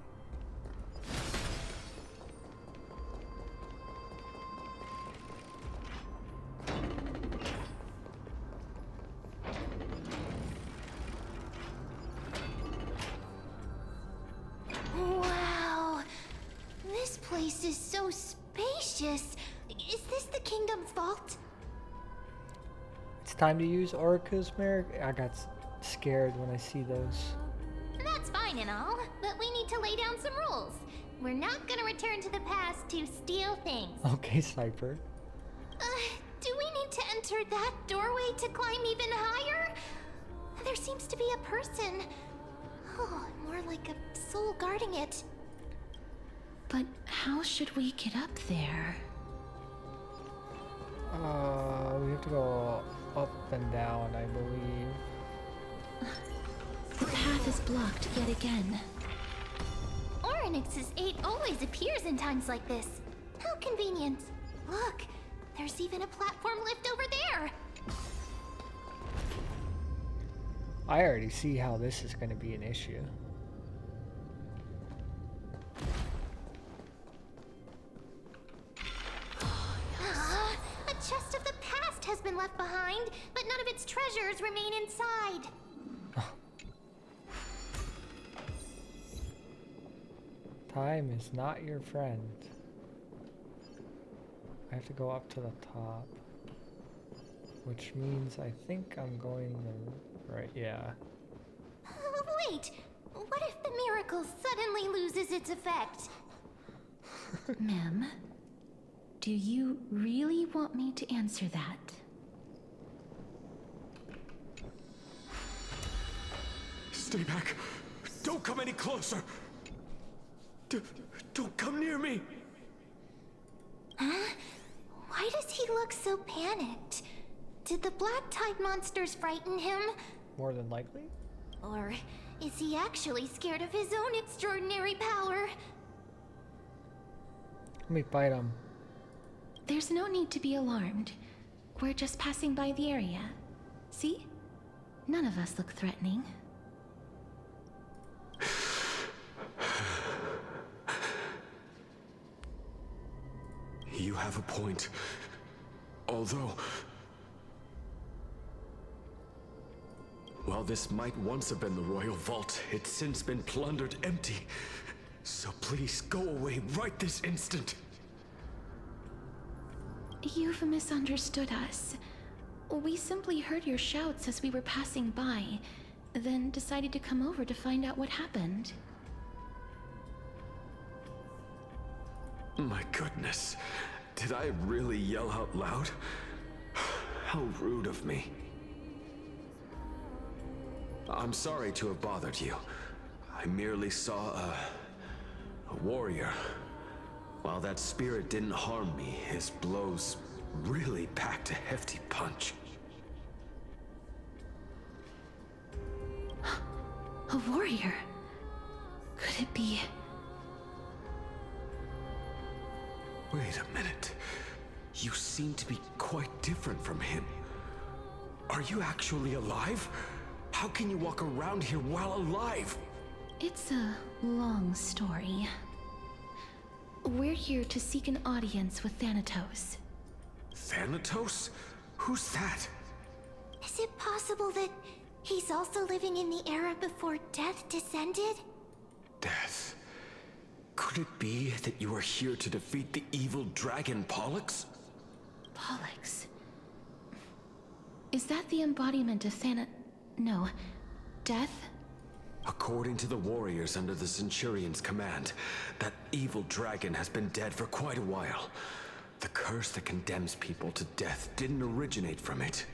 Wow. This place is so spacious. Is this the kingdom's vault? It's time to use Orca's mirror. I got scared when I see those. That's fine and all, but we need to lay down some rules. We're not gonna return to the past to steal things. Okay, Sniper. Do we need to enter that doorway to climb even higher? There seems to be a person. Oh, more like a soul guarding it. But how should we get up there? We have to go up and down, I believe. The path is blocked yet again. Orynyx's 8 always appears in times like this. How convenient. Look, there's even a platform lift over there. I already see how this is going to be an issue. A chest of the past has been left behind, but none of its treasures remain inside. Time is not your friend. I have to go up to the top. Which means I think I'm going the right, yeah. Wait, what if the miracle suddenly loses its effect? Mem, do you really want me to answer that? Stay back. Don't come any closer. Don't come near me. Huh? Why does he look so panicked? Did the black tide monsters frighten him? More than likely. Or is he actually scared of his own extraordinary power? Let me fight him. There's no need to be alarmed. We're just passing by the area. See? None of us look threatening. You have a point. Although, while this might once have been the royal vault, it's since been plundered empty. So please go away right this instant. You've misunderstood us. We simply heard your shouts as we were passing by, then decided to come over to find out what happened. My goodness. Did I really yell out loud? How rude of me. I'm sorry to have bothered you. I merely saw a warrior. While that spirit didn't harm me, his blows really packed a hefty punch. A warrior? Could it be? Wait a minute. You seem to be quite different from him. Are you actually alive? How can you walk around here while alive? It's a long story. We're here to seek an audience with Thanatos. Thanatos? Who's that? Is it possible that he's also living in the era before death descended? Death? Could it be that you are here to defeat the evil dragon Pollux? Pollux? Is that the embodiment of No. Death? According to the warriors under the Centurion's command, that evil dragon has been dead for quite a while. The curse that condemns people to death didn't originate from it.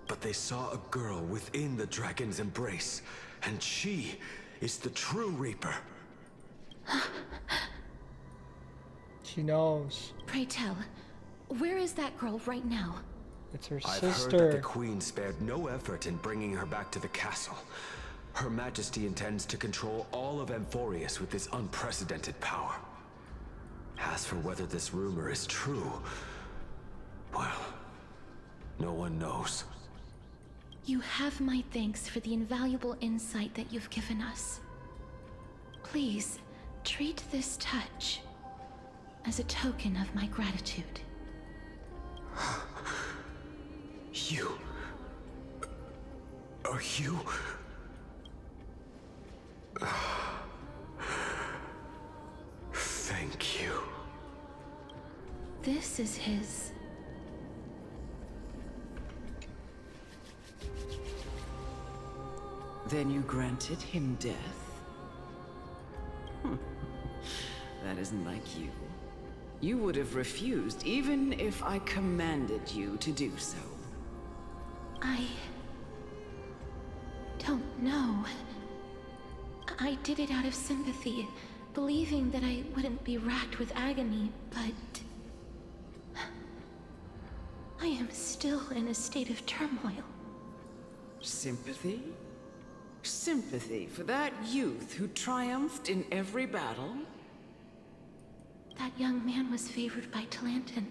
But they saw a girl within the dragon's embrace, and she is the true Reaper. She knows. Pray tell, where is that girl right now? It's her I've sister. heard that the Queen spared no effort in bringing her back to the castle. Her Majesty intends to control all of Amphorius with this unprecedented power. As for whether this rumor is true, well, no one knows. You have my thanks for the invaluable insight that you've given us. Please, treat this touch as a token of my gratitude. You... Are you... Thank you. This is his. Then you granted him death? That isn't like you. You would have refused even if I commanded you to do so. I don't know. I did it out of sympathy, believing that I wouldn't be racked with agony, but I am still in a state of turmoil. Sympathy? Sympathy for that youth who triumphed in every battle? That young man was favored by Talantin,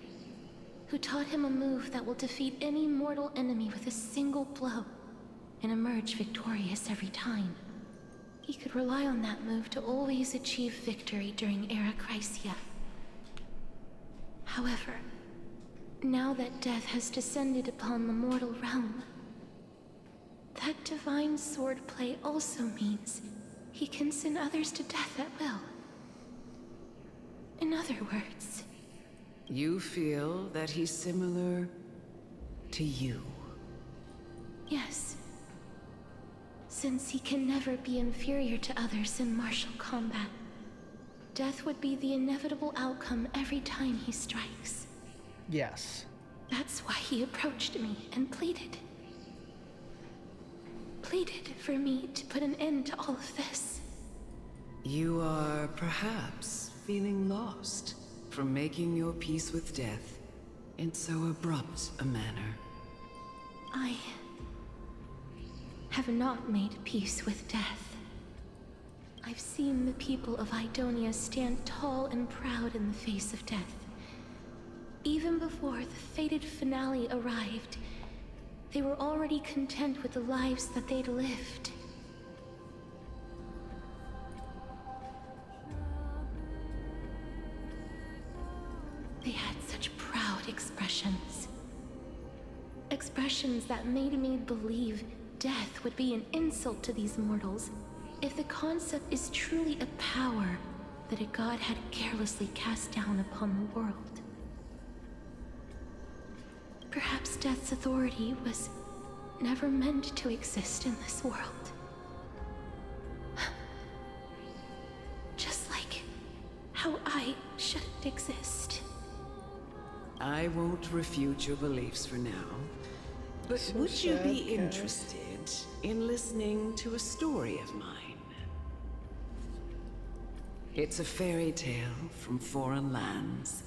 who taught him a move that will defeat any mortal enemy with a single blow and emerge victorious every time. He could rely on that move to always achieve victory during Era Chrysia. However, now that death has descended upon the mortal realm, that divine swordplay also means he can send others to death at will. In other words... You feel that he's similar to you? Yes. Since he can never be inferior to others in martial combat, death would be the inevitable outcome every time he strikes. Yes. That's why he approached me and pleaded. Pleaded for me to put an end to all of this. You are perhaps feeling lost from making your peace with death in so abrupt a manner. I have not made peace with death. I've seen the people of Idonia stand tall and proud in the face of death. Even before the fated finale arrived, they were already content with the lives that they'd lived. They had such proud expressions. Expressions that made me believe death would be an insult to these mortals if the concept is truly a power that a god had carelessly cast down upon the world. Perhaps death's authority was never meant to exist in this world. Just like how I shouldn't exist. I won't refute your beliefs for now, but would you be interested in listening to a story of mine? It's a fairy tale from foreign lands,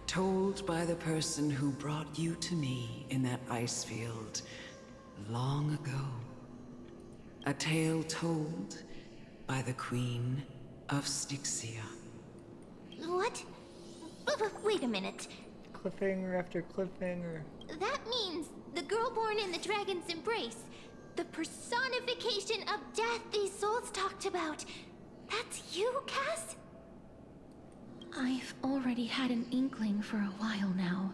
told by the person who brought you to me in that ice field long ago. A tale told by the Queen of Styxia. What? Wait a minute. Cliffhanger after cliffhanger. That means the girl born in the dragon's embrace, the personification of death these souls talked about. That's you, Cass? I've already had an inkling for a while now.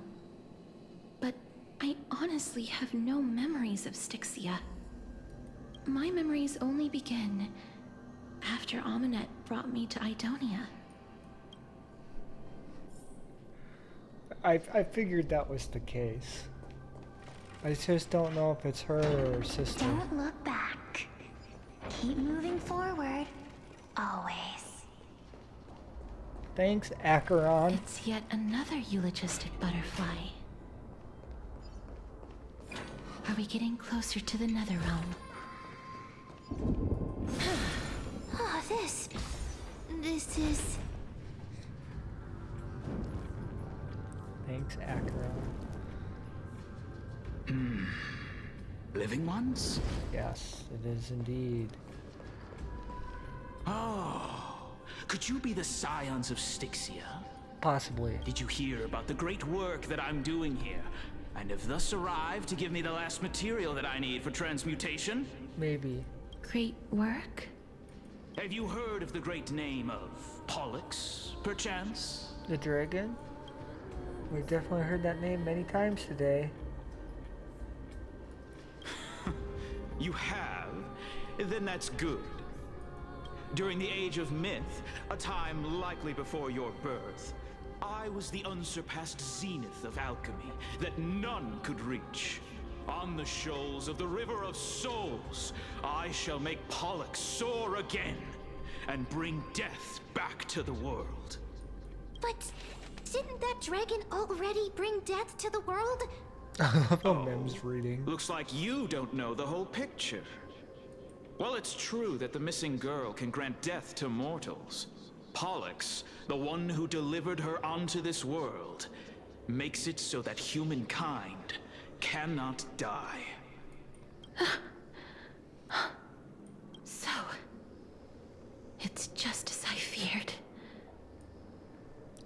But I honestly have no memories of Styxia. My memories only begin after Aminet brought me to Idonia. I figured that was the case. I just don't know if it's her or her sister. Don't look back. Keep moving forward. Always. Thanks, Acheron. It's yet another eulogistic butterfly. Are we getting closer to the Netherrealm? Oh, this is... Thanks, Acheron. Living ones? Yes, it is indeed. Oh, could you be the scions of Styxia? Possibly. Did you hear about the great work that I'm doing here? and have thus arrived to give me the last material that I need for transmutation. Maybe. Great work? Have you heard of the great name of Pollux, perchance? The dragon? We definitely heard that name many times today. You have? Then that's good. During the Age of Myth, a time likely before your birth, I was the unsurpassed zenith of alchemy that none could reach. On the shoals of the River of Souls, I shall make Pollux soar again and bring death back to the world. But didn't that dragon already bring death to the world? Mem's reading. Looks like you don't know the whole picture. Well, it's true that the missing girl can grant death to mortals. Pollux, the one who delivered her onto this world, makes it so that humankind cannot die. So, it's just as I feared.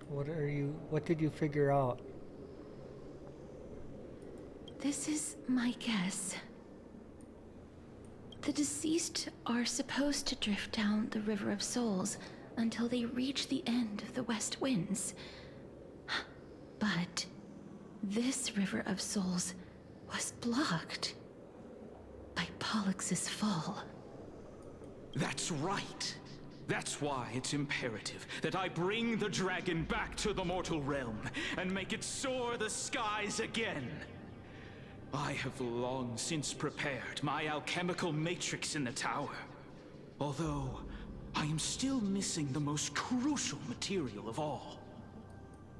What did you figure out? This is my guess. The deceased are supposed to drift down the River of Souls until they reach the end of the West Winds. But this River of Souls was blocked by Pollux's fall. That's right. That's why it's imperative that I bring the dragon back to the mortal realm and make it soar the skies again. I have long since prepared my alchemical matrix in the tower. Although, I am still missing the most crucial material of all.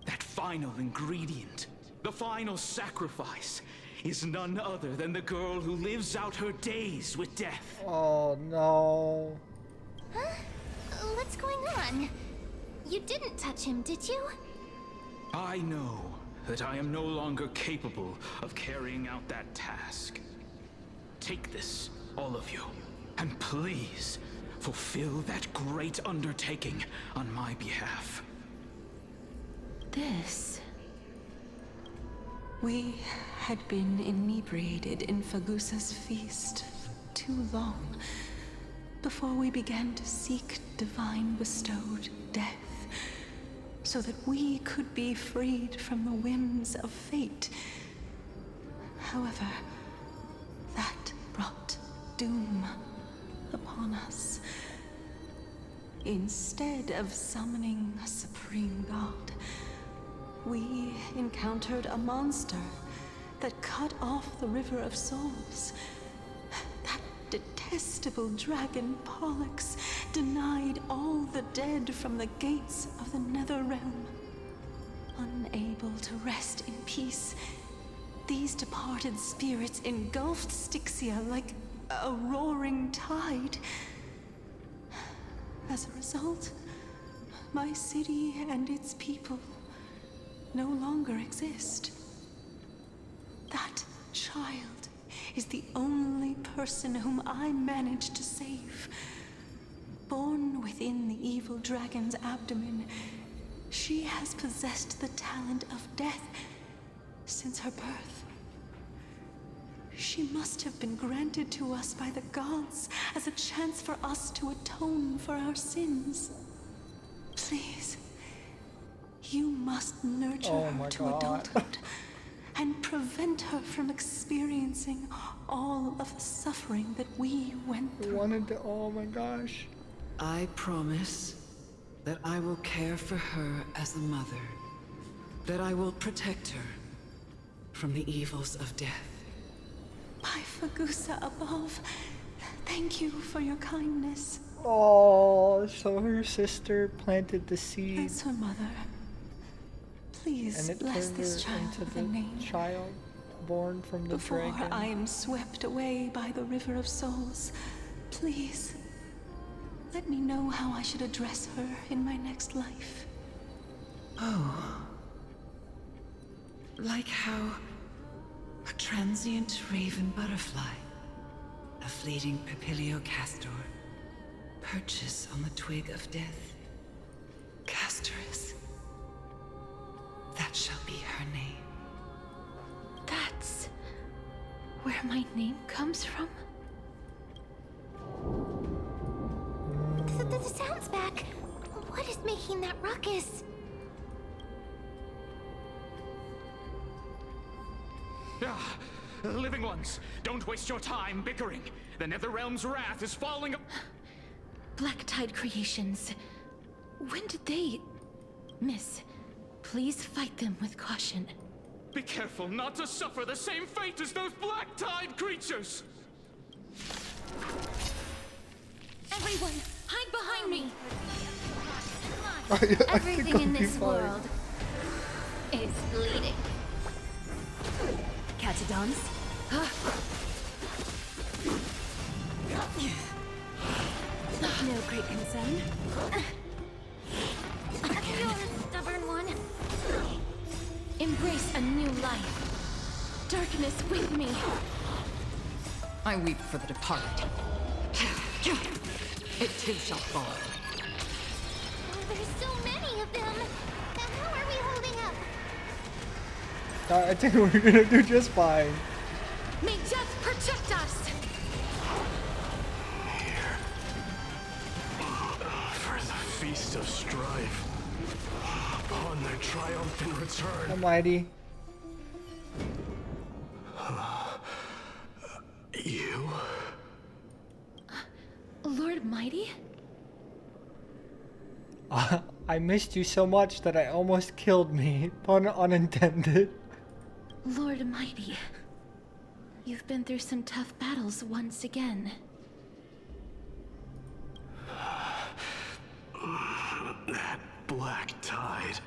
That final ingredient, the final sacrifice, is none other than the girl who lives out her days with death. Oh no. Huh? What's going on? You didn't touch him, did you? I know that I am no longer capable of carrying out that task. Take this, all of you, and please fulfill that great undertaking on my behalf. This... We had been inebriated in Fagusa's feast too long before we began to seek divine bestowed death, so that we could be freed from the whims of fate. However, that brought doom upon us. Instead of summoning a supreme god, we encountered a monster that cut off the River of Souls. That detestable dragon Pollux denied all the dead from the gates of the Nether Realm. Unable to rest in peace, these departed spirits engulfed Styxia like a roaring tide. As a result, my city and its people no longer exist. That child is the only person whom I managed to save. Born within the evil dragon's abdomen, she has possessed the talent of death since her birth. She must have been granted to us by the gods as a chance for us to atone for our sins. Please, you must nurture her to adulthood and prevent her from experiencing all of the suffering that we went through. Oh my gosh. I promise that I will care for her as a mother, that I will protect her from the evils of death. By Fagusa above, thank you for your kindness. Oh, so her sister planted the seed. As her mother, please and it bless turned this her child into with the a name. child born from the Before dragon. I am swept away by the River of Souls, please let me know how I should address her in my next life. Oh. Like how a transient raven butterfly, a fleeting papilio castor, perches on the twig of death. Castorus. That shall be her name. That where my name comes from? The sound's back. What is making that ruckus? Ah, living ones, don't waste your time bickering. The Netherrealm's wrath is falling. Black Tide creations. When did they... Miss, please fight them with caution. Be careful not to suffer the same fate as those Black Tide creatures! Everyone, hide behind me! Everything in this world is bleeding. Catadons? No great concern. You're a stubborn one. Embrace a new life. Darkness with me. I weep for the departed. It too shall fall. There's so many of them. How are we holding up? I think we're gonna do just fine. May death protect us! For the feast of strife. On their triumphant return. Almighty. You? Lord Mighty? I missed you so much that I almost killed me. Pun unintended. Lord Mighty. You've been through some tough battles once again. That black tide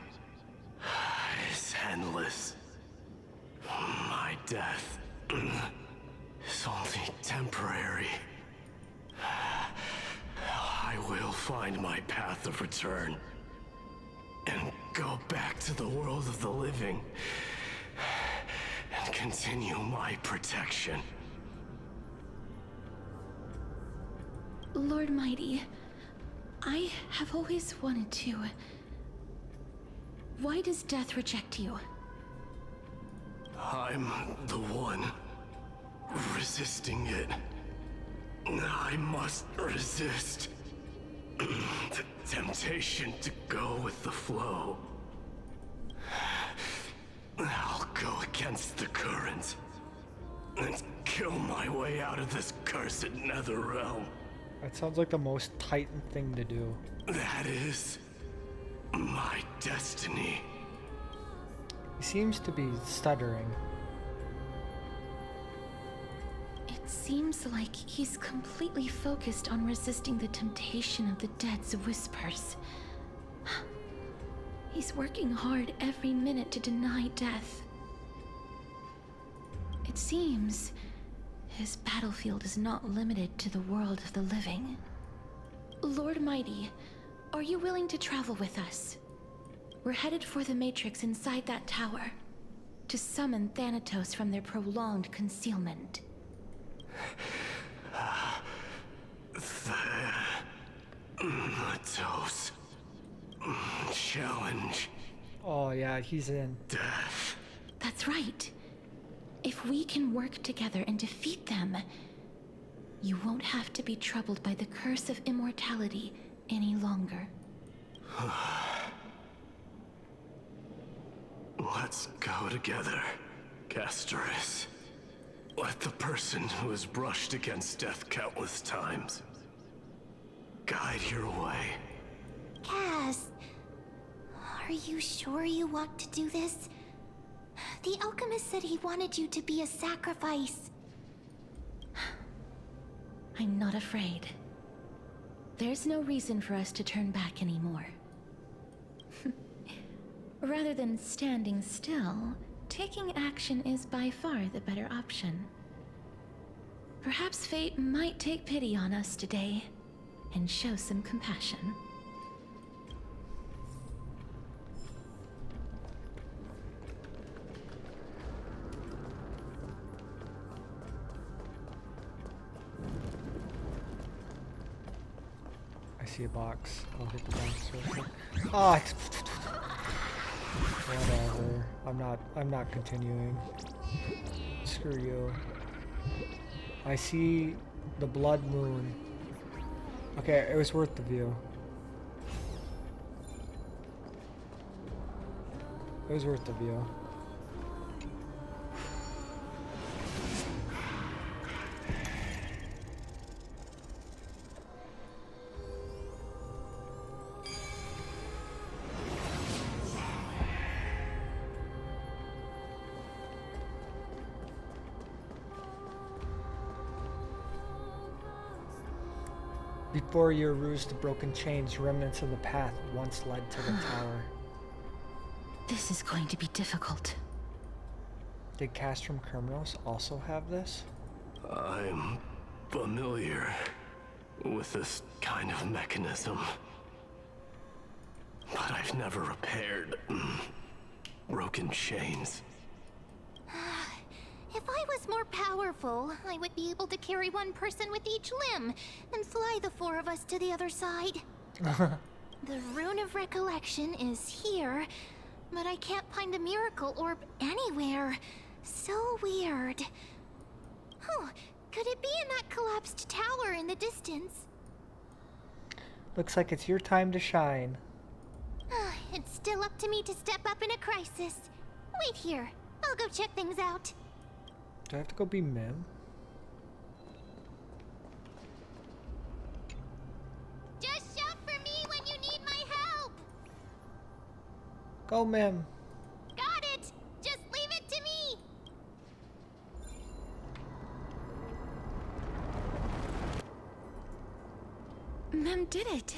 is endless. My death is only temporary. I will find my path of return and go back to the world of the living and continue my protection. Lord Mighty, I have always wanted to. Why does death reject you? I'm the one resisting it. I must resist the temptation to go with the flow. I'll go against the current and kill my way out of this cursed Netherrealm. That sounds like the most Titan thing to do. That is my destiny. He seems to be stuttering. It seems like he's completely focused on resisting the temptation of the dead's whispers. He's working hard every minute to deny death. It seems his battlefield is not limited to the world of the living. Lord Mighty, are you willing to travel with us? We're headed for the Matrix inside that tower, to summon Thanatos from their prolonged concealment. Thanatos. Challenge. Oh yeah, he's in. Death. That's right. If we can work together and defeat them, you won't have to be troubled by the curse of immortality any longer. Let's go together, Castorus. Let the person who has brushed against death countless times guide your way. Cass, are you sure you want to do this? The alchemist said he wanted you to be a sacrifice. I'm not afraid. There's no reason for us to turn back anymore. Rather than standing still, taking action is by far the better option. Perhaps fate might take pity on us today and show some compassion. I see a box. I'll hit the box real quick. Ah, whatever. I'm not continuing. Screw you. I see the blood moon. Okay, it was worth the view. It was worth the view. Before your ruse, the broken chains, remnants of the path once led to the tower. This is going to be difficult. Did Castrum Criminals also have this? I'm familiar with this kind of mechanism, but I've never repaired broken chains. If I was more powerful, I would be able to carry one person with each limb and fly the four of us to the other side. The Rune of Recollection is here, but I can't find the miracle orb anywhere. So weird. Oh, could it be in that collapsed tower in the distance? Looks like it's your time to shine. It's still up to me to step up in a crisis. Wait here. I'll go check things out. Do I have to go be Mim? Just shout for me when you need my help. Go Mim. Got it. Just leave it to me. Mem did it.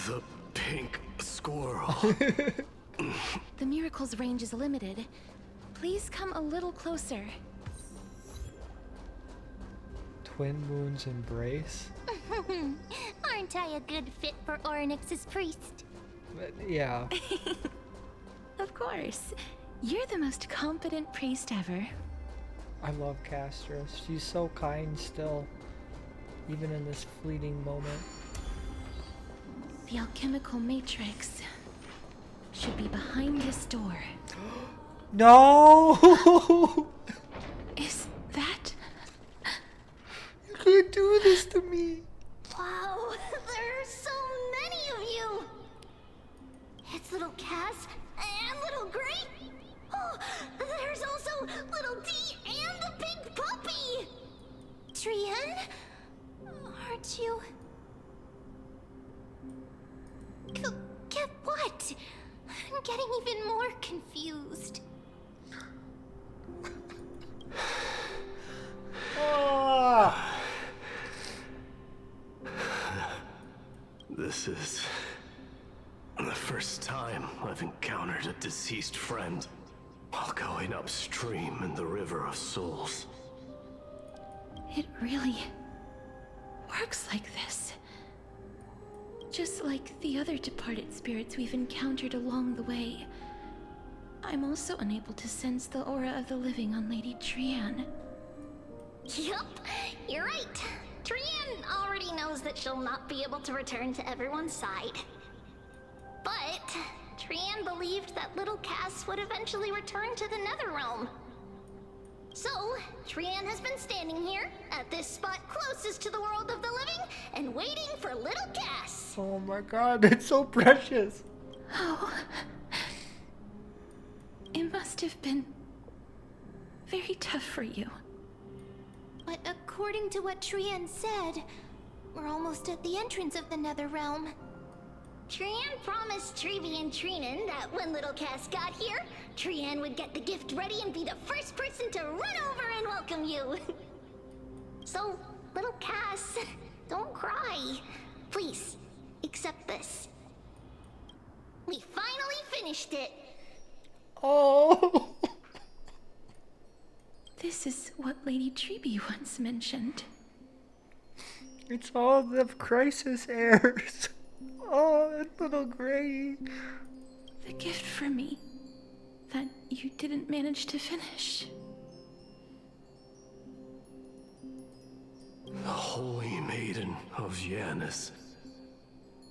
The pink squirrel. The miracle's range is limited. Please come a little closer. Twin Moon's Embrace? Aren't I a good fit for Orynyx's priest? Yeah. Of course. You're the most competent priest ever. I love Castris. She's so kind still, even in this fleeting moment. The alchemical matrix should be behind this door. No! Is that... You can't do this to me. Wow, there are so many of you. It's little Cass and little Gray. Oh, there's also little D and the pink puppy. Trian? Aren't you... Get what? I'm getting even more confused. This is the first time I've encountered a deceased friend while going upstream in the River of Souls. It really works like this. Just like the other departed spirits we've encountered along the way. I'm also unable to sense the aura of the living on Lady Trian. Yup, you're right. Trian already knows that she'll not be able to return to everyone's side. But Trian believed that little Cass would eventually return to the Netherrealm. So, Trian has been standing here, at this spot closest to the world of the living, and waiting for little Cass. Oh my god, it's so precious. Oh. It must have been very tough for you. But according to what Trian said, we're almost at the entrance of the Netherrealm. Trian promised Trevi and Trinan that when little Cass got here, Trian would get the gift ready and be the first person to run over and welcome you. So, little Cass, don't cry. Please, accept this. We finally finished it. Oh. This is what Lady Trevi once mentioned. It's all the crisis heirs. Oh, that little Gray. The gift for me that you didn't manage to finish. The Holy Maiden of Yanis.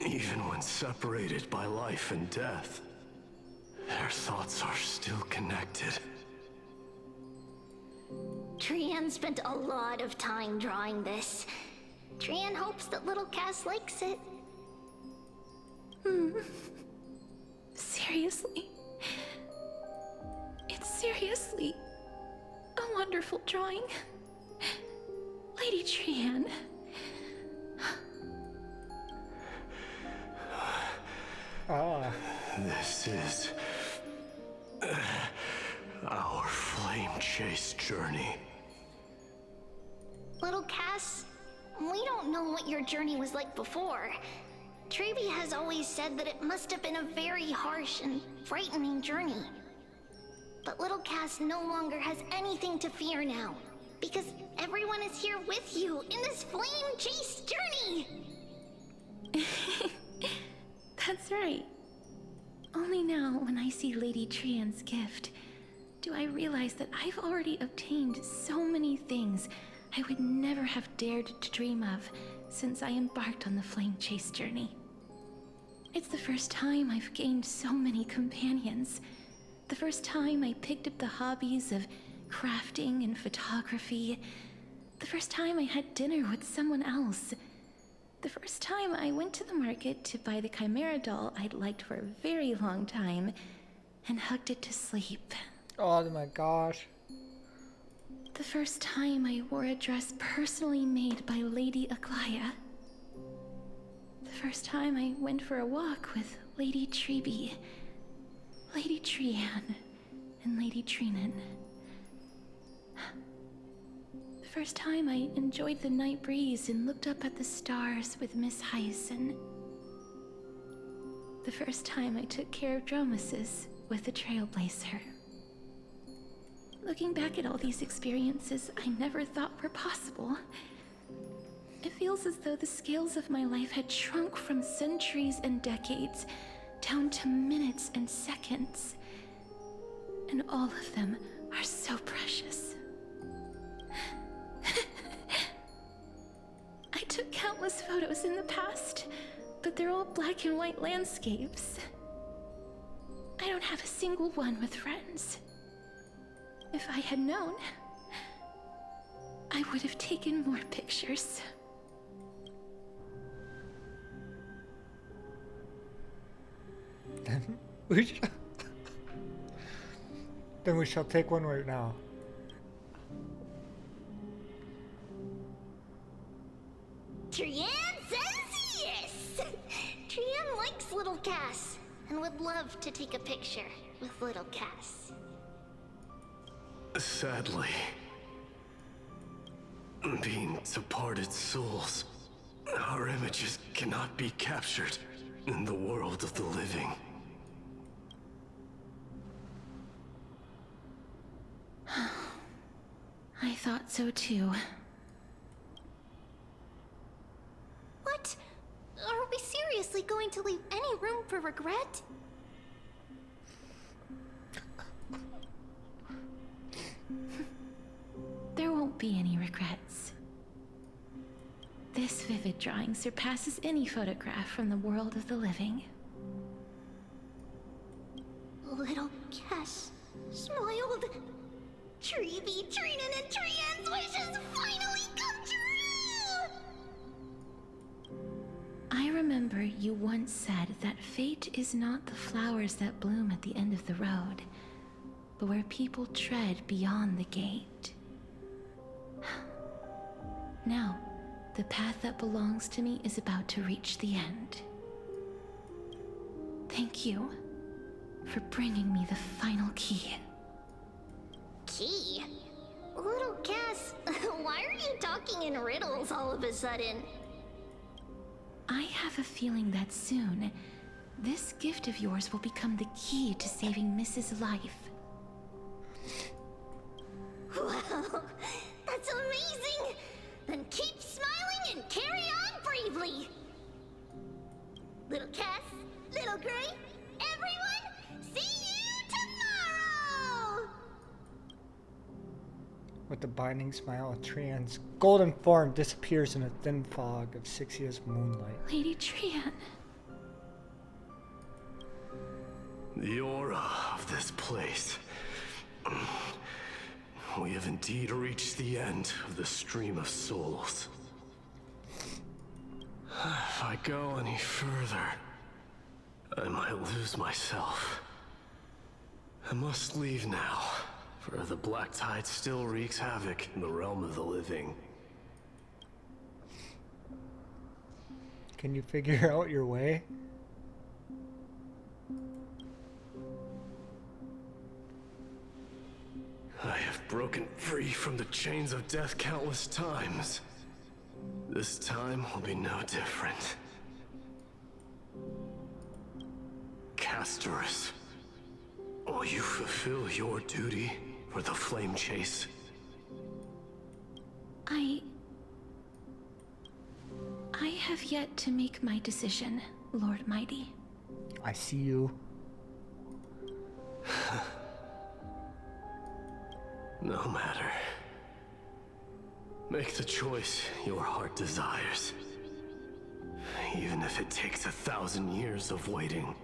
Even when separated by life and death, their thoughts are still connected. Trian spent a lot of time drawing this. Trian hopes that little Cass likes it. Seriously? It's seriously a wonderful drawing. Lady Trian. This is our flame chase journey. Little Cass, we don't know what your journey was like before. Trevi has always said that it must have been a very harsh and frightening journey. But little Cass no longer has anything to fear now, because everyone is here with you in this flame chase journey! That's right. Only now, when I see Lady Trian's gift, do I realize that I've already obtained so many things I would never have dared to dream of since I embarked on the flame chase journey. It's the first time I've gained so many companions. The first time I picked up the hobbies of crafting and photography. The first time I had dinner with someone else. The first time I went to the market to buy the Chimera doll I'd liked for a very long time and hugged it to sleep. Oh my gosh. The first time I wore a dress personally made by Lady Aglaya. The first time I went for a walk with Lady Trebi, Lady Trian, and Lady Trinan. The first time I enjoyed the night breeze and looked up at the stars with Miss Hyacin. The first time I took care of Dromasis with the Trailblazer. Looking back at all these experiences I never thought were possible, it feels as though the scales of my life had shrunk from centuries and decades down to minutes and seconds. And all of them are so precious. I took countless photos in the past, but they're all black and white landscapes. I don't have a single one with friends. If I had known, I would have taken more pictures. Then we shall take one right now. Trian says yes! Trian likes little Cass and would love to take a picture with little Cass. Sadly, being departed souls, our images cannot be captured in the world of the living. I thought so too. What? Are we seriously going to leave any room for regret? There won't be any regrets. This vivid drawing surpasses any photograph from the world of the living. Little Cass smiled. Trevi, Trinan, and Trian's wishes finally come true! I remember you once said that fate is not the flowers that bloom at the end of the road, but where people tread beyond the gate. Now, the path that belongs to me is about to reach the end. Thank you for bringing me the final key. Key? Little Cass, why are you talking in riddles all of a sudden? I have a feeling that soon, this gift of yours will become the key to saving Mrs. Life. Wow, that's amazing! Then keep smiling and carry on bravely! Little Cass, Little Gray, everyone, see you tomorrow! With the binding smile, Trian's golden form disappears in a thin fog of Sixia's moonlight. Lady Trian. The aura of this place We have indeed reached the end of the stream of souls. If I go any further, I might lose myself. I must leave now, for the black tide still wreaks havoc in the realm of the living. Can you figure out your way? I have broken free from the chains of death countless times. This time will be no different. Castorus, will you fulfill your duty for the flame chase? I have yet to make my decision, Lord Mighty. I see you. No matter. Make the choice your heart desires. Even if it takes 1,000 years of waiting.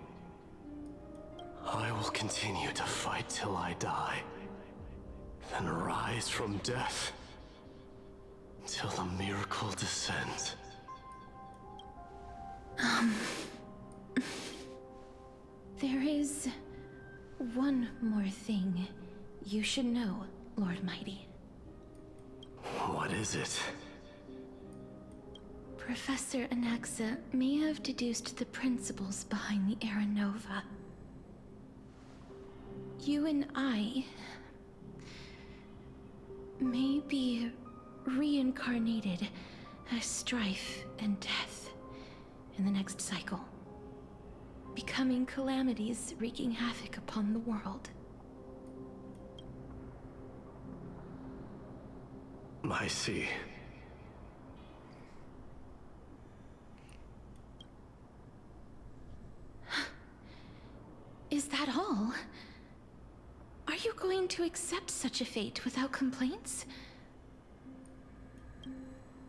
I will continue to fight till I die. Then rise from death. Till the miracle descends. There is one more thing you should know, Lord Mighty. What is it? Professor Anaxa may have deduced the principles behind the Era Nova. You and I may be reincarnated as strife and death in the next cycle, becoming calamities wreaking havoc upon the world. I see. Is that all? Are you going to accept such a fate without complaints?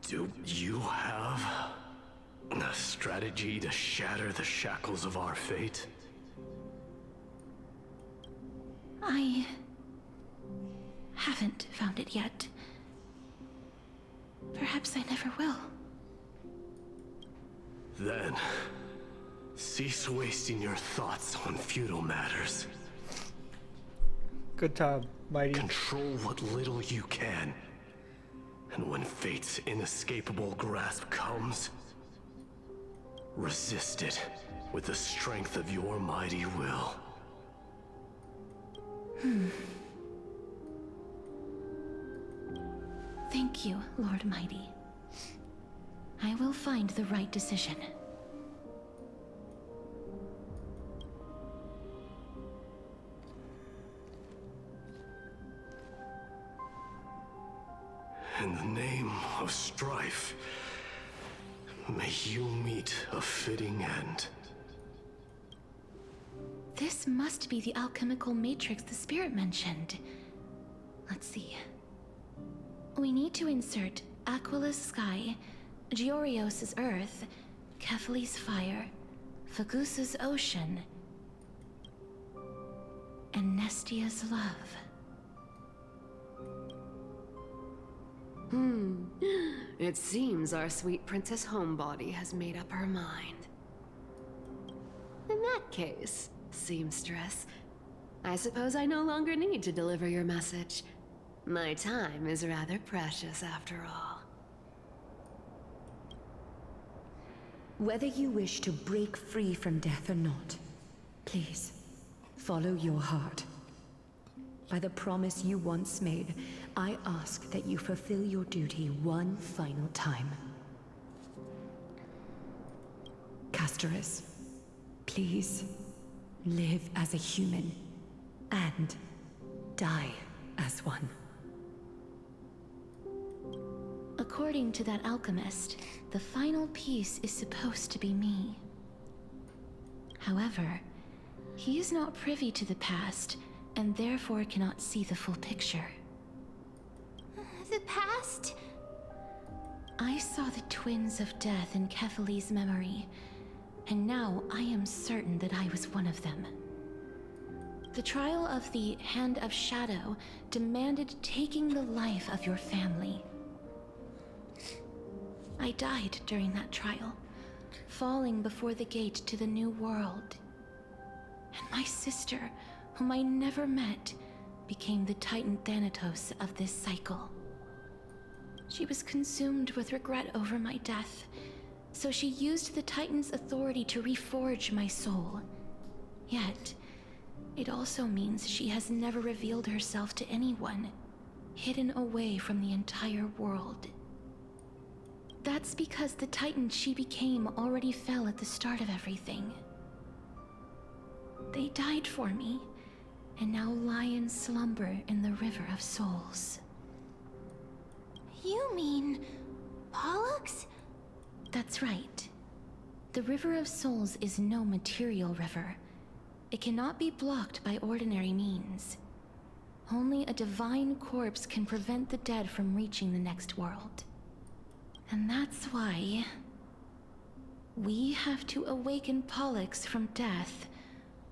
Do you have a strategy to shatter the shackles of our fate? I haven't found it yet. Perhaps I never will. Then, cease wasting your thoughts on futile matters. Good job, Mighty. Control what little you can. And when fate's inescapable grasp comes, resist it with the strength of your mighty will. Thank you, Lord Mighty. I will find the right decision. In the name of strife, may you meet a fitting end. This must be the alchemical matrix the spirit mentioned. Let's see. We need to insert Aquila's sky, Giorios' earth, Kefali's fire, Fagusa's ocean, and Nestia's love. It seems our sweet Princess Homebody has made up her mind. In that case, seamstress, I suppose I no longer need to deliver your message. My time is rather precious after all. Whether you wish to break free from death or not, please, follow your heart. By the promise you once made, I ask that you fulfill your duty one final time. Castorus, please, live as a human, and die as one. According to that alchemist, the final piece is supposed to be me. However, he is not privy to the past, and therefore cannot see the full picture. The past? I saw the twins of death in Kefali's memory, and now I am certain that I was one of them. The trial of the Hand of Shadow demanded taking the life of your family. I died during that trial, falling before the gate to the new world. And my sister, whom I never met, became the Titan Thanatos of this cycle. She was consumed with regret over my death, so she used the Titan's authority to reforge my soul. Yet, it also means she has never revealed herself to anyone, hidden away from the entire world. That's because the Titan she became already fell at the start of everything. They died for me, and now lie in slumber in the River of Souls. You mean Pollux? That's right. The River of Souls is no material river. It cannot be blocked by ordinary means. Only a divine corpse can prevent the dead from reaching the next world. And that's why we have to awaken Pollux from death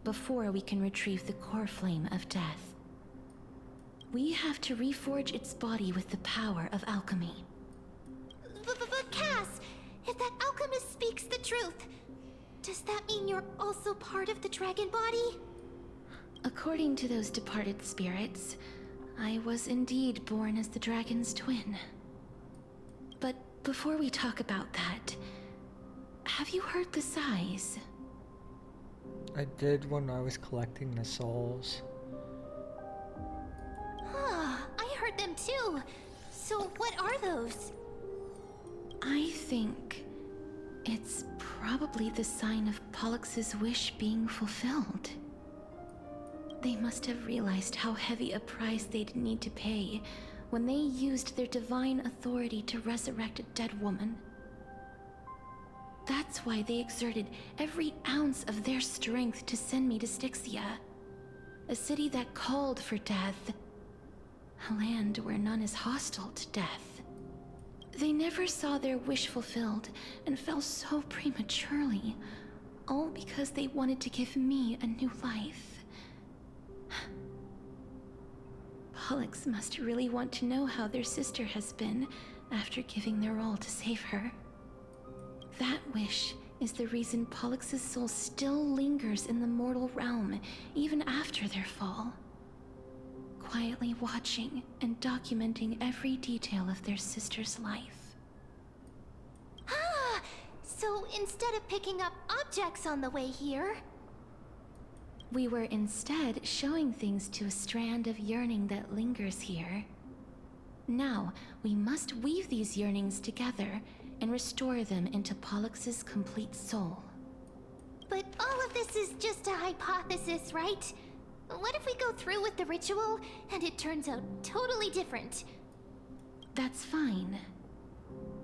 before we can retrieve the core flame of death. We have to reforge its body with the power of alchemy. But Cass, if that alchemist speaks the truth, does that mean you're also part of the dragon body? According to those departed spirits, I was indeed born as the dragon's twin. But before we talk about that, have you heard the sighs? I did when I was collecting the souls. I heard them too. So what are those? I think it's probably the sign of Pollux's wish being fulfilled. They must have realized how heavy a price they'd need to pay when they used their divine authority to resurrect a dead woman. That's why they exerted every ounce of their strength to send me to Styxia, a city that called for death, a land where none is hostile to death. They never saw their wish fulfilled and fell so prematurely, all because they wanted to give me a new life. Pollux must really want to know how their sister has been after giving their all to save her. That wish is the reason Pollux's soul still lingers in the mortal realm even after their fall, quietly watching and documenting every detail of their sister's life. So instead of picking up objects on the way here, we were instead showing things to a strand of yearning that lingers here. Now, we must weave these yearnings together and restore them into Pollux's complete soul. but all of this is just a hypothesis, right? What if we go through with the ritual and it turns out totally different? That's fine.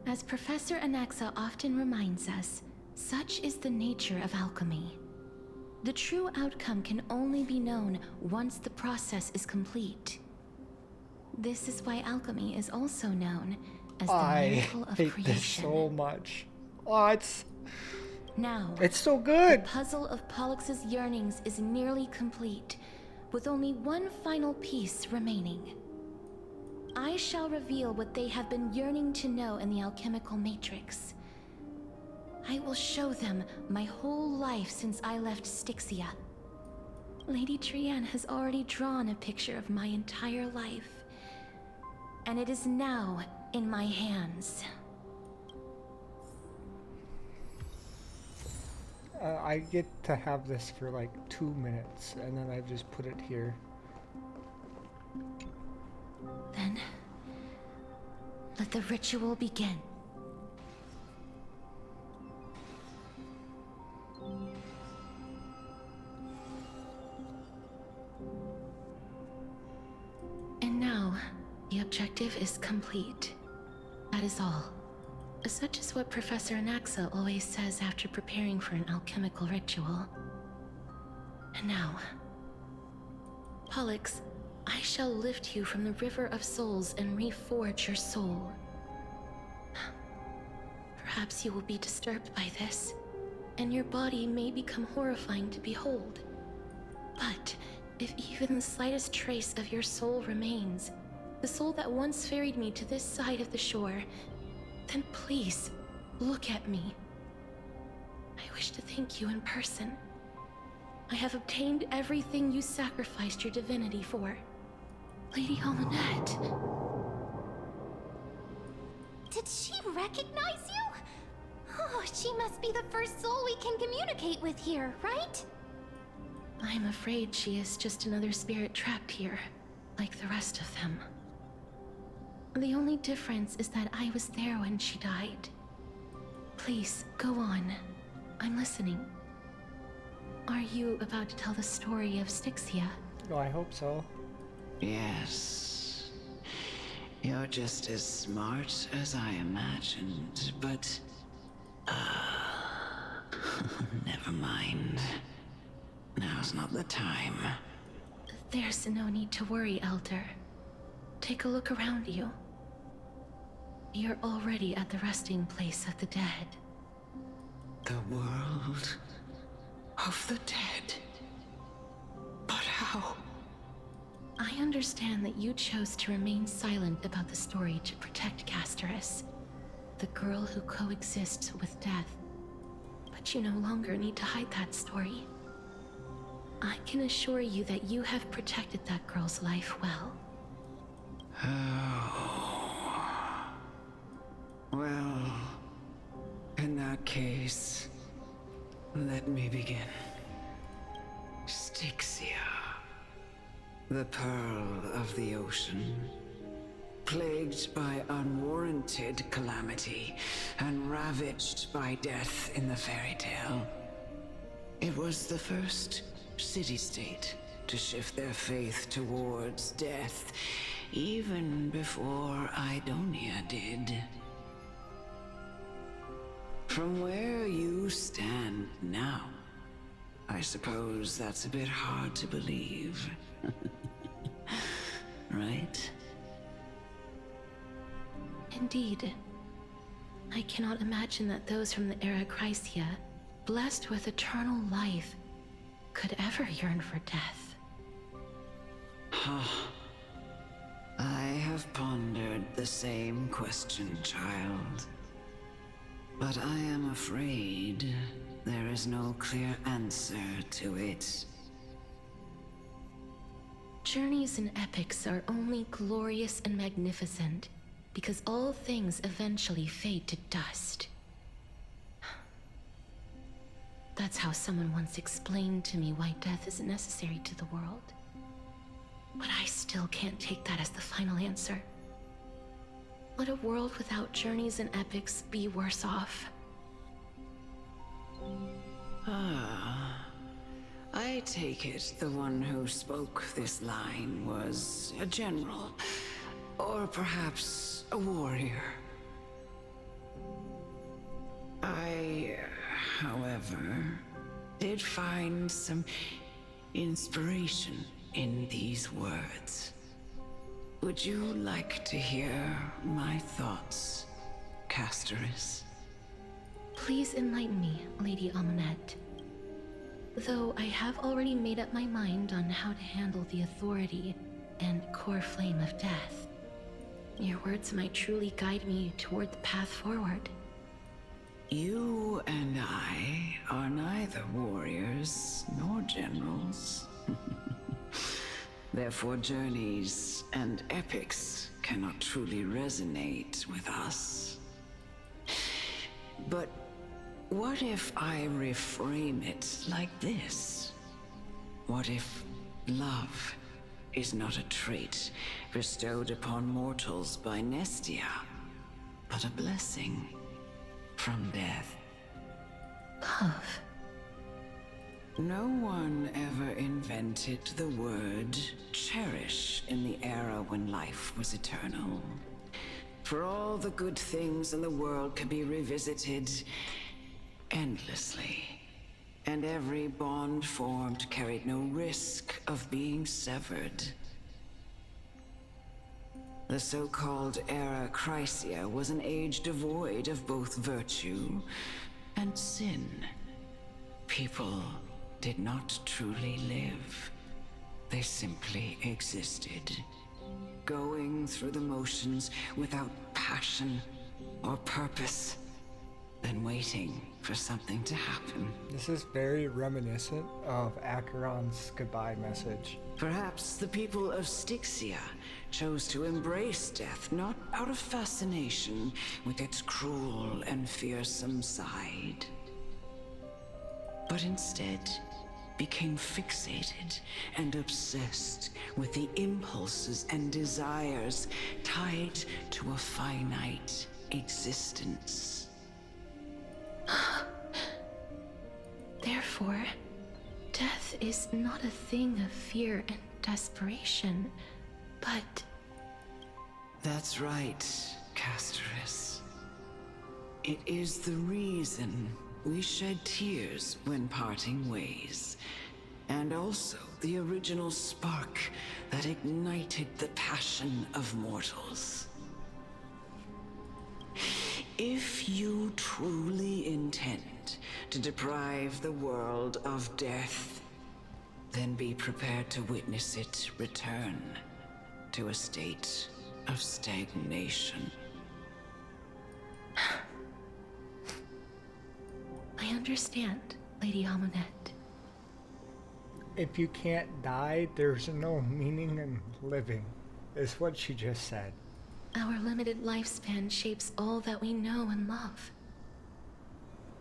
As Professor Anaxa often reminds us, such is the nature of alchemy. The true outcome can only be known once the process is complete. This is why alchemy is also known as the miracle of hate creation. this so much. Oh, it's so good. The puzzle of Pollux's yearnings is nearly complete, with only one final piece remaining. I shall reveal what they have been yearning to know in the alchemical matrix. I will show them my whole life since I left Styxia. Lady Trianne has already drawn a picture of my entire life, and it is now in my hands. I get to have this for like 2 minutes, and then I just put it here. Then, let the ritual begin. And now, the objective is complete. That is all. Such is what Professor Anaxa always says after preparing for an alchemical ritual. And now, Pollux, I shall lift you from the River of Souls and reforge your soul. Perhaps you will be disturbed by this, and your body may become horrifying to behold. But if even the slightest trace of your soul remains, the soul that once ferried me to this side of the shore, then please, look at me. I wish to thank you in person. I have obtained everything you sacrificed your divinity for. Lady Almanette. Did she recognize you? Oh, she must be the first soul we can communicate with here, right? I'm afraid she is just another spirit trapped here, like the rest of them. The only difference is that I was there when she died. Please, go on. I'm listening. Are you about to tell the story of Styxia? Oh, I hope so. Yes. You're just as smart as I imagined, but... never mind. Now's not the time. There's no need to worry, Elder. Take a look around you. You're already at the resting place of the dead. The world of the dead. But how? I understand that you chose to remain silent about the story to protect Casterus, the girl who coexists with death. But you no longer need to hide that story. I can assure you that you have protected that girl's life well. Oh. Well, in that case, let me begin. Styxia, the pearl of the ocean, plagued by unwarranted calamity and ravaged by death in the fairy tale. It was the first city-state to shift their faith towards death, even before Idonia did. From where you stand now, I suppose that's a bit hard to believe. Right? Indeed. I cannot imagine that those from the era Chrysia, blessed with eternal life, could ever yearn for death. I have pondered the same question, child. But I am afraid there is no clear answer to it. Journeys and epics are only glorious and magnificent because all things eventually fade to dust. That's how someone once explained to me why death is necessary to the world. But I still can't take that as the final answer. Would a world without journeys and epics be worse off? I take it the one who spoke this line was a general, or perhaps a warrior. I, however, did find some inspiration in these words. Would you like to hear my thoughts, Casterus? Please enlighten me, Lady Almanette. Though I have already made up my mind on how to handle the authority and core flame of death. Your words might truly guide me toward the path forward. You and I are neither warriors nor generals. Therefore, journeys and epics cannot truly resonate with us. But what if I reframe it like this? What if love is not a trait bestowed upon mortals by Nestia, but a blessing from death? Love. No one ever invented the word cherish in the era when life was eternal. For all the good things in the world could be revisited endlessly, and every bond formed carried no risk of being severed. The so-called era Chrysia was an age devoid of both virtue and sin. People did not truly live. They simply existed, going through the motions without passion or purpose, then waiting for something to happen. This is very reminiscent of Acheron's goodbye message. Perhaps the people of Styxia chose to embrace death not out of fascination with its cruel and fearsome side, but instead became fixated and obsessed with the impulses and desires tied to a finite existence. Therefore, death is not a thing of fear and desperation, but... That's right, Casterus. It is the reason we shed tears when parting ways, and also the original spark that ignited the passion of mortals. If you truly intend to deprive the world of death, then be prepared to witness it return to a state of stagnation. I understand, Lady Amunet. If you can't die, there's no meaning in living, is what she just said. Our limited lifespan shapes all that we know and love.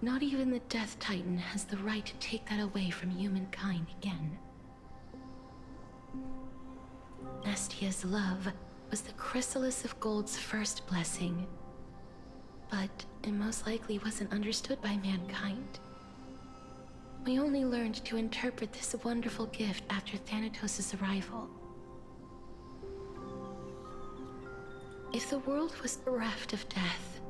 Not even the Death Titan has the right to take that away from humankind again. Nestia's love was the chrysalis of Gold's first blessing, but it most likely wasn't understood by mankind. We only learned to interpret this wonderful gift after Thanatos' arrival. If the world was bereft of death,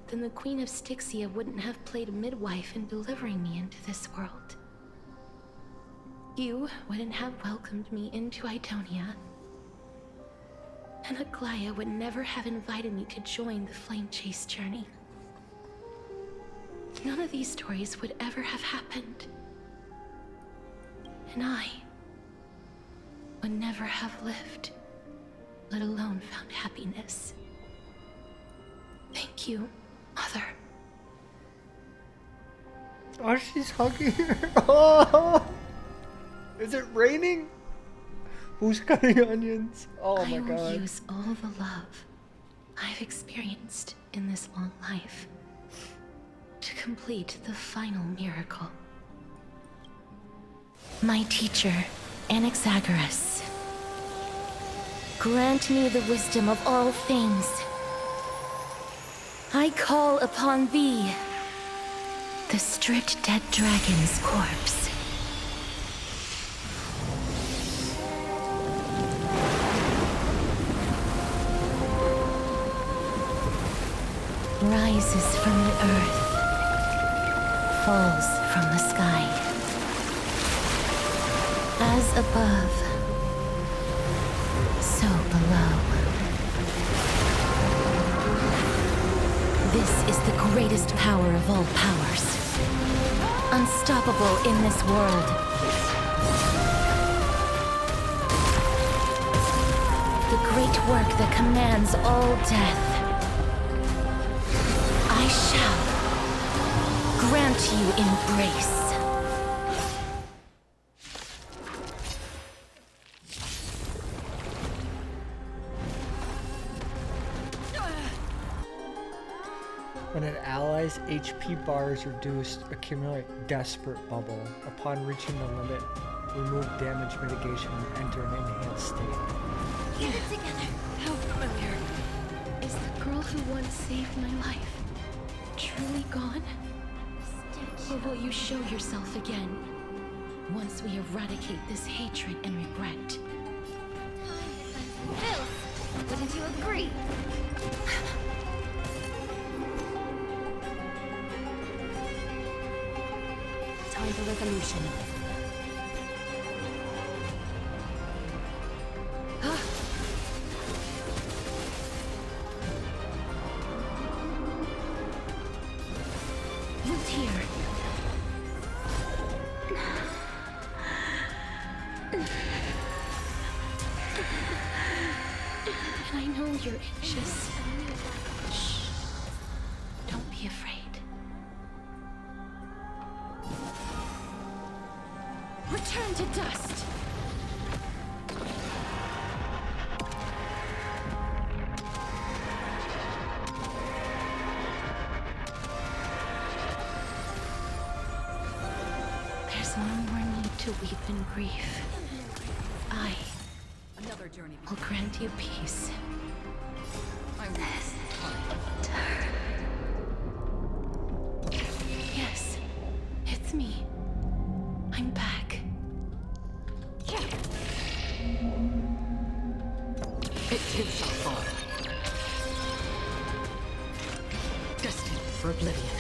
then the Queen of Styxia wouldn't have played midwife in delivering me into this world. You wouldn't have welcomed me into Idonia, and Aglaya would never have invited me to join the Flame Chase journey. None of these stories would ever have happened. And I would never have lived, let alone found happiness. Thank you, Mother. Oh, she's hugging her. Oh, is it raining? Who's cutting onions? Oh my God. I will use all the love I've experienced in this long life to complete the final miracle. My teacher, Anaxagoras, grant me the wisdom of all things. I call upon thee, the stripped dead dragon's corpse. Rises from the earth, falls from the sky. As above, so below. This is the greatest power of all powers. Unstoppable in this world. The great work that commands all death. I shall grant you embrace. When an ally's HP bar is reduced, accumulate Desperate Bubble. Upon reaching the limit, remove damage mitigation and enter an enhanced state. Get it together. How familiar. Is the girl who once saved my life truly gone? Or will you show yourself again once we eradicate this hatred and regret? Phil, wouldn't you agree? Time for revolution. Look here. you're anxious. Shh. Don't be afraid. Return to dust! There's no more need to weep in grief. I will grant you peace. Yes, it's me. I'm back. It gives a fall. Destined for oblivion.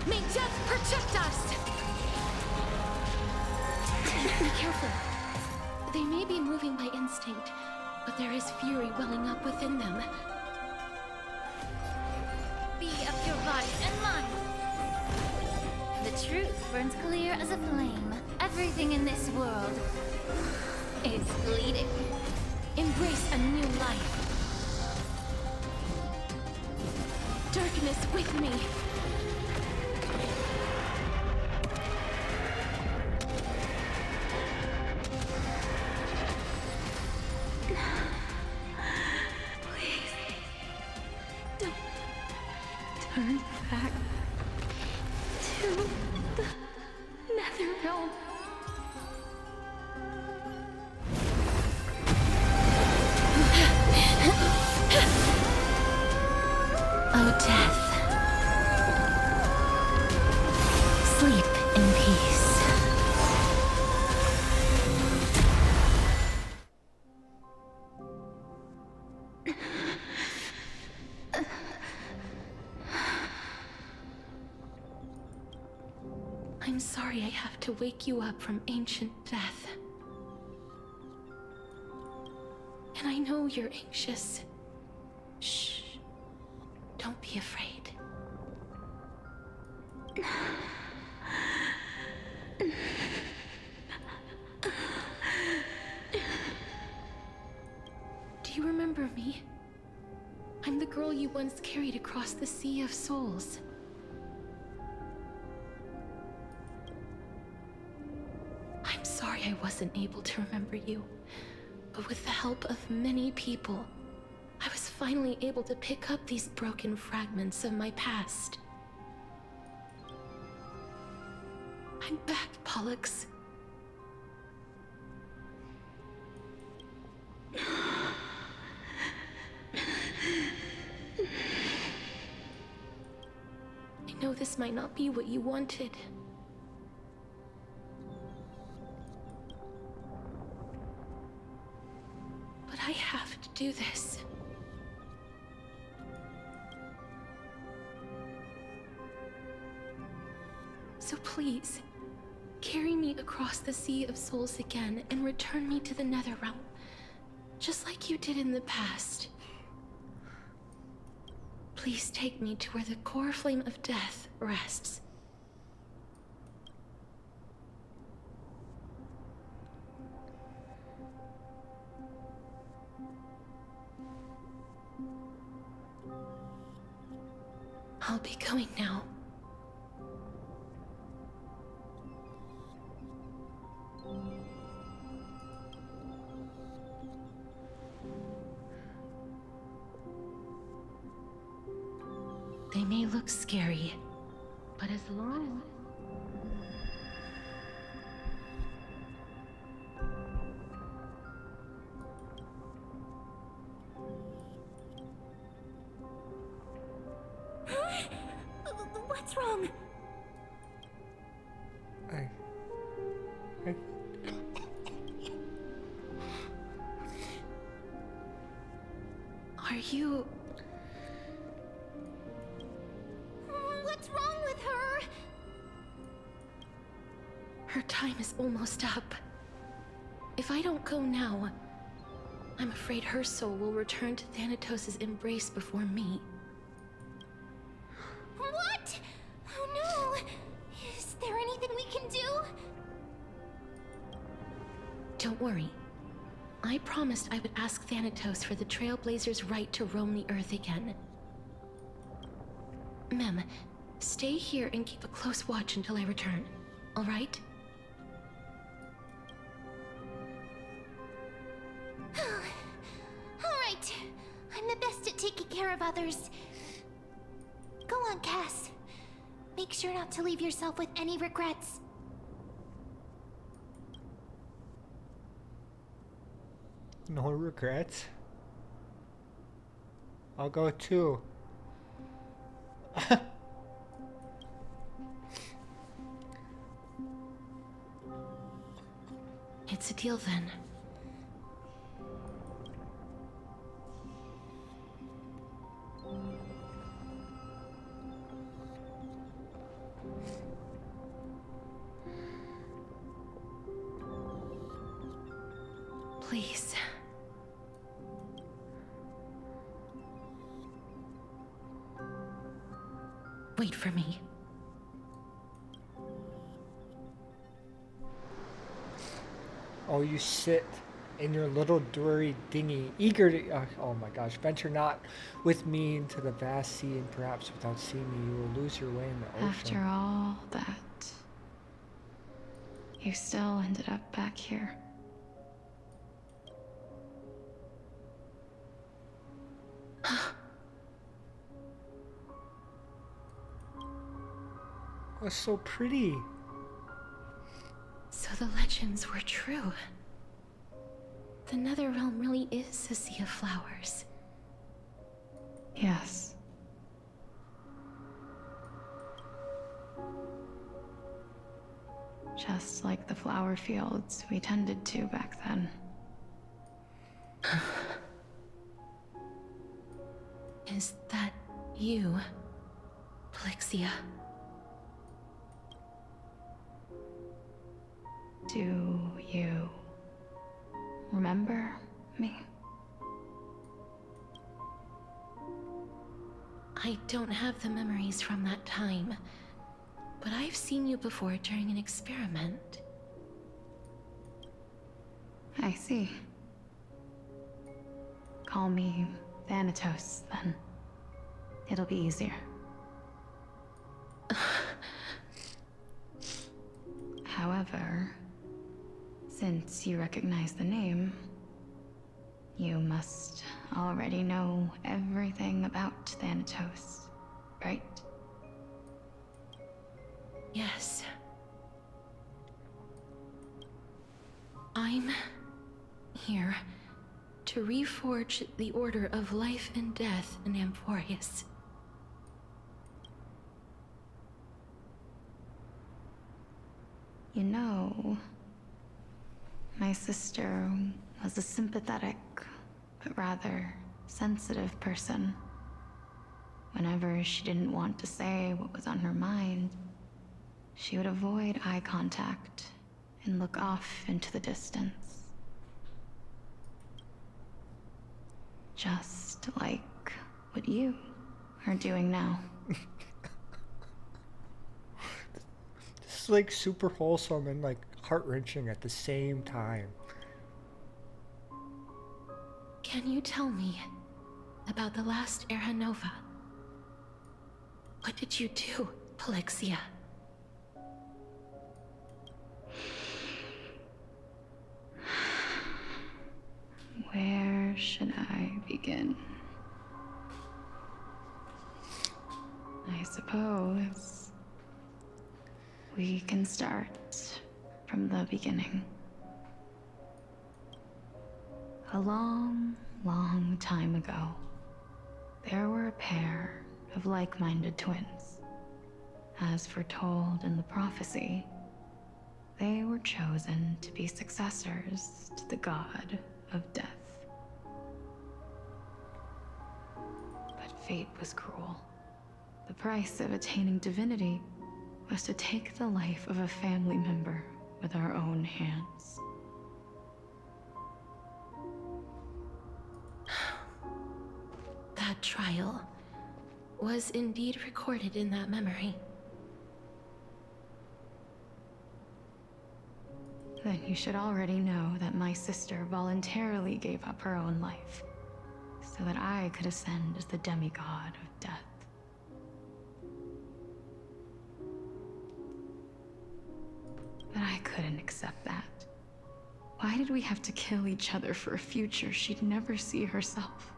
May death protect us! Be careful. They may be moving by instinct, but there is fury welling up within them. Be of your body and mind. The truth burns clear as a flame. Everything in this world is bleeding. Embrace a new life. Darkness with me. Turn back to the nether realm. Oh, death. Sleep in peace. I'm sorry I have to wake you up from ancient death. And I know you're anxious. Shh. Don't be afraid. Do you remember me? I'm the girl you once carried across the Sea of Souls. I'm sorry I wasn't able to remember you, but with the help of many people, I was finally able to pick up these broken fragments of my past. I'm back, Pollux. I know this might not be what you wanted. But I have to do this. So please, carry me across the Sea of Souls again and return me to the Netherrealm, just like you did in the past. Please take me to where the core flame of death rests. I'll be going now. They may look scary, but as long... What's wrong? Are you... What's wrong with her? Her time is almost up. If I don't go now, I'm afraid her soul will return to Thanatos' embrace before me. What? Oh no! don't worry. I promised I would ask Thanatos for the Trailblazers' right to roam the Earth again. Mem, stay here and keep a close watch until I return, all right? All right. I'm the best at taking care of others. Go on, Cass. Make sure not to leave yourself with any regrets. No regrets. I'll go too. It's a deal then. Please. Wait for me. Oh, you sit in your little dory dinghy, eager to, oh my gosh, venture not with me into the vast sea, and perhaps without seeing me, you will lose your way in the ocean. After all that, you still ended up back here. Oh, it's so pretty. So the legends were true. The Netherrealm really is a sea of flowers. Yes. Just like the flower fields we tended to back then. Is that you, Plexia? Do you remember me? I don't have the memories from that time, but I've seen you before during an experiment. I see. Call me Thanatos, then. It'll be easier. However, since you recognize the name, you must already know everything about Thanatos, right? Yes. I'm here to reforge the order of life and death in Amphorius. You know, my sister was a sympathetic, but rather sensitive person. Whenever she didn't want to say what was on her mind, she would avoid eye contact and look off into the distance. Just like what you are doing now. It's like super wholesome and like heart-wrenching at the same time. Can you tell me about the last Era Nova? What did you do, Plexia? Where should I begin? I suppose we can start from the beginning. A long, long time ago, there were a pair of like-minded twins. As foretold in the prophecy, they were chosen to be successors to the god of death. But fate was cruel. The price of attaining divinity was to take the life of a family member with our own hands. That trial was indeed recorded in that memory. then you should already know that my sister voluntarily gave up her own life, so that I could ascend as the demigod of death. But I couldn't accept that. Why did we have to kill each other for a future she'd never see herself?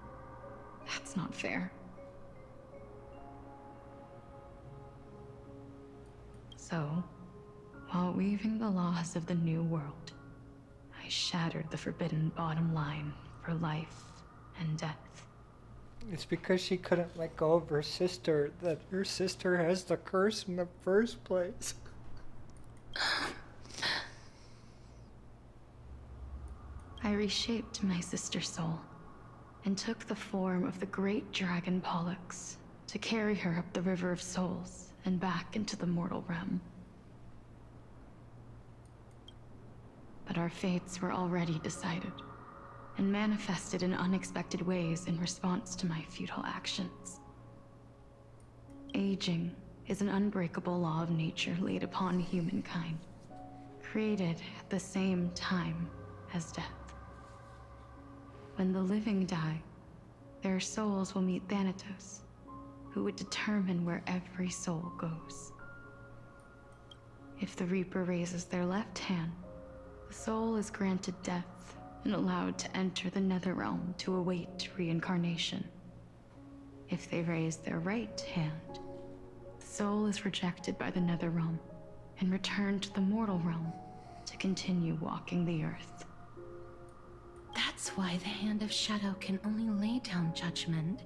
That's not fair. So, while weaving the laws of the new world, I shattered the forbidden bottom line for life and death. It's because she couldn't let go of her sister that her sister has the curse in the first place. I reshaped my sister's soul and took the form of the great dragon Pollux to carry her up the River of Souls and back into the mortal realm. But our fates were already decided and manifested in unexpected ways in response to my futile actions. Aging is an unbreakable law of nature laid upon humankind, created at the same time as death. When the living die, their souls will meet Thanatos, who would determine where every soul goes. If the Reaper raises their left hand, the soul is granted death and allowed to enter the Netherrealm to await reincarnation. If they raise their right hand, the soul is rejected by the Netherrealm and returned to the mortal realm to continue walking the earth. That's why the Hand of Shadow can only lay down judgment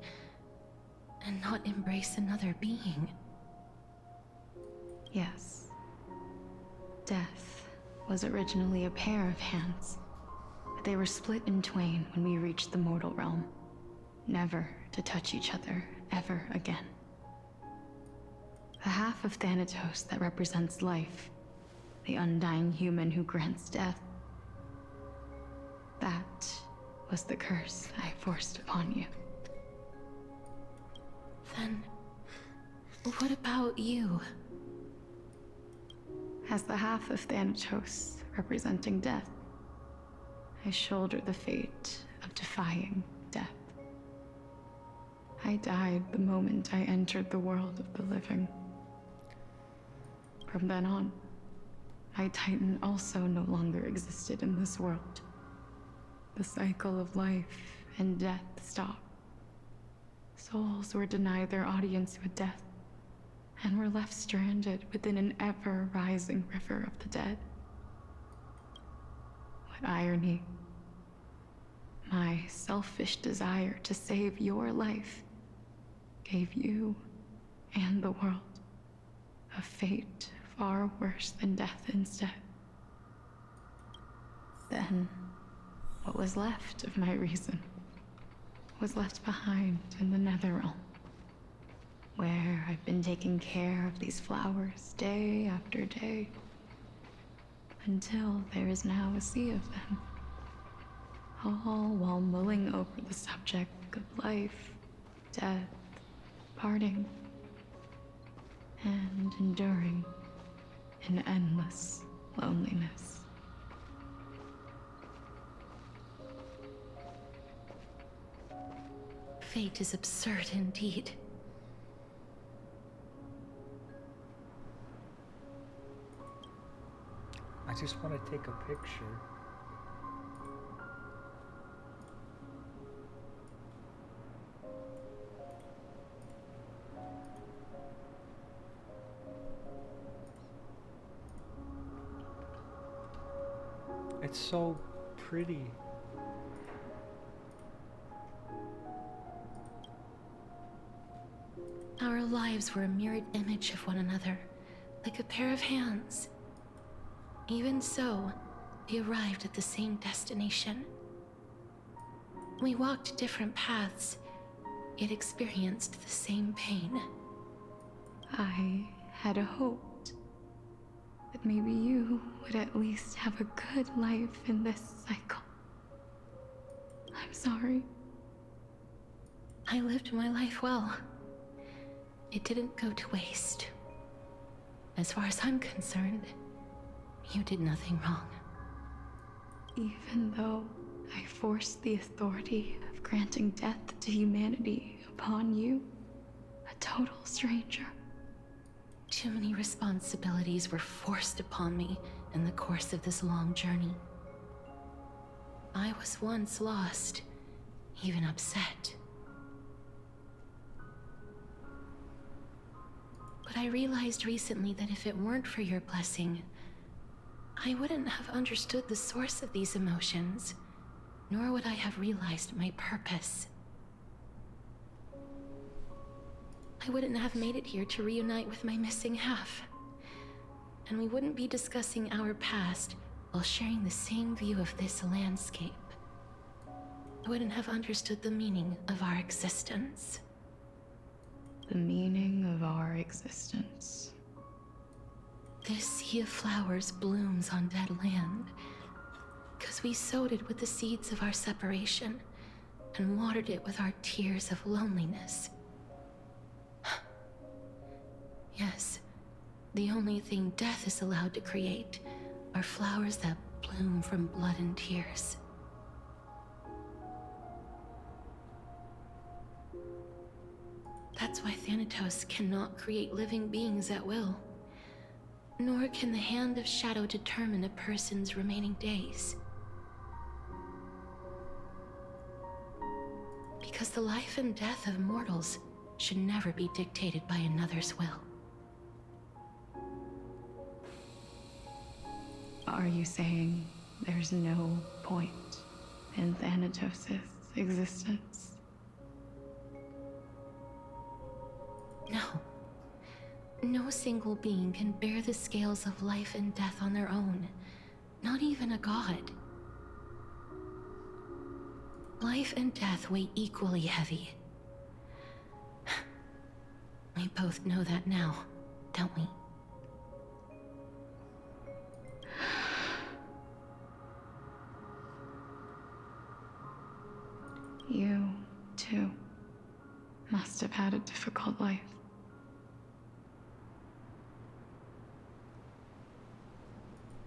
and not embrace another being. Yes. Death was originally a pair of hands, but they were split in twain when we reached the mortal realm, never to touch each other ever again. The half of Thanatos that represents life, the undying human who grants death, that was the curse I forced upon you. Then, what about you? As the half of Thanatos representing death, I shoulder the fate of defying death. I died the moment I entered the world of the living. From then on, my Titan also no longer existed in this world. The cycle of life and death stopped. Souls were denied their audience with death, and were left stranded within an ever-rising river of the dead. What irony. My selfish desire to save your life gave you and the world a fate far worse than death instead. Then, what was left of my reason was left behind in the Netherrealm, where I've been taking care of these flowers day after day, until there is now a sea of them, all while mulling over the subject of life, death, parting, and enduring in endless loneliness. Fate is absurd indeed. I just want to take a picture. It's so pretty. Our lives were a mirrored image of one another, like a pair of hands. Even so, we arrived at the same destination. We walked different paths, yet experienced the same pain. I had hoped that maybe you would at least have a good life in this cycle. I'm sorry. I lived my life well. It didn't go to waste. As far as I'm concerned, you did nothing wrong. Even though I forced the authority of granting death to humanity upon you, a total stranger. Too many responsibilities were forced upon me in the course of this long journey. I was once lost, even upset. But I realized recently that if it weren't for your blessing, I wouldn't have understood the source of these emotions, nor would I have realized my purpose. I wouldn't have made it here to reunite with my missing half. And we wouldn't be discussing our past while sharing the same view of this landscape. I wouldn't have understood the meaning of our existence. The meaning of our existence. This sea of flowers blooms on dead land, because we sowed it with the seeds of our separation and watered it with our tears of loneliness. Yes, the only thing death is allowed to create are flowers that bloom from blood and tears. That's why Thanatos cannot create living beings at will. Nor can the Hand of Shadow determine a person's remaining days. Because the life and death of mortals should never be dictated by another's will. Are you saying there's no point in Thanatos' existence? No. No single being can bear the scales of life and death on their own. Not even a god. Life and death weigh equally heavy. We both know that now, don't we? You, too, must have had a difficult life.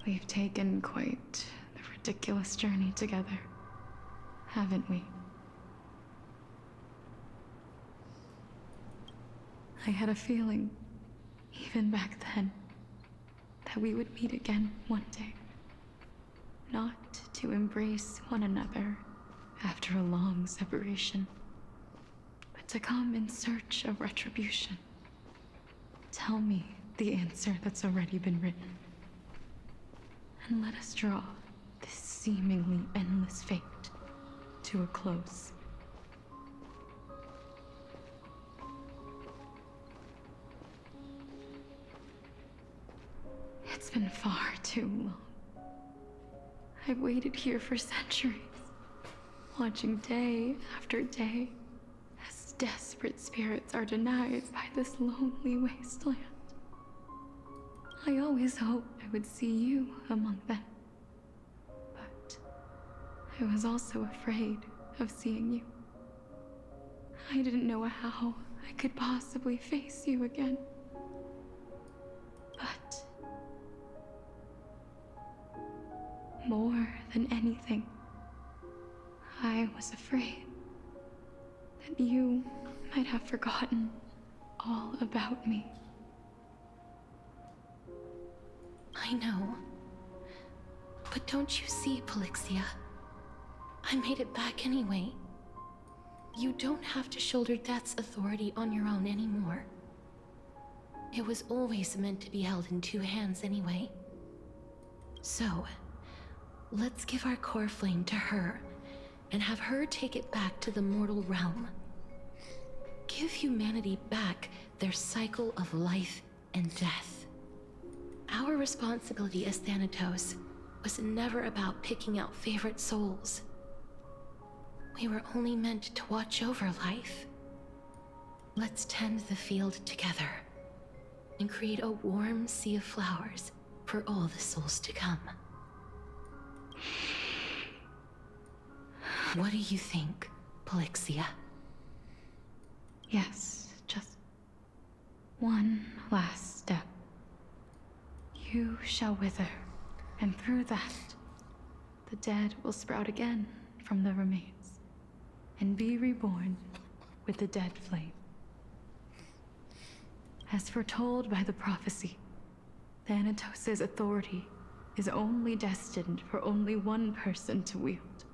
We've taken quite the ridiculous journey together, haven't we? I had a feeling, even back then, that we would meet again one day. Not to embrace one another after a long separation, but to come in search of retribution. Tell me the answer that's already been written. And let us draw this seemingly endless fate to a close. It's been far too long. I've waited here for centuries, watching day after day as desperate spirits are denied by this lonely wasteland. I always hoped I would see you among them. But I was also afraid of seeing you. I didn't know how I could possibly face you again. But more than anything, I was afraid that you might have forgotten all about me. I know. But don't you see, Polixia? I made it back anyway. You don't have to shoulder death's authority on your own anymore. It was always meant to be held in two hands anyway. So, let's give our core flame to her, and have her take it back to the mortal realm. Give humanity back their cycle of life and death. Our responsibility as Thanatos was never about picking out favorite souls. We were only meant to watch over life. Let's tend the field together and create a warm sea of flowers for all the souls to come. What do you think, Polixia? Yes, just one last step. You shall wither, and through that, the dead will sprout again from the remains and be reborn with the dead flame. As foretold by the prophecy, Thanatos' authority is only destined for only one person to wield.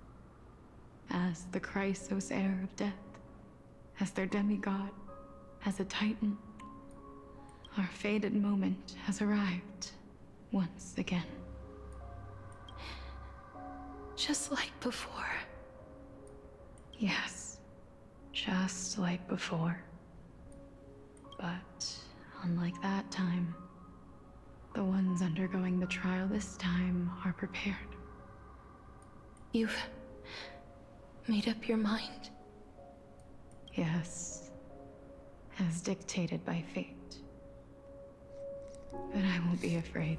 As the Chrysos heir of death, as their demigod, as a titan, our fated moment has arrived once again. Just like before. Yes, just like before. But unlike that time, the ones undergoing the trial this time are prepared. You've made up your mind? Yes, as dictated by fate. But I won't be afraid,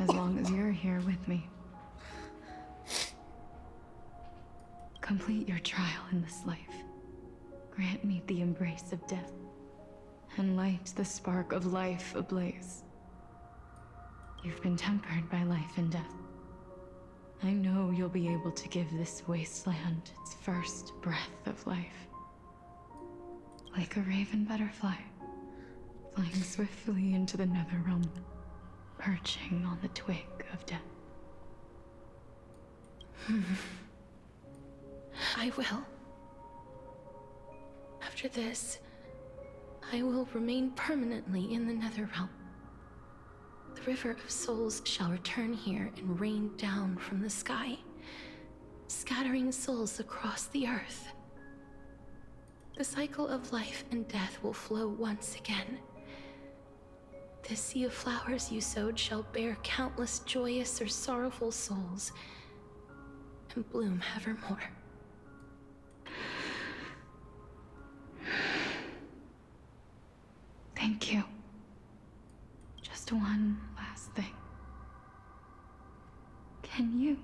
as long as you're here with me. Complete your trial in this life. Grant me the embrace of death, and light the spark of life ablaze. You've been tempered by life and death. I know you'll be able to give this wasteland its first breath of life. Like a raven butterfly, flying swiftly into the netherrealm, perching on the twig of death. I will. After this, I will remain permanently in the Netherrealm. The River of Souls shall return here and rain down from the sky, scattering souls across the earth. The cycle of life and death will flow once again. This sea of flowers you sowed shall bear countless joyous or sorrowful souls, and bloom evermore. Thank you. Just one last thing. Can you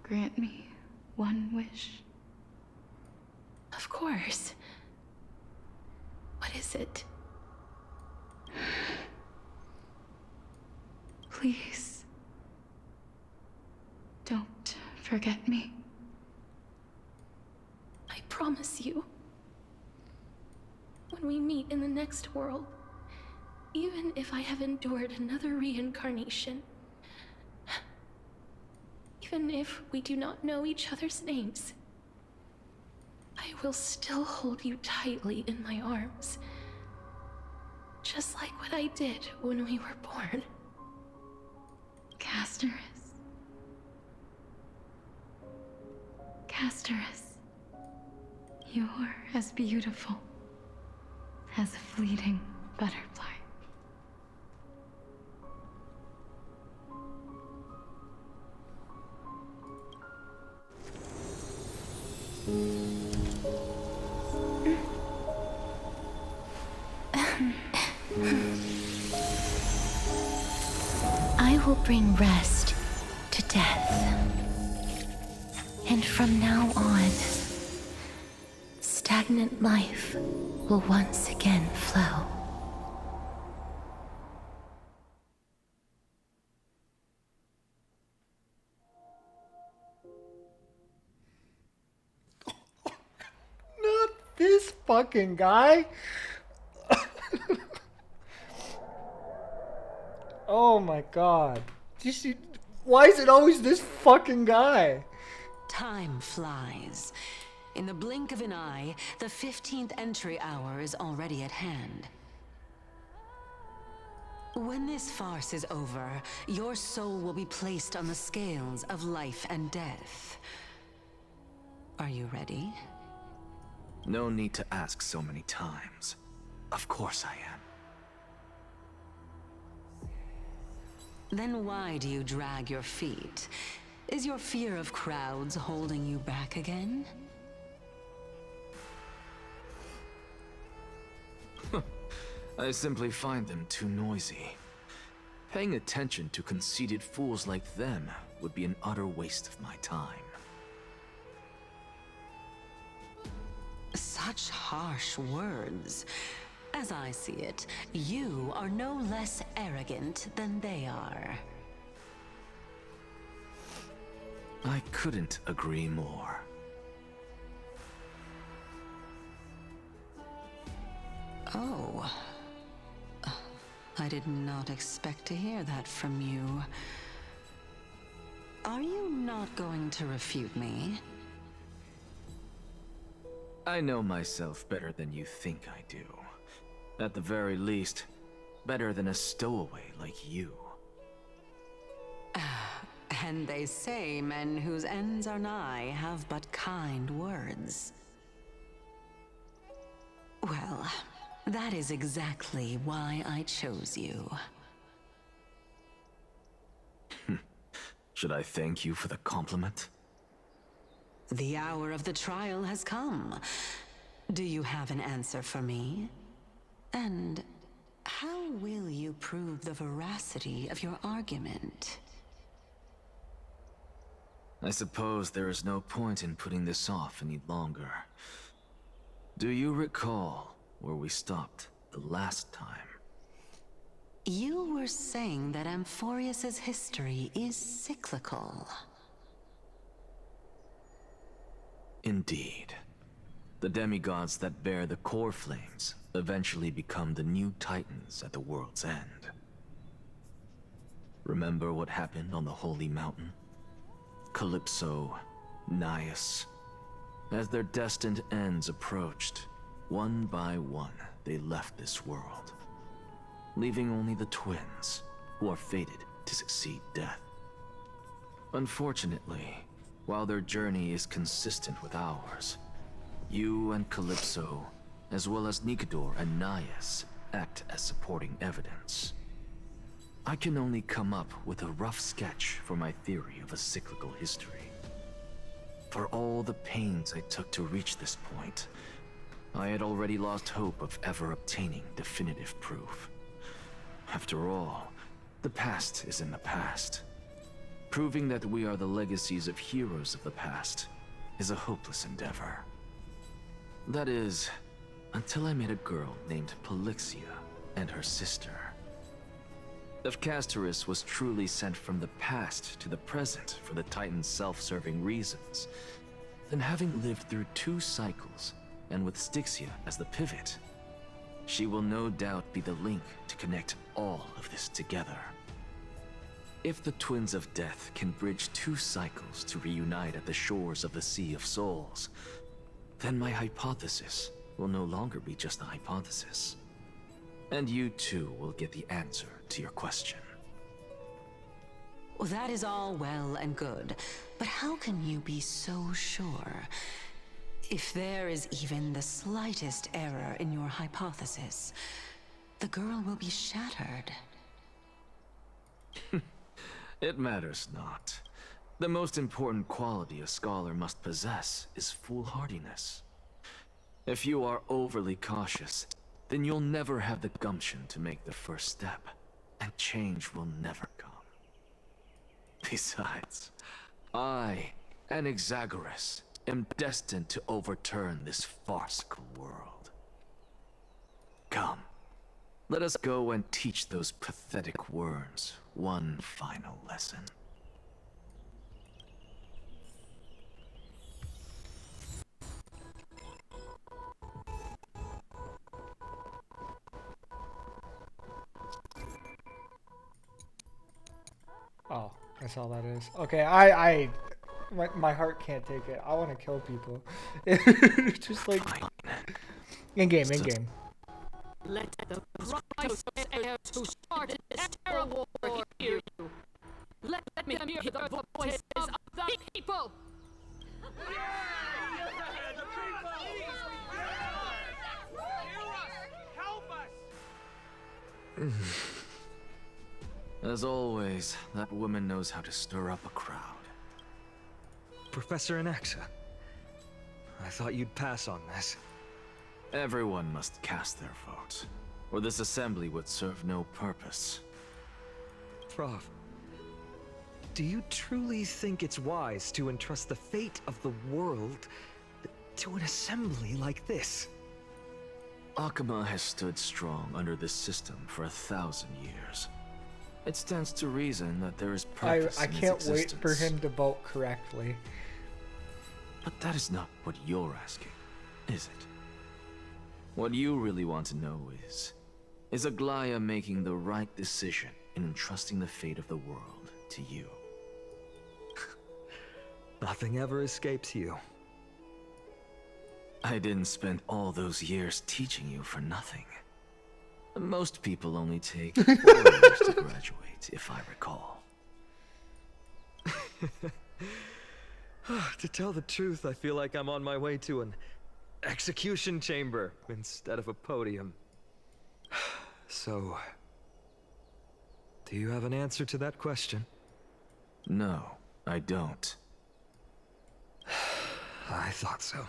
grant me one wish? Of course. What is it? Please, don't forget me. I promise you. When we meet in the next world, even if I have endured another reincarnation, even if we do not know each other's names, I will still hold you tightly in my arms, just like what I did when we were born. Casterus, you're as beautiful as a fleeting butterfly. I will bring rest to death. And from now on, stagnant life will once again flow. Not this fucking guy. Oh my god. Why is it always this fucking guy? Time flies. In the blink of an eye, the 15th entry hour is already at hand. When this farce is over, your soul will be placed on the scales of life and death. Are you ready? No need to ask so many times. Of course I am. Then why do you drag your feet? Is your fear of crowds holding you back again? I simply find them too noisy. Paying attention to conceited fools like them would be an utter waste of my time. Such harsh words. As I see it, you are no less arrogant than they are. I couldn't agree more. Oh. I did not expect to hear that from you. Are you not going to refute me? I know myself better than you think I do. At the very least, better than a stowaway like you. And they say men whose ends are nigh have but kind words. Well, that is exactly why I chose you. Should I thank you for the compliment? The hour of the trial has come. Do you have an answer for me? And how will you prove the veracity of your argument? I suppose there is no point in putting this off any longer. Do you recall where we stopped the last time? You were saying that Amphorius's history is cyclical. Indeed. The demigods that bear the core flames eventually become the new titans at the world's end. Remember what happened on the Holy Mountain? Calypso, Naias. As their destined ends approached, one by one they left this world, leaving only the twins, who are fated to succeed death. Unfortunately, while their journey is consistent with ours, you and Calypso, as well as Nicodor and Naias, act as supporting evidence. I can only come up with a rough sketch for my theory of a cyclical history. For all the pains I took to reach this point, I had already lost hope of ever obtaining definitive proof. After all, the past is in the past. Proving that we are the legacies of heroes of the past is a hopeless endeavor. That is, until I met a girl named Polixia and her sister. If Castorus was truly sent from the past to the present for the Titan's self-serving reasons, then having lived through 2 cycles, and with Styxia as the pivot, she will no doubt be the link to connect all of this together. If the Twins of Death can bridge 2 cycles to reunite at the shores of the Sea of Souls, then my hypothesis will no longer be just a hypothesis. And you too will get the answer to your question. Well, that is all well and good, but how can you be so sure? If there is even the slightest error in your hypothesis, the girl will be shattered. It matters not. The most important quality a scholar must possess is foolhardiness. If you are overly cautious, then you'll never have the gumption to make the first step, and change will never come. Besides, I, Anaxagoras, am destined to overturn this farcical world. Come, let us go and teach those pathetic worms one final lesson. Oh, that's all that is. Okay, my heart can't take it. I want to kill people. Just like in game. Let the Christ heir to start this terrible war hear you. Let me hear the voices of the people. As always, that woman knows how to stir up a crowd. Professor Anaxa, I thought you'd pass on this. Everyone must cast their vote, or this assembly would serve no purpose. Prof, do you truly think it's wise to entrust the fate of the world to an assembly like this? Akama has stood strong under this system for 1,000 years. It stands to reason that there is purpose I in its can't wait existence. for him to vote correctly. But that is not what you're asking, is it? What you really want to know is Aglaya making the right decision in entrusting the fate of the world to you? Nothing ever escapes you. I didn't spend all those years teaching you for nothing. Most people only take 4 years to graduate, if I recall. To tell the truth, I feel like I'm on my way to an execution chamber instead of a podium. So, do you have an answer to that question? No, I don't. I thought so.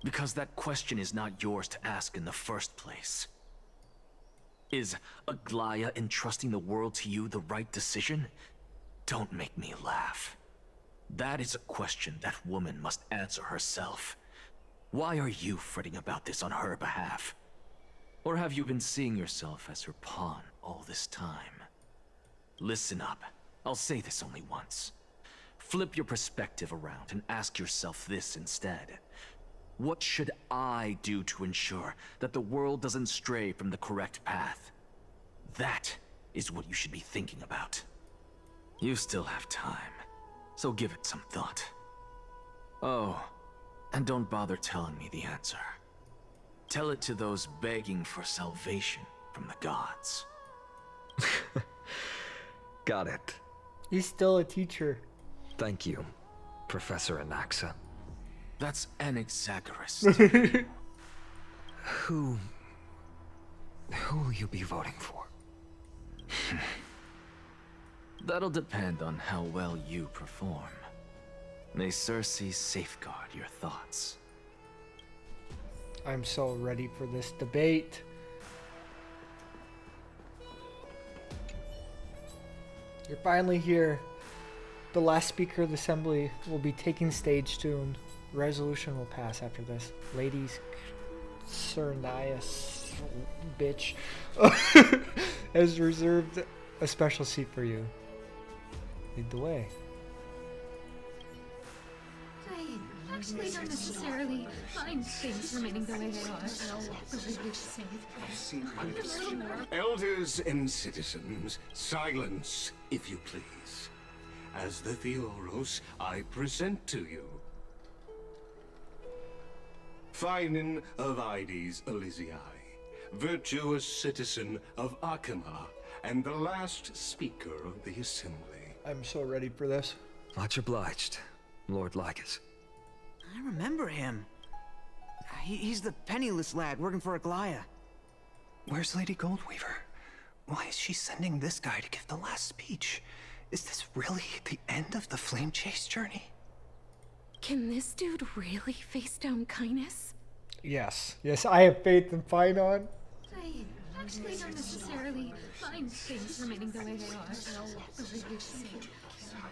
Because that question is not yours to ask in the first place. Is Aglaya entrusting the world to you the right decision? Don't make me laugh. That is a question that woman must answer herself. Why are you fretting about this on her behalf? Or have you been seeing yourself as her pawn all this time? Listen up. I'll say this only once. Flip your perspective around and ask yourself this instead. What should I do to ensure that the world doesn't stray from the correct path? That is what you should be thinking about. You still have time, so give it some thought. Oh, and don't bother telling me the answer. Tell it to those begging for salvation from the gods. Got it. He's still a teacher. Thank you, Professor Anaxa. That's Anaxagoras. Who will you be voting for? That'll depend on how well you perform. May Cersei safeguard your thoughts. I'm so ready for this debate. You're finally here. The last speaker of the assembly will be taking stage soon. The resolution will pass after this. Ladies, Cernias, bitch, has reserved a special seat for you. Lead the way. I actually don't necessarily mind things remaining the way they are. Elders and citizens, silence, if you please. As the Theoros, I present to you Finan of Ides Elysiae, virtuous citizen of Akima, and the last speaker of the assembly. I'm so ready for this. Much obliged, Lord Lycus. I remember him. He's the penniless lad working for Aglaya. Where's Lady Goldweaver? Why is she sending this guy to give the last speech? Is this really the end of the Flame Chase journey? Can this dude really face down kindness? Yes. Yes, I have faith in Finan. I actually don't necessarily mind things remaining the way they are.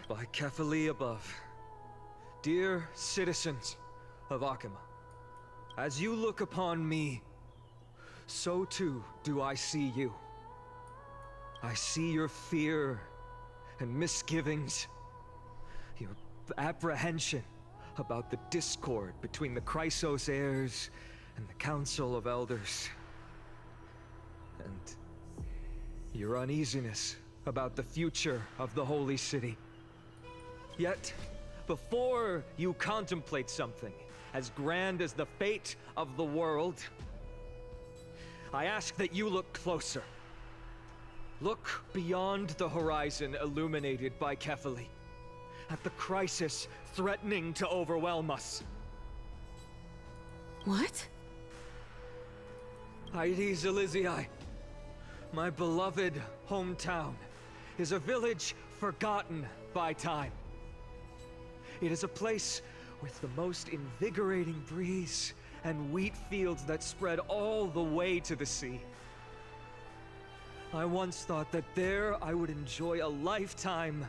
By Kefali above, dear citizens of Akima, as you look upon me, so too do I see you. I see your fear and misgivings, your apprehension about the discord between the Chrysos heirs and the Council of Elders, and your uneasiness about the future of the Holy City. Yet, before you contemplate something as grand as the fate of the world, I ask that you look closer. Look beyond the horizon illuminated by Kefali, at the crisis threatening to overwhelm us. What? Ides Elysiae, my beloved hometown, is a village forgotten by time. It is a place with the most invigorating breeze and wheat fields that spread all the way to the sea. I once thought that there I would enjoy a lifetime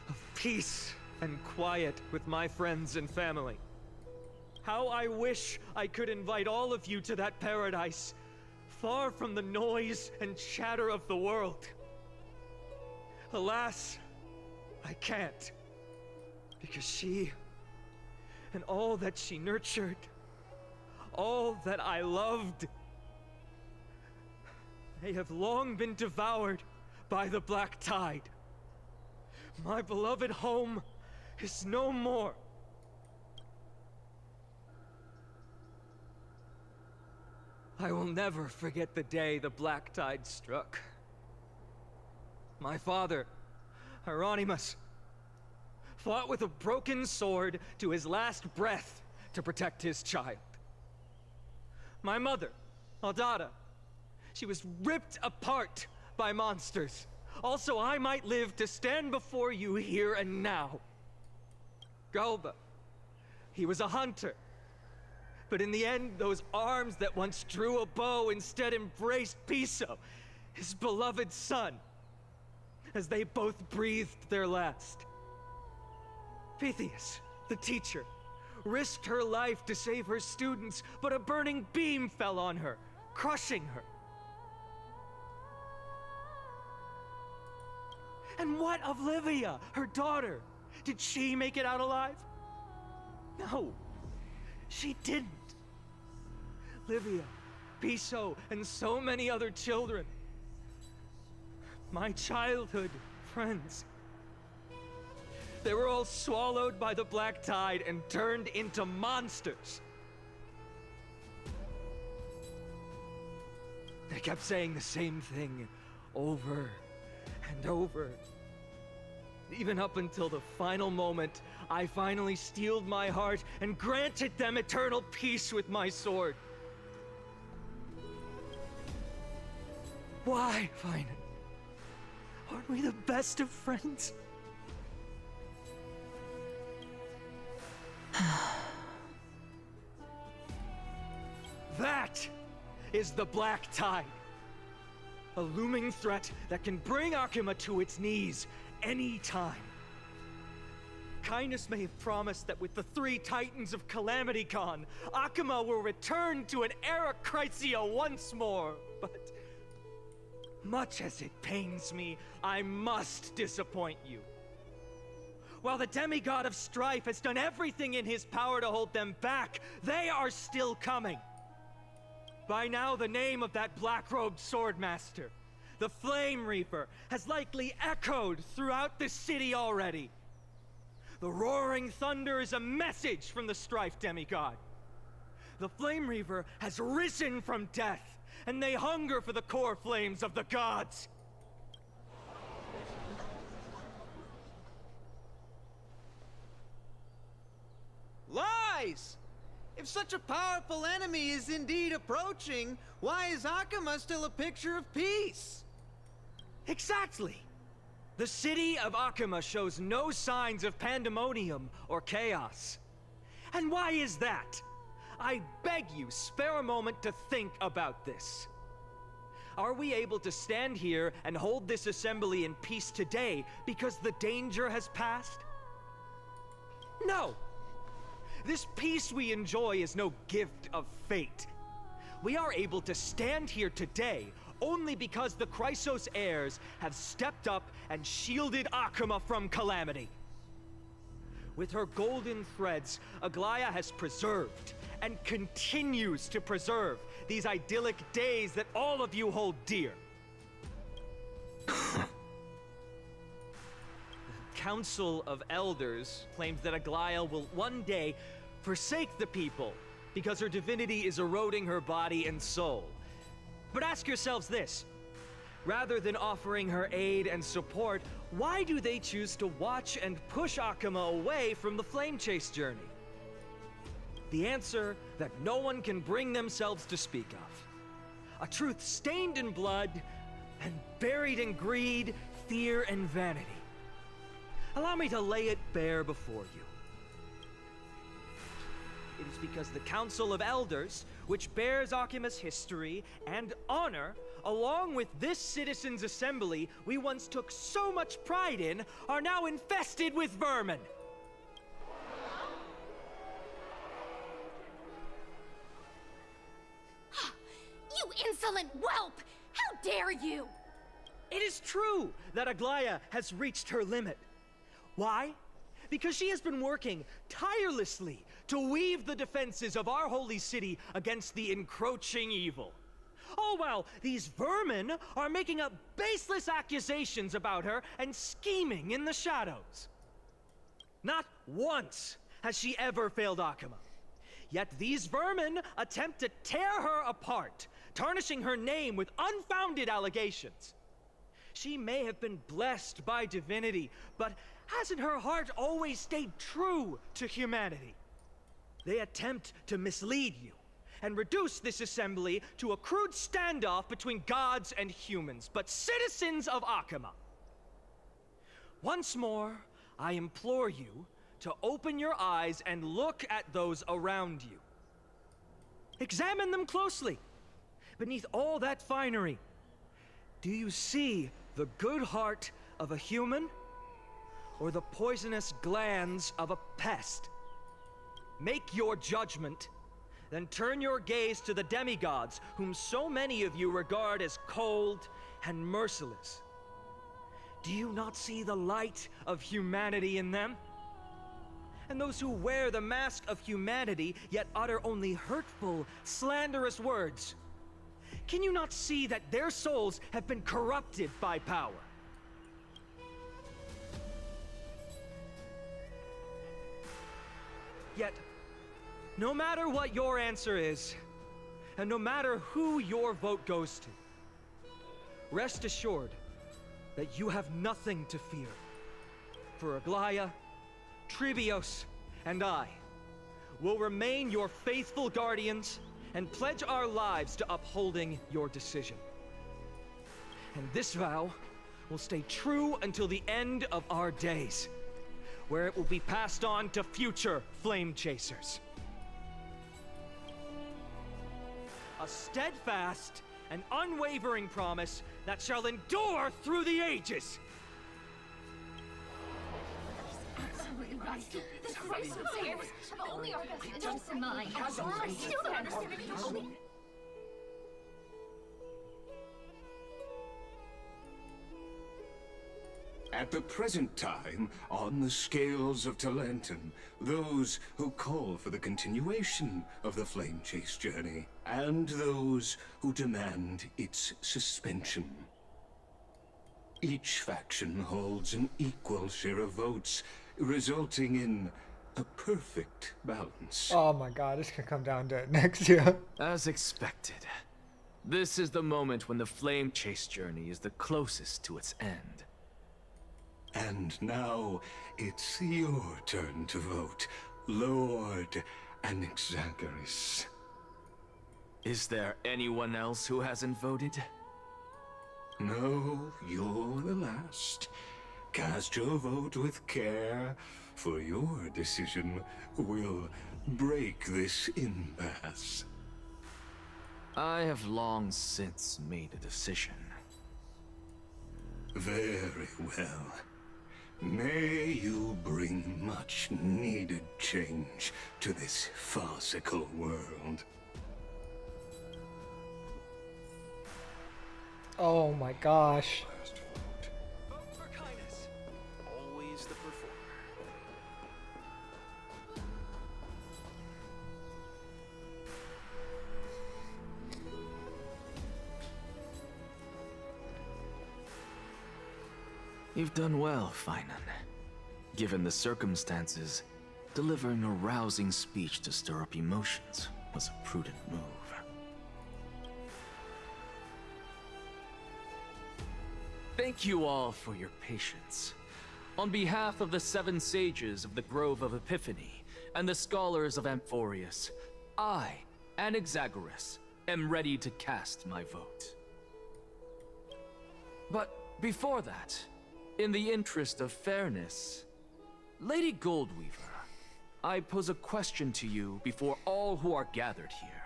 of peace and quiet with my friends and family. How I wish I could invite all of you to that paradise, far from the noise and chatter of the world. Alas, I can't. Because she, and all that she nurtured, all that I loved, they have long been devoured by the black tide. My beloved home is no more. I will never forget the day the black tide struck. My father, Hieronymus, fought with a broken sword to his last breath to protect his child. My mother, Aldada, she was ripped apart by monsters. Also, I might live to stand before you here and now. Galba, he was a hunter. But in the end, those arms that once drew a bow instead embraced Piso, his beloved son, as they both breathed their last. Pythias, the teacher, risked her life to save her students, but a burning beam fell on her, crushing her. And what of Livia, her daughter? Did she make it out alive? No, she didn't. Livia, Piso, and so many other children. My childhood friends. They were all swallowed by the black tide and turned into monsters. They kept saying the same thing over and over. Even up until the final moment, I finally steeled my heart and granted them eternal peace with my sword. Why, Finan? Aren't we the best of friends? That is the black tide. A looming threat that can bring Akuma to its knees any time. Kindness may have promised that with the 3 Titans of Calamity Con, Akuma will return to an era Chrysia once more, but much as it pains me, I must disappoint you. While the demigod of strife has done everything in his power to hold them back, they are still coming. By now, the name of that black-robed swordmaster, the Flame Reaper, has likely echoed throughout the city already. The roaring thunder is a message from the strife demigod. The Flame Reaper has risen from death, and they hunger for the core flames of the gods. Lies! If such a powerful enemy is indeed approaching, why is Akuma still a picture of peace? Exactly! The city of Akuma shows no signs of pandemonium or chaos. And why is that? I beg you, spare a moment to think about this. Are we able to stand here and hold this assembly in peace today because the danger has passed? No! This peace we enjoy is no gift of fate. We are able to stand here today only because the Chrysos heirs have stepped up and shielded Akuma from calamity. With her golden threads, Aglaya has preserved and continues to preserve these idyllic days that all of you hold dear. The Council of Elders claims that Aglaya will one day forsake the people because her divinity is eroding her body and soul. But ask yourselves this. Rather than offering her aid and support, why do they choose to watch and push Akuma away from the Flame Chase journey? The answer that no one can bring themselves to speak of. A truth stained in blood and buried in greed, fear, and vanity. Allow me to lay it bare before you. It is because the Council of Elders, which bears Akuma's history and honor, along with this citizens' assembly we once took so much pride in, are now infested with vermin. You insolent whelp! How dare you! It is true that Aglaya has reached her limit. Why? Because she has been working tirelessly to weave the defenses of our holy city against the encroaching evil. All while these vermin are making up baseless accusations about her and scheming in the shadows. Not once has she ever failed Akama. Yet these vermin attempt to tear her apart, tarnishing her name with unfounded allegations. She may have been blessed by divinity, but hasn't her heart always stayed true to humanity? They attempt to mislead you and reduce this assembly to a crude standoff between gods and humans, but citizens of Akama. Once more, I implore you to open your eyes and look at those around you. Examine them closely. Beneath all that finery, do you see the good heart of a human or the poisonous glands of a pest? Make your judgment, then turn your gaze to the demigods, whom so many of you regard as cold and merciless. Do you not see the light of humanity in them? And those who wear the mask of humanity yet utter only hurtful, slanderous words. Can you not see that their souls have been corrupted by power? Yet, no matter what your answer is, and no matter who your vote goes to, rest assured that you have nothing to fear. For Aglaya, Trivios, and I will remain your faithful guardians and pledge our lives to upholding your decision. And this vow will stay true until the end of our days, where it will be passed on to future flame chasers. A steadfast and unwavering promise that shall endure through the ages. This race of theirs have only our best interests in mind. I still don't understand if you told me. At the present time, on the scales of Talentum, those who call for the continuation of the Flame Chase journey, and those who demand its suspension. Each faction holds an equal share of votes, resulting in a perfect balance. Oh my god, this can come down to it next year. As expected, this is the moment when the Flame Chase journey is the closest to its end. And now, it's your turn to vote, Lord Anaxagoras. Is there anyone else who hasn't voted? No, you're the last. Cast your vote with care, for your decision will break this impasse. I have long since made a decision. Very well. May you bring much needed change to this farcical world. Oh my gosh. Always the performer. You've done well, Finan. Given the circumstances, delivering a rousing speech to stir up emotions was a prudent move. Thank you all for your patience. On behalf of the 7 sages of the Grove of Epiphany and the scholars of Amphorius, I, Anaxagoras, am ready to cast my vote. But before that, in the interest of fairness, Lady Goldweaver, I pose a question to you before all who are gathered here.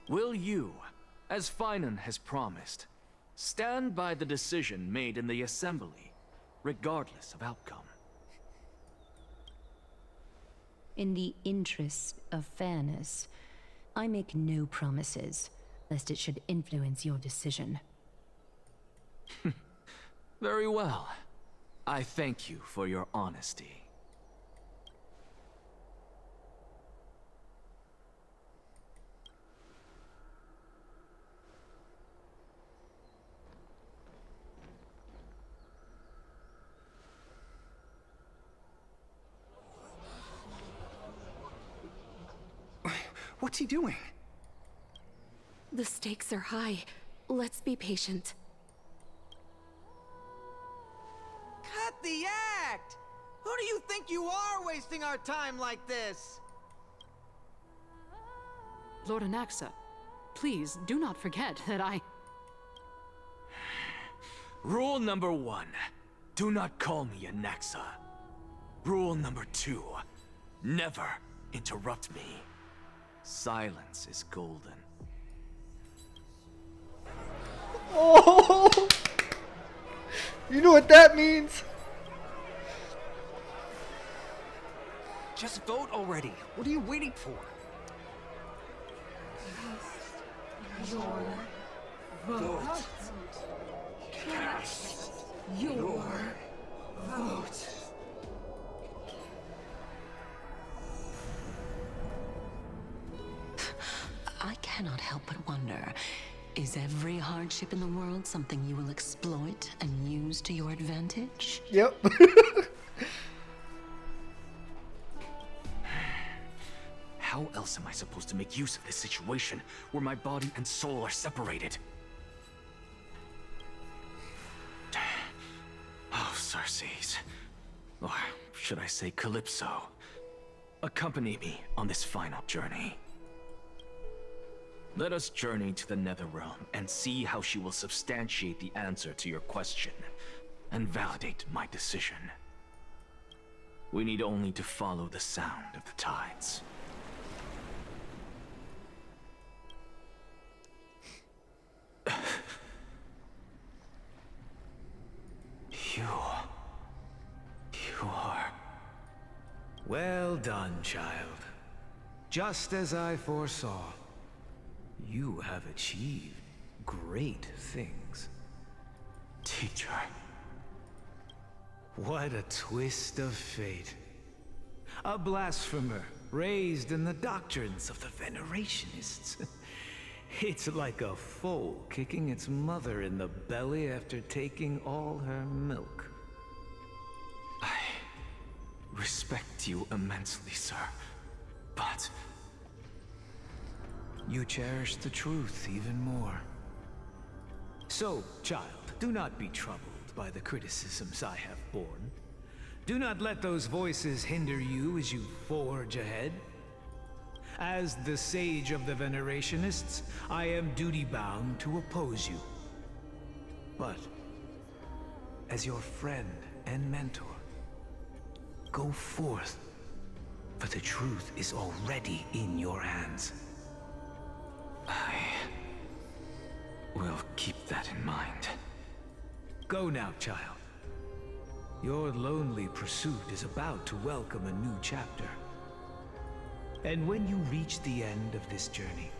Will you, as Finan has promised, stand by the decision made in the Assembly, regardless of outcome? In the interest of fairness, I make no promises, lest it should influence your decision. Very well. I thank you for your honesty. What's he doing? The stakes are high. Let's be patient. Cut the act! Who do you think you are wasting our time like this? Lord Anaxa, please do not forget that I... Rule number 1. Do not call me Anaxa. Rule number 2. Never interrupt me. Silence is golden. Oh! You know what that means? Just vote already. What are you waiting for? Your vote. Cast your vote. I cannot help but wonder, is every hardship in the world something you will exploit and use to your advantage? Yep. How else am I supposed to make use of this situation where my body and soul are separated? Oh, Circes. Or should I say Calypso? Accompany me on this final journey. Let us journey to the Netherrealm and see how she will substantiate the answer to your question and validate my decision. We need only to follow the sound of the tides. You are... Well done, child. Just as I foresaw. You have achieved great things. Teacher. What a twist of fate. A blasphemer raised in the doctrines of the Venerationists. It's like a foal kicking its mother in the belly after taking all her milk. I respect you immensely, sir, but... You cherish the truth even more. So, child, do not be troubled by the criticisms I have borne. Do not let those voices hinder you as you forge ahead. As the sage of the Venerationists, I am duty-bound to oppose you. But, as your friend and mentor, go forth, for the truth is already in your hands. I will keep that in mind. Go now, child. Your lonely pursuit is about to welcome a new chapter. And when you reach the end of this journey,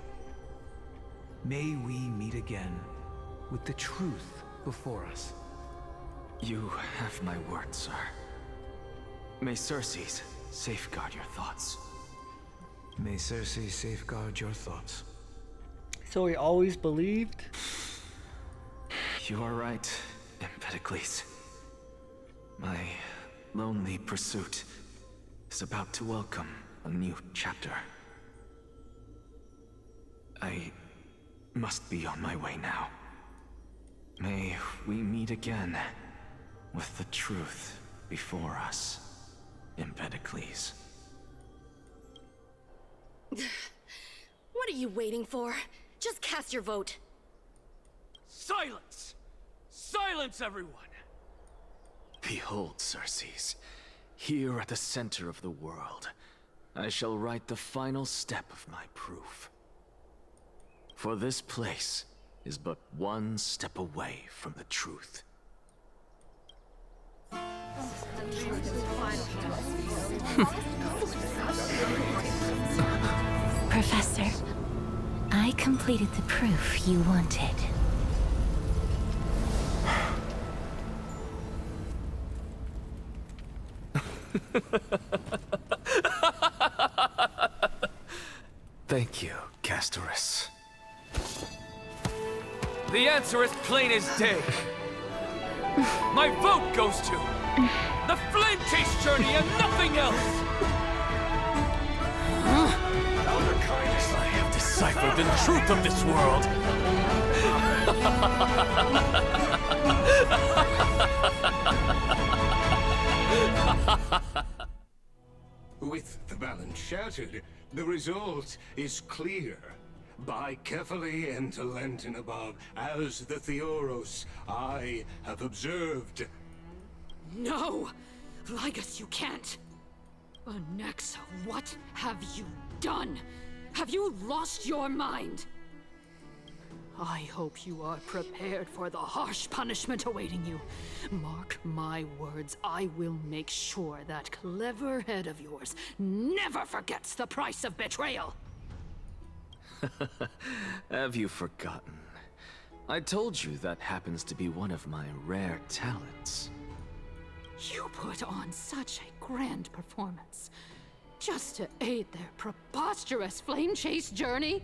may we meet again with the truth before us. You have my word, sir. May Circes safeguard your thoughts. May Circes safeguard your thoughts. So he always believed? You are right, Empedocles. My lonely pursuit is about to welcome a new chapter. I must be on my way now. May we meet again with the truth before us, Empedocles. What are you waiting for? Just cast your vote. Silence! Silence, everyone! Behold, Circes, here at the center of the world, I shall write the final step of my proof. For this place is but one step away from the truth. Professor, I completed the proof you wanted. Thank you, Castorus. The answer is plain as day. My vote goes to the Flame Chase Journey and nothing else! Elder Kindness, I have deciphered the truth of this world. With the balance shattered, the result is clear. Buy carefully and to Lenten above, as the Theoros I have observed. No! Lygus, you can't! Anaxa, what have you done? Have you lost your mind? I hope you are prepared for the harsh punishment awaiting you. Mark my words, I will make sure that clever head of yours never forgets the price of betrayal. Have you forgotten? I told you that happens to be one of my rare talents. You put on such a grand performance, just to aid their preposterous flame chase journey?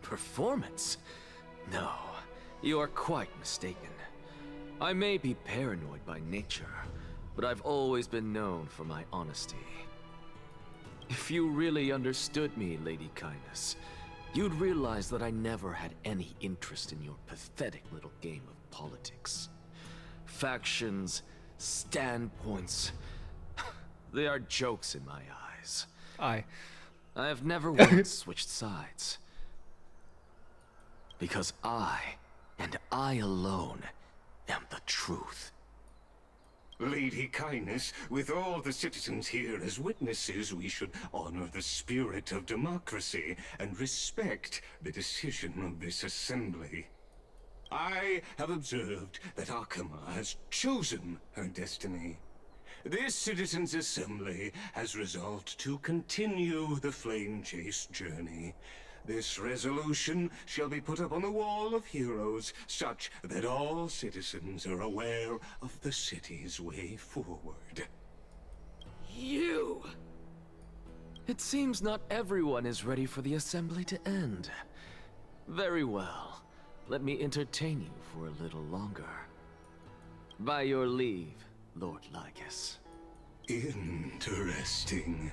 Performance? No, you are quite mistaken. I may be paranoid by nature, but I've always been known for my honesty. If you really understood me, Lady Kindness, you'd realize that I never had any interest in your pathetic little game of politics. Factions, standpoints, they are jokes in my eyes. I have never once switched sides. Because I, and I alone, am the truth. Lady Kindness, with all the citizens here as witnesses, we should honor the spirit of democracy and respect the decision of this assembly. I have observed that Akama has chosen her destiny. This citizens' assembly has resolved to continue the flame chase journey. This resolution shall be put up on the Wall of Heroes, such that all citizens are aware of the city's way forward. You! It seems not everyone is ready for the assembly to end. Very well. Let me entertain you for a little longer. By your leave, Lord Lygus. Interesting.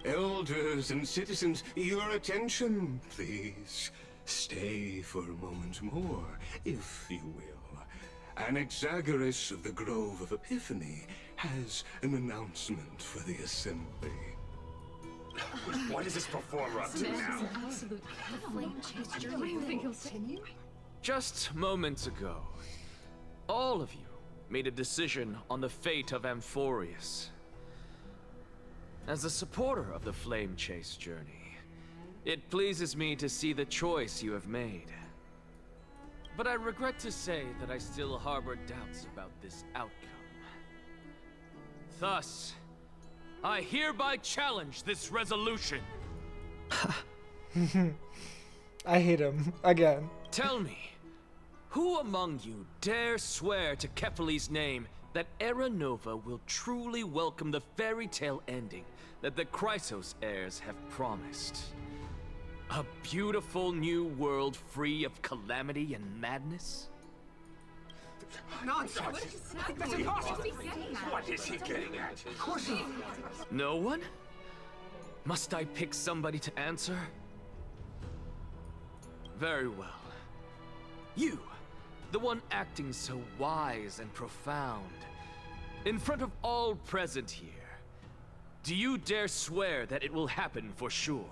Elders and citizens, your attention, please. Stay for a moment more, if you will. Anaxagoras of the Grove of Epiphany has an announcement for the assembly. What is this performer up to now? What do you think he'll continue? Just moments ago, all of you made a decision on the fate of Amphorius. As a supporter of the Flame Chase journey, it pleases me to see the choice you have made. But I regret to say that I still harbor doubts about this outcome. Thus, I hereby challenge this resolution. I hate him again. Tell me, who among you dare swear to Kefali's name that Era Nova will truly welcome the fairy tale ending that the Chrysos heirs have promised? A beautiful new world free of calamity and madness? Nonsense! That's impossible! What is he getting at? Of course not. No one? Must I pick somebody to answer? Very well. You, the one acting so wise and profound, in front of all present here, do you dare swear that it will happen for sure?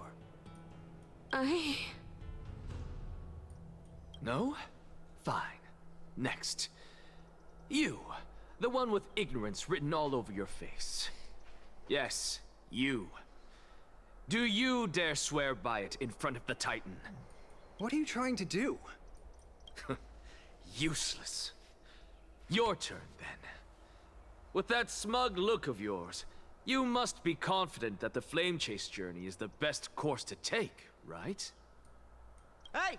No? Fine. Next. You, the one with ignorance written all over your face. Yes, you. Do you dare swear by it in front of the Titan? What are you trying to do? Useless. Your turn, then. With that smug look of yours, you must be confident that the Flame Chase journey is the best course to take, right? Hey!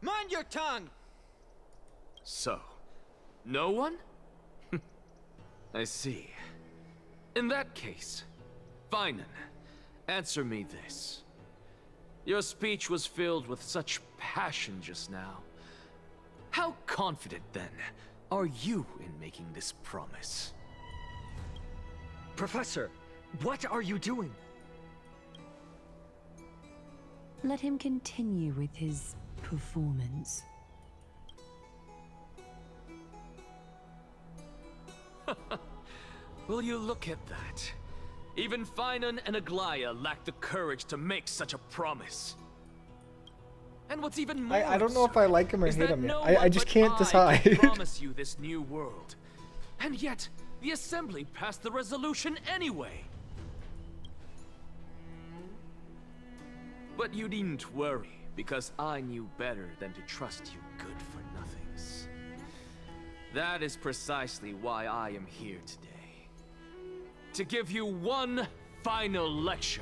Mind your tongue! So, no one? I see. In that case, Finan, answer me this. Your speech was filled with such passion just now. How confident, then, are you in making this promise? Professor, what are you doing? Let him continue with his performance. Will you look at that? Even Finan and Aglaya lack the courage to make such a promise. And what's even more I don't know if I like him or is hate that him. no I one just but can't I decide. can promise you this new world. And yet, the Assembly passed the resolution anyway. But you needn't worry, because I knew better than to trust you good-for-nothings. That is precisely why I am here today. To give you one final lecture.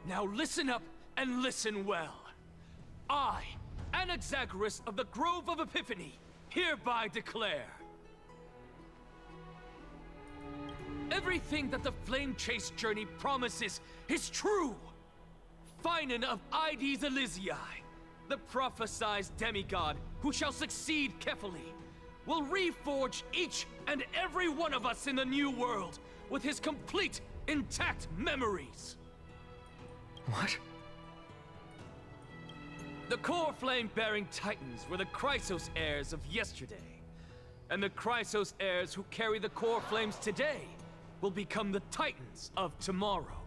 Now listen up and listen well. I, Anaxagoras of the Grove of Epiphany, hereby declare everything that the Flame Chase journey promises is true. Finan of Ides Elysiae, the prophesied demigod who shall succeed Kefali, will reforge each and every one of us in the new world with his complete, intact memories. What? The core flame-bearing titans were the Chrysos heirs of yesterday, and the Chrysos heirs who carry the core flames today will become the titans of tomorrow.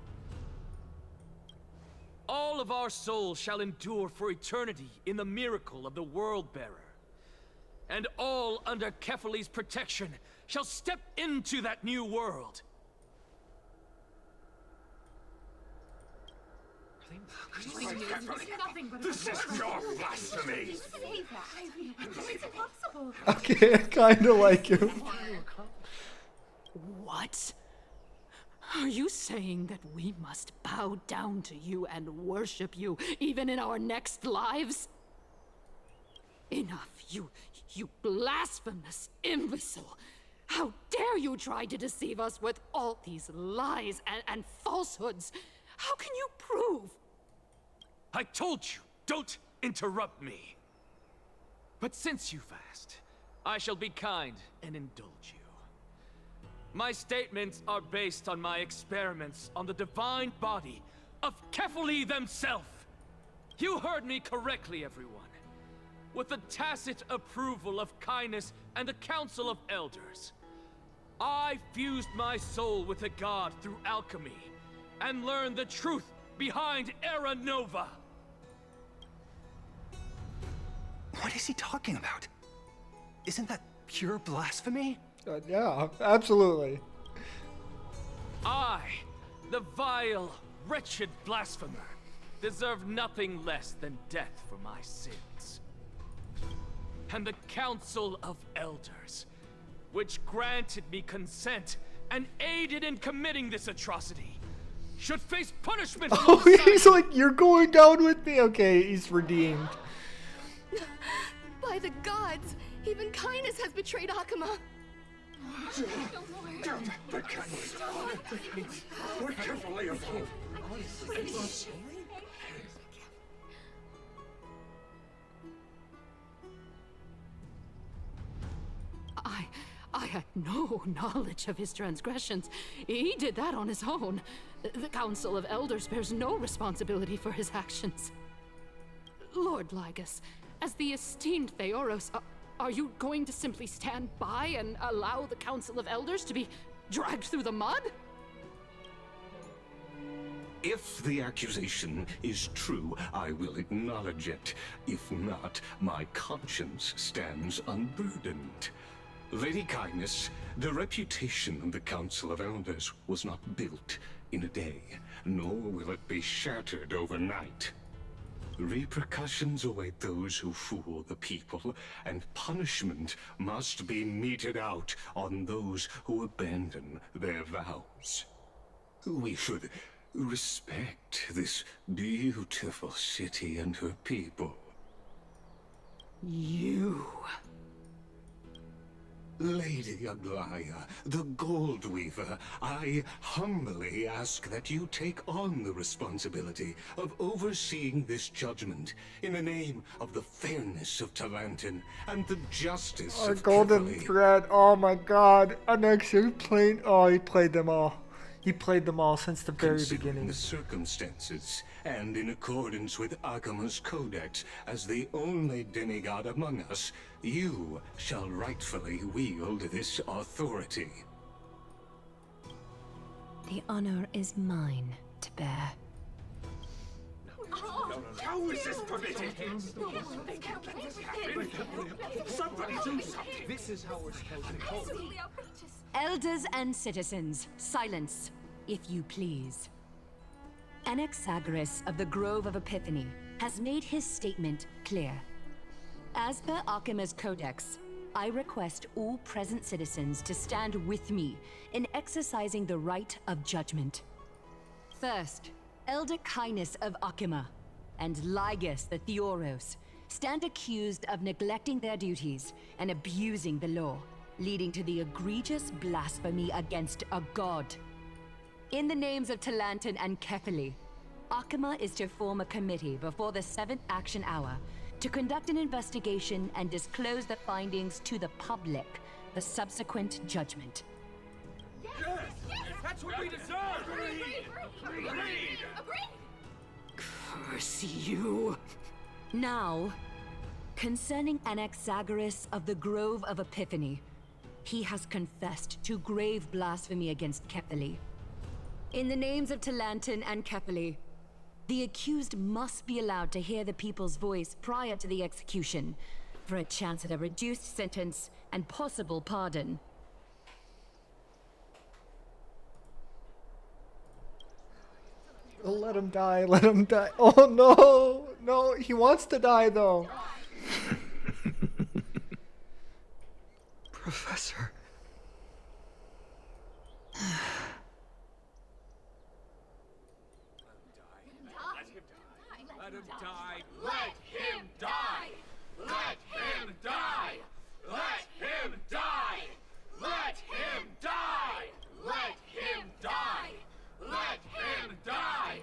All of our souls shall endure for eternity in the miracle of the World-Bearer. And all under Kefali's protection shall step into that new world. This is pure blasphemy! It's impossible. Okay, I kind of like him. What? Are you saying that we must bow down to you and worship you, even in our next lives? Enough, you blasphemous imbecile! How dare you try to deceive us with all these lies and falsehoods? How can you prove? I told you, don't interrupt me. But since you've asked, I shall be kind and indulge you. My statements are based on my experiments on the divine body of Kefali themselves. You heard me correctly, everyone. With the tacit approval of kindness and the Council of Elders, I fused my soul with a god through alchemy and learned the truth behind Era Nova. What is he talking about? Isn't that pure blasphemy? Yeah, absolutely. I, the vile, wretched blasphemer, deserve nothing less than death for my sins. And the Council of Elders, which granted me consent and aided in committing this atrocity, should face punishment. Oh, he's like, you're going down with me. Okay, he's redeemed. By the gods, even kindness has betrayed Akuma. We're carefully involved. I had no knowledge of his transgressions. He did that on his own. The Council of Elders bears no responsibility for his actions. Lord Lygus, as the esteemed Theoros, are you going to simply stand by and allow the Council of Elders to be dragged through the mud? If the accusation is true, I will acknowledge it. If not, my conscience stands unburdened. Lady Kindness, the reputation of the Council of Elders was not built in a day, nor will it be shattered overnight. Repercussions await those who fool the people, and punishment must be meted out on those who abandon their vows. We should respect this beautiful city and her people. You... Lady Aglaya, the Gold Weaver, I humbly ask that you take on the responsibility of overseeing this judgment in the name of the fairness of Talantin and the justice Our of golden Kefali. thread. Oh my god. Anexo, he played. Oh, he played them all. He played them all since the very Considering beginning. the circumstances, and in accordance with Akima's codex, as the only demigod among us, you shall rightfully wield this authority. The honor is mine to bear. How is this permitted? Somebody do something. This is how we're supposed to go. Elders and citizens, silence, if you please. Anaxagoras of the Grove of Epiphany has made his statement clear. As per Akima's codex, I request all present citizens to stand with me in exercising the right of judgment. First, Elder Kainis of Akima and Ligus the Theoros stand accused of neglecting their duties and abusing the law, leading to the egregious blasphemy against a god. In the names of Talantin and Kefali, Akima is to form a committee before the 7th action hour to conduct an investigation and disclose the findings to the public, the subsequent judgment. Yes! That's what we deserve! Agreed! Curse you! Now, concerning Anaxagoras of the Grove of Epiphany, he has confessed to grave blasphemy against Kefali. In the names of Talantin and Kefali, the accused must be allowed to hear the people's voice prior to the execution, for a chance at a reduced sentence and possible pardon. Oh, let him die, let him die. Oh no! No, he wants to die though. Professor. Let him die! Let him die! Let him die! Let him die! Let him die! Let him die! Let him die!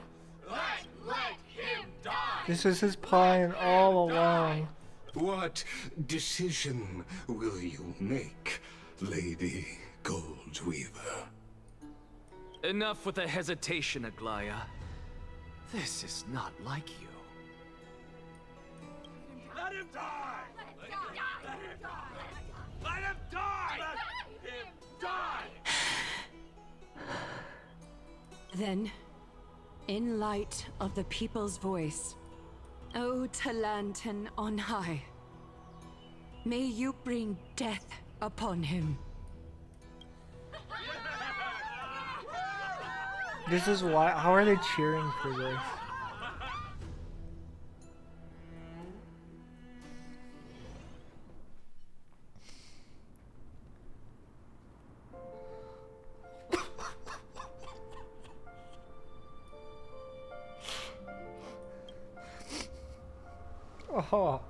Let him die! This is his plan all along. What decision will you make, Lady Goldweaver? Enough with the hesitation, Aglaya. This is not like you. Let him die! Let him die! Let him die! Let him die! Then, in light of the people's voice, O Talantin on high, may you bring death upon him. This is why. How are they cheering for this? Oh.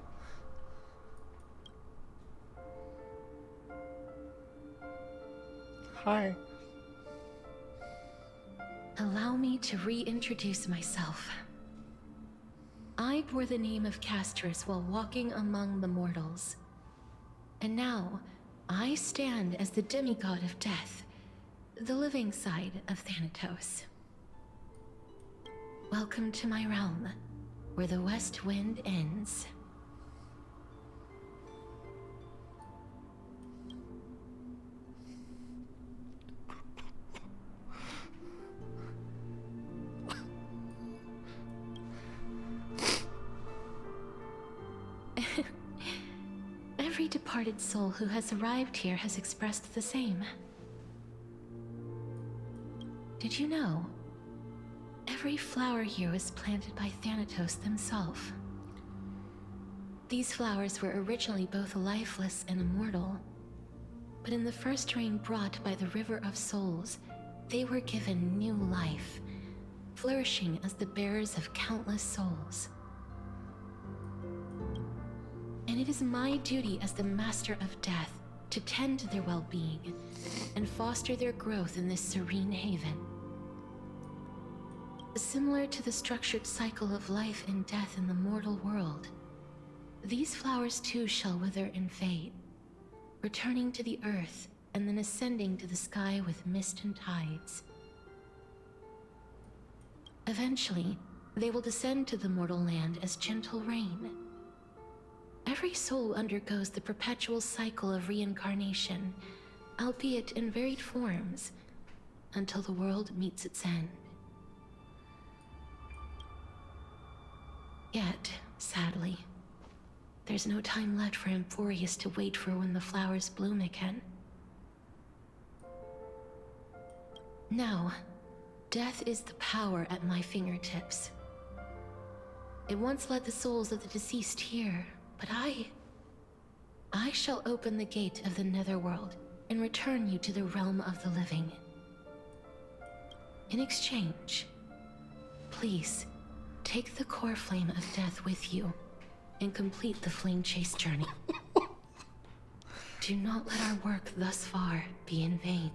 Hi. Allow me to reintroduce myself. I bore the name of Castris while walking among the mortals. And now, I stand as the demigod of death, the living side of Thanatos. Welcome to my realm, where the west wind ends. Every departed soul who has arrived here has expressed the same. Did you know? Every flower here was planted by Thanatos themselves. These flowers were originally both lifeless and immortal, but in the first rain brought by the River of Souls, they were given new life, flourishing as the bearers of countless souls. And it is my duty as the Master of Death to tend to their well-being and foster their growth in this serene haven. Similar to the structured cycle of life and death in the mortal world, these flowers too shall wither and fade, returning to the earth and then ascending to the sky with mist and tides. Eventually, they will descend to the mortal land as gentle rain. Every soul undergoes the perpetual cycle of reincarnation, albeit in varied forms, until the world meets its end. Yet, sadly, there's no time left for Emphorius to wait for when the flowers bloom again. Now, death is the power at my fingertips. It once led the souls of the deceased here, but I shall open the gate of the Netherworld and return you to the realm of the living. In exchange, please, take the core flame of death with you and complete the flame chase journey. Do not let our work thus far be in vain.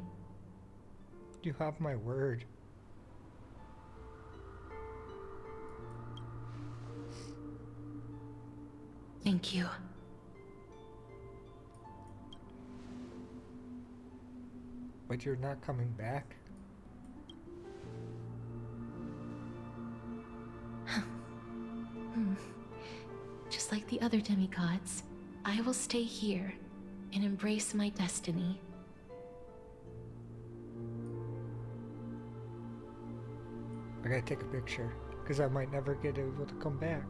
You have my word. Thank you. But you're not coming back? Just like the other demigods, I will stay here and embrace my destiny. I gotta take a picture, because I might never get able to come back.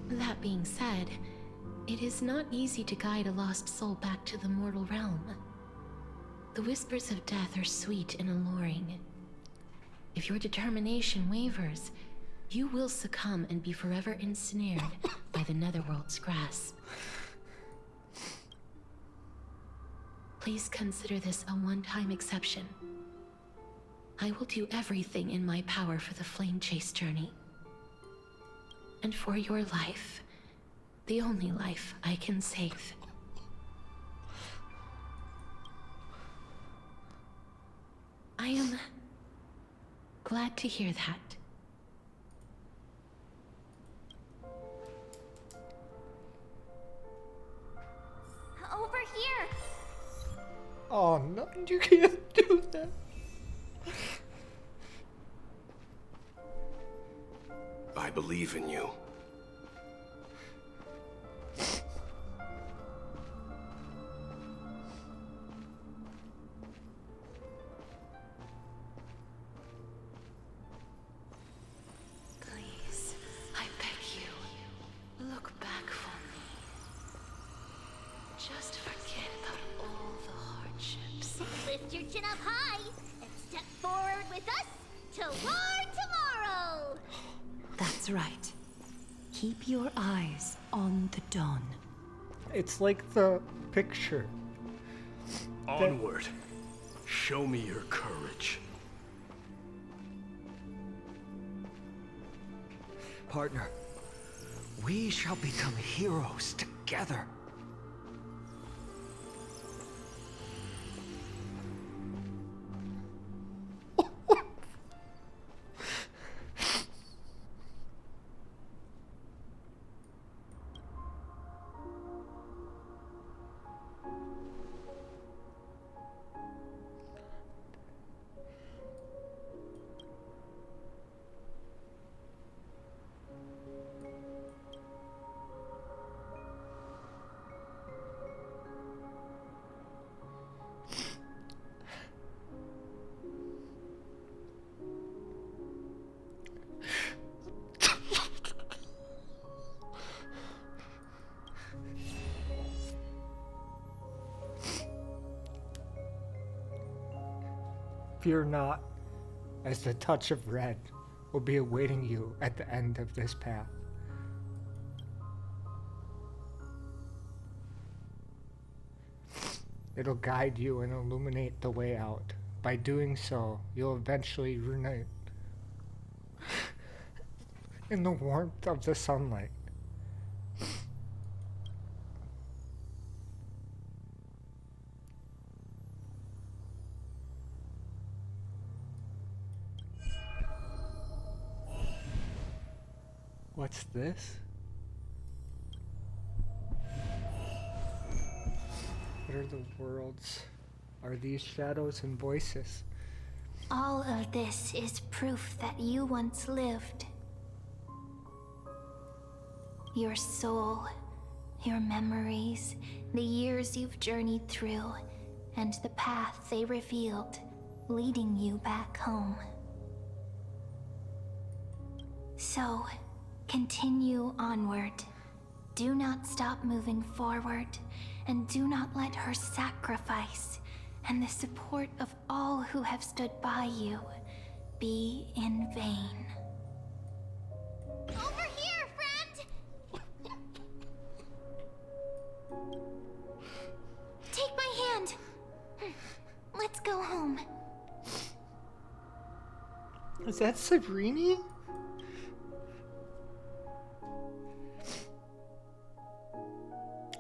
That being said, it is not easy to guide a lost soul back to the mortal realm. The whispers of death are sweet and alluring. If your determination wavers, you will succumb and be forever ensnared by the Netherworld's grasp. Please consider this a one-time exception. I will do everything in my power for the flame chase journey. And for your life, the only life I can save. I am glad to hear that. Over here! Oh no, you can't do that. I believe in you. Please, I beg you, look back for me. Just forget about all the hardships. Lift your chin up high and step forward with us toward tomorrow! That's right. Keep your eyes on the dawn. It's like the picture. Onward. Show me your courage. Partner, we shall become heroes together. Fear not, as the touch of red will be awaiting you at the end of this path. It'll guide you and illuminate the way out. By doing so, you'll eventually unite in the warmth of the sunlight. What's this? What are the worlds? Are these shadows and voices? All of this is proof that you once lived. Your soul, your memories, the years you've journeyed through, and the path they revealed, leading you back home. So, continue onward. Do not stop moving forward, and do not let her sacrifice and the support of all who have stood by you be in vain. Over here, friend! Take my hand. Let's go home. Is that Sabrini?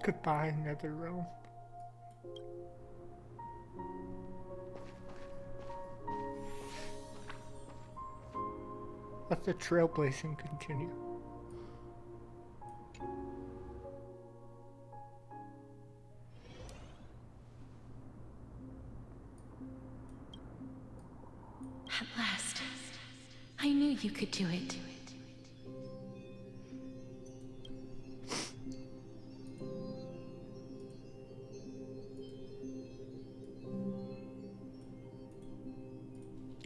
Goodbye, Netherrealm. Let the trailblazing continue. At last, I knew you could do it.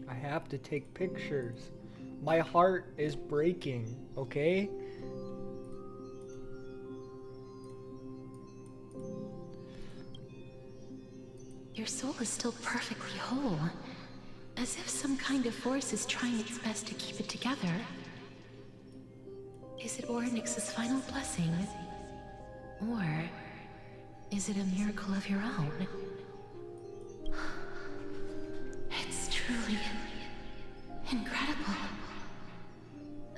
I have to take pictures. My heart is breaking, okay? Your soul is still perfectly whole. As if some kind of force is trying its best to keep it together. Is it Orynyx's final blessing? Or is it a miracle of your own? It's truly incredible.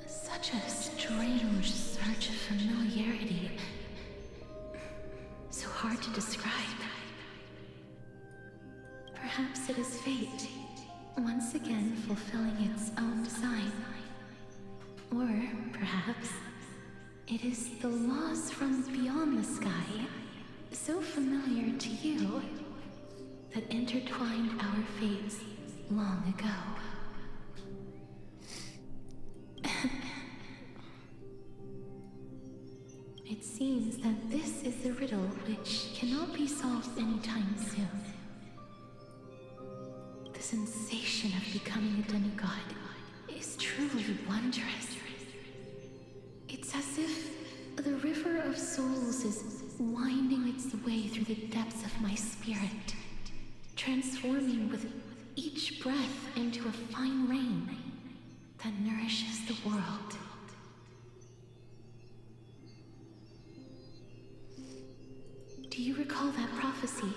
Such a strange surge of familiarity. So hard to describe. Perhaps it is fate, once again fulfilling its own design. Or perhaps it is the laws from beyond the sky, so familiar to you, that intertwined our fates long ago. It seems that this is the riddle which cannot be solved anytime soon. The sensation of becoming a demigod is truly wondrous. It's as if the river of souls is winding its way through the depths of my spirit, transforming with each breath into a fine rain that nourishes the world. Do you recall that prophecy?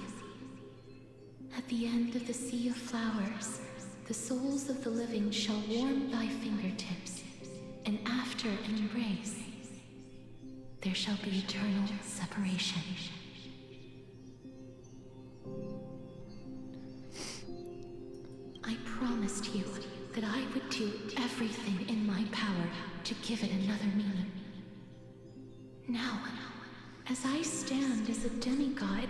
At the end of the sea of flowers, the souls of the living shall warm thy fingertips, and after an embrace, there shall be eternal separation. I promised you that I would do everything in my power to give it another meaning. Now, as I stand as a demigod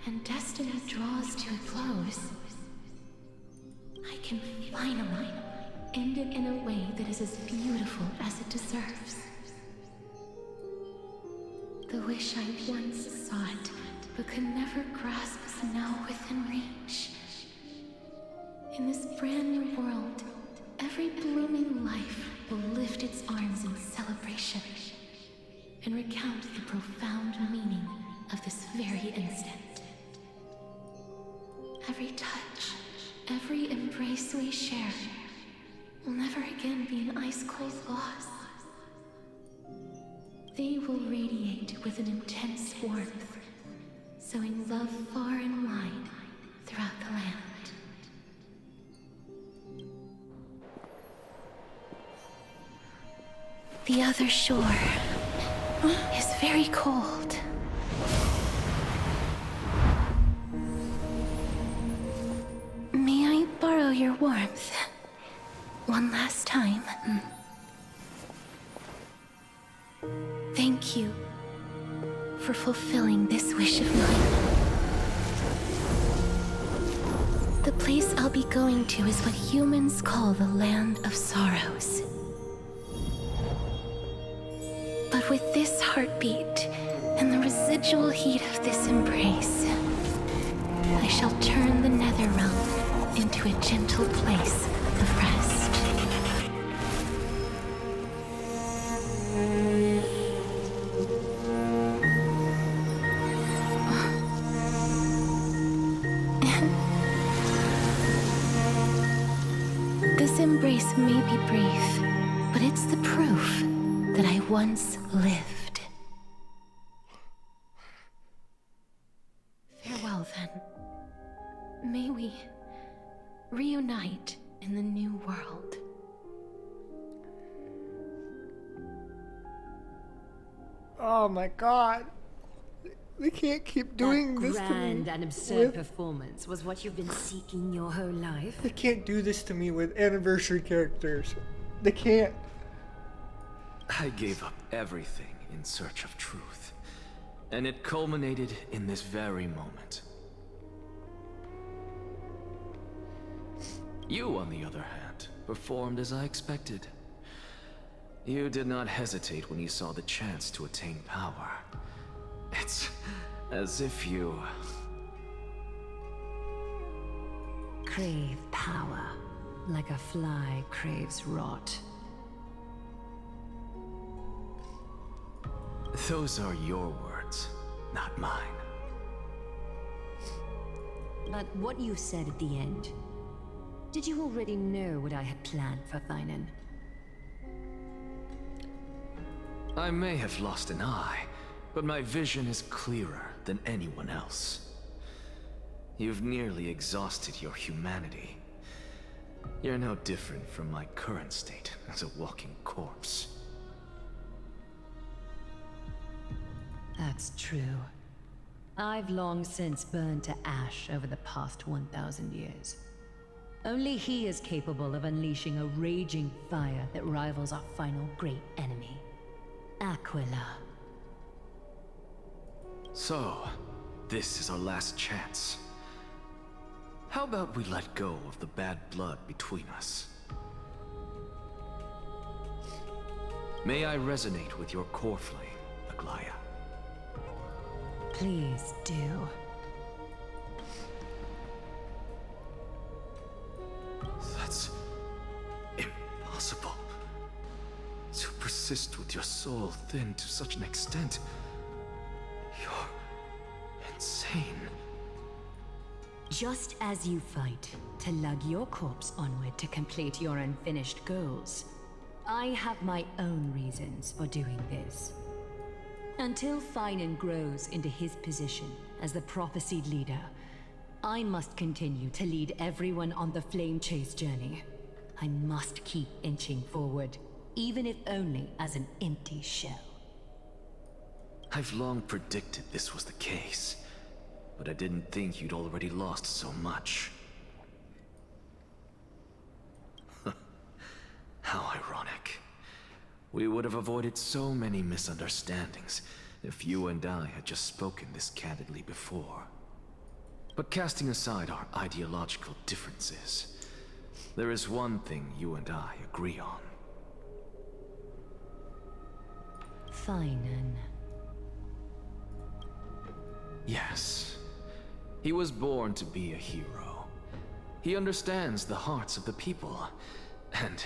and destiny draws to a close, I can finally end it in a way that is as beautiful as it deserves. The wish I once sought, but could never grasp, is now within reach. In this brand new world, every blooming life will lift its arms in celebration and recount the profound meaning of this very instant. Every touch, every embrace we share will never again be an ice-cold loss. They will radiate with an intense warmth, sowing love far and wide throughout the land. The other shore is very cold. May I borrow your warmth one last time? Thank you for fulfilling this wish of mine. The place I'll be going to is what humans call the Land of Sorrows. But with this heartbeat and the residual heat of this embrace, I shall turn the Netherrealm into a gentle place of rest. This embrace may be brief, but it's the proof that I once lived. Farewell, then. May we reunite in the new world. Oh my god. They can't keep doing That this to me. grand and absurd performance was what you've been seeking your whole life. They can't do this to me with anniversary characters. They can't. I gave up everything in search of truth, and it culminated in this very moment. You, on the other hand, performed as I expected. You did not hesitate when you saw the chance to attain power. It's as if you... Crave power, like a fly craves rot. Those are your words, not mine. But what you said at the end, did you already know what I had planned for Thainan? I may have lost an eye, but my vision is clearer than anyone else. You've nearly exhausted your humanity. You're no different from my current state as a walking corpse. That's true. I've long since burned to ash over the past 1,000 years. Only he is capable of unleashing a raging fire that rivals our final great enemy, Aquila. So, this is our last chance. How about we let go of the bad blood between us? May I resonate with your core flame, Aglaya? Please do. That's impossible. To persist with your soul thinned to such an extent. You're insane. Just as you fight to lug your corpse onward to complete your unfinished goals, I have my own reasons for doing this. Until Thainan grows into his position as the prophesied leader, I must continue to lead everyone on the flame chase journey. I must keep inching forward, even if only as an empty shell. I've long predicted this was the case, but I didn't think you'd already lost so much. How ironic. We would have avoided so many misunderstandings if you and I had just spoken this candidly before. But casting aside our ideological differences, there is one thing you and I agree on. Thainan. Yes. He was born to be a hero. He understands the hearts of the people, and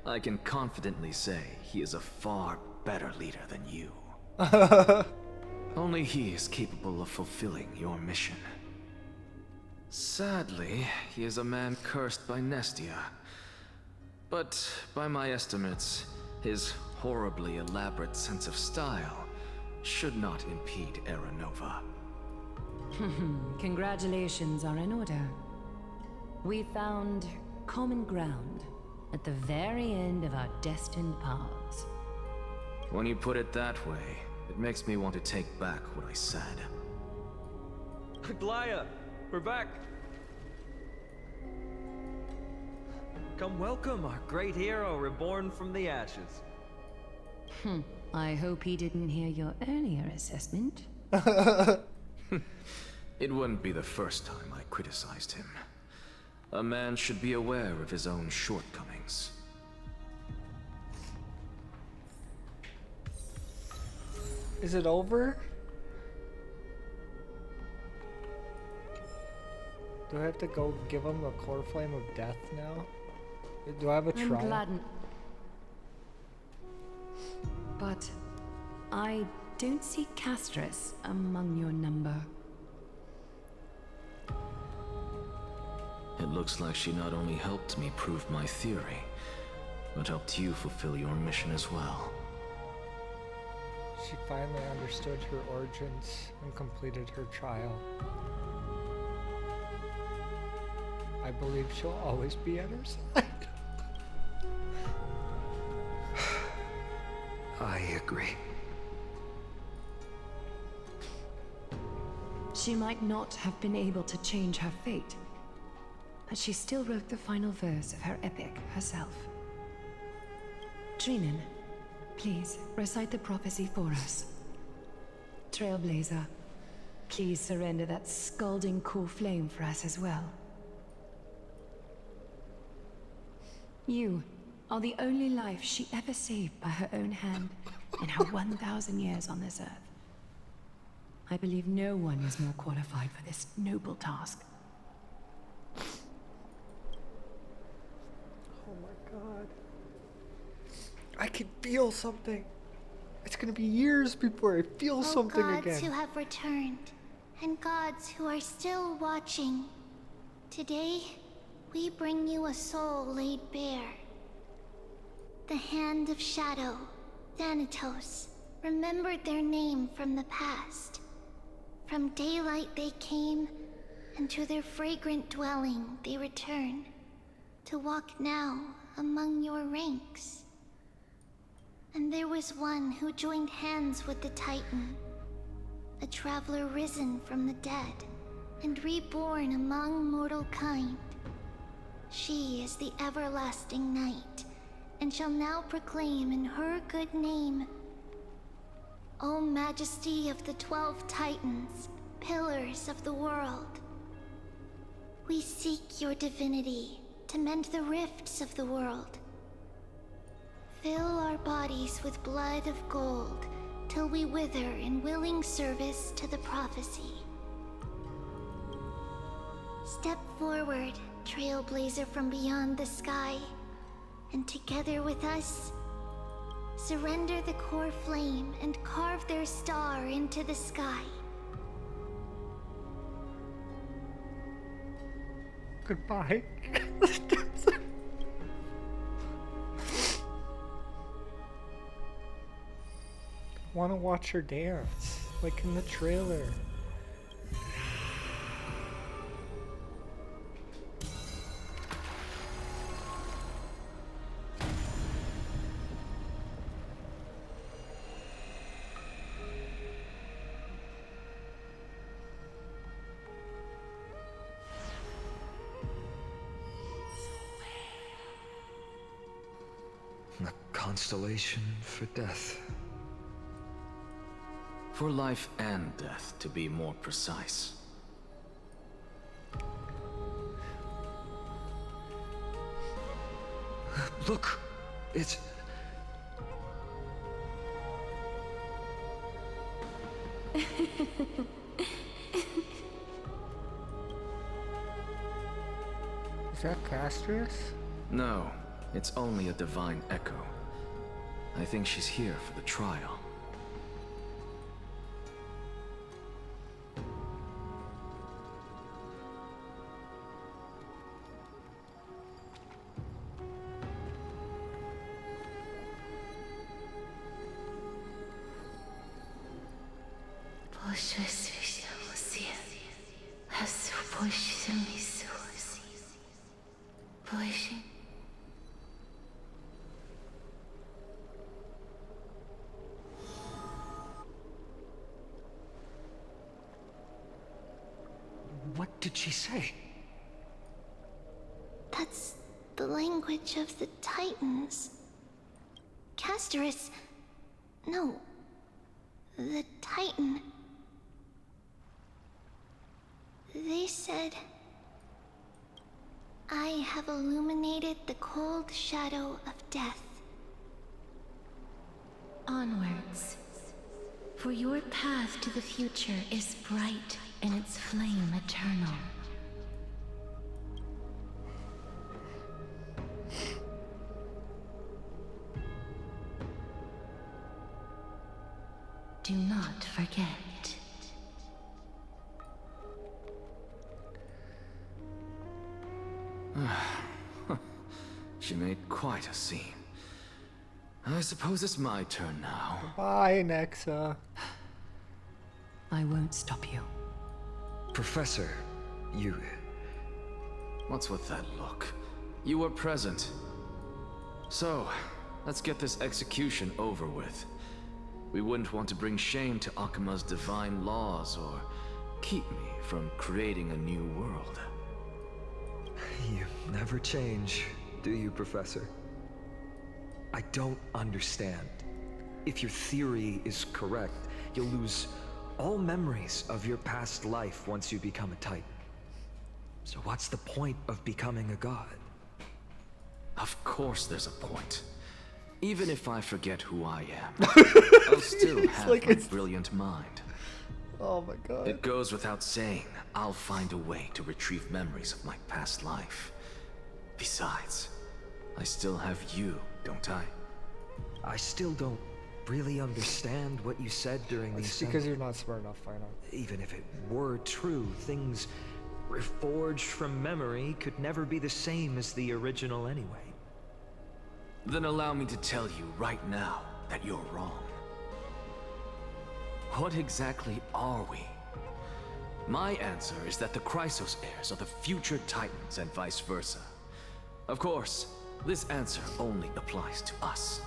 I can confidently say he is a far better leader than you. Only he is capable of fulfilling your mission. Sadly, he is a man cursed by Nestia. But by my estimates, his horribly elaborate sense of style should not impede Era Nova. Congratulations are in order. We found common ground at the very end of our destined paths. When you put it that way, it makes me want to take back what I said. Glaya, we're back. Come welcome our great hero reborn from the ashes. I hope he didn't hear your earlier assessment. It wouldn't be the first time I criticized him. A man should be aware of his own shortcomings. Is it over? Do I have to go give him the core flame of death now? Do I have a trial? I'm glad. But I don't see Castris among your number. It looks like she not only helped me prove my theory, but helped you fulfill your mission as well. She finally understood her origins and completed her trial. I believe she'll always be at her side. I agree. She might not have been able to change her fate, but she still wrote the final verse of her epic herself. Trinan, please recite the prophecy for us. Trailblazer, please surrender that scalding core flame for us as well. You are the only life she ever saved by her own hand in her 1,000 years on this earth. I believe no one is more qualified for this noble task. Oh my god. I can feel something. It's gonna be years before I feel something gods again. who have returned, and gods who are still watching. Today, we bring you a soul laid bare. The Hand of Shadow, Thanatos, remembered their name from the past. From daylight they came, and to their fragrant dwelling they return, to walk now among your ranks. And there was one who joined hands with the Titan, a traveler risen from the dead, and reborn among mortal kind. She is the everlasting night, and shall now proclaim in her good name, O Majesty of the 12 Titans, pillars of the world. We seek your divinity to mend the rifts of the world. Fill our bodies with blood of gold, till we wither in willing service to the prophecy. Step forward, trailblazer from beyond the sky, and together with us, surrender the core flame and carve their star into the sky. Goodbye. I want to watch her dance, like in the trailer. A constellation for death. For life and death, to be more precise. Look! It's... Is that Castris? No, it's only a divine echo. I think she's here for the trial. je suis aussi la supposition aussi. What did she say? That's the language of the Titans. Castorus... No. The Titan. They said... I have illuminated the cold shadow of death. Onwards. For your path to the future is bright and its flame eternal. Do not forget. She made quite a scene. I suppose it's my turn now. Bye, Nexa. I won't stop you. Professor, you... What's with that look? You were present. So, let's get this execution over with. We wouldn't want to bring shame to Akima's divine laws or keep me from creating a new world. You never change, do you, Professor? I don't understand. If your theory is correct, you'll lose all memories of your past life once you become a Titan. So what's the point of becoming a god? Of course there's a point. Even if I forget who I am, I'll still have my brilliant mind. Oh my god. It goes without saying, I'll find a way to retrieve memories of my past life. Besides, I still have you, don't I? I still don't really understand what you said during the It's because you're not smart enough, Final. Even if it were true, things reforged from memory could never be the same as the original anyway. Then allow me to tell you right now that you're wrong. What exactly are we? My answer is that the Chrysos heirs are the future Titans and vice versa. Of course, this answer only applies to us.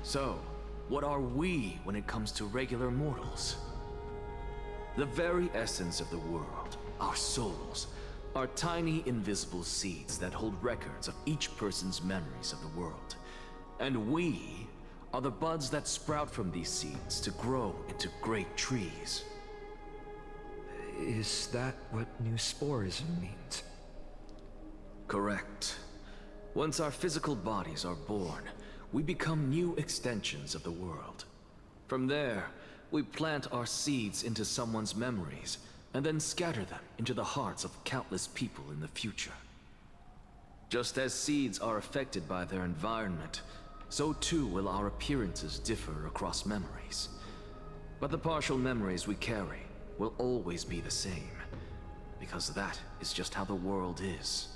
So, what are we when it comes to regular mortals? The very essence of the world, our souls, are tiny invisible seeds that hold records of each person's memories of the world. And we are the buds that sprout from these seeds to grow into great trees. Is that what new sporism means? Correct. Once our physical bodies are born, we become new extensions of the world. From there, we plant our seeds into someone's memories, and then scatter them into the hearts of countless people in the future. Just as seeds are affected by their environment, so too will our appearances differ across memories. But the partial memories we carry will always be the same, because that is just how the world is.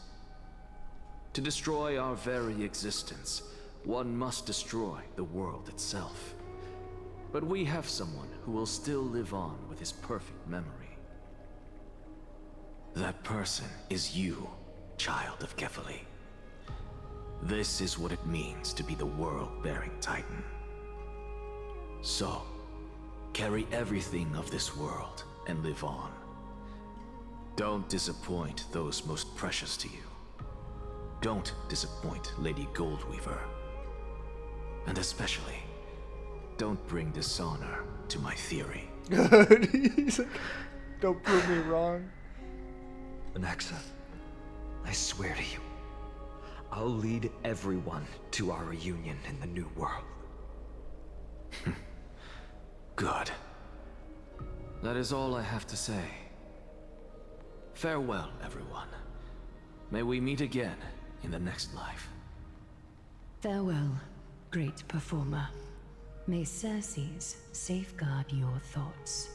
To destroy our very existence, one must destroy the world itself. But we have someone who will still live on with his perfect memory. That person is you, child of Kefali. This is what it means to be the world-bearing Titan. So, carry everything of this world and live on. Don't disappoint those most precious to you. Don't disappoint Lady Goldweaver. And especially, don't bring dishonor to my theory. He's like, don't prove me wrong. Nexa, I swear to you, I'll lead everyone to our reunion in the new world. Good. That is all I have to say. Farewell, everyone. May we meet again in the next life. Farewell, great performer. May Circes safeguard your thoughts.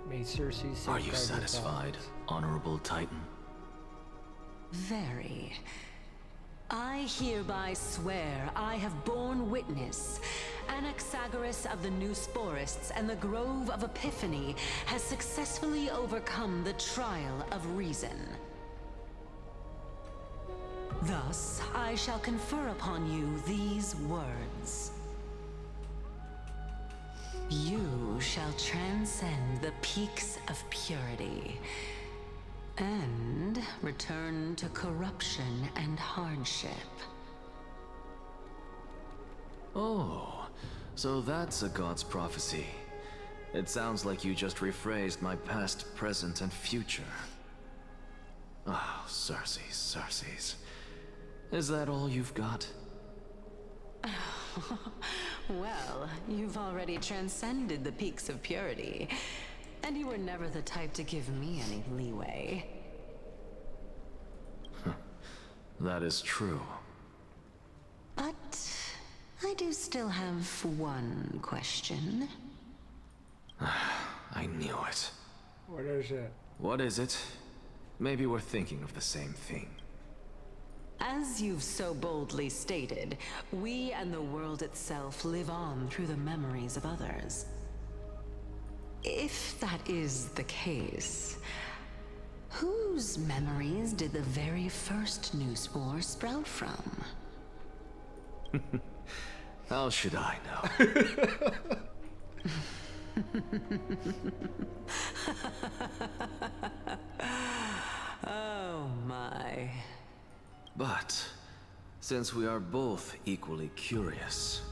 May Circes Are you safeguard your satisfied, thoughts. Honorable Titan? Very. I hereby swear I have borne witness. Anaxagoras of the New Sporists and the Grove of Epiphany has successfully overcome the trial of reason. Thus, I shall confer upon you these words. You shall transcend the peaks of purity and return to corruption and hardship. Oh, so that's a god's prophecy. It sounds like you just rephrased my past, present, and future. Oh, Circes. Is that all you've got? Well, you've already transcended the peaks of purity, and you were never the type to give me any leeway. That is true. But I do still have one question. I knew it. What is it? What is it? Maybe we're thinking of the same thing. As you've so boldly stated, we and the world itself live on through the memories of others. If that is the case, whose memories did the very first new spore sprout from? How should I know? Oh my. But, since we are both equally curious,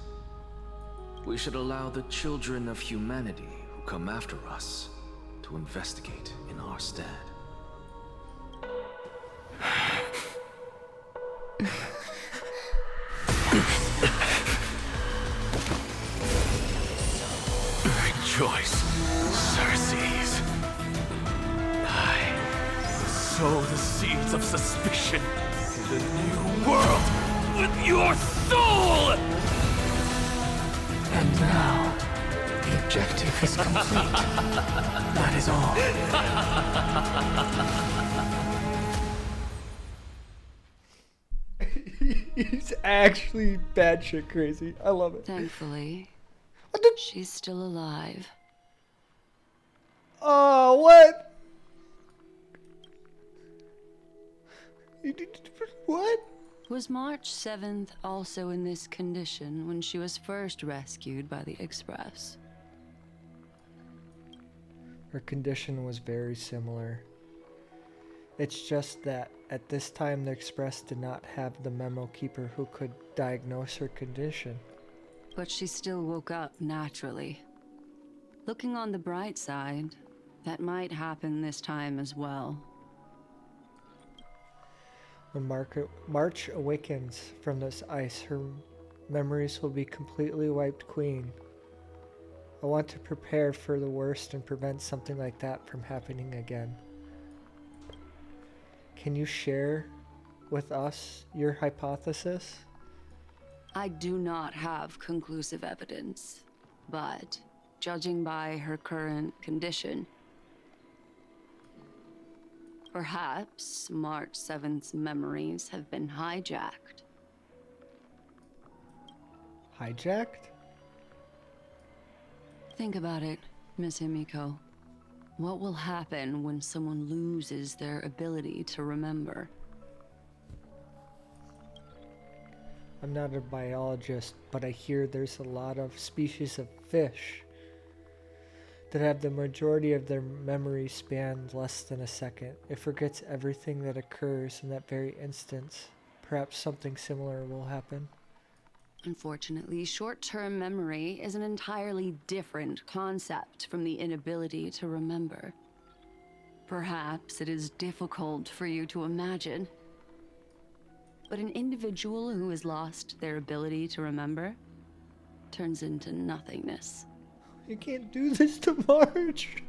we should allow the children of humanity who come after us to investigate in our stead. Rejoice, Circes. I sow the seeds of suspicion in the new world with your soul! And now, the objective is complete. That is all. He's actually batshit crazy. I love it. Thankfully, she's still alive. Oh, what? What? Was March 7th also in this condition when she was first rescued by the Express? Her condition was very similar. It's just that at this time the Express did not have the memo keeper who could diagnose her condition. But she still woke up naturally. Looking on the bright side, that might happen this time as well. When March awakens from this ice, her memories will be completely wiped clean. I want to prepare for the worst and prevent something like that from happening again. Can you share with us your hypothesis? I do not have conclusive evidence, but judging by her current condition, perhaps March 7th's memories have been hijacked. Hijacked? Think about it, Miss Himiko. What will happen when someone loses their ability to remember? I'm not a biologist, but I hear there's a lot of species of fish that have the majority of their memory span less than a second. It forgets everything that occurs in that very instance. Perhaps something similar will happen. Unfortunately, short-term memory is an entirely different concept from the inability to remember. Perhaps it is difficult for you to imagine, but an individual who has lost their ability to remember turns into nothingness. You can't do this to March.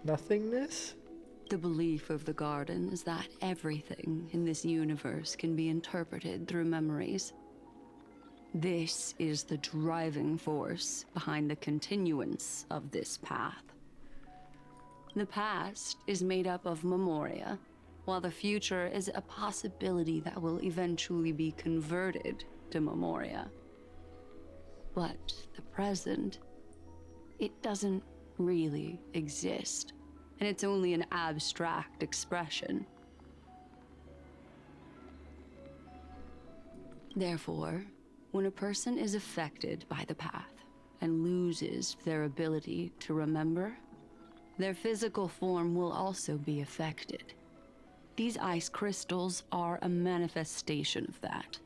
Nothingness? The belief of the Garden is that everything in this universe can be interpreted through memories. This is the driving force behind the continuance of this path. The past is made up of memoria, while the future is a possibility that will eventually be converted to Memoria. But the present, it doesn't really exist, and it's only an abstract expression. Therefore, when a person is affected by the path and loses their ability to remember, their physical form will also be affected. These ice crystals are a manifestation of that.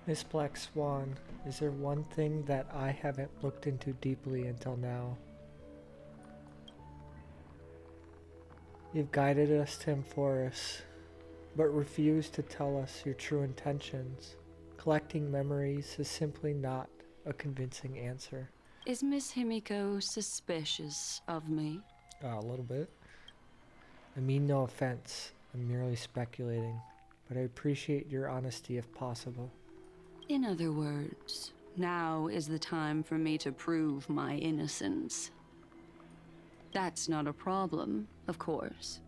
Miss Black Swan, is there one thing that I haven't looked into deeply until now? You've guided us to Amphoris, but refused to tell us your true intentions. Collecting memories is simply not a convincing answer. Is Miss Himiko suspicious of me? A little bit. I mean no offense. I'm merely speculating, but I appreciate your honesty if possible. In other words, now is the time for me to prove my innocence. That's not a problem, of course.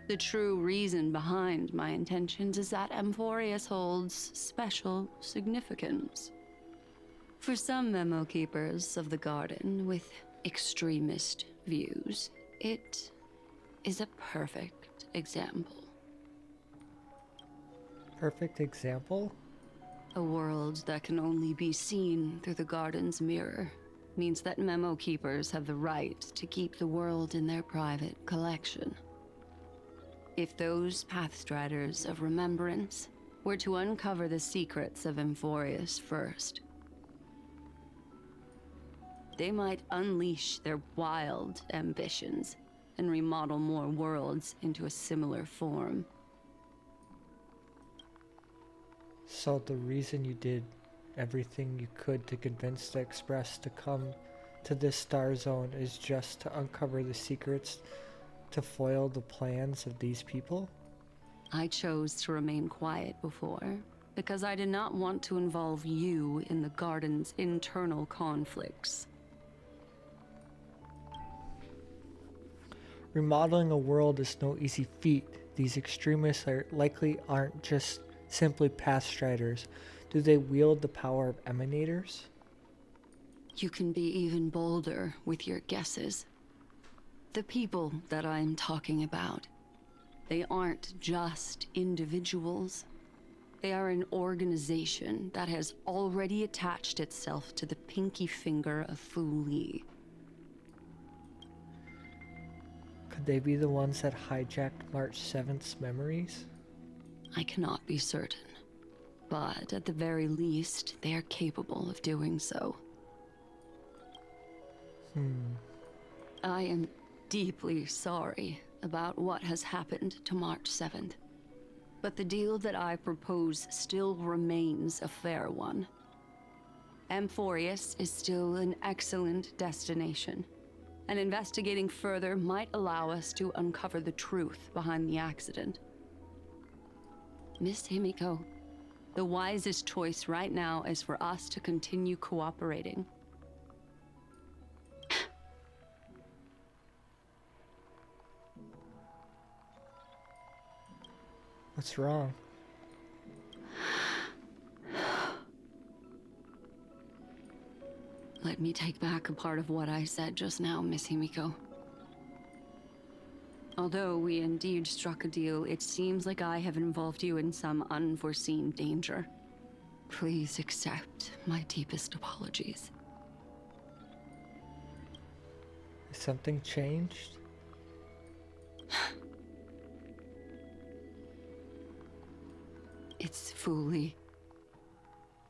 The true reason behind my intentions is that Amphoris holds special significance. For some memo keepers of the garden with extremist views, it is a perfect example. Perfect example? A world that can only be seen through the garden's mirror means that memo keepers have the right to keep the world in their private collection. If those Pathstriders of Remembrance were to uncover the secrets of Amphoris first, they might unleash their wild ambitions and remodel more worlds into a similar form. So the reason you did everything you could to convince the Express to come to this star zone is just to uncover the secrets to foil the plans of these people? I chose to remain quiet before because I did not want to involve you in the garden's internal conflicts. Remodeling a world is no easy feat. These extremists likely aren't just simply Pathstriders. Do they wield the power of emanators? You can be even bolder with your guesses. The people that I'm talking about, they aren't just individuals. They are an organization that has already attached itself to the pinky finger of Fu Li. Could they be the ones that hijacked March 7th's memories? I cannot be certain, but at the very least, they are capable of doing so. I am deeply sorry about what has happened to March 7th, but the deal that I propose still remains a fair one. Amphoris is still an excellent destination, and investigating further might allow us to uncover the truth behind the accident. Miss Himiko, the wisest choice right now is for us to continue cooperating. What's wrong? Let me take back a part of what I said just now, Miss Himiko. Although we indeed struck a deal, it seems like I have involved you in some unforeseen danger. Please accept my deepest apologies. Has something changed? It's Fu Li.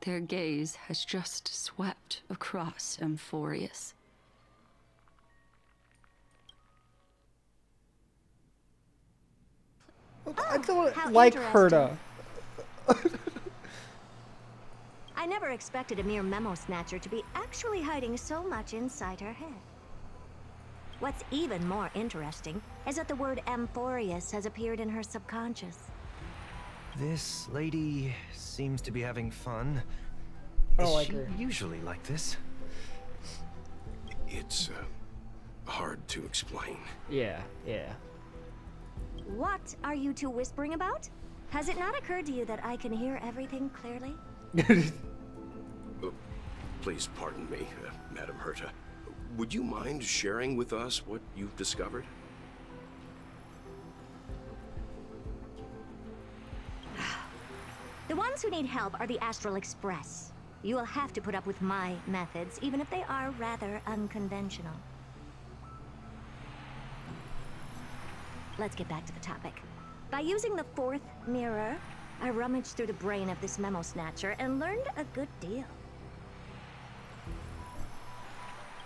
Their gaze has just swept across Amphoris. I don't like Herta. I never expected a mere memo snatcher to be actually hiding so much inside her head. What's even more interesting is that the word Amphoris has appeared in her subconscious. This lady seems to be having fun. I don't Is like she her. usually like this? It's, hard to explain. Yeah, yeah. What are you two whispering about? Has it not occurred to you that I can hear everything clearly? Please pardon me, Madam Herta. Would you mind sharing with us what you've discovered? The ones who need help are the Astral Express. You will have to put up with my methods, even if they are rather unconventional. Let's get back to the topic. By using the fourth mirror, I rummaged through the brain of this memo snatcher and learned a good deal.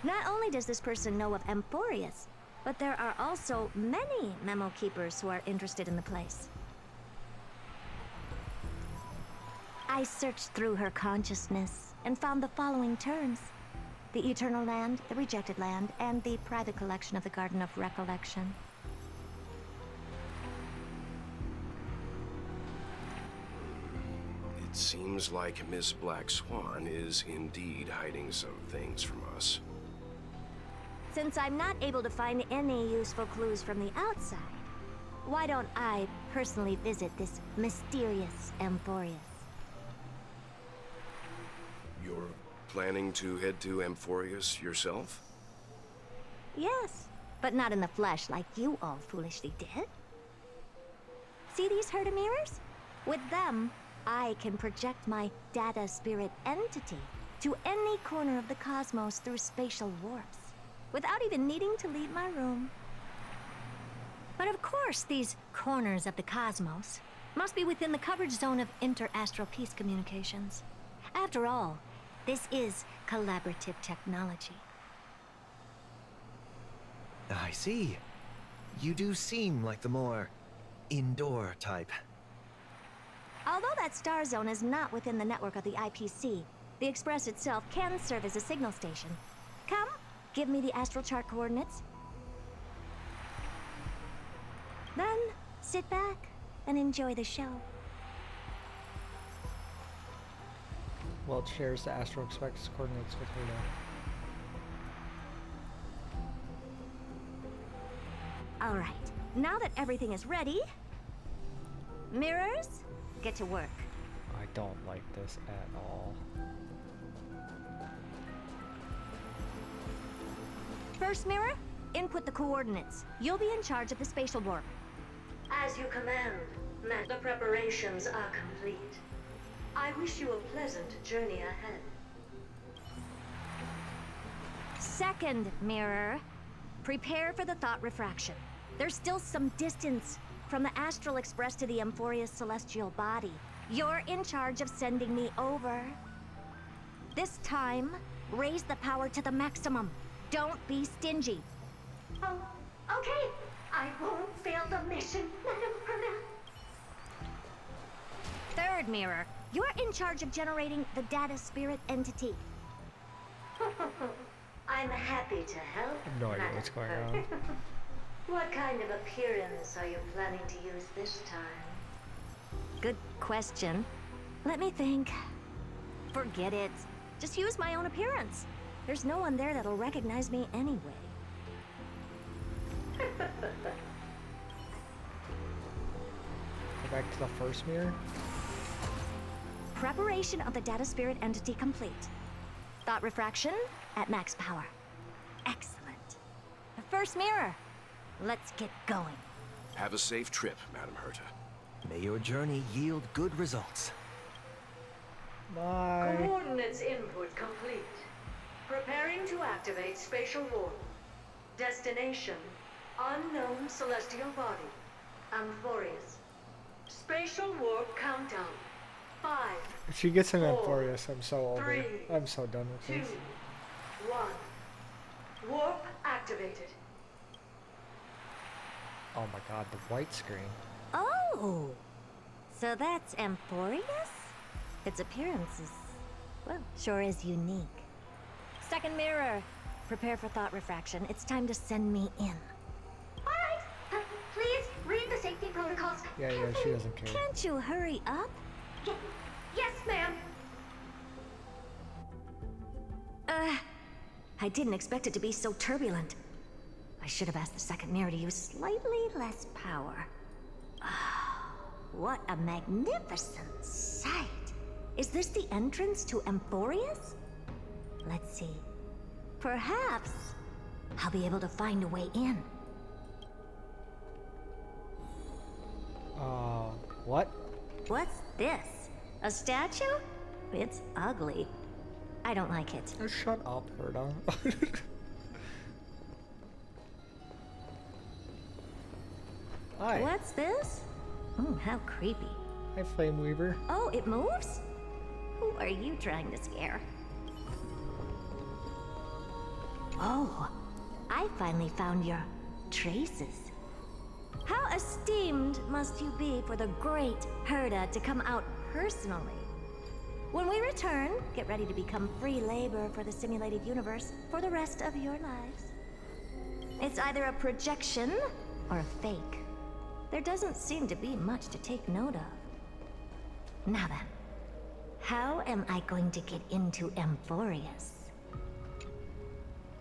Not only does this person know of Emphorius, but there are also many memo keepers who are interested in the place. I searched through her consciousness and found the following terms: the Eternal Land, the Rejected Land, and the private collection of the Garden of Recollection. It seems like Miss Black Swan is indeed hiding some things from us. Since I'm not able to find any useful clues from the outside, why don't I personally visit this mysterious Emphorius? You're planning to head to Emphorius yourself? Yes, but not in the flesh like you all foolishly did. See these Herta mirrors? With them, I can project my data spirit entity to any corner of the cosmos through spatial warps, without even needing to leave my room. But of course, these corners of the cosmos must be within the coverage zone of inter-astral peace communications. After all, this is collaborative technology. I see. You do seem like the more indoor type. Although that star zone is not within the network of the IPC, the Express itself can serve as a signal station. Come, give me the astral chart coordinates. Then, sit back and enjoy the show. Well, it shares the Astral Express coordinates with her now. All right, now that everything is ready, mirrors, get to work. I don't like this at all. First mirror, input the coordinates. You'll be in charge of the spatial warp. As you command, the preparations are complete. I wish you a pleasant journey ahead. Second mirror, prepare for the thought refraction. There's still some distance from the Astral Express to the Emphorius celestial body. You're in charge of sending me over. This time, raise the power to the maximum. Don't be stingy. Oh, okay. I won't fail the mission, Madam Herta. Third mirror, you're in charge of generating the data spirit entity. I'm happy to help. I have no idea what's going on. What kind of appearance are you planning to use this time? Good question. Let me think. Forget it. Just use my own appearance. There's no one there that'll recognize me anyway. Go back to the first mirror. Preparation of the data spirit entity complete. Thought refraction at max power. Excellent. The first mirror. Let's get going. Have a safe trip, Madam Herta. May your journey yield good results. Bye. Coordinates input complete. Preparing to activate spatial warp. Destination, unknown celestial body. Emphorius. Spatial warp countdown. 5. If she gets an 4, Emphorius, I'm so over. 3, I'm so done with 2, this. 1. Warp activated. Oh my god, the white screen. Oh! So that's Emphorius? Its appearance is, well, sure is unique. Second mirror. Prepare for thought refraction. It's time to send me in. Alright, please read the safety protocols. Yeah, she doesn't care. Can't you hurry up? Yes, ma'am. I I didn't expect it to be so turbulent. I should have asked the second mirror to use slightly less power. Ah, what a magnificent sight! Is this the entrance to Amphorius? Let's see. Perhaps I'll be able to find a way in. What? What's this? A statue? It's ugly. I don't like it. Shut up, Herta. Hi. What's this? Oh, how creepy. Hi, Flame Weaver. Oh, it moves? Who are you trying to scare? Oh, I finally found your traces. How esteemed must you be for the great Herta to come out personally? When we return, get ready to become free labor for the simulated universe for the rest of your lives. It's either a projection or a fake. There doesn't seem to be much to take note of. Now then, how am I going to get into Amphorius?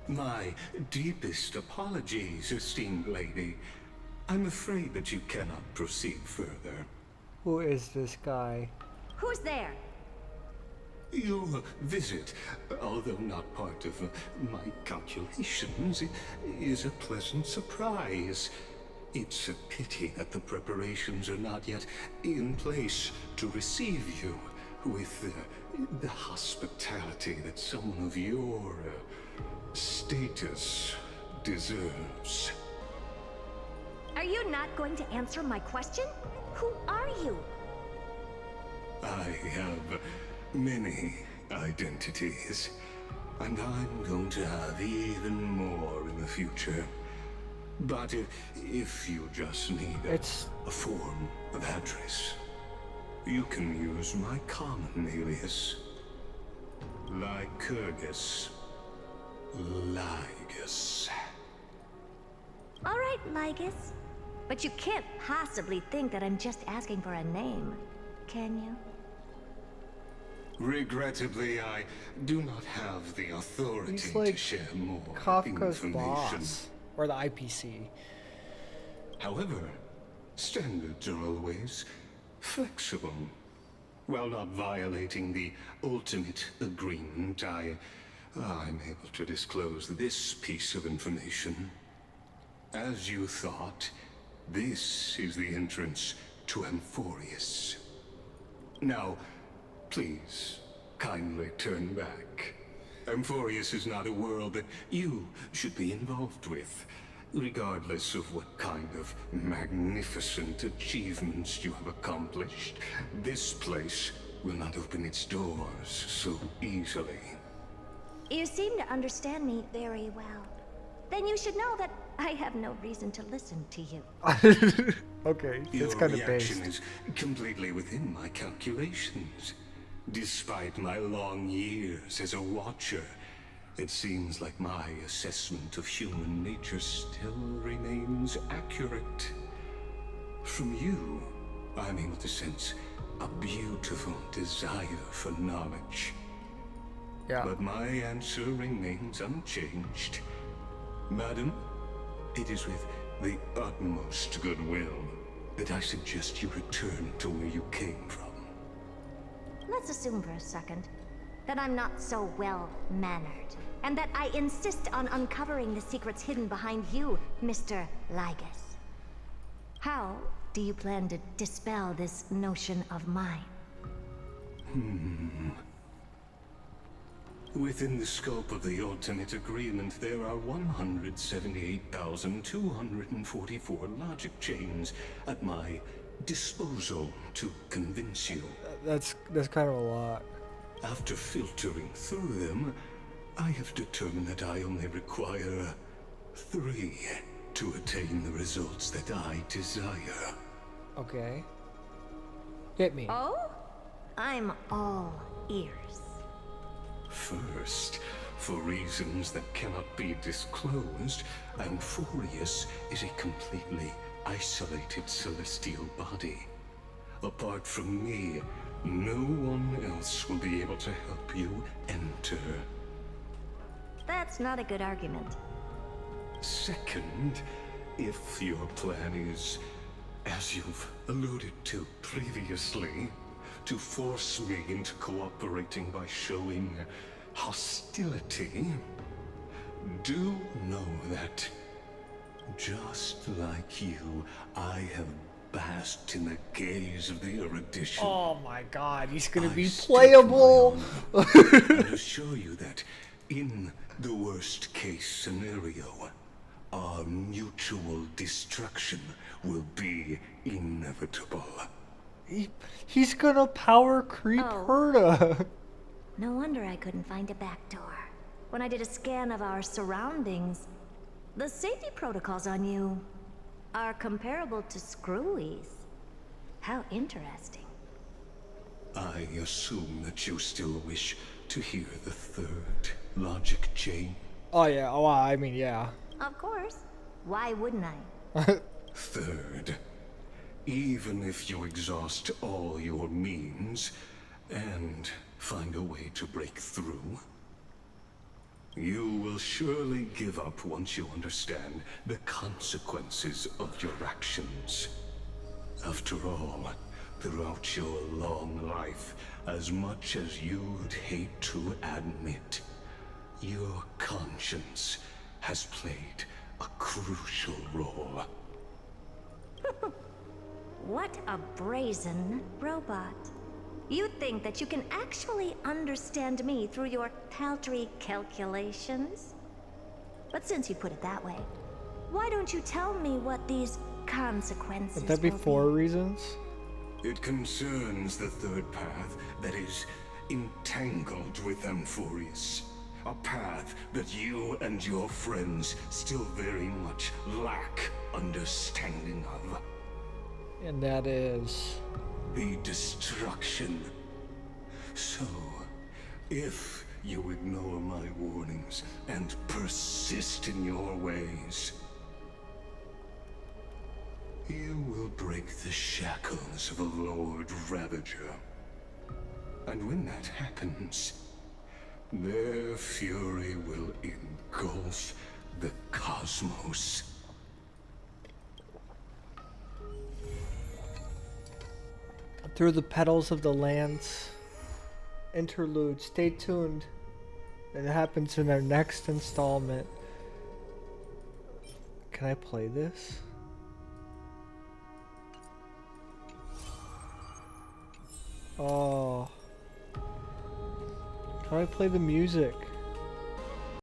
My deepest apologies, esteemed lady. I'm afraid that you cannot proceed further. Who is this guy? Who's there? Your visit, although not part of my calculations, is a pleasant surprise. It's a pity that the preparations are not yet in place to receive you with the hospitality that someone of your status deserves. Are you not going to answer my question? Who are you? I have many identities, and I'm going to have even more in the future. But if you just need a form of address, you can use my common alias. Lycurgus. Lygus. All right, Lygus. But you can't possibly think that I'm just asking for a name, can you? Regrettably, I do not have the authority He's like to share more Kafka's information. boss. Or the IPC. However, standards are always flexible. While not violating the ultimate agreement, I'm able to disclose this piece of information. As you thought, this is the entrance to Amphorius. Now, please, kindly turn back. Amphorius is not a world that you should be involved with, regardless of what kind of magnificent achievements you have accomplished. This place will not open its doors so easily. You seem to understand me very well. Then you should know that I have no reason to listen to you. Okay, Your it's kind of reaction based. is completely within my calculations. Despite my long years as a watcher, it seems like my assessment of human nature still remains accurate. From you, I'm able to sense a beautiful desire for knowledge. Yeah. But my answer remains unchanged. Madam, it is with the utmost goodwill that I suggest you return to where you came from. Let's assume for a second that I'm not so well-mannered, and that I insist on uncovering the secrets hidden behind you, Mr. Lygus. How do you plan to dispel this notion of mine? Within the scope of the ultimate agreement, there are 178,244 logic chains at my disposal to convince you. That's kind of a lot. After filtering through them, I have determined that I only require 3 to attain the results that I desire. Okay. Hit me. Oh? I'm all ears. First, for reasons that cannot be disclosed, Amphorius is a completely isolated celestial body. Apart from me, no one else will be able to help you enter. That's not a good argument. Second, if your plan is, as you've alluded to previously, to force me into cooperating by showing hostility, do know that, just like you, I have basked in the gaze of the erudition. Oh my god, he's gonna be playable! And assure you that, in the worst case scenario, our mutual destruction will be inevitable. He's gonna power creep Herta. No wonder I couldn't find a back door. When I did a scan of our surroundings, the safety protocols on you are comparable to Screwy's. How interesting. I assume that you still wish to hear the third logic chain. Oh yeah, oh I mean yeah. Of course. Why wouldn't I? Third, even if you exhaust all your means and find a way to break through, you will surely give up once you understand the consequences of your actions. After all, throughout your long life, as much as you'd hate to admit, your conscience has played a crucial role. What a brazen robot. You think that you can actually understand me through your paltry calculations? But since you put it that way, why don't you tell me what these consequences Would that be will 4 reasons? It concerns the third path that is entangled with Amphorius. A path that you and your friends still very much lack understanding of. And that is... the destruction. So, if you ignore my warnings and persist in your ways, you will break the shackles of a Lord Ravager. And when that happens, their fury will engulf the cosmos. Through the Petals of the Lands interlude. Stay tuned. It happens in our next installment. Can I play this? Oh. How do I play the music?